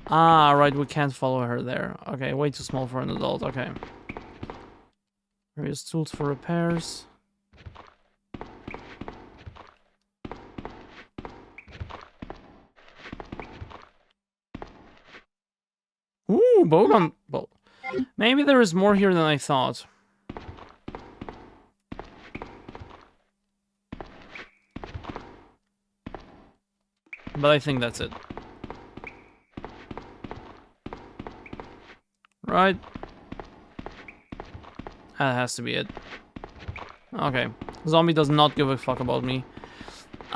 Ah, right, we can't follow her there. Okay, way too small for an adult. Okay. Various tools for repairs. Ooh, bowgun. Well, maybe there is more here than I thought. But I think that's it. Right. That has to be it. Okay. Zombie does not give a fuck about me.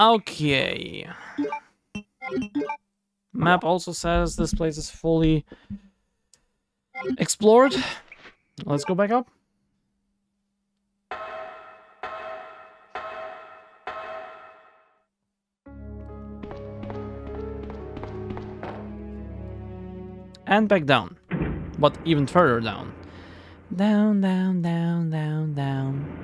Okay. Map also says this place is fully explored. Let's go back up. And back down. But even further down. Down, down, down, down, down.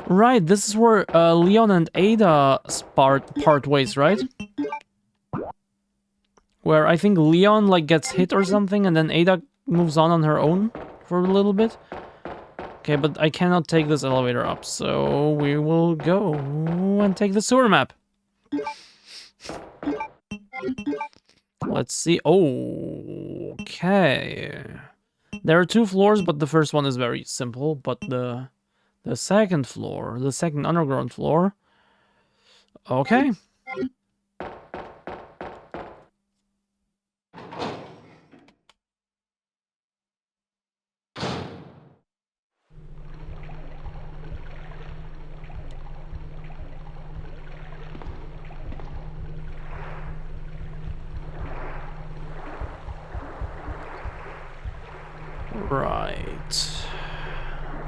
Right, this is where Leon and Ada part ways, right? Where I think Leon like gets hit or something, and then Ada moves on her own for a little bit. Okay, but I cannot take this elevator up, so we will go and take the sewer map. Let's see. Oh, okay. There are 2 floors, but the first one is very simple. But the second floor, the second underground floor. Okay. Right.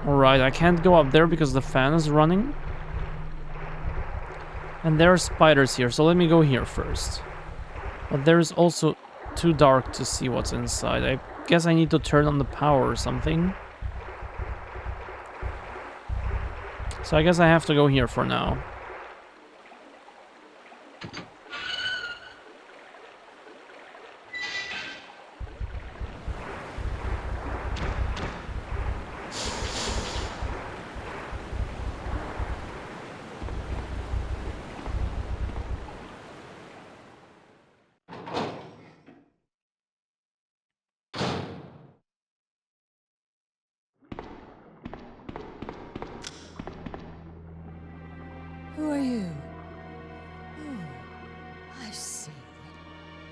Alright, I can't go up there because the fan is running. And there are spiders here, so let me go here first. But there's also too dark to see what's inside. I guess I need to turn on the power or something. So I guess I have to go here for now. Who are you? Oh, I see.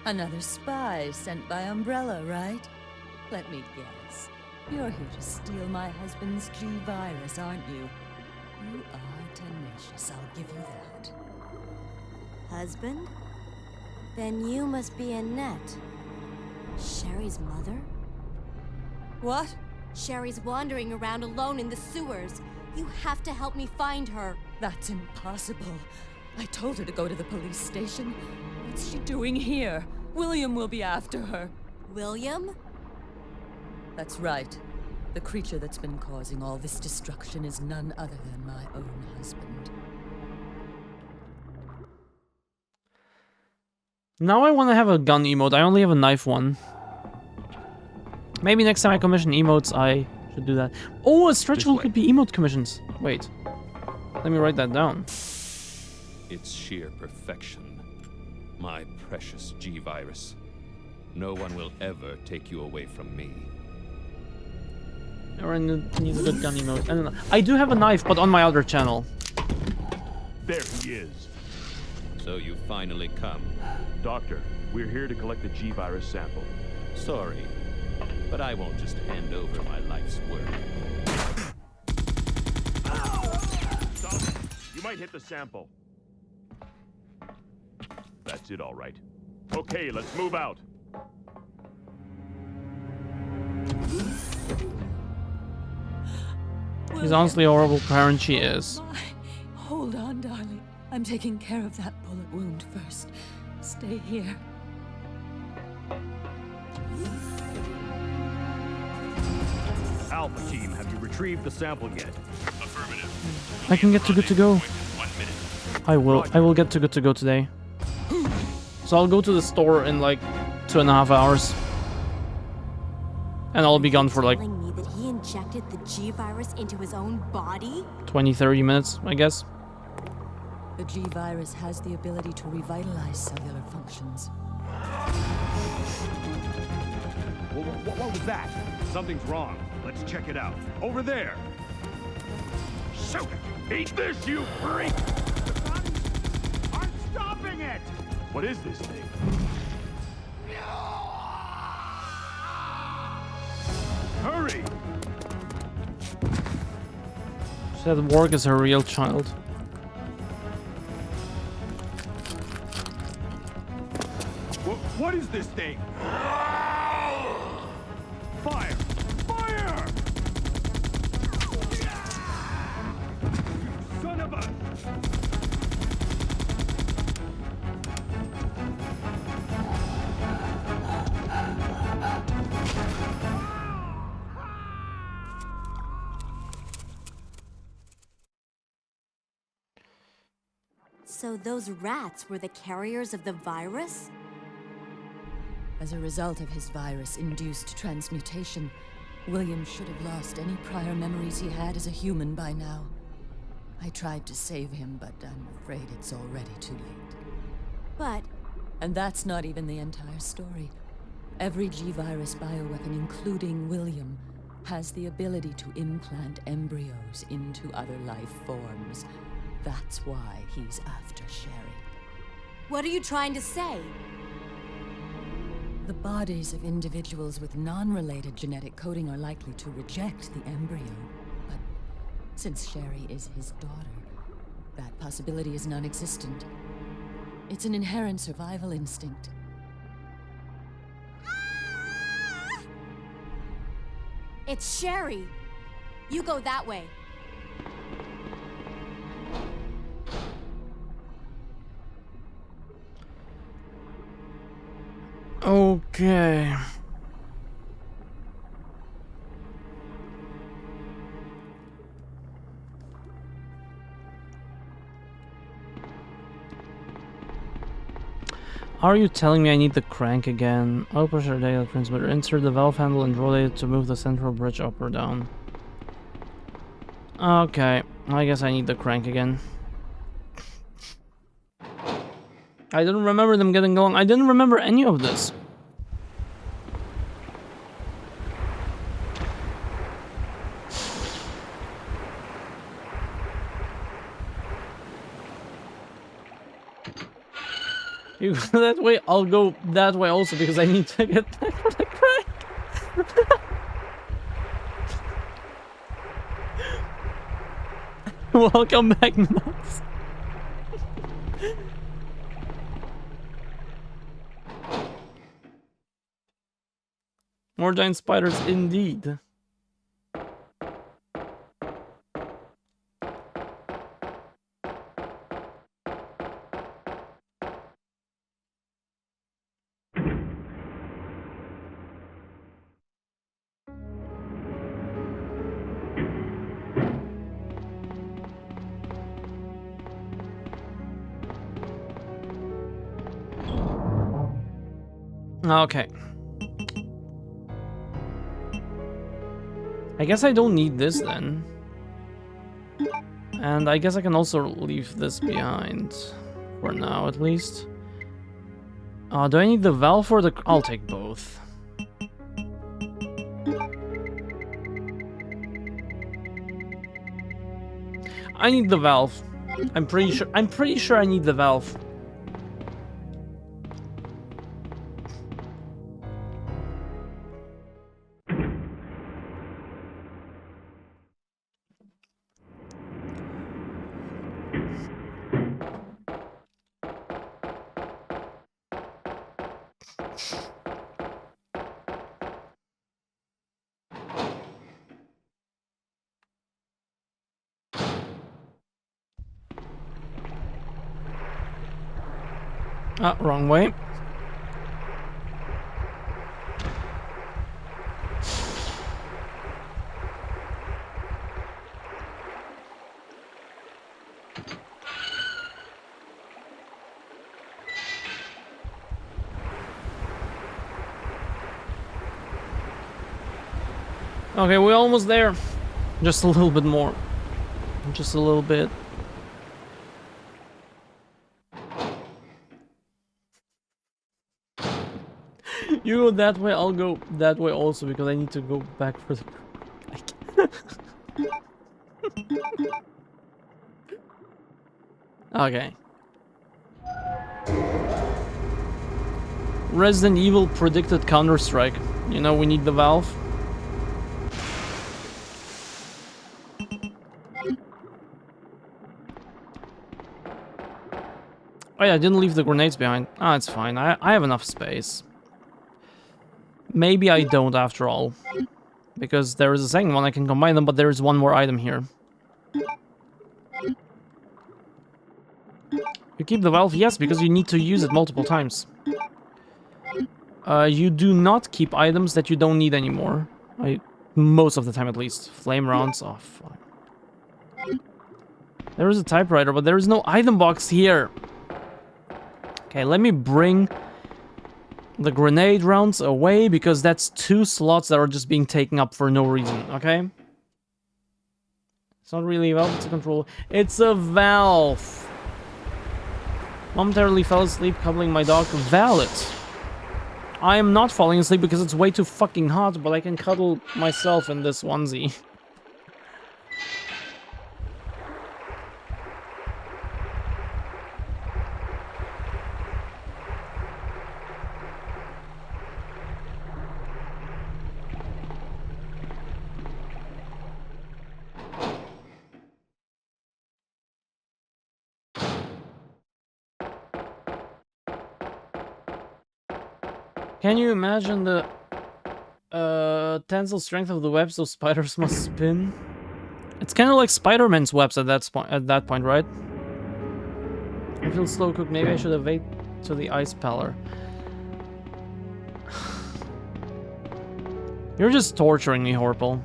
Another spy sent by Umbrella, right? Let me guess. You're here to steal my husband's G-Virus, aren't you? You are tenacious, I'll give you that. Husband? Then you must be Annette. Sherry's mother? What? Sherry's wandering around alone in the sewers. You have to help me find her. That's impossible. I told her to go to the police station. What's she doing here? William will be after her. William? That's right. The creature that's been causing all this destruction is none other than my own husband. Now I want to have a gun emote. I only have a knife one. Maybe next time I commission emotes, I should do that. Oh, a stretch goal could be emote commissions. Wait. Let me write that down. It's sheer perfection. My precious G-Virus. No one will ever take you away from me. Or I need a good gun emote. I don't know. I do have a knife, but on my other channel. There he is. So you finally come. Doctor, we're here to collect the G-Virus sample. Sorry, but I won't just hand over my life's work. Stop. You might hit the sample. That's it, all right. Okay, let's move out. She's honestly a horrible parent, she is. Hold on, darling. I'm taking care of that bullet wound first. Stay here. Alpha team, have you retrieved the sample yet? Affirmative. I can get to good to go. 1 minute. I will get to good to go today. So I'll go to the store in like 2.5 hours. And I'll be gone for like telling me that he injected the G virus into his own body? 20-30 minutes, I guess. The G virus has the ability to revitalize cellular functions. What was that? Something's wrong. Let's check it out. Over there. Shoot it! Eat this, you freak! The bodies aren't stopping it! What is this thing? Hurry! She said Warg is her real child. What is this thing? Fire! Fire! Son of a... So those rats were the carriers of the virus? As a result of his virus-induced transmutation, William should have lost any prior memories he had as a human by now. I tried to save him, but I'm afraid it's already too late. But... And that's not even the entire story. Every G-virus bioweapon, including William, has the ability to implant embryos into other life forms. That's why he's after Sherry. what are you trying to say? The bodies of individuals with non-related genetic coding are likely to reject the embryo. But since Sherry is his daughter, that possibility is non-existent. It's an inherent survival instinct. It's Sherry. You go that way. Okay. Are you telling me I need the crank again? I'll push our data transmitter. Insert the valve handle and rotate it to move the central bridge up or down. Okay, I guess I need the crank again. I didn't remember them getting along. I didn't remember any of this. You go that way, I'll go that way also because I need to get back for the crank. Welcome back, Max. More giant spiders indeed. Okay. I guess I don't need this then. And I guess I can also leave this behind. For now, at least. Do I need the valve or the... I'll take both. I need the valve. I'm pretty sure I need the valve. Wrong way. Okay, we're almost there. Just a little bit more. Just a little bit. You go that way, I'll go that way also because I need to go back for the... Okay. Resident Evil predicted Counter-Strike. You know, we need the valve. Oh yeah, I didn't leave the grenades behind. Ah, it's fine. I have enough space. Maybe I don't after all. Because there is a second one, I can combine them, but there is one more item here. You keep the valve? Yes, because you need to use it multiple times. You do not keep items that you don't need anymore. Most of the time at least. Flame rounds. Oh, fuck. There is a typewriter, but there is no item box here. Okay, let me bring the grenade rounds away, because that's 2 slots that are just being taken up for no reason, okay? It's not really a valve, it's a controller. It's a valve! Momentarily fell asleep cuddling my dog. Valid. I am not falling asleep because it's way too fucking hot, but I can cuddle myself in this onesie. Can you imagine the tensile strength of the webs those spiders must spin? It's kind of like Spider-Man's webs at that point, right? I feel slow cooked. Maybe I should have waited to the ice peller. You're just torturing me, Horpel.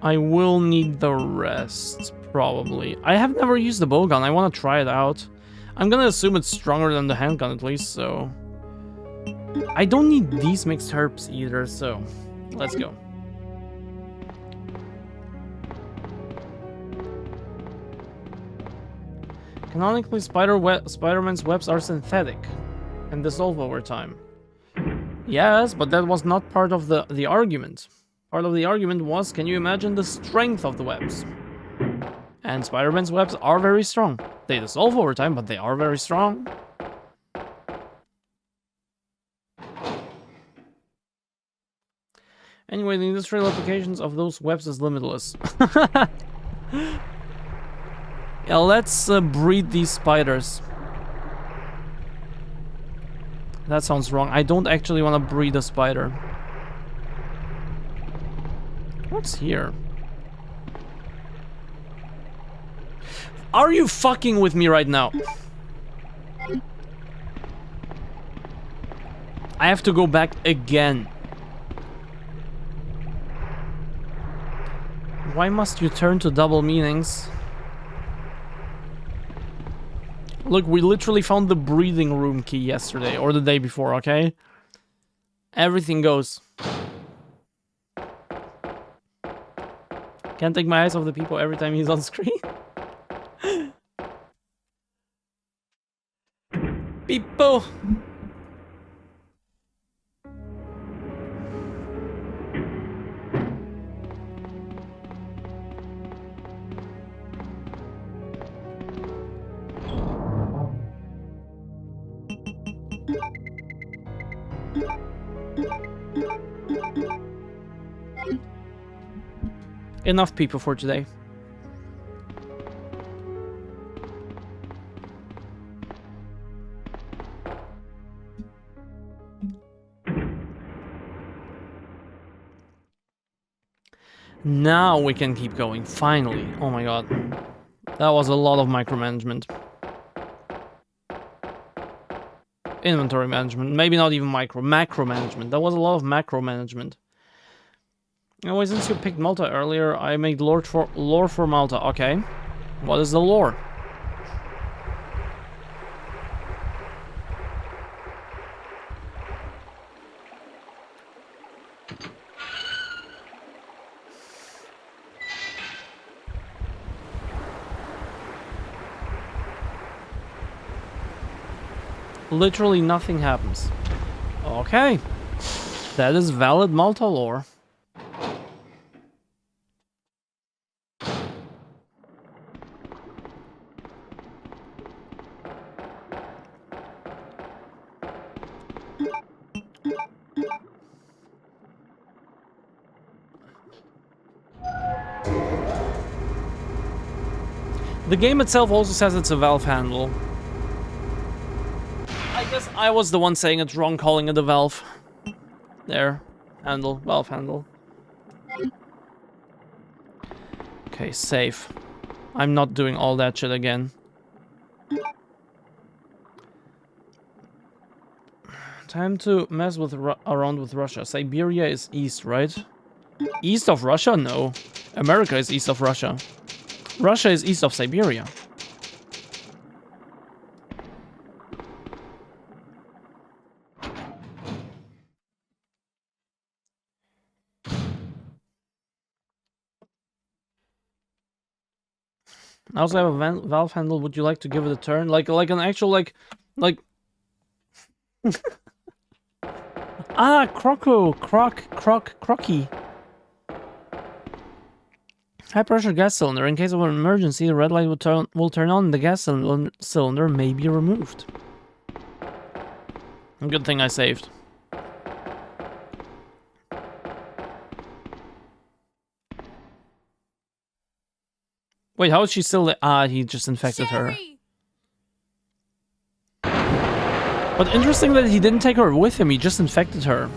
I will need the rest, probably. I have never used the bowgun. I want to try it out. I'm gonna assume it's stronger than the handgun at least, so... I don't need these mixed herbs either, so... Let's go. Canonically, Spider-Man's webs are synthetic and dissolve over time. Yes, but that was not part of the argument. Part of the argument was, can you imagine the strength of the webs? And Spider-Man's webs are very strong. They dissolve over time, but they are very strong. Anyway, the industrial applications of those webs is limitless. Yeah, let's breed these spiders. That sounds wrong. I don't actually want to breed a spider. What's here? Are you fucking with me right now? I have to go back again. Why must you turn to double meanings? Look, we literally found the breathing room key yesterday, or the day before, okay? Everything goes. Can't take my eyes off the people every time he's on screen. People! Enough people for today. Now we can keep going, finally. Oh my god. That was a lot of micromanagement. Inventory management. Maybe not even macro management. That was a lot of macro management. Anyway, since you picked Malta earlier, I made lore for Malta. Okay. What is the lore? literally nothing happens. Okay. That is valid Malta lore. The game itself also says it's a valve handle. I guess I was the one saying it's wrong calling it a valve. There. Handle. Valve handle. Okay, safe. I'm not doing all that shit again. Time to mess with around with Russia. Siberia is east, right? East of Russia? No. America is east of Russia. Russia is east of Siberia. I also have a valve handle. Would you like to give it a turn? Like an actual, like... Ah, crocky. High pressure gas cylinder. In case of an emergency, the red light will turn on. The gas cylinder may be removed. Good thing I saved. Wait, how is she still there? Ah, he just infected her. But interesting that he didn't take her with him, he just infected her.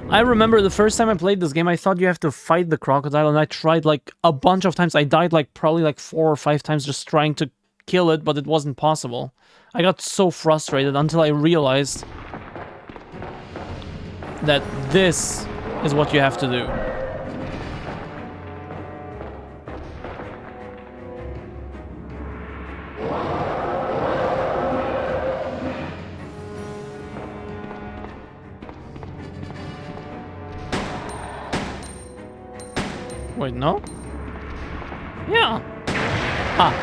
I remember the first time I played this game, I thought you have to fight the crocodile, and I tried like a bunch of times. I died like probably like 4 or 5 times just trying to kill it, but it wasn't possible. I got so frustrated until I realized that this is what you have to do. Wait, no? Yeah. Ah.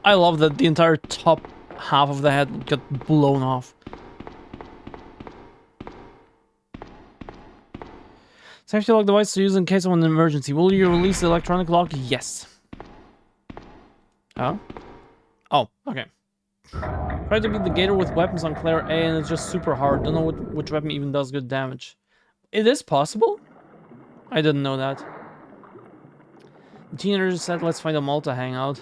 I love that the entire top half of the head got blown off. Safety lock device to use in case of an emergency. Will you release the electronic lock? Yes. Oh? Oh, okay. Try to beat the gator with weapons on Claire A, and it's just super hard. Don't know which weapon even does good damage. It is possible? I didn't know that. The teenager said, let's find a Malta hangout.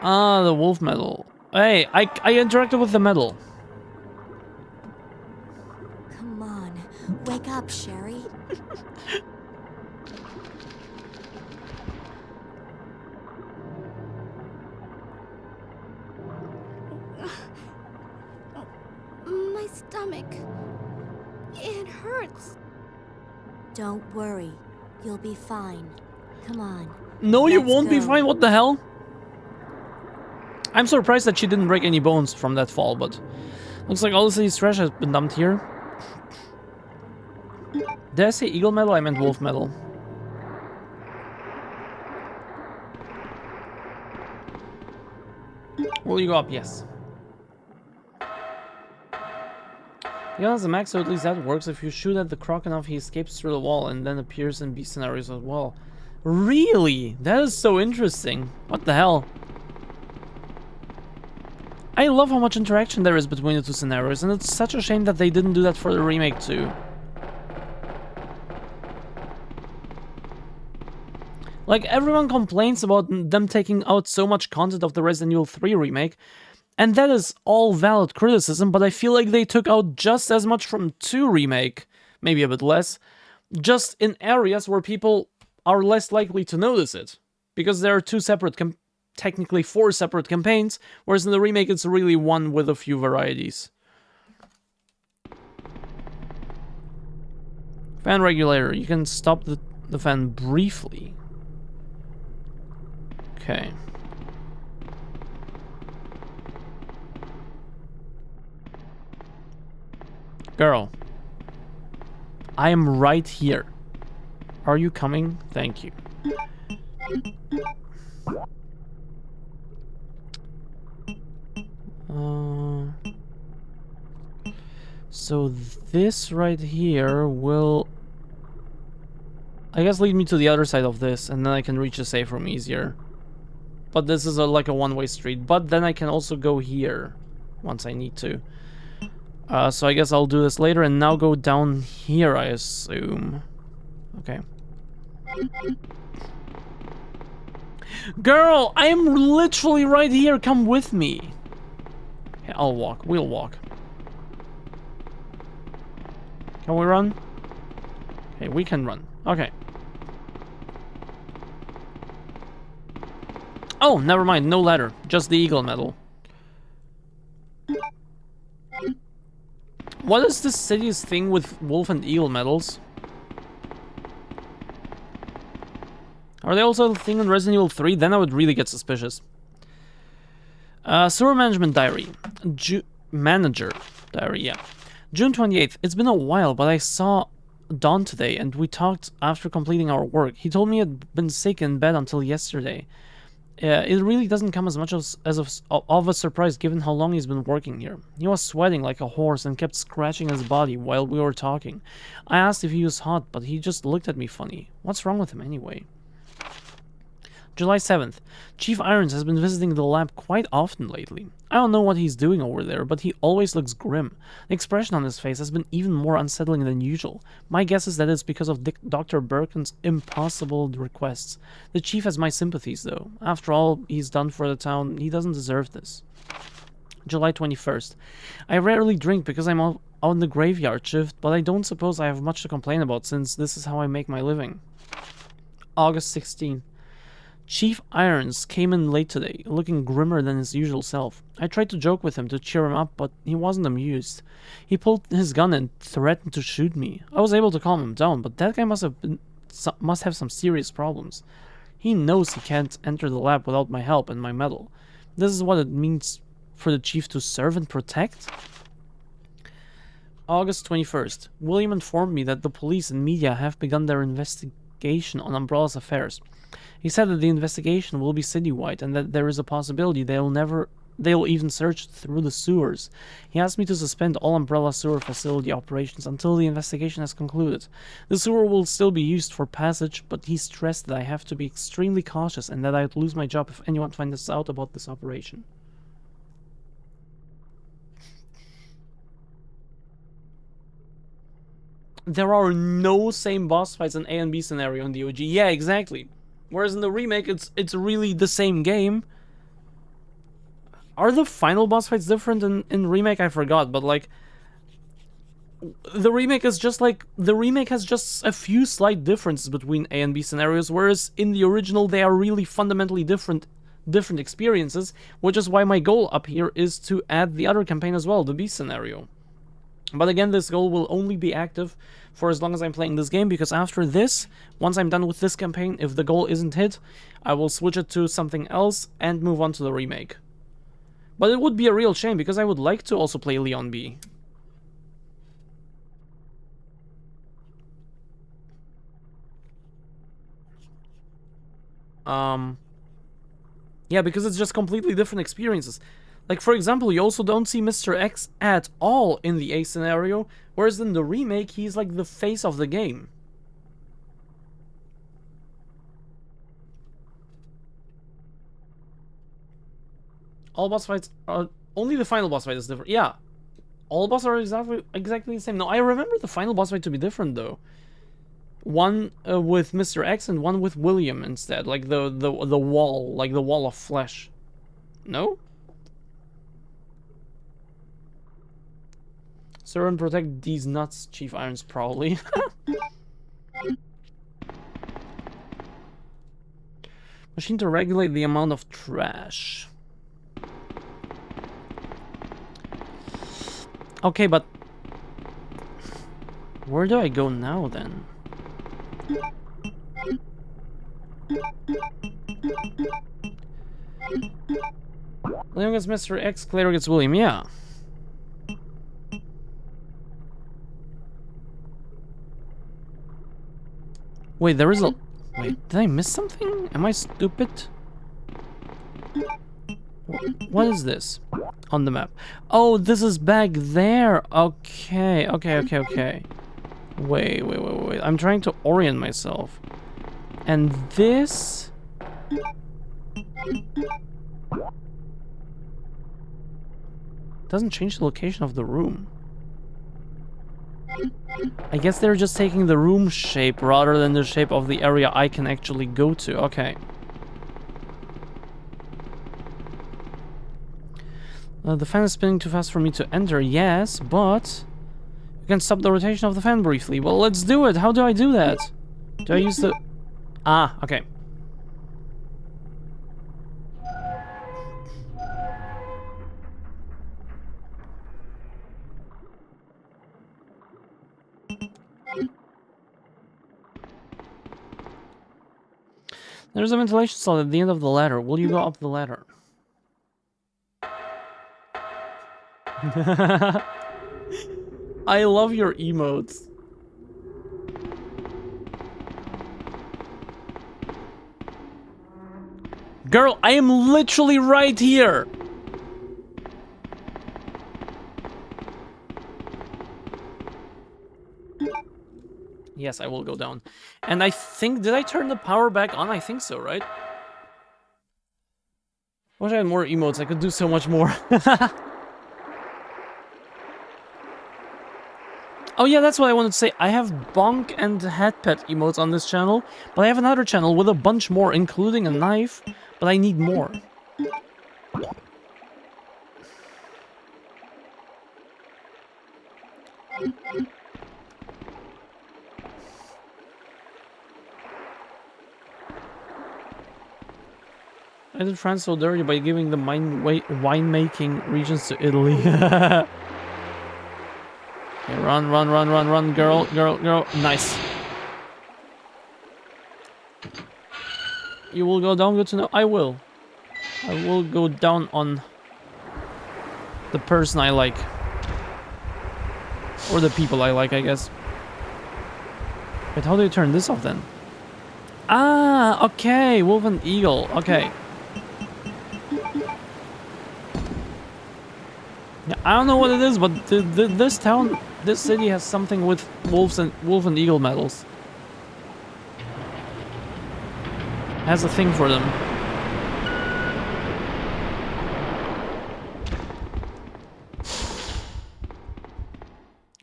Ah, the wolf medal. Hey, I interacted with the medal. Come on, wake up, Sherry. My stomach. It hurts. Don't worry. You'll be fine. Come on. No, you Let's won't be go. fine. What the hell? I'm surprised that she didn't break any bones from that fall, but looks like all the city's trash has been dumped here. Did I say eagle medal? I meant wolf medal. Will you go up? Yes. He has a max, so at least that works. If you shoot at the croc enough, he escapes through the wall and then appears in B scenarios as well. Really? That is so interesting. What the hell? I love how much interaction there is between the two scenarios, and it's such a shame that they didn't do that for the remake too. Like, everyone complains about them taking out so much content of the Resident Evil 3 remake, and that is all valid criticism, but I feel like they took out just as much from 2 remake, maybe a bit less, just in areas where people are less likely to notice it. Because there are 2 separate, technically 4 separate campaigns, whereas in the remake it's really one with a few varieties. Fan regulator, you can stop the fan briefly. Okay. Girl. I am right here. Are you coming? Thank you. So this right here will, I guess, lead me to the other side of this, and then I can reach the safe room easier. But this is like a one-way street. But then I can also go here once I need to. So I guess I'll do this later, and now go down here, I assume. Okay. Girl, I am literally right here. Come with me. Okay, I'll walk. We'll walk. Can we run? Okay, we can run. Okay. Oh, never mind. No ladder. Just the eagle medal. What is this city's thing with wolf and eagle medals? Are they also a thing in Resident Evil 3? Then I would really get suspicious. Sewer management diary. Manager diary, yeah. June 28th. It's been a while, but I saw Don today, and we talked after completing our work. He told me he'd been sick in bed until yesterday. It really doesn't come as much of a surprise given how long he's been working here. He was sweating like a horse and kept scratching his body while we were talking. I asked if he was hot, but he just looked at me funny. What's wrong with him anyway? July 7th. Chief Irons has been visiting the lab quite often lately. I don't know what he's doing over there, but he always looks grim. The expression on his face has been even more unsettling than usual. My guess is that it's because of Dr. Birkin's impossible requests. The chief has my sympathies, though. After all he's done for the town, he doesn't deserve this. July 21st. I rarely drink because I'm out on the graveyard shift, but I don't suppose I have much to complain about since this is how I make my living. August 16th. Chief Irons came in late today, looking grimmer than his usual self. I tried to joke with him to cheer him up, but he wasn't amused. He pulled his gun and threatened to shoot me. I was able to calm him down, but that guy must have some serious problems. He knows he can't enter the lab without my help and my medal. This is what it means for the chief to serve and protect? August 21st. William informed me that the police and media have begun their investigation on Umbrella's affairs. He said that the investigation will be citywide and that there is a possibility they'll even search through the sewers. He asked me to suspend all Umbrella sewer facility operations until the investigation has concluded. The sewer will still be used for passage, but he stressed that I have to be extremely cautious and that I'd lose my job if anyone finds out about this operation. There are no same boss fights in A and B scenario in the OG. Yeah, exactly. Whereas in the remake, it's really the same game. Are the final boss fights different in remake? I forgot, but like the remake has just a few slight differences between A and B scenarios, whereas in the original they are really fundamentally different experiences, which is why my goal up here is to add the other campaign as well, the B scenario. But again, this goal will only be active for as long as I'm playing this game, because after this, once I'm done with this campaign, if the goal isn't hit, I will switch it to something else and move on to the remake. But it would be a real shame, because I would like to also play Leon B. Yeah, because it's just completely different experiences. Like, for example, you also don't see Mr. X at all in the A scenario, whereas in the remake, he's like the face of the game. All boss fights are... Only the final boss fight is different. Yeah. All bosses are exactly the same. No, I remember the final boss fight to be different, though. One with Mr. X and one with William instead. Like the wall. Like the wall of flesh. No? Serve and protect these nuts, Chief Irons, probably. Machine to regulate the amount of trash. Okay, but where do I go now then? Leon gets Mr. X, Claire gets William, yeah. Wait, there is a... Wait, did I miss something? Am I stupid? What is this on the map? Oh, this is back there. Okay, okay. Wait. I'm trying to orient myself. And this... doesn't change the location of the room. I guess they're just taking the room shape rather than the shape of the area I can actually go to. Okay. The fan is spinning too fast for me to enter, yes, but... you can stop the rotation of the fan briefly. Well, let's do it. How do I do that? Do I use the... Ah, okay. There's a ventilation slot at the end of the ladder. Will you go up the ladder? I love your emotes. Girl, I am literally right here. Yes, I will go down. And I think, did I turn the power back on? I think so, right? Wish I had more emotes. I could do so much more. Oh yeah, that's what I wanted to say. I have bonk and head pet emotes on this channel, but I have another channel with a bunch more, including a knife, but I need more. I did France so dirty by giving the winemaking regions to Italy. Okay, run, girl. Nice. You will go down, good to know. I will. I will go down on the person I like. Or the people I like, I guess. Wait, how do you turn this off then? Ah, okay. Wolf and Eagle. Okay. Yeah, I don't know what it is, but this town, this city has something with wolf and eagle medals. Has a thing for them.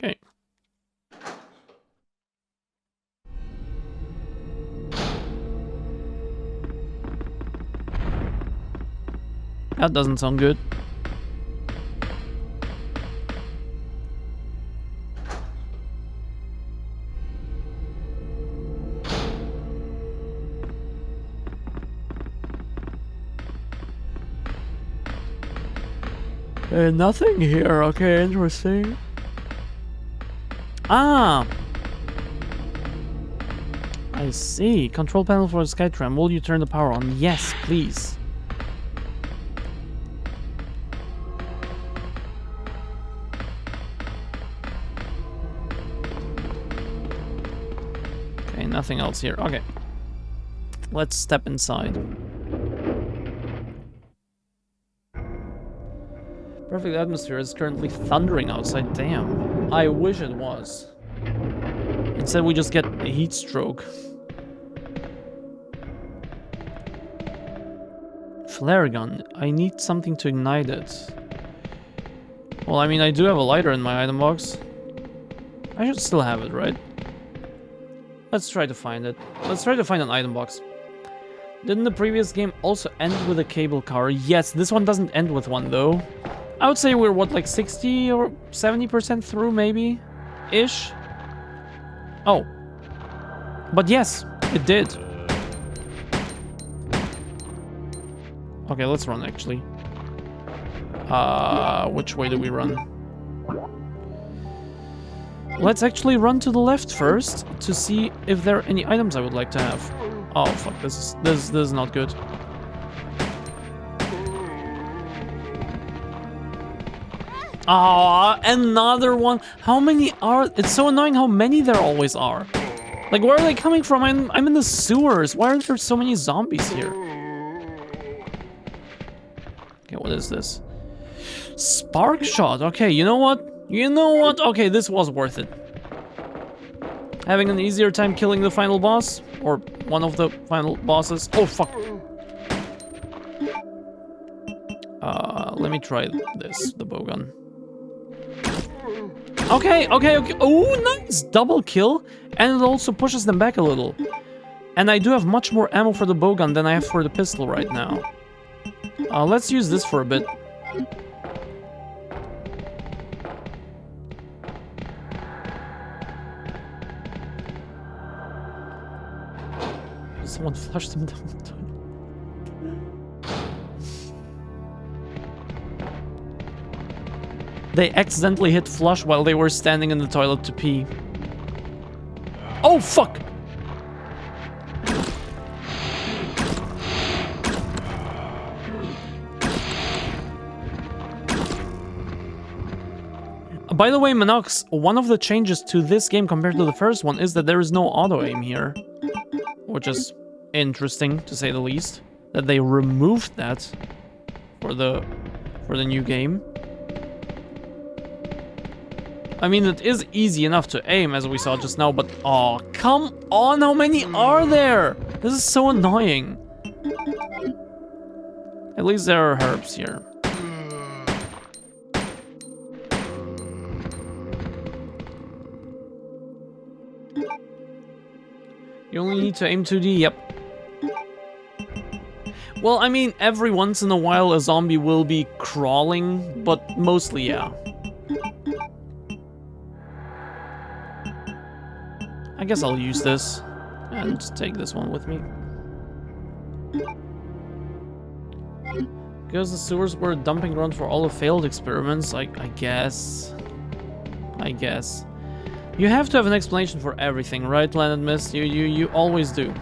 Okay. That doesn't sound good. Nothing here. Okay, interesting. Ah! I see. Control panel for the Skytram. Will you turn the power on? Yes, please. Okay, nothing else here. Okay. Let's step inside. Perfect atmosphere is currently thundering outside. Damn. I wish it was. Instead we just get a heat stroke. Flare gun. I need something to ignite it. Well, I mean, I do have a lighter in my item box. I should still have it, right? Let's try to find it. Let's try to find an item box. Didn't the previous game also end with a cable car? Yes, this one doesn't end with one though. I would say we're, what, like 60 or 70% through, maybe? Ish? Oh. But yes, it did. Okay, let's run, actually. Which way do we run? Let's actually run to the left first to see if there are any items I would like to have. Oh, fuck, this is not good. Ah, another one. How many are... It's so annoying how many there always are. Like, where are they coming from? I'm in the sewers. Why are there so many zombies here? Okay, what is this? Spark shot. Okay, you know what? You know what? Okay, this was worth it. Having an easier time killing the final boss? Or one of the final bosses? Oh, fuck. Let me try this, the bowgun. Okay. Oh, nice! Double kill. And it also pushes them back a little. And I do have much more ammo for the bowgun than I have for the pistol right now. Let's use this for a bit. Someone flushed them down the toilet. They accidentally hit flush while they were standing in the toilet to pee. Oh, fuck! By the way, Minox, one of the changes to this game compared to the first one is that there is no auto-aim here. Which is interesting, to say the least. That they removed that for the new game. I mean, it is easy enough to aim, as we saw just now, but... Oh, come on! How many are there? This is so annoying. At least there are herbs here. You only need to aim 2D, yep. Well, I mean, every once in a while a zombie will be crawling, but mostly, yeah. I guess I'll use this and take this one with me. Because the sewers were a dumping ground for all the failed experiments, I guess. You have to have an explanation for everything, right, Planet Mist? You always do.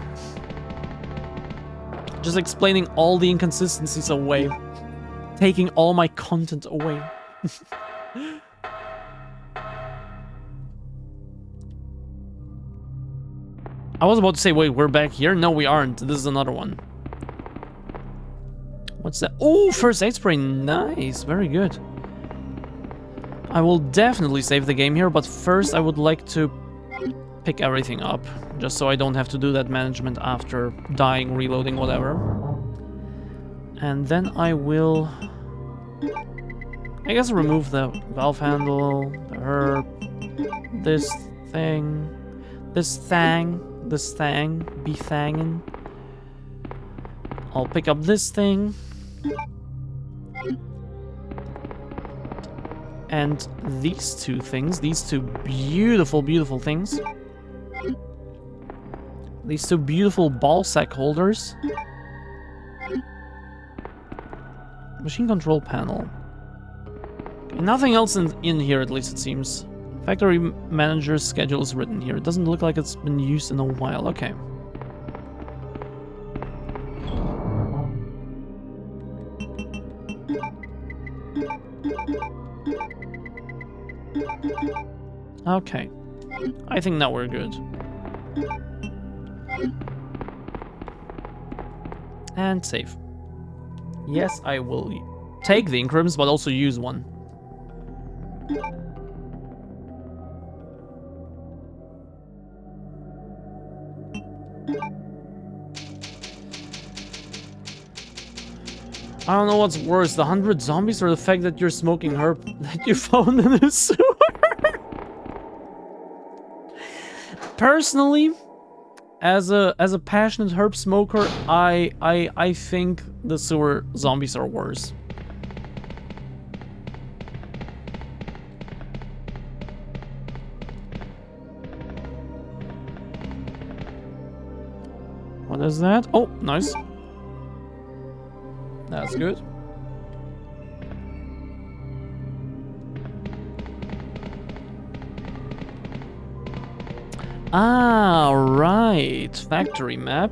Just explaining all the inconsistencies away. Taking all my content away. I was about to say, wait, we're back here? No, we aren't. This is another one. What's that? Oh, first aid spray. Nice. Very good. I will definitely save the game here, but first I would like to pick everything up, just so I don't have to do that management after dying, reloading, whatever. And then I will, I guess, remove the valve handle, the herb, this thing, be thangin'. I'll pick up this thing. And these two things, these two beautiful, beautiful things. These two beautiful ball sack holders. Machine control panel. Okay, nothing else in here, at least it seems. Factory manager's schedule is written here. It doesn't look like it's been used in a while. Okay. Okay. I think now we're good. And save. Yes, I will take the increments, but also use one. I don't know what's worse, the 100 zombies or the fact that you're smoking herb that you found in the sewer? Personally, as a passionate herb smoker, I think the sewer zombies are worse. What is that? Oh, nice. That's good. Ah, right. Factory map.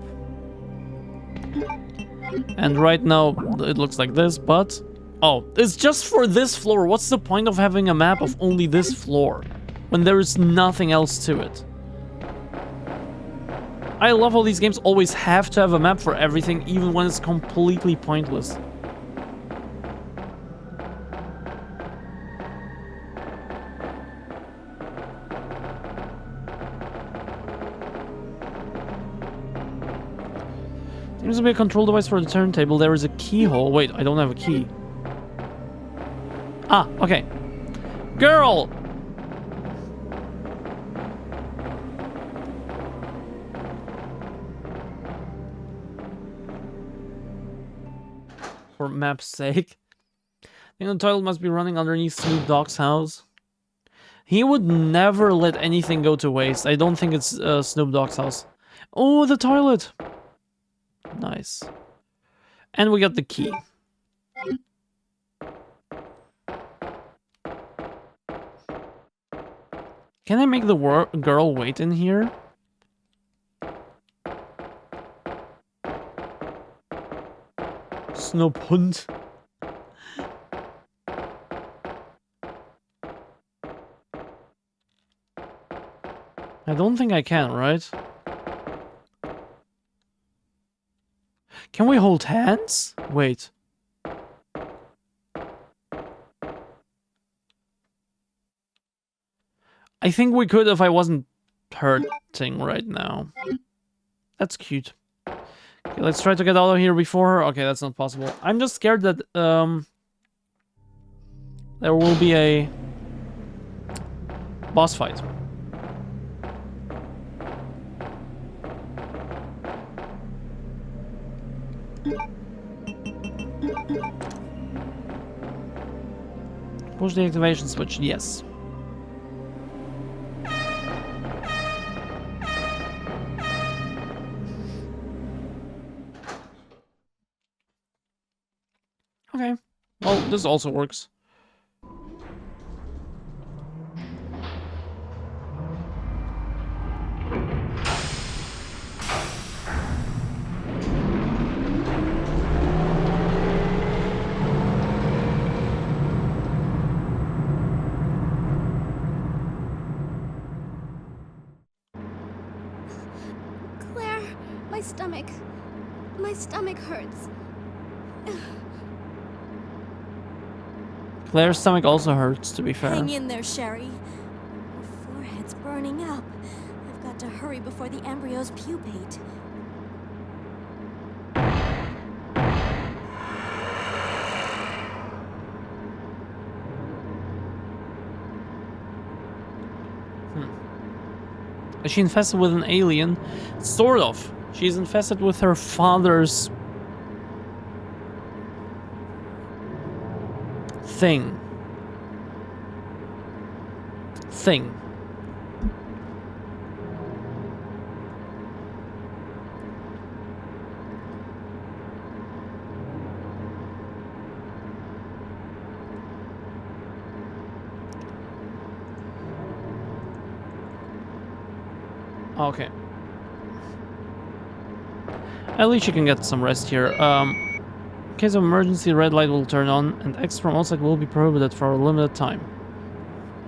And right now it looks like this, but... Oh, it's just for this floor. What's the point of having a map of only this floor when there is nothing else to it? I love how these games always have to have a map for everything, even when it's completely pointless. Seems to be a control device for the turntable. There is a keyhole. Wait, I don't have a key. Ah, okay. Girl! For map's sake. I think the toilet must be running underneath Snoop Dogg's house. He would never let anything go to waste. I don't think it's Snoop Dogg's house. Oh, the toilet! Nice. And we got the key. Can I make the girl wait in here? Snowpunt. I don't think I can, right? Can we hold hands? Wait. I think we could if I wasn't hurting right now. That's cute. Okay, let's try to get out of here before her. Okay, that's not possible. I'm just scared that there will be a boss fight. Push the activation switch, yes. Okay, well, this also works. Claire, my stomach hurts. Claire's stomach also hurts, to be fair. Hang in there, Sherry. Your forehead's burning up. I've got to hurry before the embryos pupate. Is she infested with an alien? Sort of. She's infested with her father's thing. Okay. At least you can get some rest here. In case of emergency, red light will turn on, and access from outside will be prohibited for a limited time.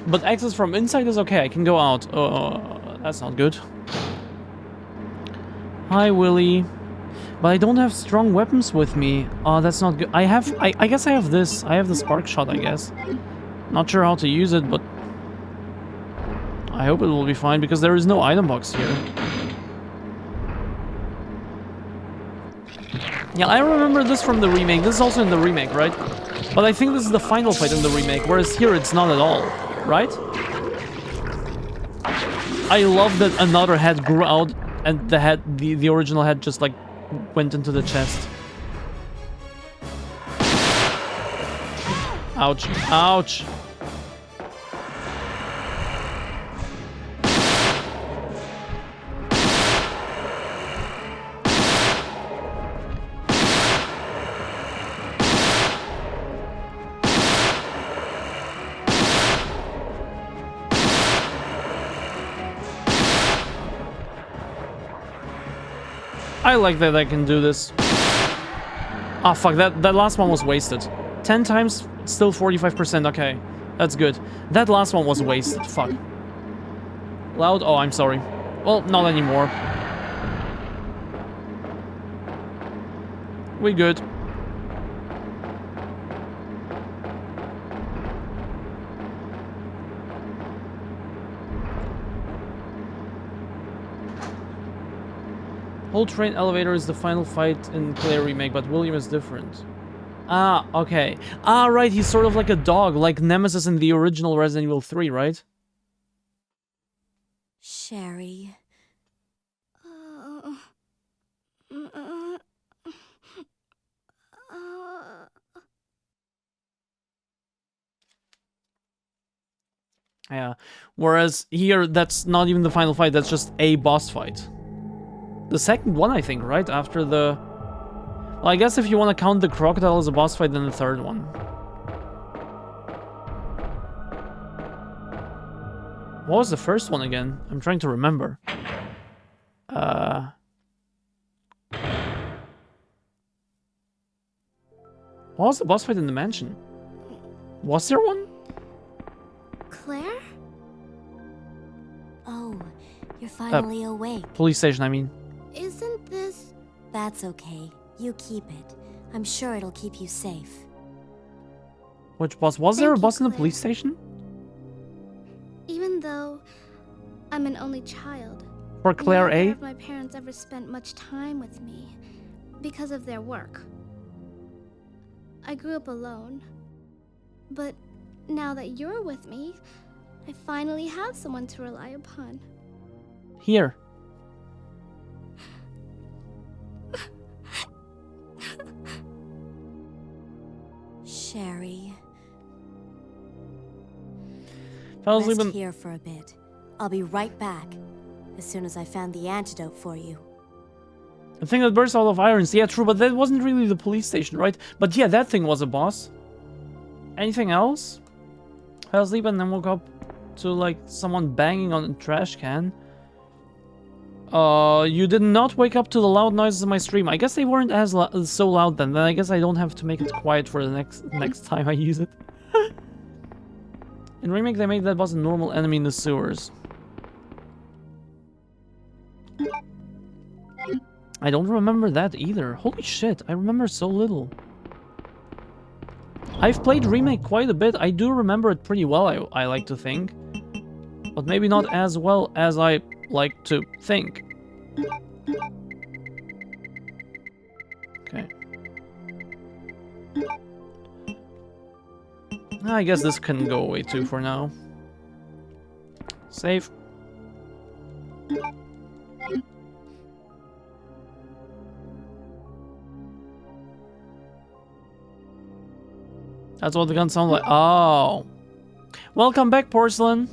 But access from inside is okay, I can go out. That's not good. Hi, Willy. But I don't have strong weapons with me. Oh, that's not good. I guess I have this. I have the spark shot, I guess. Not sure how to use it, but I hope it will be fine, because there is no item box here. Yeah, I remember this from the remake. This is also in the remake, right? But I think this is the final fight in the remake, whereas here it's not at all, right? I love that another head grew out and the original head just like went into the chest. Ouch, ouch. I like that I can do this. Ah, fuck, that last one was wasted. 10 times, still 45%, okay. That's good. That last one was wasted, fuck. Loud? Oh, I'm sorry. Well, not anymore. We good. Whole train elevator is the final fight in Claire remake, but William is different. Ah, okay. Ah, right, he's sort of like a dog, like Nemesis in the original Resident Evil 3, right? Sherry. Yeah. Whereas here, that's not even the final fight, that's just a boss fight. The second one, I think, right? After the... Well, I guess if you want to count the crocodile as a boss fight, then the third one. What was the first one again? I'm trying to remember. What was the boss fight in the mansion? Was there one? Claire? Oh, you're finally awake. Police station, I mean. Isn't this... That's okay. You keep it. I'm sure it'll keep you safe. Which boss? Was there a Thank you, boss in the Claire. police station? Even though I'm an only child, For Claire neither A? of my parents ever spent much time with me because of their work. I grew up alone. But now that you're with me, I finally have someone to rely upon. Here. Sherry. Fell asleep Rest in... here for a bit. I'll be right back. As soon as I found the antidote for you. The thing that bursts out of irons. Yeah, true, but that wasn't really the police station, right? But yeah, that thing was a boss. Anything else? Fell asleep and then woke up to, like, someone banging on a trash can. You did not wake up to the loud noises in my stream. I guess they weren't as so loud then. Then I guess I don't have to make it quiet for the next time I use it. In Remake, they made that boss a normal enemy in the sewers. I don't remember that either. Holy shit, I remember so little. I've played Remake quite a bit. I do remember it pretty well, I like to think. But maybe not as well as I like to think. Okay. I guess this can go away too for now. Save. That's what the gun sounds like. Oh. Welcome back, Porcelain.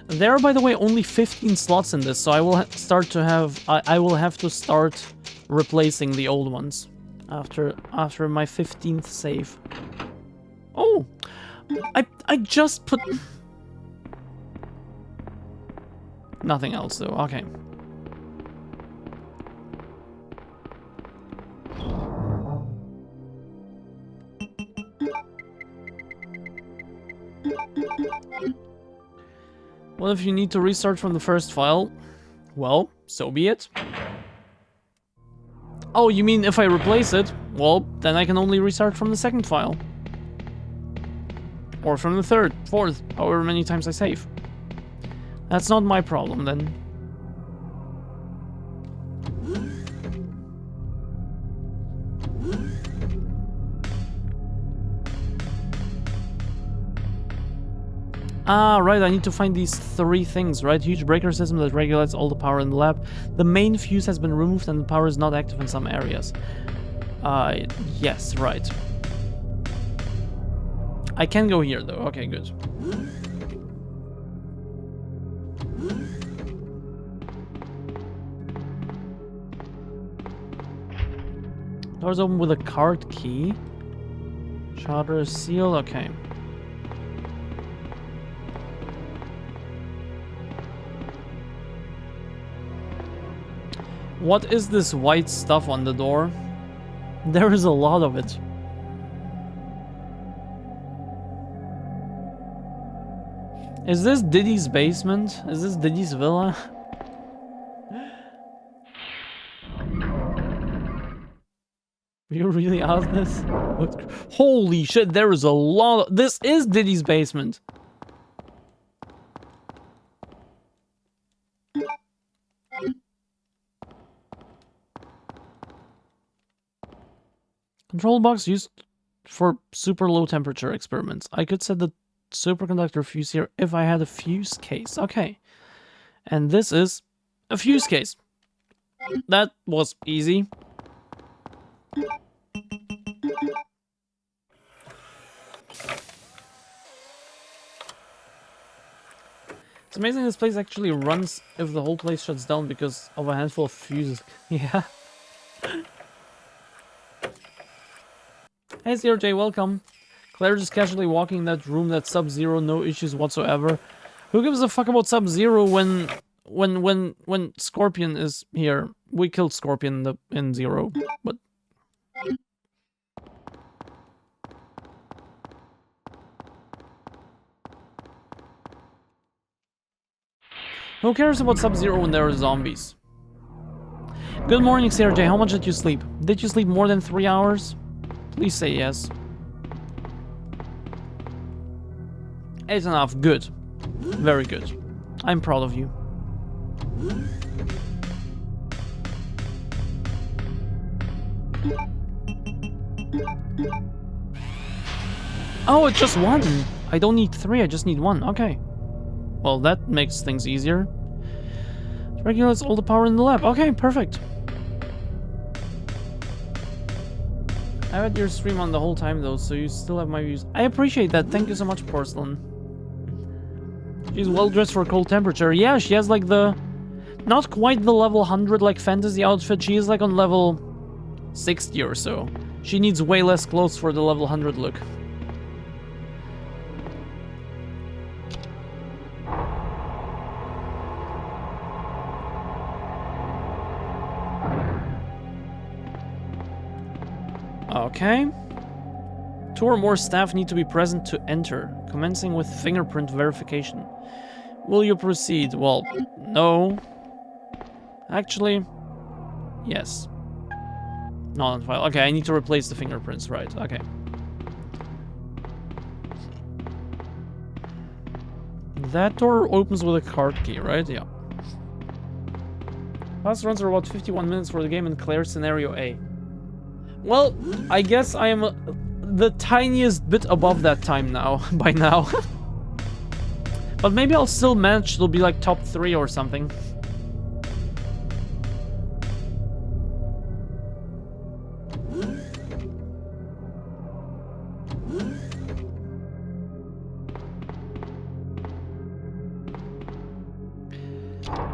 There are, by the way, only 15 slots in this, so I will start to have... I will have to start replacing the old ones after my 15th save. Oh! I just put... Nothing else, though. Okay. Well, if you need to restart from the first file, well, so be it. Oh, you mean if I replace it? Well, then I can only restart from the second file. Or from the third, fourth, however many times I save. That's not my problem, then. Ah, right, I need to find these 3 things, right? Huge breaker system that regulates all the power in the lab. The main fuse has been removed and the power is not active in some areas. Yes, right. I can go here, though. Okay, good. Doors open with a card key. Shutter seal, okay. What is this white stuff on the door? There is a lot of it. Is this Diddy's basement? Is this Diddy's villa? You really asked this? What? Holy shit, there is a lot of... This is Diddy's basement. Control box used for super low temperature experiments. I could set the superconductor fuse here if I had a fuse case. Okay. And this is a fuse case. That was easy. It's amazing this place actually runs if the whole place shuts down because of a handful of fuses. Yeah. Hey CRJ, welcome. Claire just casually walking in that room, that Sub-Zero, no issues whatsoever. Who gives a fuck about Sub-Zero when Scorpion is here? We killed Scorpion in Zero, but... Who cares about Sub-Zero when there are zombies? Good morning, CRJ. How much did you sleep? Did you sleep more than 3 hours? Please say yes. 8.5. Good. Very good. I'm proud of you. Oh, it's just one. I don't need 3, I just need 1. Okay. Well, that makes things easier. It regulates all the power in the lab. Okay, perfect. I had your stream on the whole time though, so you still have my views. I appreciate that. Thank you so much, Porcelain. She's well dressed for cold temperature. Yeah, she has like the... Not quite the level 100 like fantasy outfit. She is like on level 60 or so. She needs way less clothes for the level 100 look. Okay. 2 or more staff need to be present to enter, commencing with fingerprint verification. Will you proceed? Well, no. Actually, yes. Not on file. Okay, I need to replace the fingerprints, right, okay. That door opens with a card key, right? Yeah. Fast runs are about 51 minutes for the game in Claire scenario A. Well, I guess I am the tiniest bit above that time now, by now. But maybe I'll still manage to be like top 3 or something.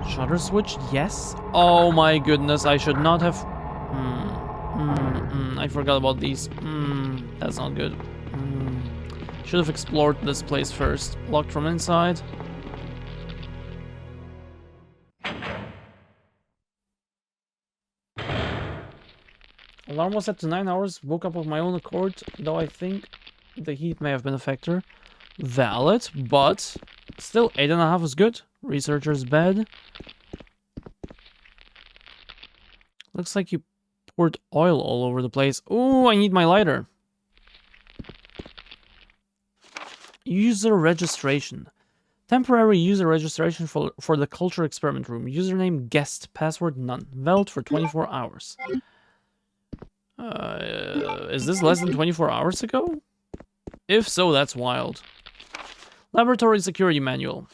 Shutter switch, yes. Oh my goodness, I should not have... I forgot about these. That's not good. Should have explored this place first. Locked from inside. Alarm was set to 9 hours. Woke up of my own accord, though I think the heat may have been a factor. Valid, but still 8.5 is good. Researcher's bed. Looks like you poured oil all over the place. Ooh, I need my lighter. User registration. Temporary user registration for the culture experiment room. Username guest. Password none. Valid for 24 hours. Is this less than 24 hours ago? If so, that's wild. Laboratory security manual.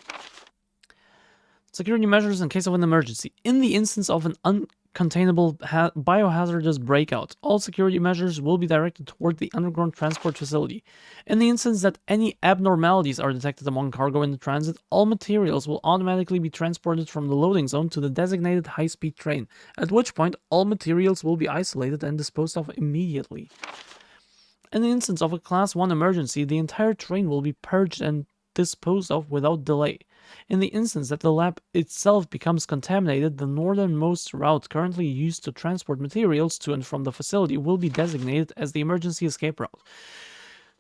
Security measures in case of an emergency. In the instance of an uncontainable biohazardous breakout, all security measures will be directed toward the underground transport facility. In the instance that any abnormalities are detected among cargo in the transit, all materials will automatically be transported from the loading zone to the designated high-speed train, at which point all materials will be isolated and disposed of immediately. In the instance of a Class 1 emergency, the entire train will be purged and disposed of without delay. In the instance that the lab itself becomes contaminated, the northernmost route currently used to transport materials to and from the facility will be designated as the emergency escape route.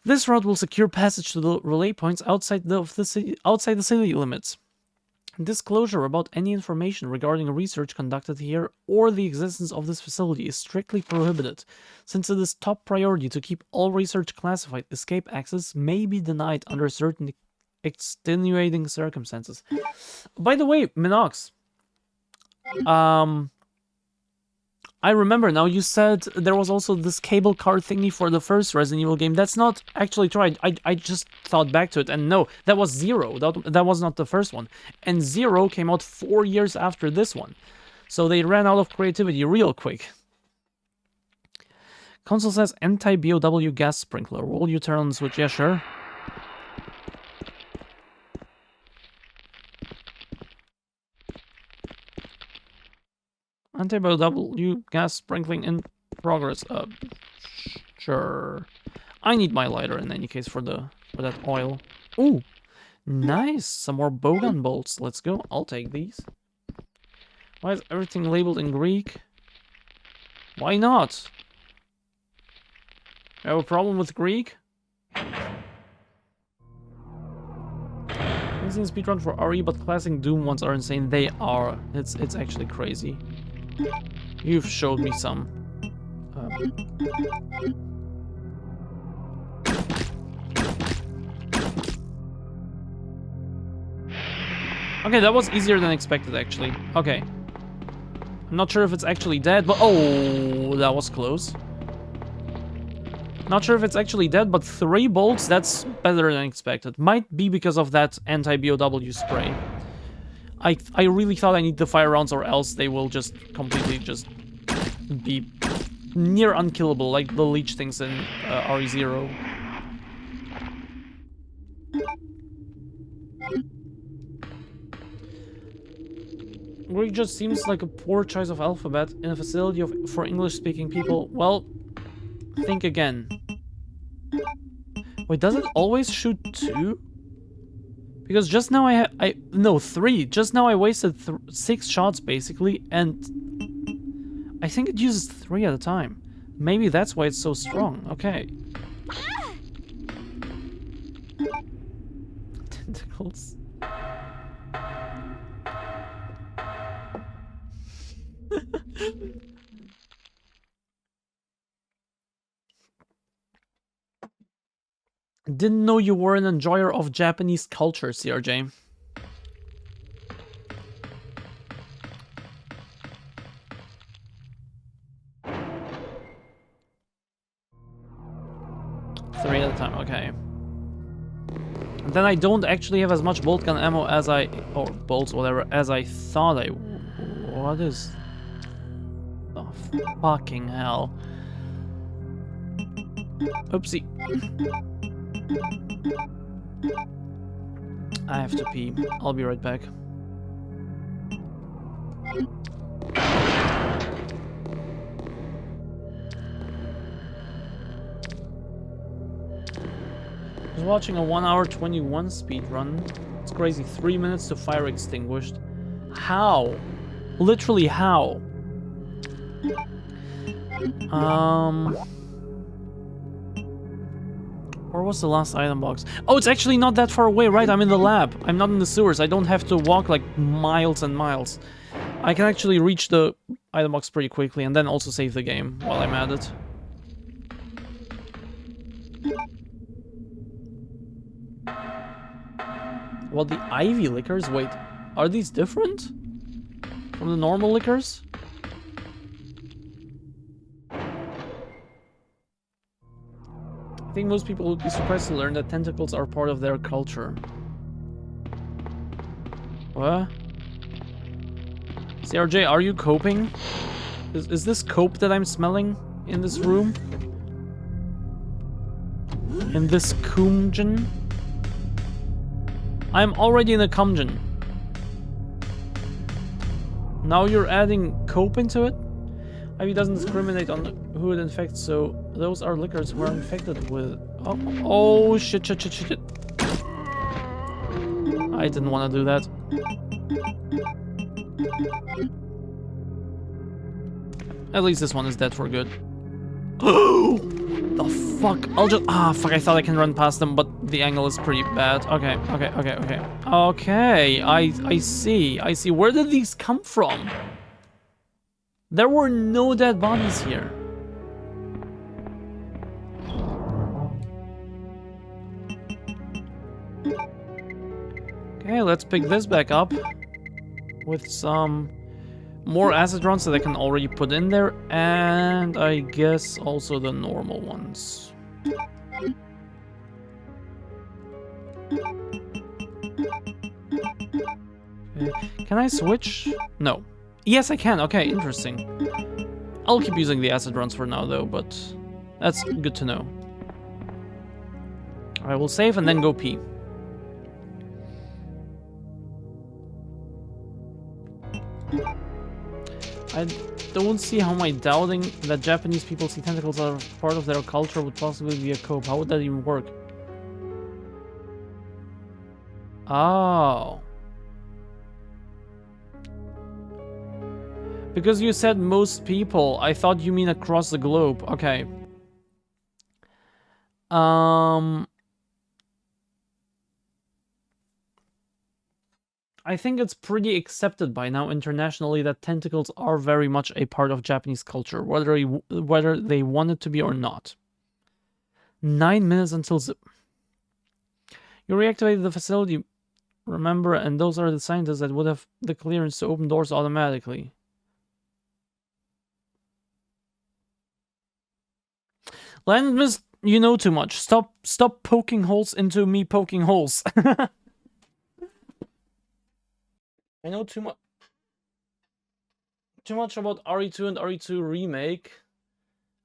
This route will secure passage to the relay points outside the city limits. Disclosure about any information regarding research conducted here or the existence of this facility is strictly prohibited. Since it is top priority to keep all research classified, escape access may be denied under certain extenuating circumstances. By the way, Minox, I remember now, you said there was also this cable car thingy for the first Resident Evil game. That's not actually true. I just thought back to it, and no, that was Zero. That was not the first one. And Zero came out 4 years after this one. So they ran out of creativity real quick. Console says anti-BOW gas sprinkler. Will you turn on the switch? Yeah, sure. Anti-BOW gas sprinkling in progress. Sure. I need my lighter in any case for that oil. Ooh, nice. Some more bowgun bolts. Let's go. I'll take these. Why is everything labeled in Greek? Why not? You have a problem with Greek? Insane speedrun for RE, but classic Doom ones are insane. They are. It's actually crazy. You've showed me some. Okay, that was easier than expected, actually. Okay. I'm not sure if it's actually dead, but... Oh, that was close. Not sure if it's actually dead, but 3 bolts, that's better than expected. Might be because of that anti-BOW spray. I really thought I need the fire rounds, or else they will just completely just be near unkillable, like the leech things in RE0. Greek just seems like a poor choice of alphabet in a facility for English-speaking people. Well, think again. Wait, does it always shoot 2? Because just now no, 3. Just now I wasted 6 shots, basically, and I think it uses 3 at a time. Maybe that's why it's so strong. Okay. Tentacles. Didn't know you were an enjoyer of Japanese culture, CRJ. Three at a time, okay. And then I don't actually have as much bolt gun ammo as or bolts, whatever, as I thought I... What is... Oh, fucking hell. Oopsie. I have to pee. I'll be right back. I was watching a 1 hour 21 speed run. It's crazy. 3 minutes to fire extinguished. How? Literally how? Where was the last item box? Oh, it's actually not that far away, right? I'm in the lab. I'm not in the sewers. I don't have to walk like miles and miles. I can actually reach the item box pretty quickly and then also save the game while I'm at it. Well, the Ivy liquors? Wait, are these different from the normal liquors? I think most people would be surprised to learn that tentacles are part of their culture. What? CRJ, are you coping? Is this cope that I'm smelling in this room? In this kumjin? I'm already in a kumjin. Now you're adding cope into it? Ivy doesn't discriminate on who it infects, so those are liquors who are infected with... Oh, shit. I didn't want to do that. At least this one is dead for good. The fuck? I'll just... Ah, fuck, I thought I can run past them, but the angle is pretty bad. Okay. Okay, I see. I see. Where did these come from? There were no dead bodies here. Okay, let's pick this back up with some more acid rounds that I can already put in there, and I guess also the normal ones. Okay. Can I switch? No. Yes, I can. Okay, interesting. I'll keep using the acid runs for now, though, but that's good to know. I will save and then go pee. I don't see how my doubting that Japanese people see tentacles as part of their culture would possibly be a cope. How would that even work? Oh. Because you said most people, I thought you mean across the globe. Okay. I think it's pretty accepted by now internationally that tentacles are very much a part of Japanese culture, whether they want it to be or not. 9 minutes until zip. You reactivated the facility, remember, and those are the scientists that would have the clearance to open doors automatically. Landmiss, you know too much. Stop poking holes into me poking holes. I know too much about RE2 and RE2 Remake.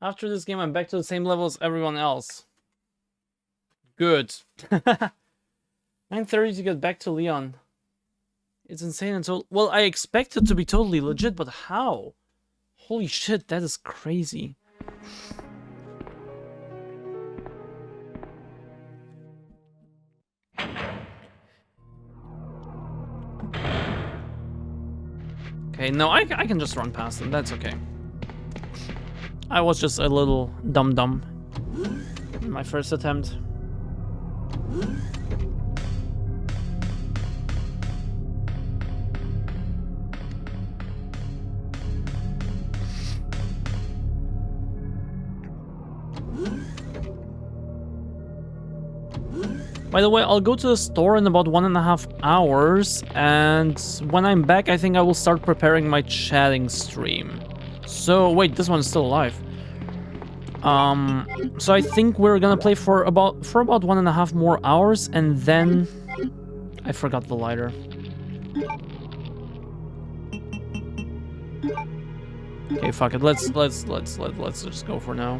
After this game, I'm back to the same level as everyone else. Good. 9:30 to get back to Leon. It's insane until... Well, I expect it to be totally legit, but how? Holy shit, that is crazy. Okay, no, I can just run past them. That's okay. I was just a little dumb in my first attempt. By the way, I'll go to the store in about 1.5 hours, and when I'm back, I think I will start preparing my chatting stream. So, wait, this one's still alive. So I think we're gonna play for about 1.5 more hours, and then I forgot the lighter. Okay, fuck it. Let's just go for now.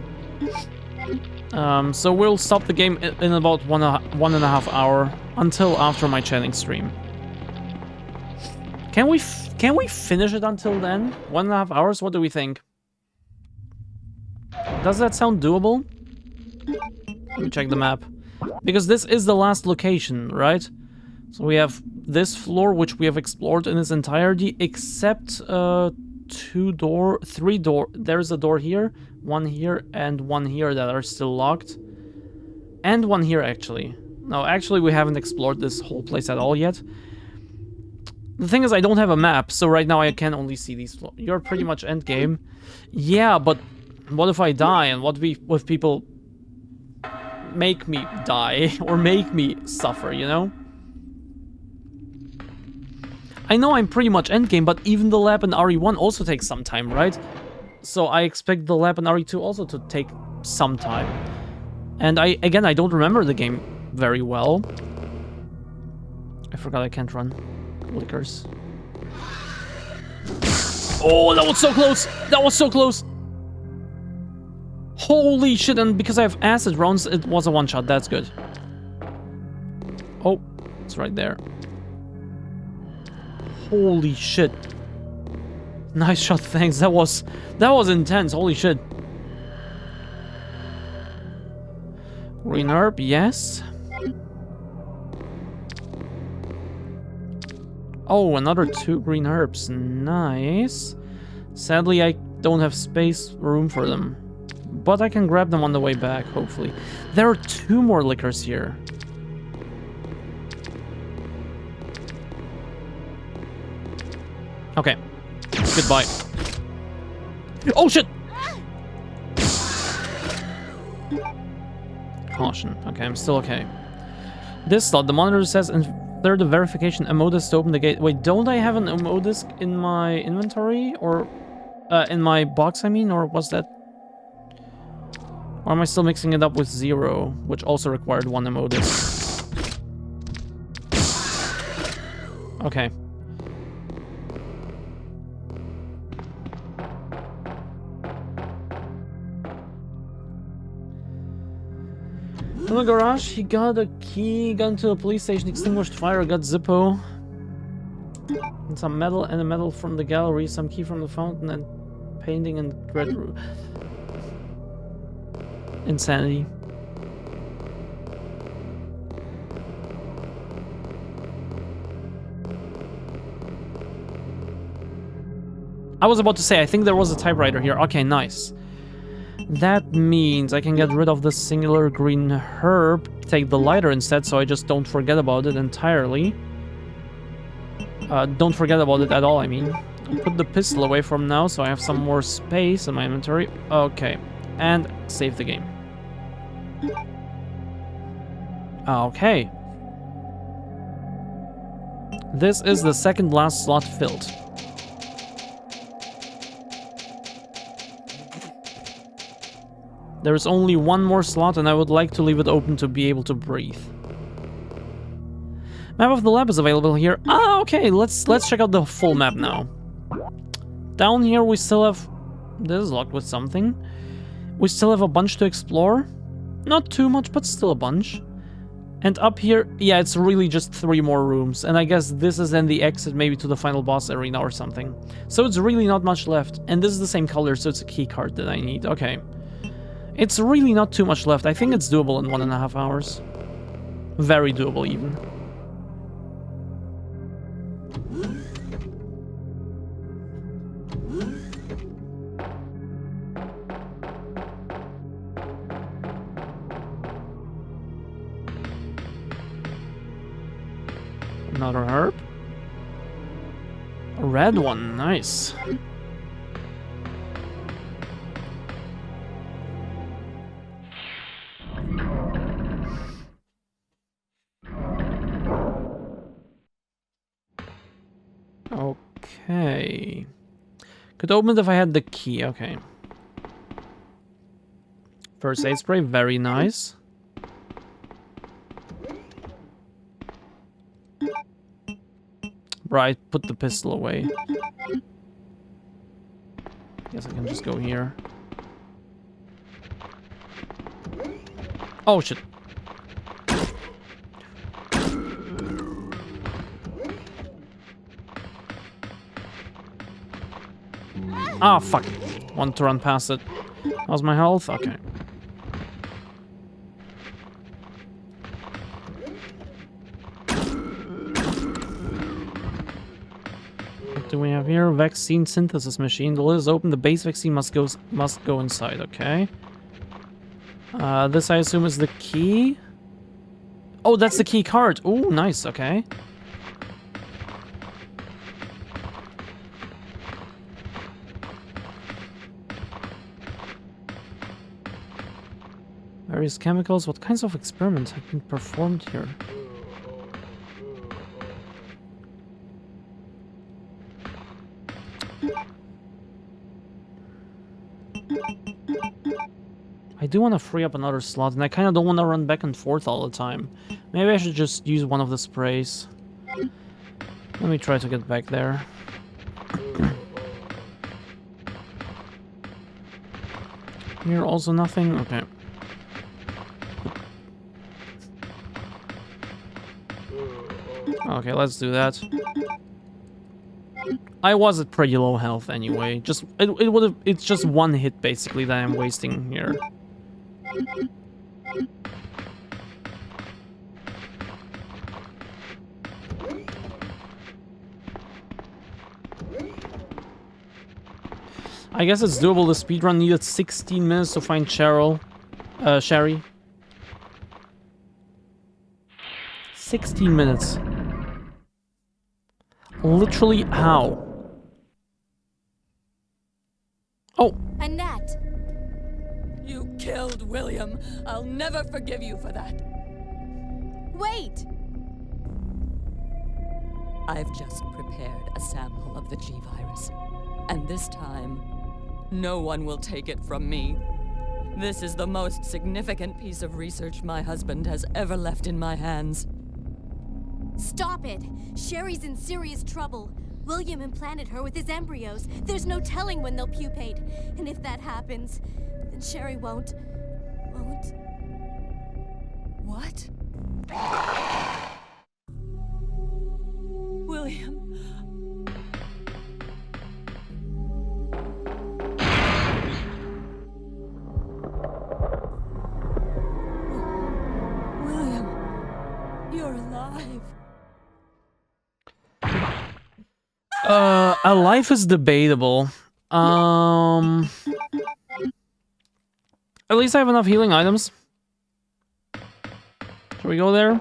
So we'll stop the game in about 1.5 hour until after my chatting stream. Can we finish it until then? 1.5 hours? What do we think? Does that sound doable? Let me check the map. Because this is the last location, right? So we have this floor, which we have explored in its entirety, except 3 door. There's a door here, one here, and one here that are still locked. And one here, actually. No, actually, we haven't explored this whole place at all yet. The thing is, I don't have a map, so right now I can only see these floors. You're pretty much endgame. Yeah, but what if I die, and what if people make me die, or make me suffer, you know? I know I'm pretty much endgame, but even the lab in RE1 also takes some time, right? So I expect the lab in RE2 also to take some time. And I don't remember the game very well. I forgot I can't run. Lickers. Oh, that was so close! That was so close! Holy shit, and because I have acid rounds, it was a one-shot. That's good. Oh, it's right there. Holy shit. Nice shot, thanks. That was intense. Holy shit. Green herb, yes. Oh, another 2 green herbs. Nice. Sadly, I don't have room for them. but I can grab them on the way back, hopefully. There are 2 more liquors here. Okay. Goodbye. Oh, shit! Caution. Okay, I'm still okay. This slot, the monitor says insert the verification ammo disc to open the gate. Wait, don't I have an ammo disc in my inventory? Or in my box, I mean? Or was that... Or am I still mixing it up with 0, which also required 1 ammo disc? Okay. In the garage, he got a key, got into the police station, extinguished fire, got Zippo. And some metal and a medal from the gallery, some key from the fountain, and painting and red room. Insanity. I was about to say, I think there was a typewriter here. Okay, nice. That means I can get rid of the singular green herb, take the lighter instead, so I just don't forget about it entirely. Don't forget about it at all, I mean. I'll put the pistol away from now, so I have some more space in my inventory. Okay, and save the game. Okay. This is the second last slot filled. There's only 1 more slot, and I would like to leave it open to be able to breathe. Map of the lab is available here. Ah, okay, let's check out the full map now. Down here we still have... This is locked with something. We still have a bunch to explore. Not too much, but still a bunch. And up here, yeah, it's really just 3 more rooms. And I guess this is then the exit maybe to the final boss arena or something. So it's really not much left. And this is the same color, so it's a key card that I need. Okay. It's really not too much left. I think it's doable in 1.5 hours. Very doable, even. Another herb. A red one, nice. Okay. Could open it if I had the key, okay. First aid spray, very nice. Right, put the pistol away. Guess I can just go here. Oh shit. Ah, fuck. Want to run past it. How's my health? Okay. What do we have here? Vaccine synthesis machine. The lid is open. The base vaccine must go inside. Okay. This I assume is the key. Oh, that's the key card. Oh, nice. Okay. Various chemicals. What kinds of experiments have been performed here? I do want to free up another slot, and I kind of don't want to run back and forth all the time. Maybe I should just use one of the sprays. Let me try to get back there. Here also nothing? Okay. Okay, let's do that. I was at pretty low health anyway. It's just 1 hit basically that I'm wasting here. I guess it's doable. The speedrun needed 16 minutes to find Sherry. 16 minutes. Literally how? Oh! Annette! You killed William. I'll never forgive you for that. Wait! I've just prepared a sample of the G-Virus. And this time, no one will take it from me. This is the most significant piece of research my husband has ever left in my hands. Stop it! Sherry's in serious trouble. William implanted her with his embryos. There's no telling when they'll pupate. And if that happens, then Sherry won't... What? William... William, you're alive. A life is debatable. At least I have enough healing items. Should we go there?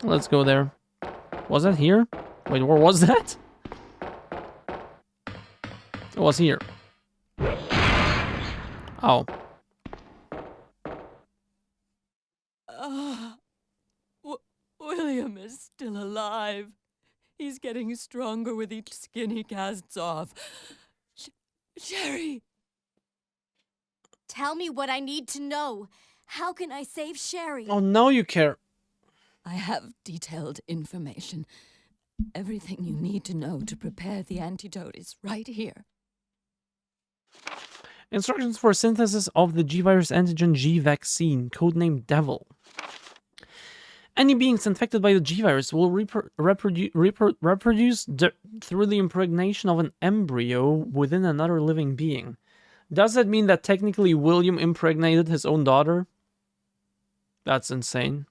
Let's go there. Was that here? Wait, where was that? It was here. Oh. William is still alive. He's getting stronger with each skin he casts off. Sherry! Tell me what I need to know. How can I save Sherry? Oh, now you care. I have detailed information. Everything you need to know to prepare the antidote is right here. Instructions for synthesis of the G-Virus antigen G vaccine, codenamed Devil. Any beings infected by the G-Virus will reproduce through the impregnation of an embryo within another living being. Does that mean that technically William impregnated his own daughter? That's insane.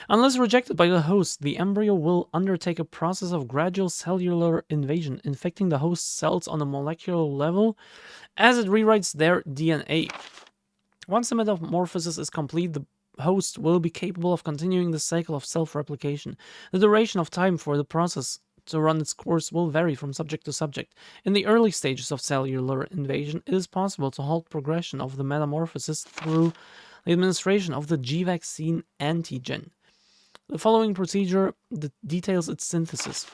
Unless rejected by the host, the embryo will undertake a process of gradual cellular invasion, infecting the host cells on a molecular level as it rewrites their DNA. Once the metamorphosis is complete, the host will be capable of continuing the cycle of self-replication. The duration of time for the process to run its course will vary from subject to subject. In the early stages of cellular invasion, it is possible to halt progression of the metamorphosis through the administration of the G vaccine antigen. The following procedure details its synthesis.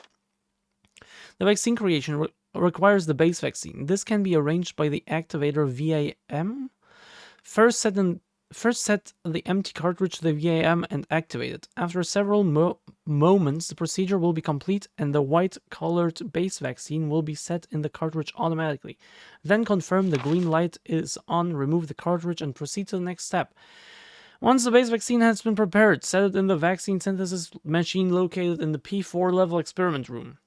The vaccine creation requires the base vaccine. This can be arranged by the activator VAM. First set the empty cartridge to the VAM and activate it. After several moments, the procedure will be complete and the white-colored base vaccine will be set in the cartridge automatically. Then confirm the green light is on, remove the cartridge, and proceed to the next step. Once the base vaccine has been prepared, set it in the vaccine synthesis machine located in the P4 level experiment room.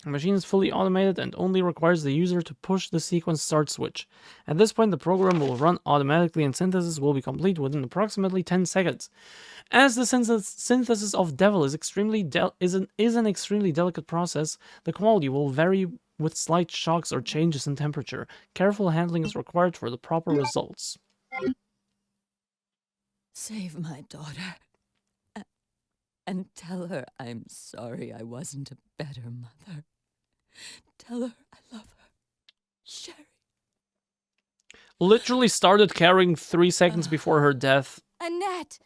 The machine is fully automated and only requires the user to push the sequence start switch. At this point, the program will run automatically and synthesis will be complete within approximately 10 seconds. As the synthesis of Devil is an extremely delicate process, the quality will vary with slight shocks or changes in temperature. Careful handling is required for the proper results. Save my daughter. And tell her I'm sorry I wasn't a better mother. Tell her I love her. Sherry. Literally started caring 3 seconds before her death. Annette!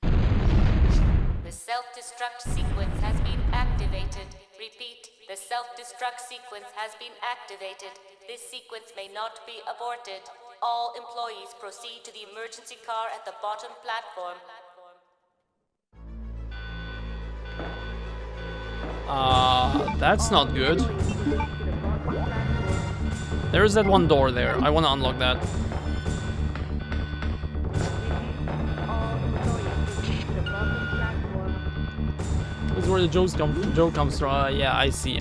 The self-destruct sequence has been activated. Repeat, the self-destruct sequence has been activated. This sequence may not be aborted. All employees proceed to the emergency car at the bottom platform. That's not good. There is that one door there. I want to unlock that. This is where the joke comes from. Yeah, I see.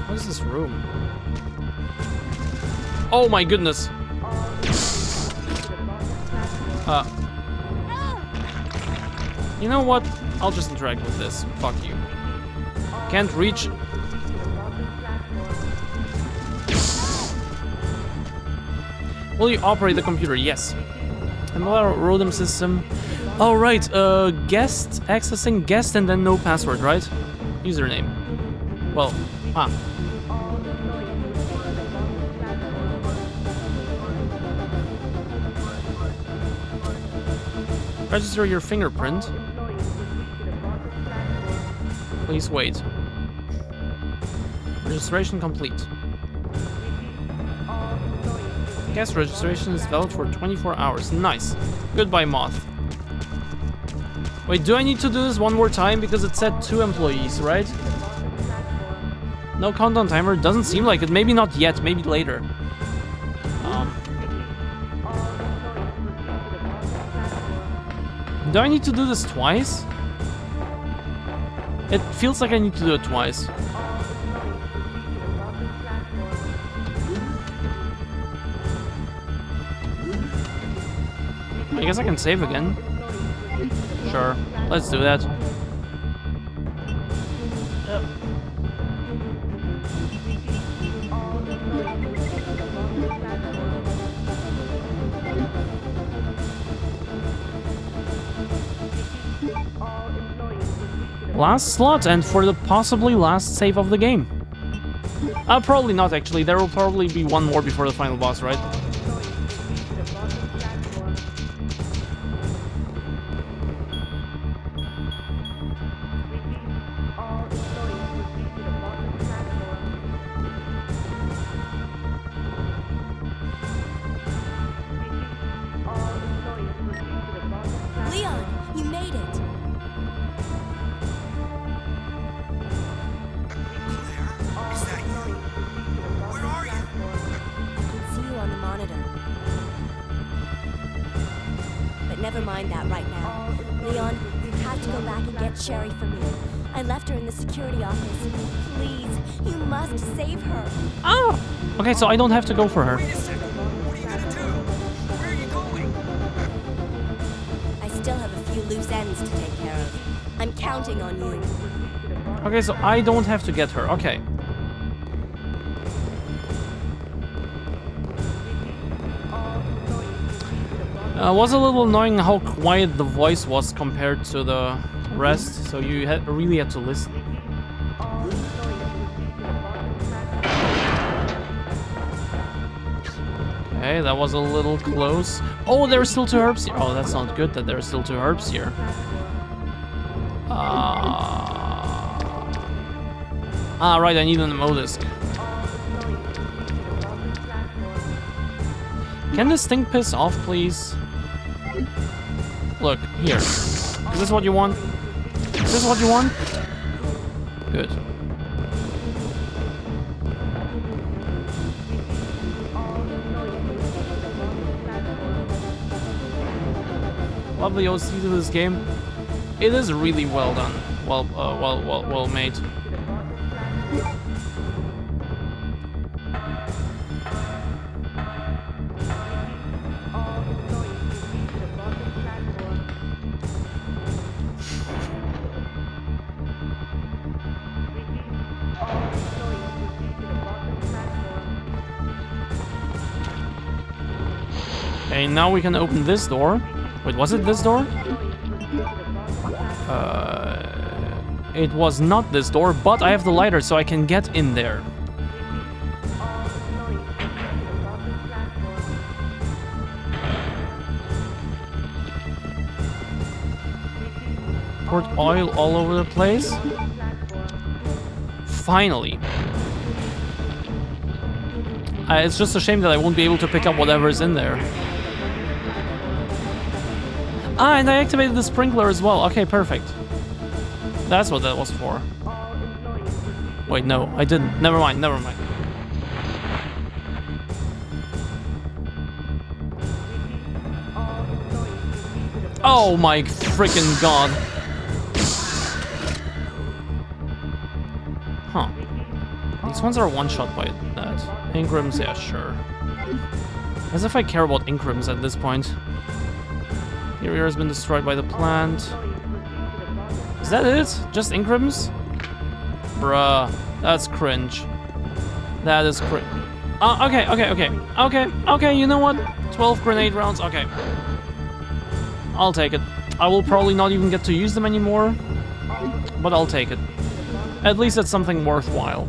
What is this room? Oh my goodness. You know what? I'll just interact with this. Fuck you. Can't reach. Will you operate the computer? Yes. Another RODEM system. Oh, right. Guest. Accessing guest and then no password, right? Username. Well, Register your fingerprint. Please wait. Registration complete. Guest registration is valid for 24 hours. Nice. Goodbye, Moth. Wait, do I need to do this one more time? Because it said 2 employees, right? No countdown timer? Doesn't seem like it. Maybe not yet. Maybe later. Do I need to do this twice? It feels like I need to do it twice. I guess I can save again. Sure, let's do that. Last slot, and for the possibly last save of the game. Probably not, actually. There will probably be one more before the final boss, right? Leon, you made it. Is that you? Where are you? I can see you on the monitor. But never mind that right now. Leon, you have to go back and get Sherry for me. I left her in the security office. Please, you must save her. Oh! Okay, so I don't have to go for her. Wait a second. What are you gonna do? Where are you going? I still have a few loose ends to take care of. I'm counting on you. Okay, so I don't have to get her. Okay. Was a little annoying how quiet the voice was compared to the rest, so you really had to listen. Okay, that was a little close. Oh, there are still 2 herbs here. Oh, that's not good that there are still 2 herbs here. Right, I need an ammo disc. Can this thing piss off, please? Look, here. Is this what you want? Is this what you want? Good. Love the OC to this game. It is really well done. Well made. Okay, now we can open this door. Wait, was it this door? It was not this door, but I have the lighter, so I can get in there. Poured oil all over the place. Finally. It's just a shame that I won't be able to pick up whatever's in there. And I activated the sprinkler as well. Okay, perfect. That's what that was for. Wait, no, I didn't. Never mind, never mind. Oh my freaking god. Huh. These ones are one-shot by that. Ingrams, yeah, sure. As if I care about Ingrams at this point. The area has been destroyed by the plant. that it? Just incrims? Bruh, that's cringe. That is cringe. Okay, you know what? 12 grenade rounds, okay. I'll take it. I will probably not even get to use them anymore, but I'll take it. At least it's something worthwhile.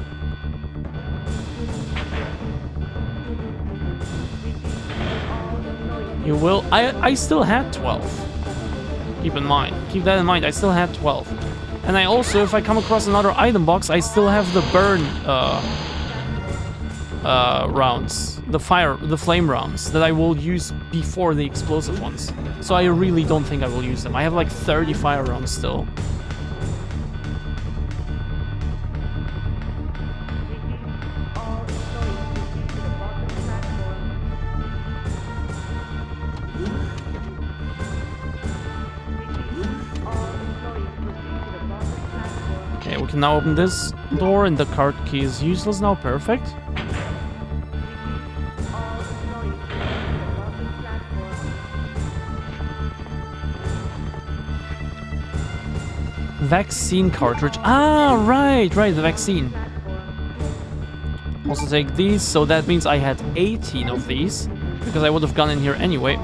You will... I still had 12. Keep that in mind, I still had 12. And I also, if I come across another item box, I still have the burn rounds. The flame rounds that I will use before the explosive ones. So I really don't think I will use them. I have like 30 fire rounds still. Okay, we can now open this door and the card key is useless now. Perfect. Vaccine cartridge. Ah, right, the vaccine. Also take these, so that means I had 18 of these, because I would have gone in here anyway.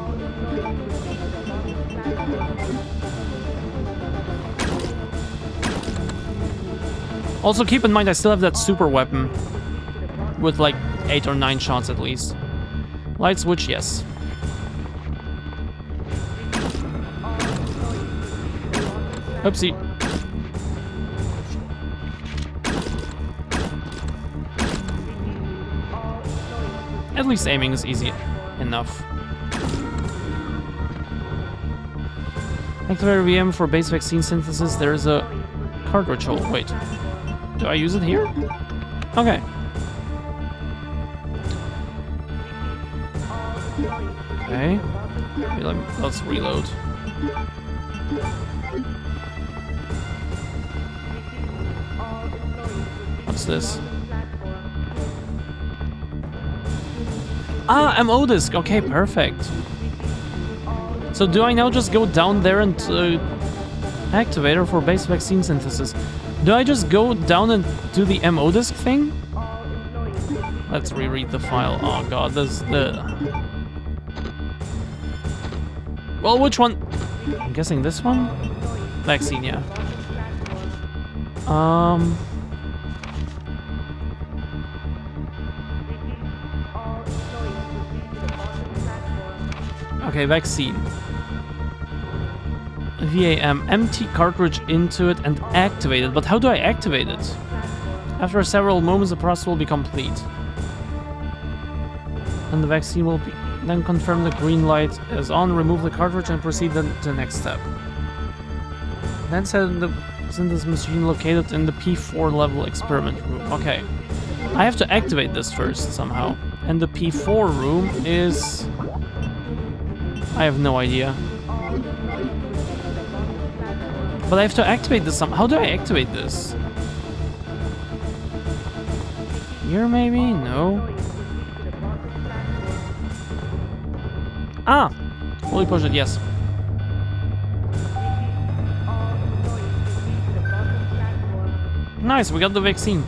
Also keep in mind I still have that super weapon with like 8 or 9 shots at least. Light switch, yes. Oopsie. At least aiming is easy enough. Activate VM for base vaccine synthesis. There's a cartridge hole. Wait. Do I use it here? Okay. Okay. Let's reload. What's this? Ah, MO disc. Okay, perfect. So do I now just go down there and activator for base vaccine synthesis? Do I just go down and do the MO disc thing? Let's reread the file. Oh god, this the. Well, which one? I'm guessing this one. Vaccine, yeah. Okay, vaccine. VAM, empty cartridge into it and activate it. But how do I activate it? After several moments, the process will be complete. And the vaccine will be... Then confirm the green light is on, remove the cartridge and proceed to the next step. Then set the synthesis machine located in the P4 level experiment room. Okay. I have to activate this first somehow. And the P4 room is... I have no idea. But I have to activate this somehow. How do I activate this? Here maybe? No. Ah! Fully push it, yes. Nice, we got the vaccine.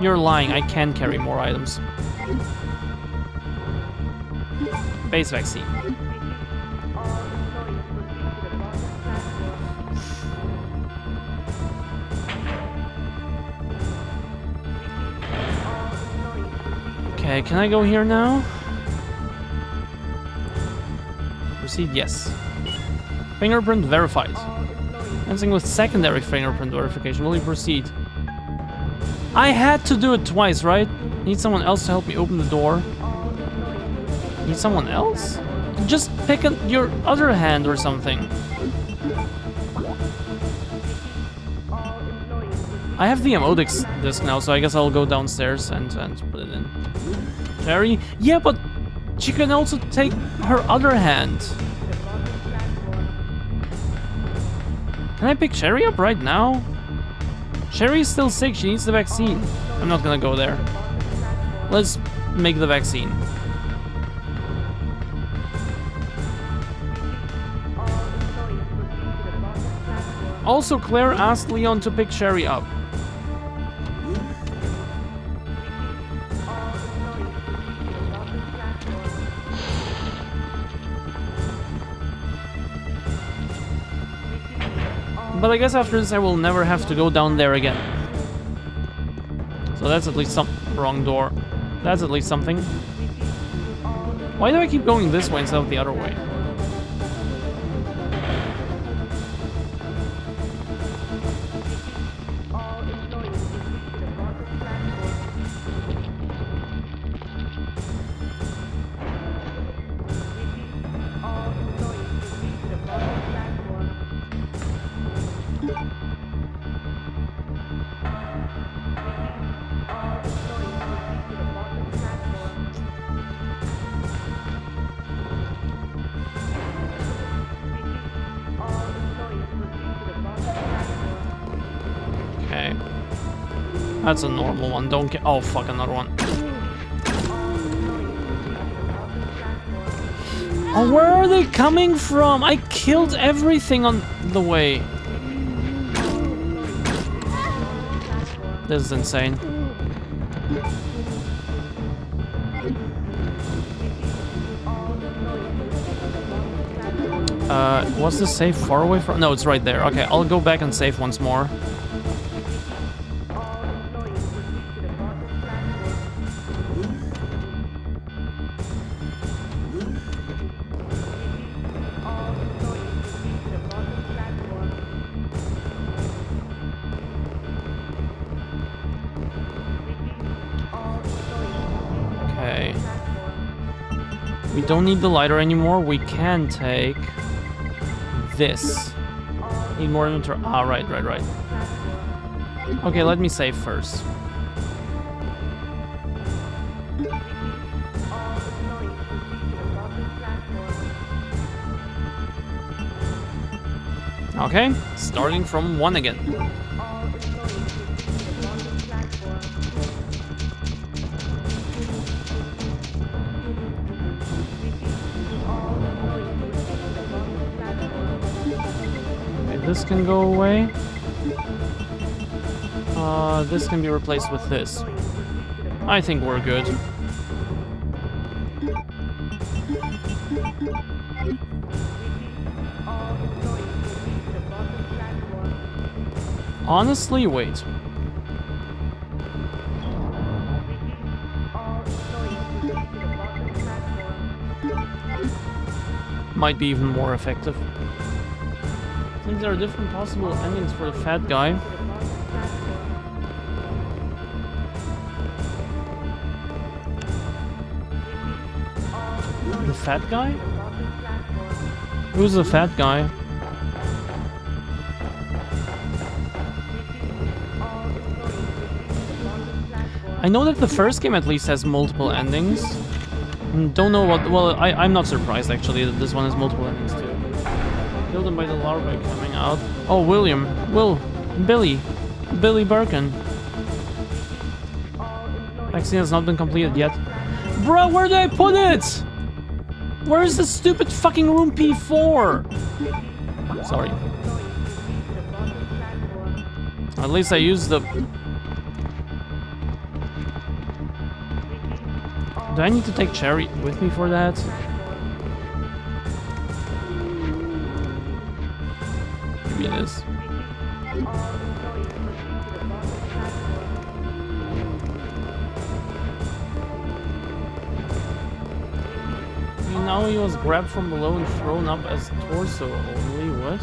You're lying, I can carry more items. Base vaccine. Okay, can I go here now? Proceed, yes. Fingerprint verified. Fencing with secondary fingerprint verification. Will you proceed? I had to do it twice, right? Need someone else to help me open the door. Need someone else? Just pick up your other hand or something. I have the MO disc now, so I guess I'll go downstairs and put it in. Sherry? Yeah, but she can also take her other hand. Can I pick Sherry up right now? Sherry's still sick, she needs the vaccine. I'm not gonna go there. Let's make the vaccine. Also, Claire asked Leon to pick Sherry up. But I guess after this I will never have to go down there again. So that's at least some wrong door. That's at least something. Why do I keep going this way instead of the other way? Okay. That's a normal one. Don't get. Oh, fuck, another one. Oh, where are they coming from? I killed everything on the way. This is insane. Was the save far away from? No, it's right there. Okay, I'll go back and save once more. Okay. We don't need the lighter anymore. We can take this. Need more inventory. Ah, right. Okay, let me save first. Okay, starting from 1 again. This can go away. This can be replaced with this. I think we're good. Honestly, wait. Might be even more effective. Since there are different possible endings for the fat guy. The fat guy? Who's the fat guy? I know that the first game at least has multiple endings. Don't know what... Well, I'm not surprised actually that this one has multiple endings too. Killed him by the larvae coming out. Oh, Billy Birkin. Vaccine has not been completed yet. Bro, where did I put it? Where's the stupid fucking room P4? Sorry. At least I used the... Do I need to take Cherry with me for that? Give me this. Now he was grabbed from below and thrown up as torso only. What?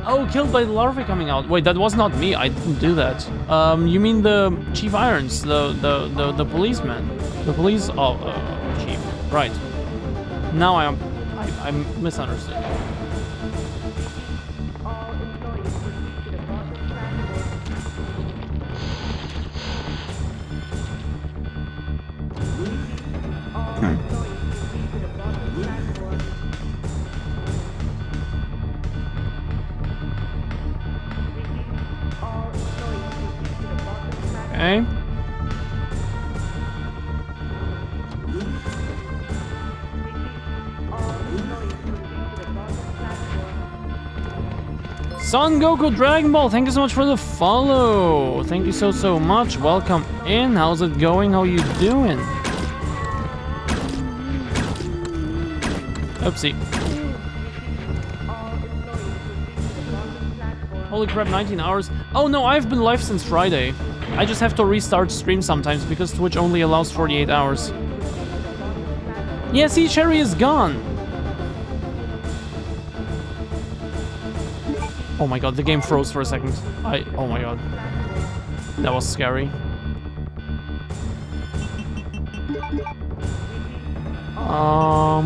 Oh, killed by the larvae coming out. Wait, that was not me. I didn't do that. You mean the Chief Irons, the policeman, the police chief? Right. Now I misunderstood. Okay. Son Goku Dragon Ball, thank you so much for the follow. Thank you so much. Welcome in. How's it going? How you doing? Oopsie. Holy crap, 19 hours. Oh no, I've been live since Friday. I just have to restart stream sometimes because Twitch only allows 48 hours. Yeah, see, Cherry is gone. Oh my god, the game froze for a second. Oh my god. That was scary. Oh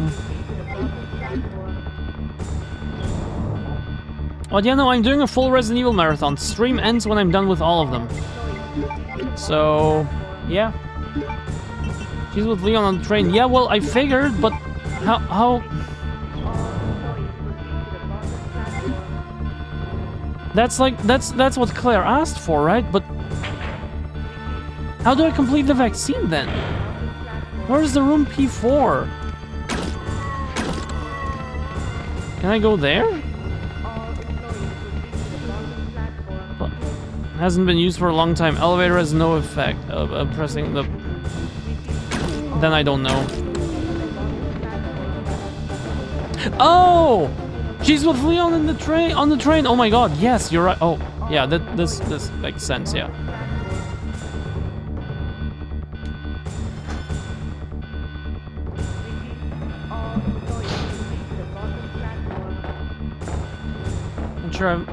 yeah, no, I'm doing a full Resident Evil marathon. Stream ends when I'm done with all of them. So, yeah. She's with Leon on the train. Yeah, well, I figured, but how... That's like, that's what Claire asked for, right? But how do I complete the vaccine then? Where's the room P4? Can I go there? Well, hasn't been used for a long time. Elevator has no effect of pressing the... Then I don't know. Oh! She's with Leon in the train, on the train. Oh my god, yes, you're right. Oh, yeah, this makes sense, yeah. I'm sure I'm...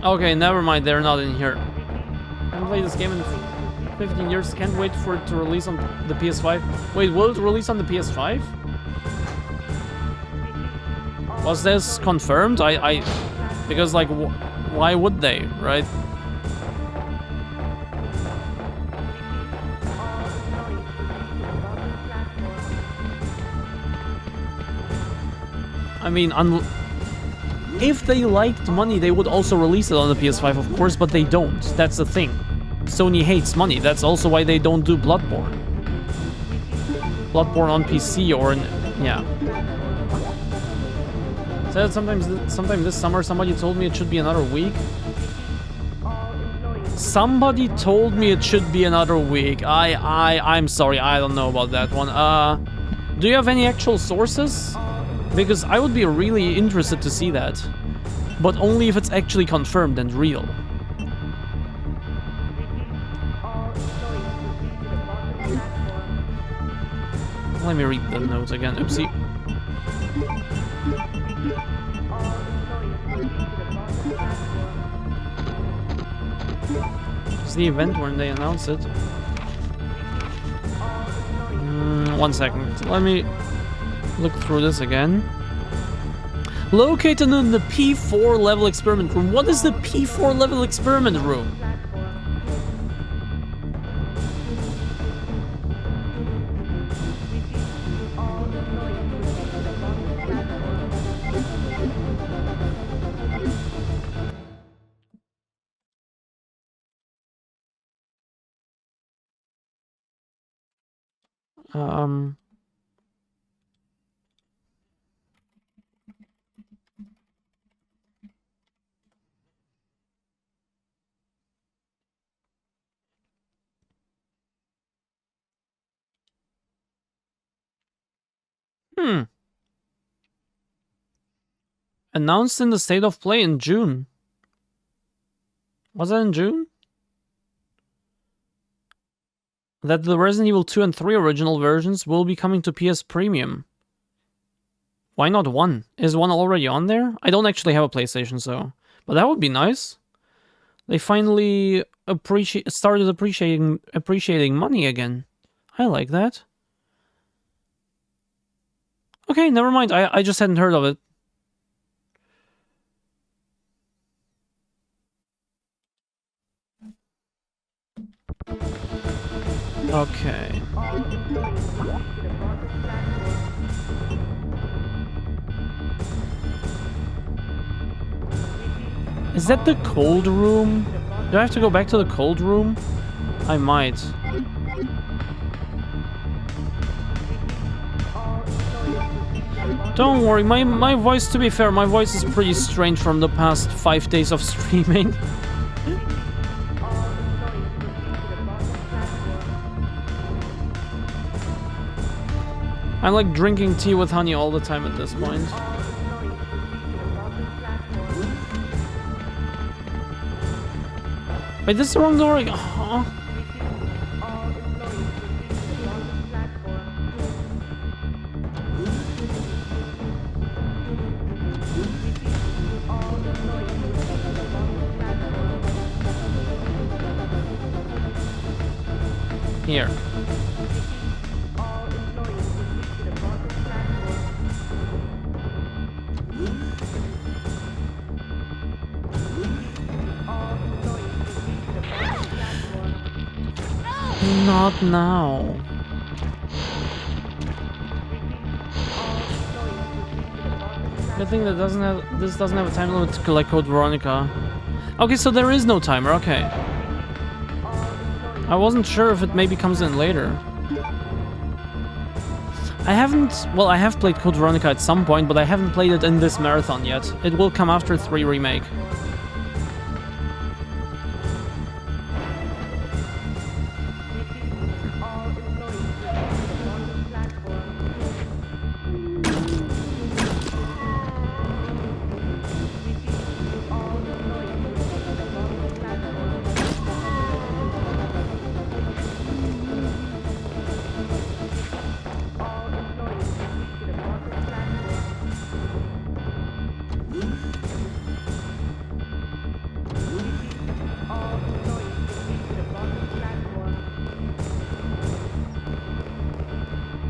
Okay, never mind, they're not in here. I haven't played this game in 15 years. Can't wait for it to release on the PS5. Wait, will it release on the PS5? Was this confirmed? Because like, why would they, right? I mean, if they liked money, they would also release it on the PS5, of course, but they don't. That's the thing. Sony hates money. That's also why they don't do Bloodborne. Bloodborne on PC or in... yeah. Said sometime this summer, somebody told me it should be another week. Somebody told me it should be another week. I'm sorry, I don't know about that one. Do you have any actual sources? Because I would be really interested to see that. But only if it's actually confirmed and real. Let me read the note again. Oopsie. It's the event when they announce it. 1 second. Let me look through this again. Located in the P4 level experiment room. What is the P4 level experiment room? Announced in the State of Play in June. Was that in June? That the Resident Evil 2 and 3 original versions will be coming to PS Premium. Why not 1? Is 1 already on there? I don't actually have a PlayStation, so... But that would be nice. They finally started appreciating money again. I like that. Okay, never mind. I just hadn't heard of it. Okay. Is that the cold room? Do I have to go back to the cold room? I might. Don't worry, my voice, to be fair, my voice is pretty strange from the past 5 days of streaming. I'm like drinking tea with honey all the time at this point. Wait, this is the wrong door again. Oh. Here. Not now. Good thing that this doesn't have a time limit to collect Code Veronica. Okay, so there is no timer. Okay. I wasn't sure if it maybe comes in later. I haven't... Well, I have played Code Veronica at some point, but I haven't played it in this marathon yet. It will come after 3 Remake.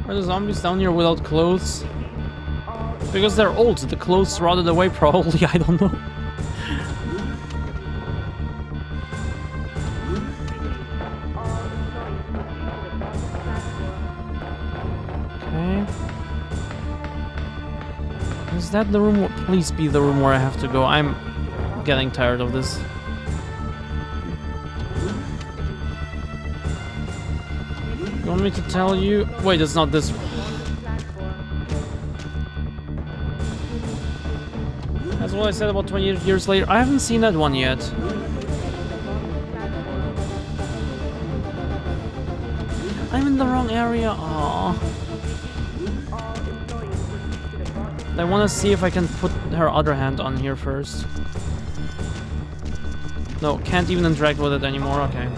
Are the zombies down here without clothes? Because they're old, the clothes rotted away probably, I don't know. Okay. Is that the room? Please be the room where I have to go. I'm getting tired of this. You want me to tell you? Wait, it's not this. That's what I said about 20 years later. I haven't seen that one yet. I'm in the wrong area. Aww. I want to see if I can put her other hand on here first. No, can't even interact with it anymore. Okay.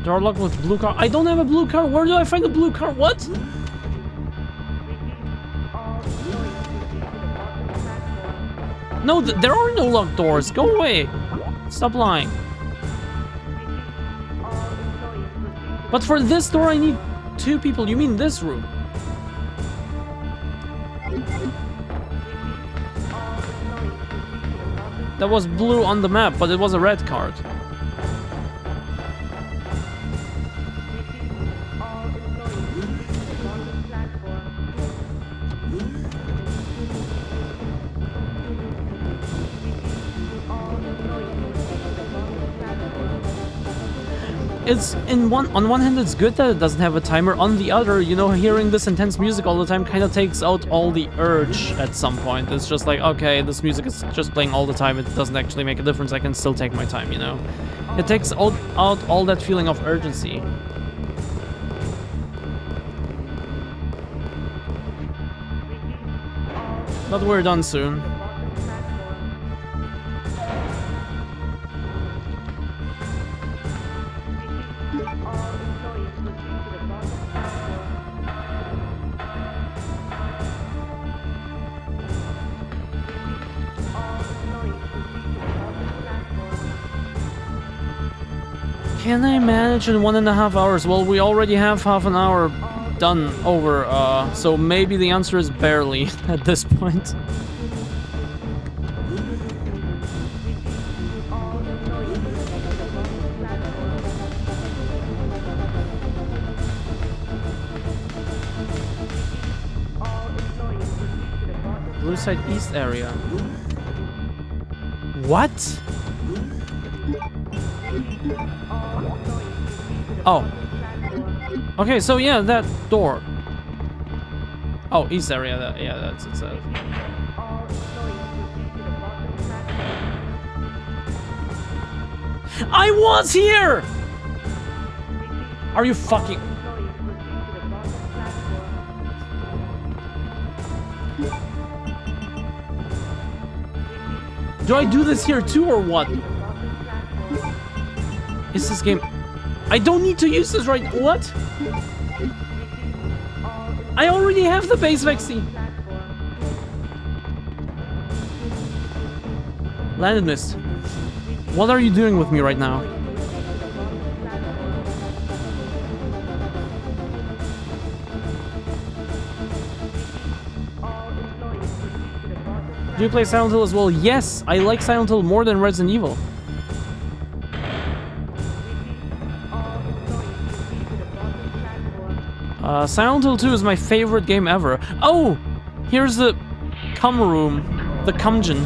Door locked with blue car. I don't have a blue car. Where do I find a blue car? What? No, there are no locked doors. Go away. Stop lying. But for this door, I need 2 people. You mean this room? That was blue on the map, but it was a red card. It's on one hand it's good that it doesn't have a timer. On the other, you know, hearing this intense music all the time kind of takes out all the urge at some point. It's just like, okay, this music is just playing all the time. It doesn't actually make a difference. I can still take my time, you know. It takes out all that feeling of urgency. But we're done soon. Can I manage in 1.5 hours? Well, we already have half an hour done over, so maybe the answer is barely at this point. Blue Side East area. What? Oh. Okay, so yeah, that door. Oh, east area. Yeah, that's it. I was here! Are you fucking... Do I do this here too, or what? Is this game... I don't need to use this right... What? I already have the base vaccine. Landed mist. What are you doing with me right now? Do you play Silent Hill as well? Yes, I like Silent Hill more than Resident Evil. Silent Hill 2 is my favorite game ever. Oh! Here's the cum room. The cumgen.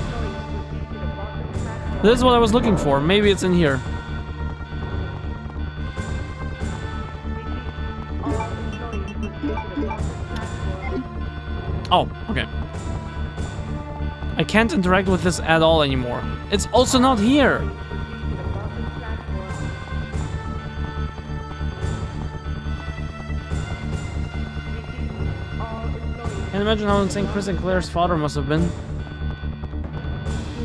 This is what I was looking for. Maybe it's in here. Oh, okay. I can't interact with this at all anymore. It's also not here! Can't imagine how insane Chris and Claire's father must have been.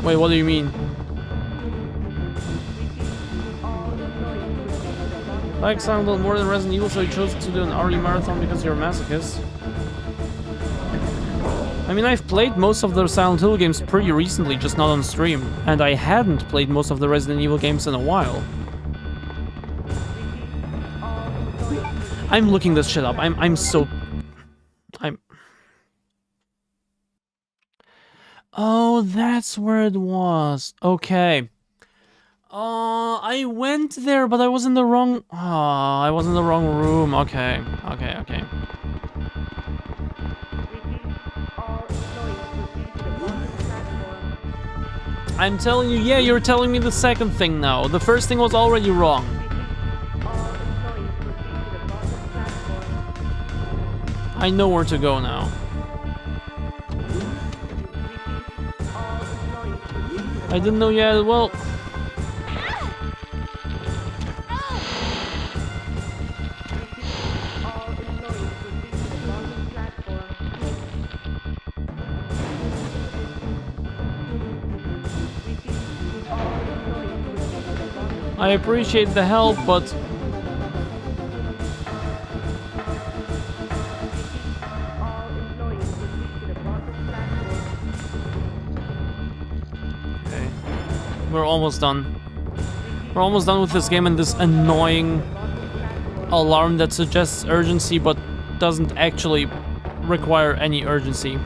Wait, what do you mean? I like Silent Hill more than Resident Evil, so you chose to do an hourly marathon because you're a masochist. I mean, I've played most of the Silent Hill games pretty recently, just not on stream. And I hadn't played most of the Resident Evil games in a while. I'm looking this shit up. I'm so... Oh, that's where it was. Okay. I went there, but I was in the wrong... Oh, I was in the wrong room. Okay. Okay. I'm telling you, yeah, you're telling me the second thing now. The first thing was already wrong. I know where to go now. I didn't know yet, well... I appreciate the help, but... Okay. We're almost done. We're almost done with this game and this annoying alarm that suggests urgency but doesn't actually require any urgency.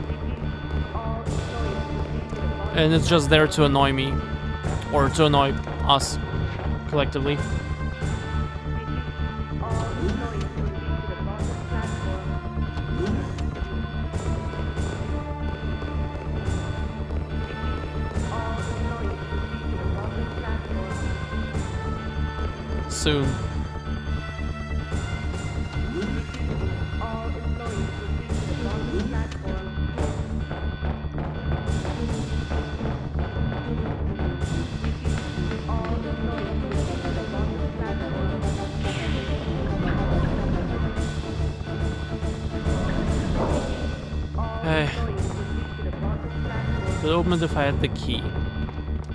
And it's just there to annoy me. Or to annoy us. Collectively. Soon. Could open it if I had the key.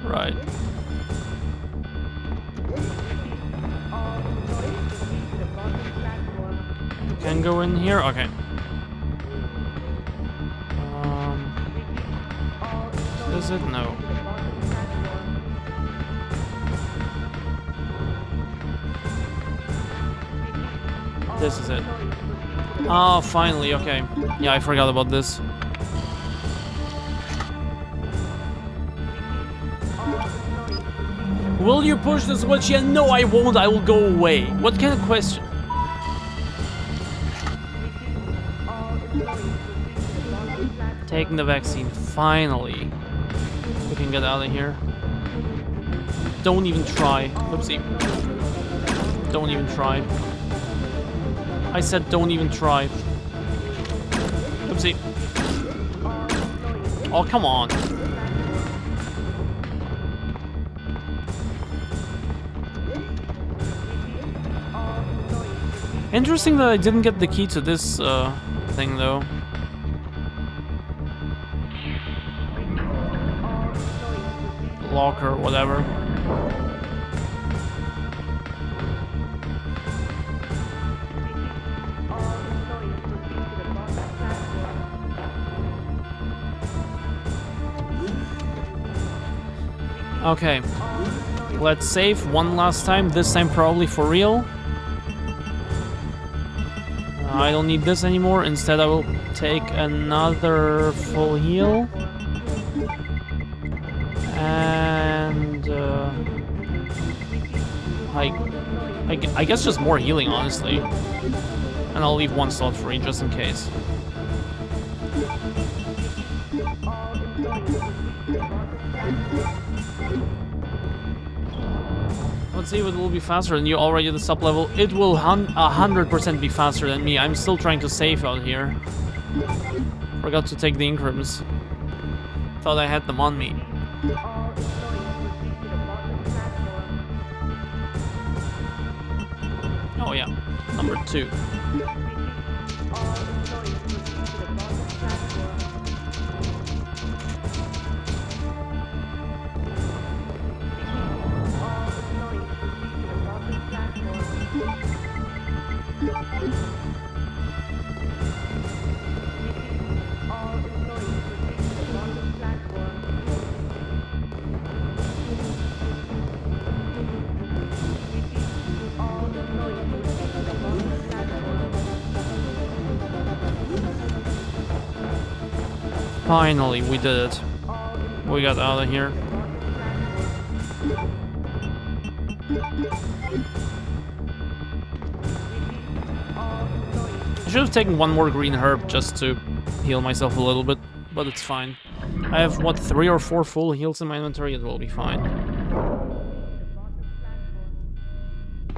Right. Can go in here? Okay. Is it? No. This is it. Oh, finally, okay. Yeah, I forgot about this. Will you push the switch? Yeah, no, I won't. I will go away. What kind of question? Taking the vaccine. Finally. We can get out of here. Don't even try. Oopsie. Don't even try. I said don't even try. Oopsie. Oopsie. Oh, come on. Interesting that I didn't get the key to this thing, though. Locker, whatever. Okay. Let's save one last time, this time probably for real. I don't need this anymore. Instead, I will take another full heal. And I guess just more healing, honestly. And I'll leave one slot free just in case. Let's see if it will be faster than you already at the sub level. It will 100% be faster than me. I'm still trying to save out here. Forgot to take the increments. Thought I had them on me. Oh yeah, number 2. Finally, we did it. We got out of here. I should have taken one more green herb just to heal myself a little bit, but it's fine. I have, what, 3 or 4 full heals in my inventory? It will be fine.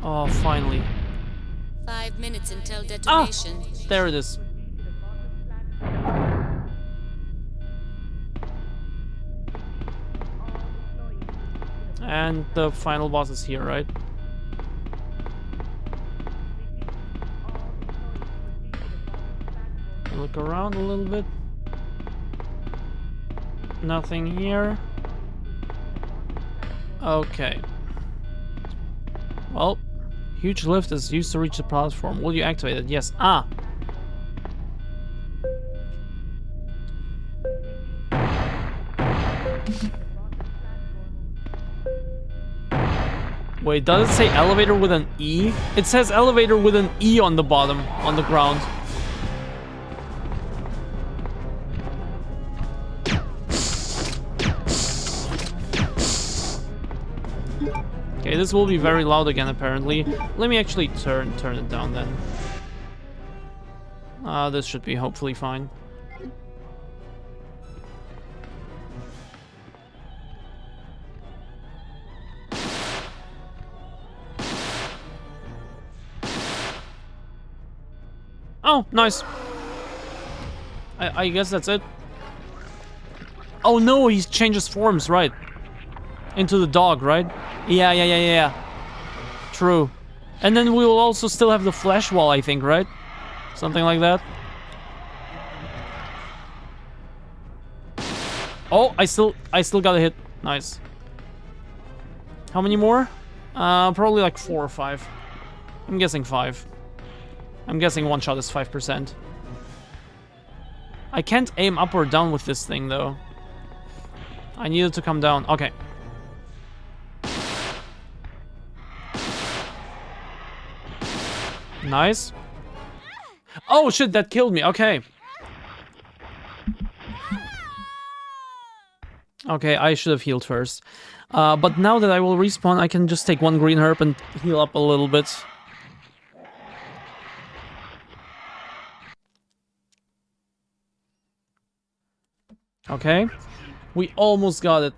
Oh, finally. 5 minutes until detonation. Ah, there it is. And the final boss is here, right? Look around a little bit. Nothing here. Okay. Well, huge lift is used to reach the platform. Will you activate it? Yes. Ah! Wait, does it say elevator with an E? It says elevator with an E on the bottom, on the ground. Okay, this will be very loud again, apparently. Let me actually turn it down then. This should be hopefully fine. Oh, nice. I guess that's it. Oh no, he changes forms, right? Into the dog, right? Yeah. True. And then we will also still have the flesh wall, I think, right? Something like that. Oh, I still got a hit. Nice. How many more? Probably like 4 or 5. I'm guessing 5. I'm guessing one shot is 5%. I can't aim up or down with this thing, though. I need it to come down. Okay. Nice. Oh, shit, that killed me. Okay. Okay, I should have healed first. But now that I will respawn, I can just take 1 green herb and heal up a little bit. Okay, we almost got it.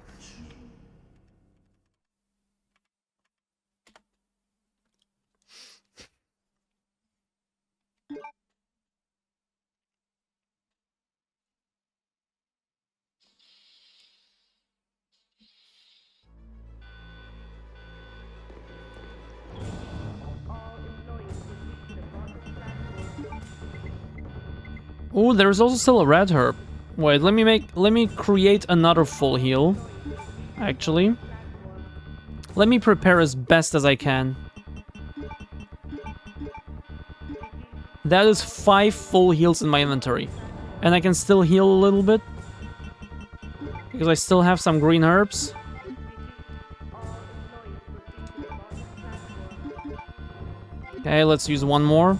Oh, there's also still a red herb. Wait, let me create another full heal. Actually. Let me prepare as best as I can. That is 5 full heals in my inventory. And I can still heal a little bit. Because I still have some green herbs. Okay, let's use one more.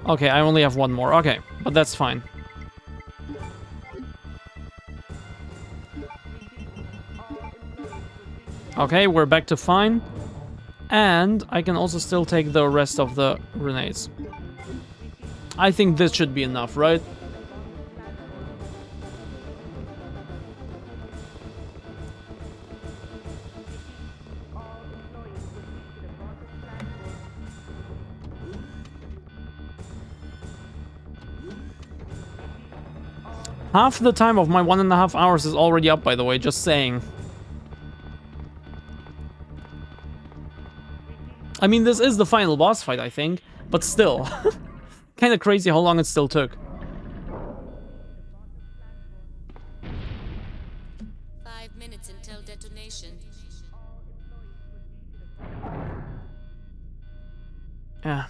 Okay, I only have one more. Okay, but that's fine. Okay, we're back to fine. And I can also still take the rest of the grenades. I think this should be enough, right? Half the time of my 1.5 hours is already up, by the way, just saying. I mean, this is the final boss fight, I think, but still. Kind of crazy how long it still took. 5 minutes until detonation. Yeah.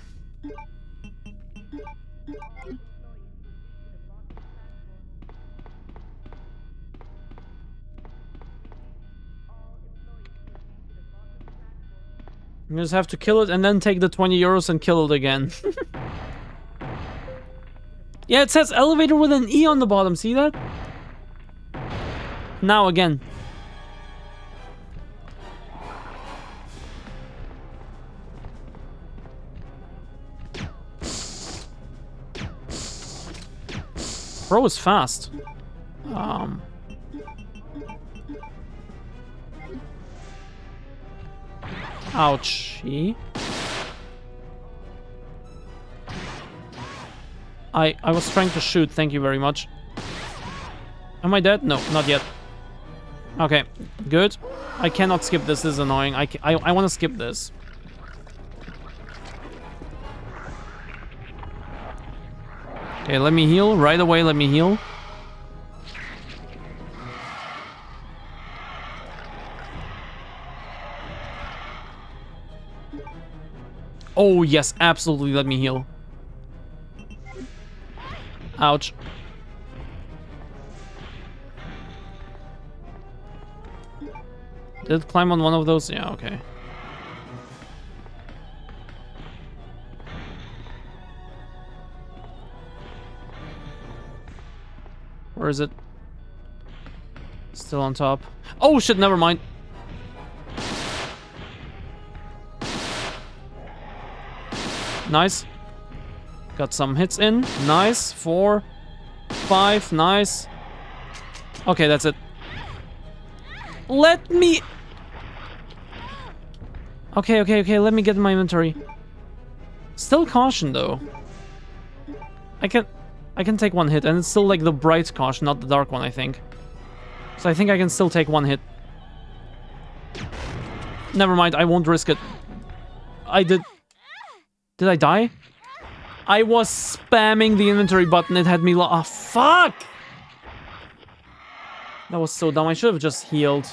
You just have to kill it and then take the 20 euros and kill it again. Yeah, it says elevator with an E on the bottom, see that? Now again. Bro is fast. Ouchie. I was trying to shoot, thank you very much. Am I dead? No, not yet. Okay, good. I cannot skip this, this is annoying. I want to skip this. Okay, let me heal. Right away, let me heal. Oh, yes, absolutely, let me heal. Ouch. Did it climb on one of those? Yeah, okay. Where is it? Still on top. Oh shit, never mind. Nice. Got some hits in. Nice. 4, 5. Nice. Okay, that's it. Let me... Okay, let me get in my inventory. Still caution, though. I can take one hit, and it's still like the bright caution, not the dark one, I think. So I think I can still take one hit. Never mind, I won't risk it. I did... Did I die? I was spamming the inventory button, it had me oh, fuck! That was so dumb, I should have just healed.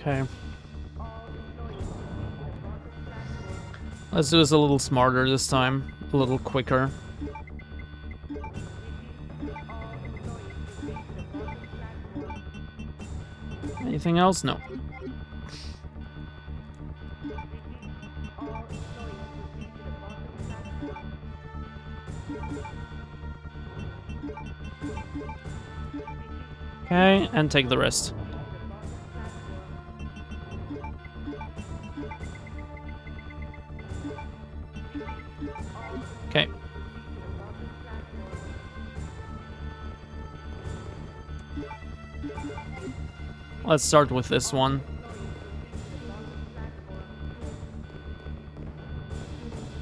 Okay. Let's do this a little smarter this time. A little quicker. Anything else? No. Okay, and take the rest. Let's start with this one.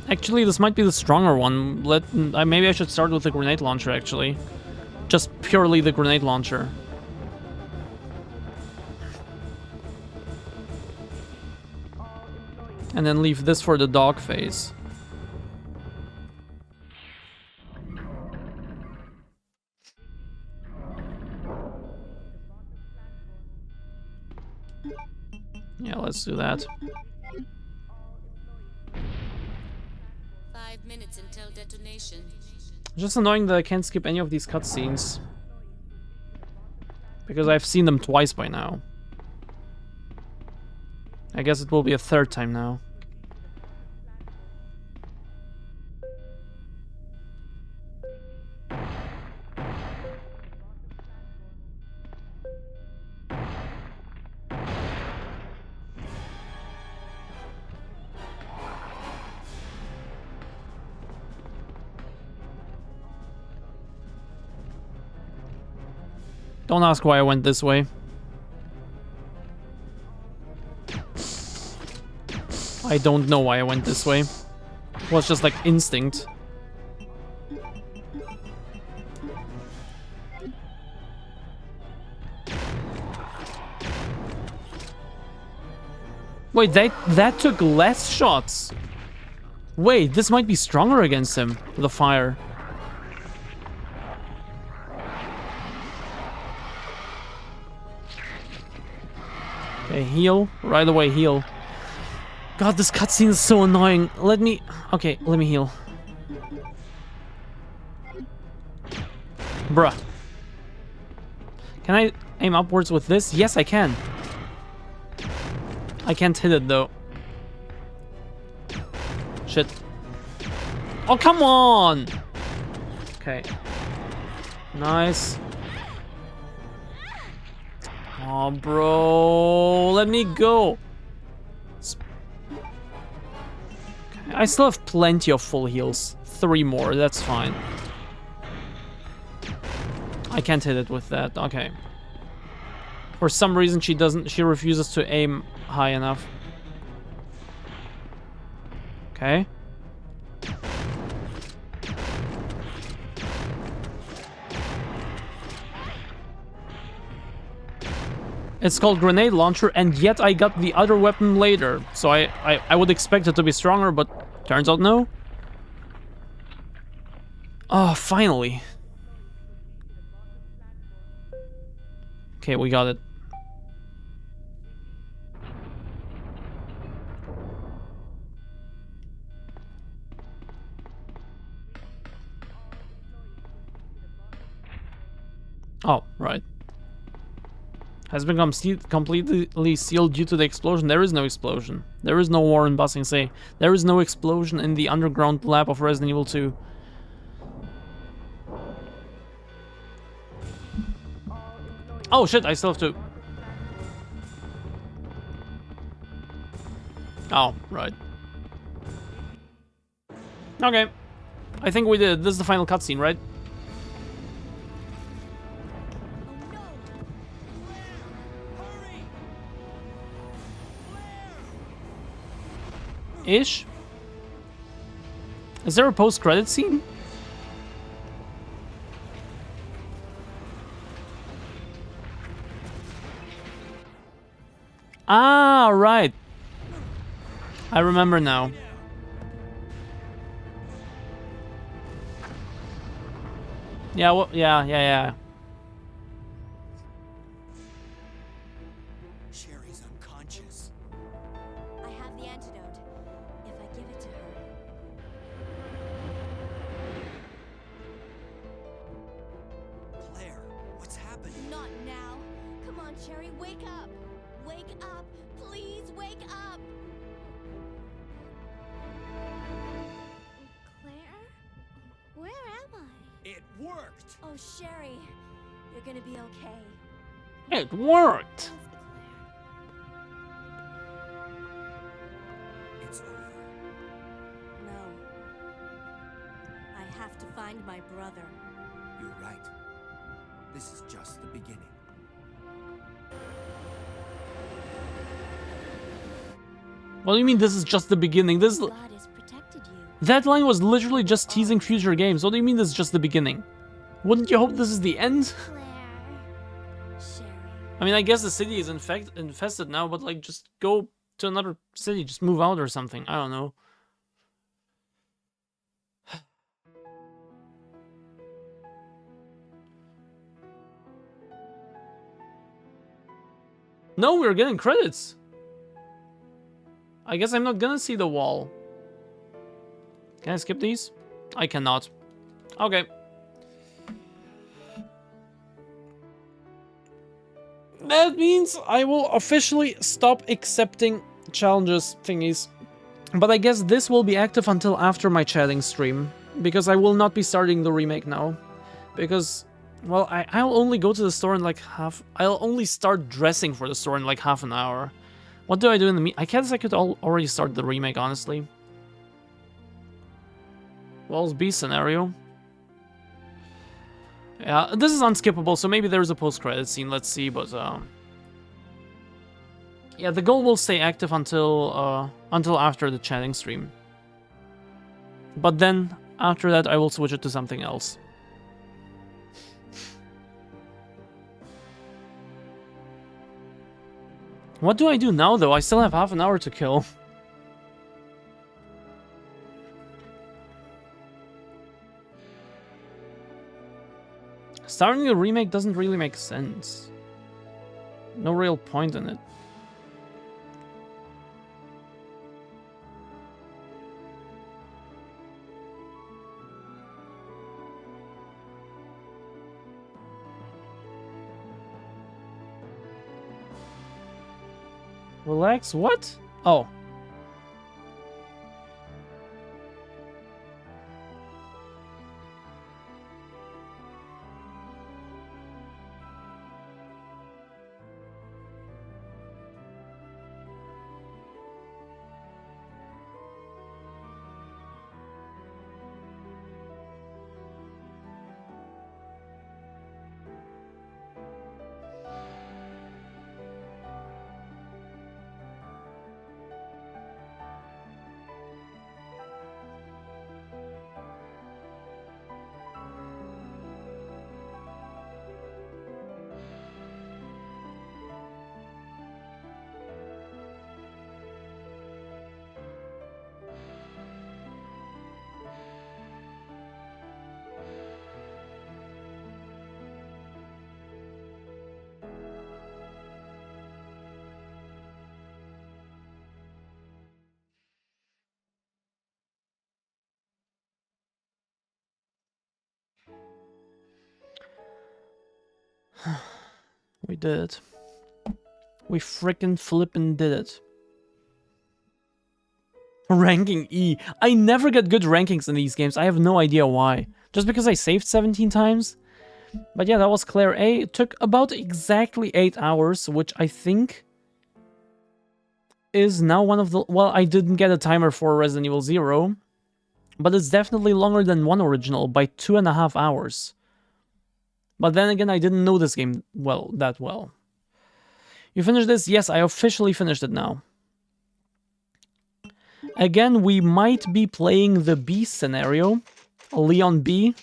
Actually, this might be the stronger one. Maybe I should start with the grenade launcher, actually. Just purely the grenade launcher. And then leave this for the dog phase. Yeah, let's do that. 5 minutes until detonation. Just annoying that I can't skip any of these cutscenes. Because I've seen them twice by now. I guess it will be a third time now. Don't ask why I went this way. I don't know why I went this way. It was just like instinct. Wait, that took less shots. Wait, this might be stronger against him, the fire. Okay, heal. Right away, heal. God, this cutscene is so annoying. Let me heal. Bruh. Can I aim upwards with this? Yes, I can. I can't hit it, though. Shit. Oh, come on! Okay. Nice. Oh, bro. Let me go. Okay. I still have plenty of full heals. 3 more. That's fine. I can't hit it with that. Okay. For some reason, she refuses to aim high enough. Okay. It's called grenade launcher, and yet I got the other weapon later. So I would expect it to be stronger, but turns out no. Oh, finally. Okay, we got it. Oh, right. Has become completely sealed due to the explosion. There is no explosion. There is no Warren Bussing say. There is no explosion in the underground lab of Resident Evil 2. Oh shit, I still have to... Oh, right. Okay. I think we did. This is the final cutscene, right? Ish? Is there a post-credit scene? Ah, right. I remember now. Yeah, well, yeah. Sherry's unconscious. I have the antidote. If I give it to her. Claire, what's happening? Not now. Come on, Sherry, wake up. Wake up. Please wake up. Claire? Where am I? It worked! Oh, Sherry. You're gonna be okay. It worked! It's over. No. I have to find my brother. You're right. This is just the beginning. What do you mean this is just the beginning? This God has protected you. That line was literally just teasing future games. What do you mean this is just the beginning? Wouldn't you hope this is the end? Claire. Sherry. I mean, I guess the city is infested now, but like, just go to another city, just move out or something. I don't know. No, we're getting credits. I guess I'm not gonna see the wall. Can I skip these? I cannot. Okay. That means I will officially stop accepting challenges thingies. But I guess this will be active until after my chatting stream. Because I will not be starting the remake now. Because, well, I'll only go to the store in like I'll only start dressing for the store in like half an hour. What do I do in the I guess I could already start the remake, honestly. Walls B scenario. Yeah, this is unskippable, so maybe there's a post-credit scene, let's see, but yeah, the goal will stay active until after the chatting stream. But then, after that, I will switch it to something else. What do I do now, though? I still have half an hour to kill. Starting a remake doesn't really make sense. No real point in it. Relax, what? Oh. We did it. We frickin' flippin' did it. Ranking E. I never get good rankings in these games. I have no idea why. Just because I saved 17 times? But yeah, that was Claire A. It took about exactly 8 hours, which I think is now one of the... Well, I didn't get a timer for Resident Evil 0, but it's definitely longer than one original by 2.5 hours. But then again, I didn't know this game that well. You finished this? Yes, I officially finished it now. Again, we might be playing the B scenario, Leon B.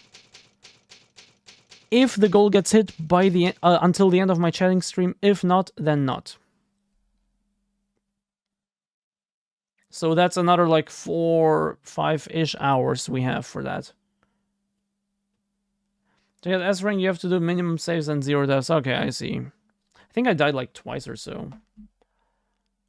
If the goal gets hit by the until the end of my chatting stream. If not, then not. So that's another like 4-5-ish hours we have for that. To get S rank, you have to do minimum saves and 0 deaths. Okay, I see. I think I died like twice or so.